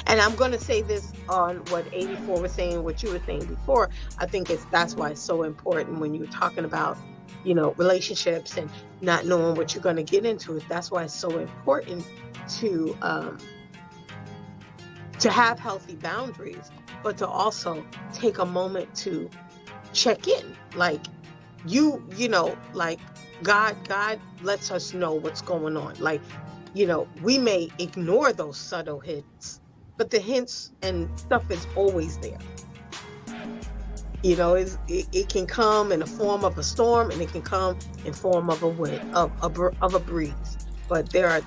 G: And I'm going to say this on what 84 was saying, what you were saying before. I think that's why it's so important when you're talking about, relationships and not knowing what you're going to get into. That's why it's so important to have healthy boundaries, but to also take a moment to check in. Like like God lets us know what's going on. Like, you know, we may ignore those subtle hints, but the hints and stuff is always there. You know, it can come in the form of a storm, and it can come in form of a wind, of a breeze. But there are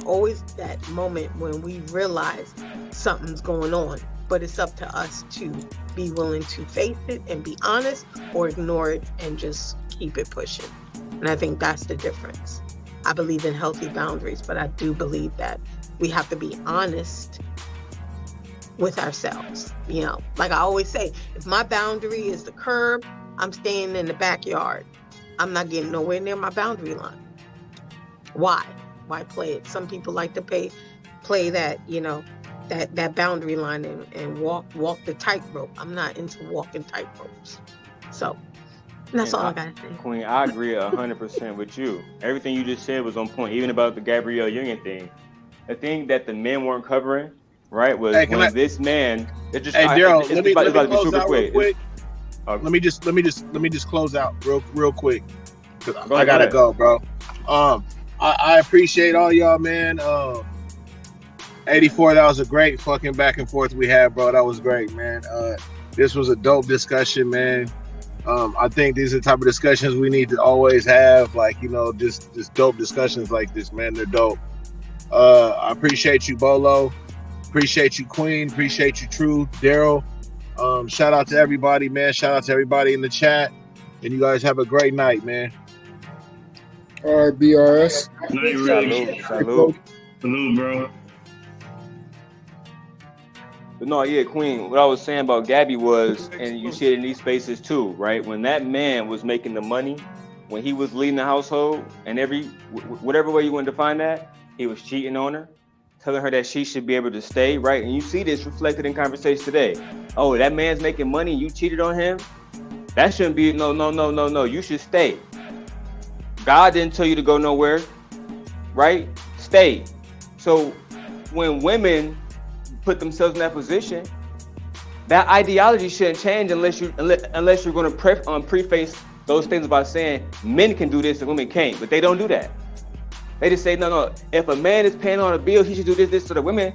G: always that moment when we realize something's going on. But it's up to us to be willing to face it and be honest, or ignore it and just keep it pushing. And I think that's the difference. I believe in healthy boundaries, but I do believe that we have to be honest with ourselves. You know, like I always say, if my boundary is the curb, I'm staying in the backyard. I'm not getting nowhere near my boundary line. Why play it? Some people like to play that, you know, that boundary line and walk the tightrope. I'm not into walking tightropes. So that's all I gotta say.
J: Queen, I agree 100% with you. Everything you just said was on point, even about the Gabrielle Union thing. The thing that the men weren't covering, right, was this man. It just,
F: hey, Daryl, let me
J: close
F: out real quick. Let me just close out real quick. I gotta go, bro. I appreciate all y'all, man. 84, that was a great fucking back and forth we had, bro. That was great, man. This was a dope discussion, man. I think these are the type of discussions we need to always have, like, you know, just dope discussions like this, man. They're dope. I appreciate you, Bolo. Appreciate you, Queen. Appreciate you, True. Daryl. Shout out to everybody, man. Shout out to everybody in the chat. And you guys have a great night, man.
H: All right, BRS.
B: Night, really.
J: Salute,
B: bro.
J: But no, yeah, Queen, what I was saying about Gabby was, and you see it in these spaces too, right? When that man was making the money, when he was leading the household, and whatever way you want to define that, he was cheating on her, telling her that she should be able to stay, right? And you see this reflected in conversation today. Oh, that man's making money, you cheated on him? That shouldn't be, no, you should stay. God didn't tell you to go nowhere, right? Stay. So when women put themselves in that position, that ideology shouldn't change unless you're going to preface those things about saying men can do this and women can't. But they don't do that. They just say, no. If a man is paying on a bill, he should do this. So the women,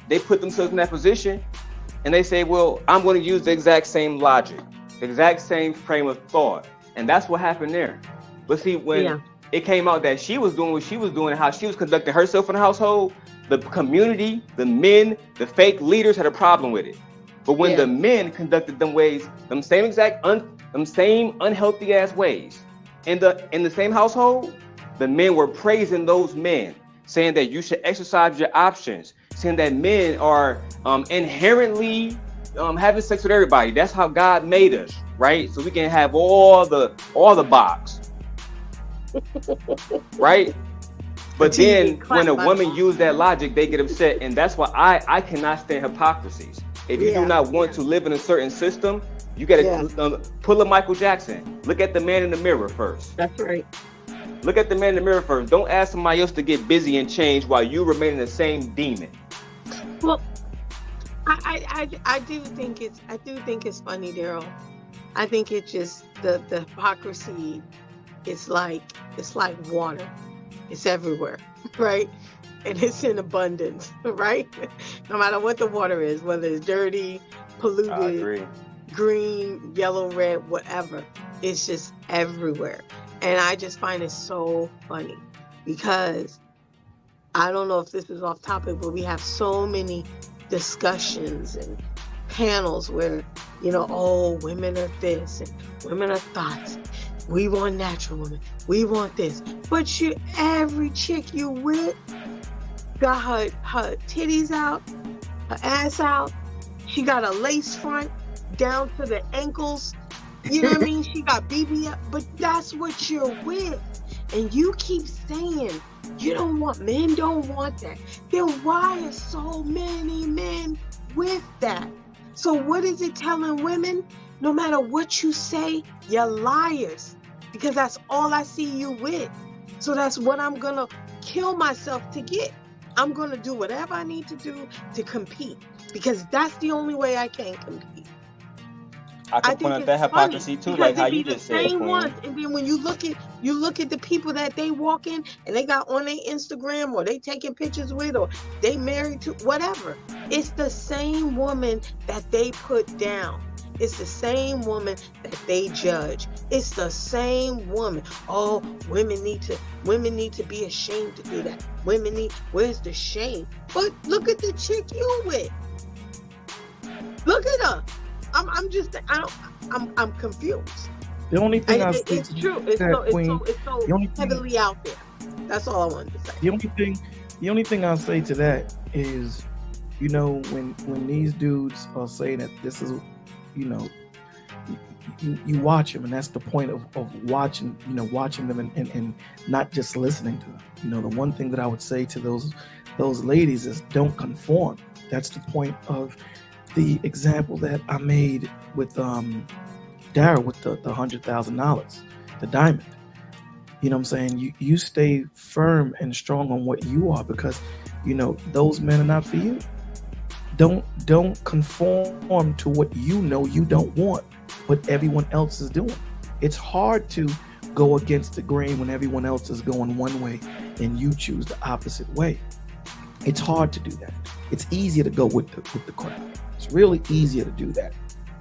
J: they put themselves in that position, and they say, well, I'm going to use the exact same logic, the exact same frame of thought, and that's what happened there. But see, when it came out that she was doing what she was doing, and how she was conducting herself in the household, the community, the men, the fake leaders had a problem with it. But when the men conducted them same unhealthy ass ways in the same household, the men were praising those men, saying that you should exercise your options, saying that men are inherently having sex with everybody. That's how God made us, right? So we can have all the box. Right? But then when a woman uses that logic, they get upset, and that's why I cannot stand hypocrisies. If you do not want to live in a certain system, you got to pull a Michael Jackson. Look at the man in the mirror first.
G: That's right.
J: Look at the man in the mirror first. Don't ask somebody else to get busy and change while you remain in the same demon.
G: Well, I do think it's funny, Daryl. I think it's just the hypocrisy. It's like water. It's everywhere, right? And it's in abundance, right? No matter what the water is, whether it's dirty, polluted, green, yellow, red, whatever, it's just everywhere. And I just find it so funny because I don't know if this is off topic, but we have so many discussions and panels where, you know, oh, women are this and women are thoughts. We want natural women. We want this. But every chick you with got her titties out, her ass out. She got a lace front down to the ankles. You know what I mean? She got BB up. But that's what you're with. And you keep saying men don't want that. Then why are so many men with that? So what is it telling women? No matter what you say, you're liars. Because that's all I see you with. So that's what I'm going to kill myself to get. I'm going to do whatever I need to do to compete. Because that's the only way I can compete.
J: I can point out that hypocrisy too, like how you just said, Queen.
G: And then when you look at You look at the people that they walk in and they got on their Instagram, or they taking pictures with, or they married to, whatever. It's the same woman that they put down. It's the same woman that they judge. It's the same woman. Oh, women need to be ashamed to do that. Where's the shame? But look at the chick you with. Look at her. I'm confused.
I: The only thing
G: it's true. It's so heavily out there. That's all I wanted to say.
I: The only thing I'll say to that is, you know, when these dudes are saying that this is, you know, you watch them, and that's the point of watching, you know, watching them and not just listening to them. You know, the one thing that I would say to those ladies is don't conform. That's the point of the example that I made with Darryl with the $100,000, the diamond. You know what I'm saying? You stay firm and strong on what you are, because, you know, those men are not for you. Don't conform to what you know you don't want, what everyone else is doing. It's hard to go against the grain when everyone else is going one way and you choose the opposite way. It's hard to do that. It's easier to go with the crowd. It's really easier to do that,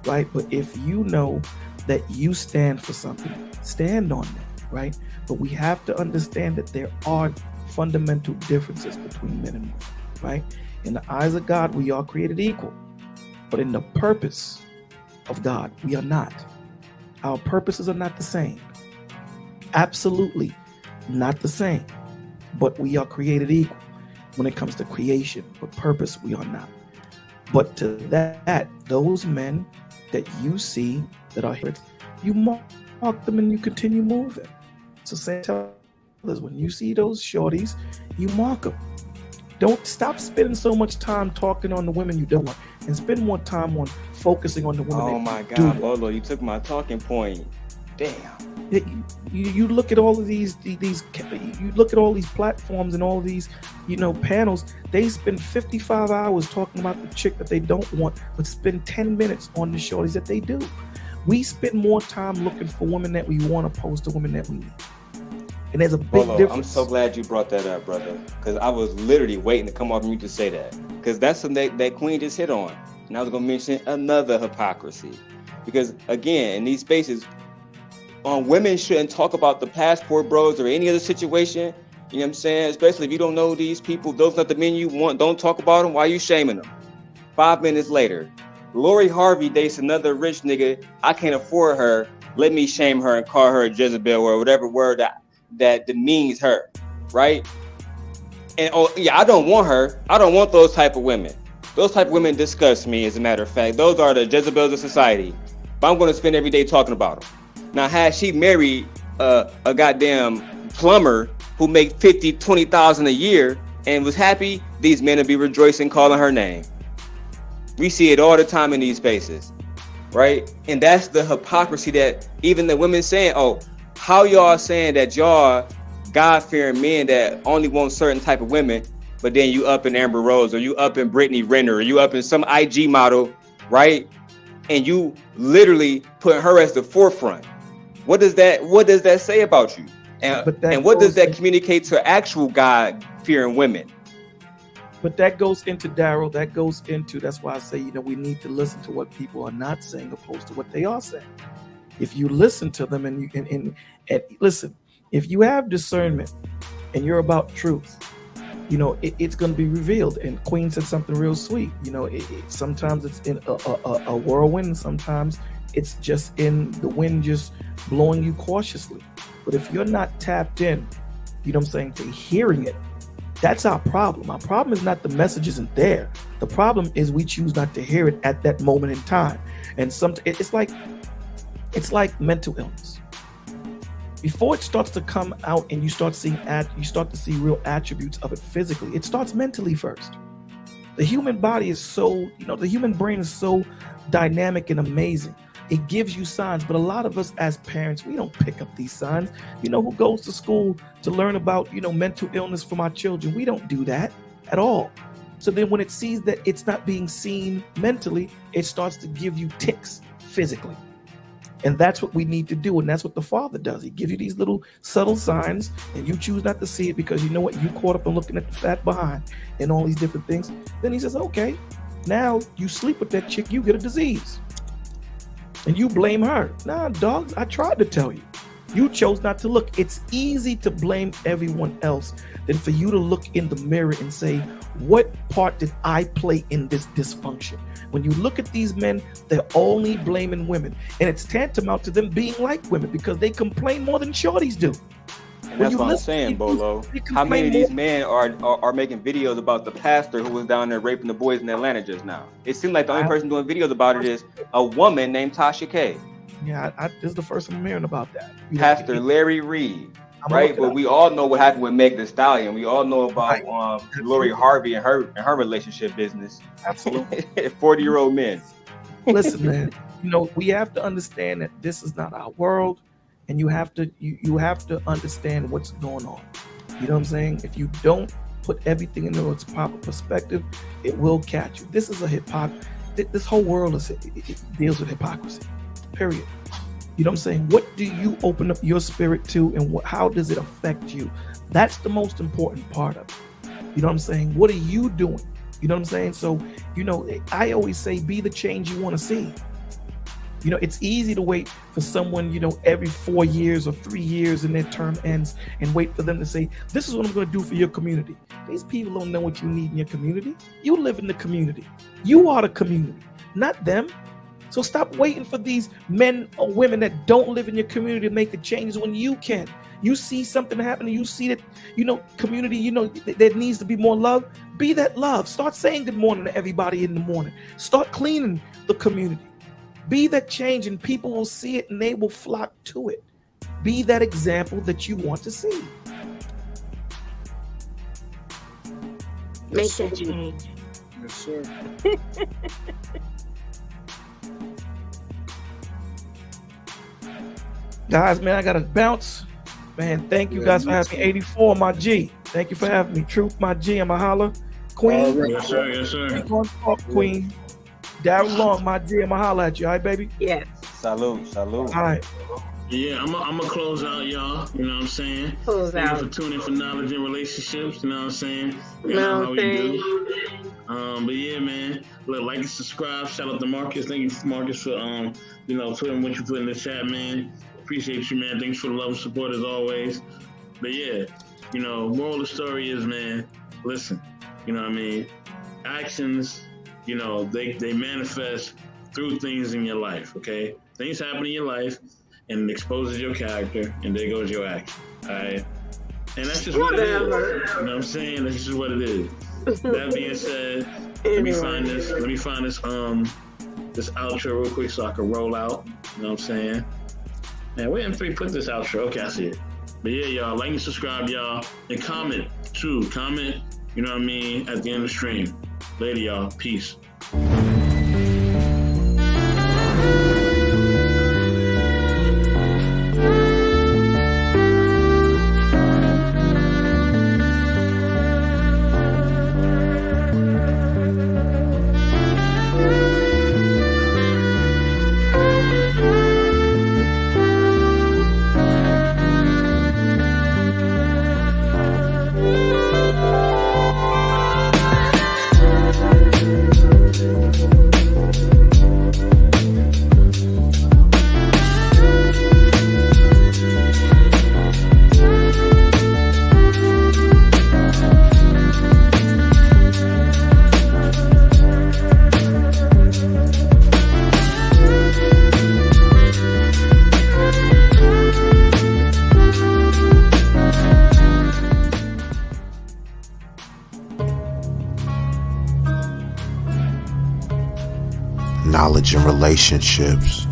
I: right? But if you know that you stand for something, stand on that, right? But we have to understand that there are fundamental differences between men and women, right? In the eyes of God, we are created equal. But in the purpose of God, we are not. Our purposes are not the same. Absolutely not the same. But we are created equal when it comes to creation. But purpose, we are not. But to that, those men that you see that are here, you mark them and you continue moving. So say, tell others, when you see those shorties, you mark them. Don't stop spending so much time talking on the women you don't want, and spend more time on focusing on the women.
J: Oh my God, Lola, you took my talking point. Damn.
I: You look at all of these you look at all these platforms and all these, you know, panels. They spend 55 hours talking about the chick that they don't want, but spend 10 minutes on the shorties that they do. We spend more time looking for women that we want opposed to women that we need. And there's a big difference.
J: I'm so glad you brought that up, brother, because I was literally waiting to come off mute to say that, because that's something that Queen just hit on. And I was going to mention another hypocrisy, because again, in these spaces, women shouldn't talk about the passport bros or any other situation. You know what I'm saying? Especially if you don't know these people, those are not the men you want. Don't talk about them. Why are you shaming them? 5 minutes later, Lori Harvey dates another rich nigga. I can't afford her. Let me shame her and call her a Jezebel or whatever word that demeans her, right? And oh yeah, I don't want her. I don't want those type of women. Those type of women disgust me, as a matter of fact. Those are the Jezebels of society. But I'm going to spend every day talking about them. Now, had she married a goddamn plumber who make $20,000 a year and was happy, these men would be rejoicing, calling her name. We see it all the time in these spaces, right? And that's the hypocrisy that even the women saying, oh, how y'all saying that y'all God-fearing men that only want certain type of women, but then you up in Amber Rose, or you up in Brittany Renner, or you up in some IG model, right? And you literally put her as the forefront. What does that say about you? And what does that communicate to actual God-fearing women?
I: But that goes into Darryl. That's why I say, you know, we need to listen to what people are not saying opposed to what they are saying. If you listen to them and listen, if you have discernment and you're about truth, you know, it's going to be revealed. And Queen said something real sweet. You know, sometimes it's in a whirlwind. Sometimes it's just in the wind, just blowing you cautiously. But if you're not tapped in, you know what I'm saying, to hearing it, that's our problem. Our problem is not the message isn't there. The problem is we choose not to hear it at that moment in time. And it's like mental illness. Before it starts to come out and you start to see real attributes of it physically, it starts mentally first. The human body is the human brain is so dynamic and amazing. It gives you signs, but a lot of us as parents, we don't pick up these signs. You know, who goes to school to learn about, you know, mental illness for my children? We don't do that at all. So then when it sees that it's not being seen mentally, it starts to give you tics physically. And that's what we need to do. And that's what the Father does. He gives you these little subtle signs and you choose not to see it because you know what? You caught up in looking at the fat behind and all these different things. Then he says, okay, now you sleep with that chick, you get a disease. And you blame her. Nah, dogs, I tried to tell you. You chose not to look. It's easy to blame everyone else than for you to look in the mirror and say, what part did I play in this dysfunction? When you look at these men, they're only blaming women. And it's tantamount to them being like women because they complain more than shorties do.
J: And that's what I'm saying, Bolo. How many of these men are making videos about the pastor who was down there raping the boys in Atlanta just now? It seems like the only person doing videos about it is a woman named Tasha K.
I: Yeah, this is the first time I'm hearing about that.
J: Pastor Larry Reed, right? But we all know what happened with Meg Thee Stallion. We all know about Lori Harvey and her relationship business.
I: Absolutely.
J: 40-year-old men.
I: Listen, man, we have to understand that this is not our world, and you have to understand what's going on. You know what I'm saying? If you don't put everything into its proper perspective, it will catch you. This is a hypocrisy. This whole world it deals with hypocrisy. Period. You know what I'm saying? What do you open up your spirit to, and how does it affect you? That's the most important part of it. You know what I'm saying? What are you doing? You know what I'm saying? So, I always say, be the change you want to see. It's easy to wait for someone, every 4 years or 3 years and their term ends and wait for them to say, this is what I'm going to do for your community. These people don't know what you need in your community. You live in the community. You are the community, not them. So stop waiting for these men or women that don't live in your community to make the changes when you can. You see something happening, you see that, community, there needs to be more love. Be that love. Start saying good morning to everybody in the morning. Start cleaning the community. Be that change and people will see it and they will flock to it. Be that example that you want to see.
G: Make that change.
H: Yes, sir.
I: Guys, man, I gotta bounce. Man, thank you guys for having me. 84, my G. Thank you for having me. Truth, my G. I'm a holler. Queen.
B: Yes, sir. Yes, sir.
I: Queen. Darryl Long, my G. I'm a holler at you. All right, baby?
G: Yes.
J: Salute.
I: All right.
B: Yeah, I'm gonna close out, y'all. You know what I'm saying?
G: Close out.
B: Thank you for tuning in for knowledge and relationships. You know what I'm saying? You
G: No,
B: know how we do. But yeah, man. Look, like and subscribe. Shout out to Marcus. Thank you, Marcus, for putting what you put in the chat, man. Appreciate you, man. Thanks for the love and support as always. But yeah, moral of the story is, man, listen. You know what I mean? Actions, they manifest through things in your life. Okay, things happen in your life. And it exposes your character, and there goes your action. All right, and that's just what it is. You know what I'm saying? That's just what it is. That being said, let me find this outro real quick so I can roll out. You know what I'm saying? Man, where did we put this outro? Okay, I see it. But yeah, y'all, like and subscribe, y'all, and comment too. Comment, you know what I mean, at the end of the stream. Later, y'all. Peace.
K: Knowledge and relationships.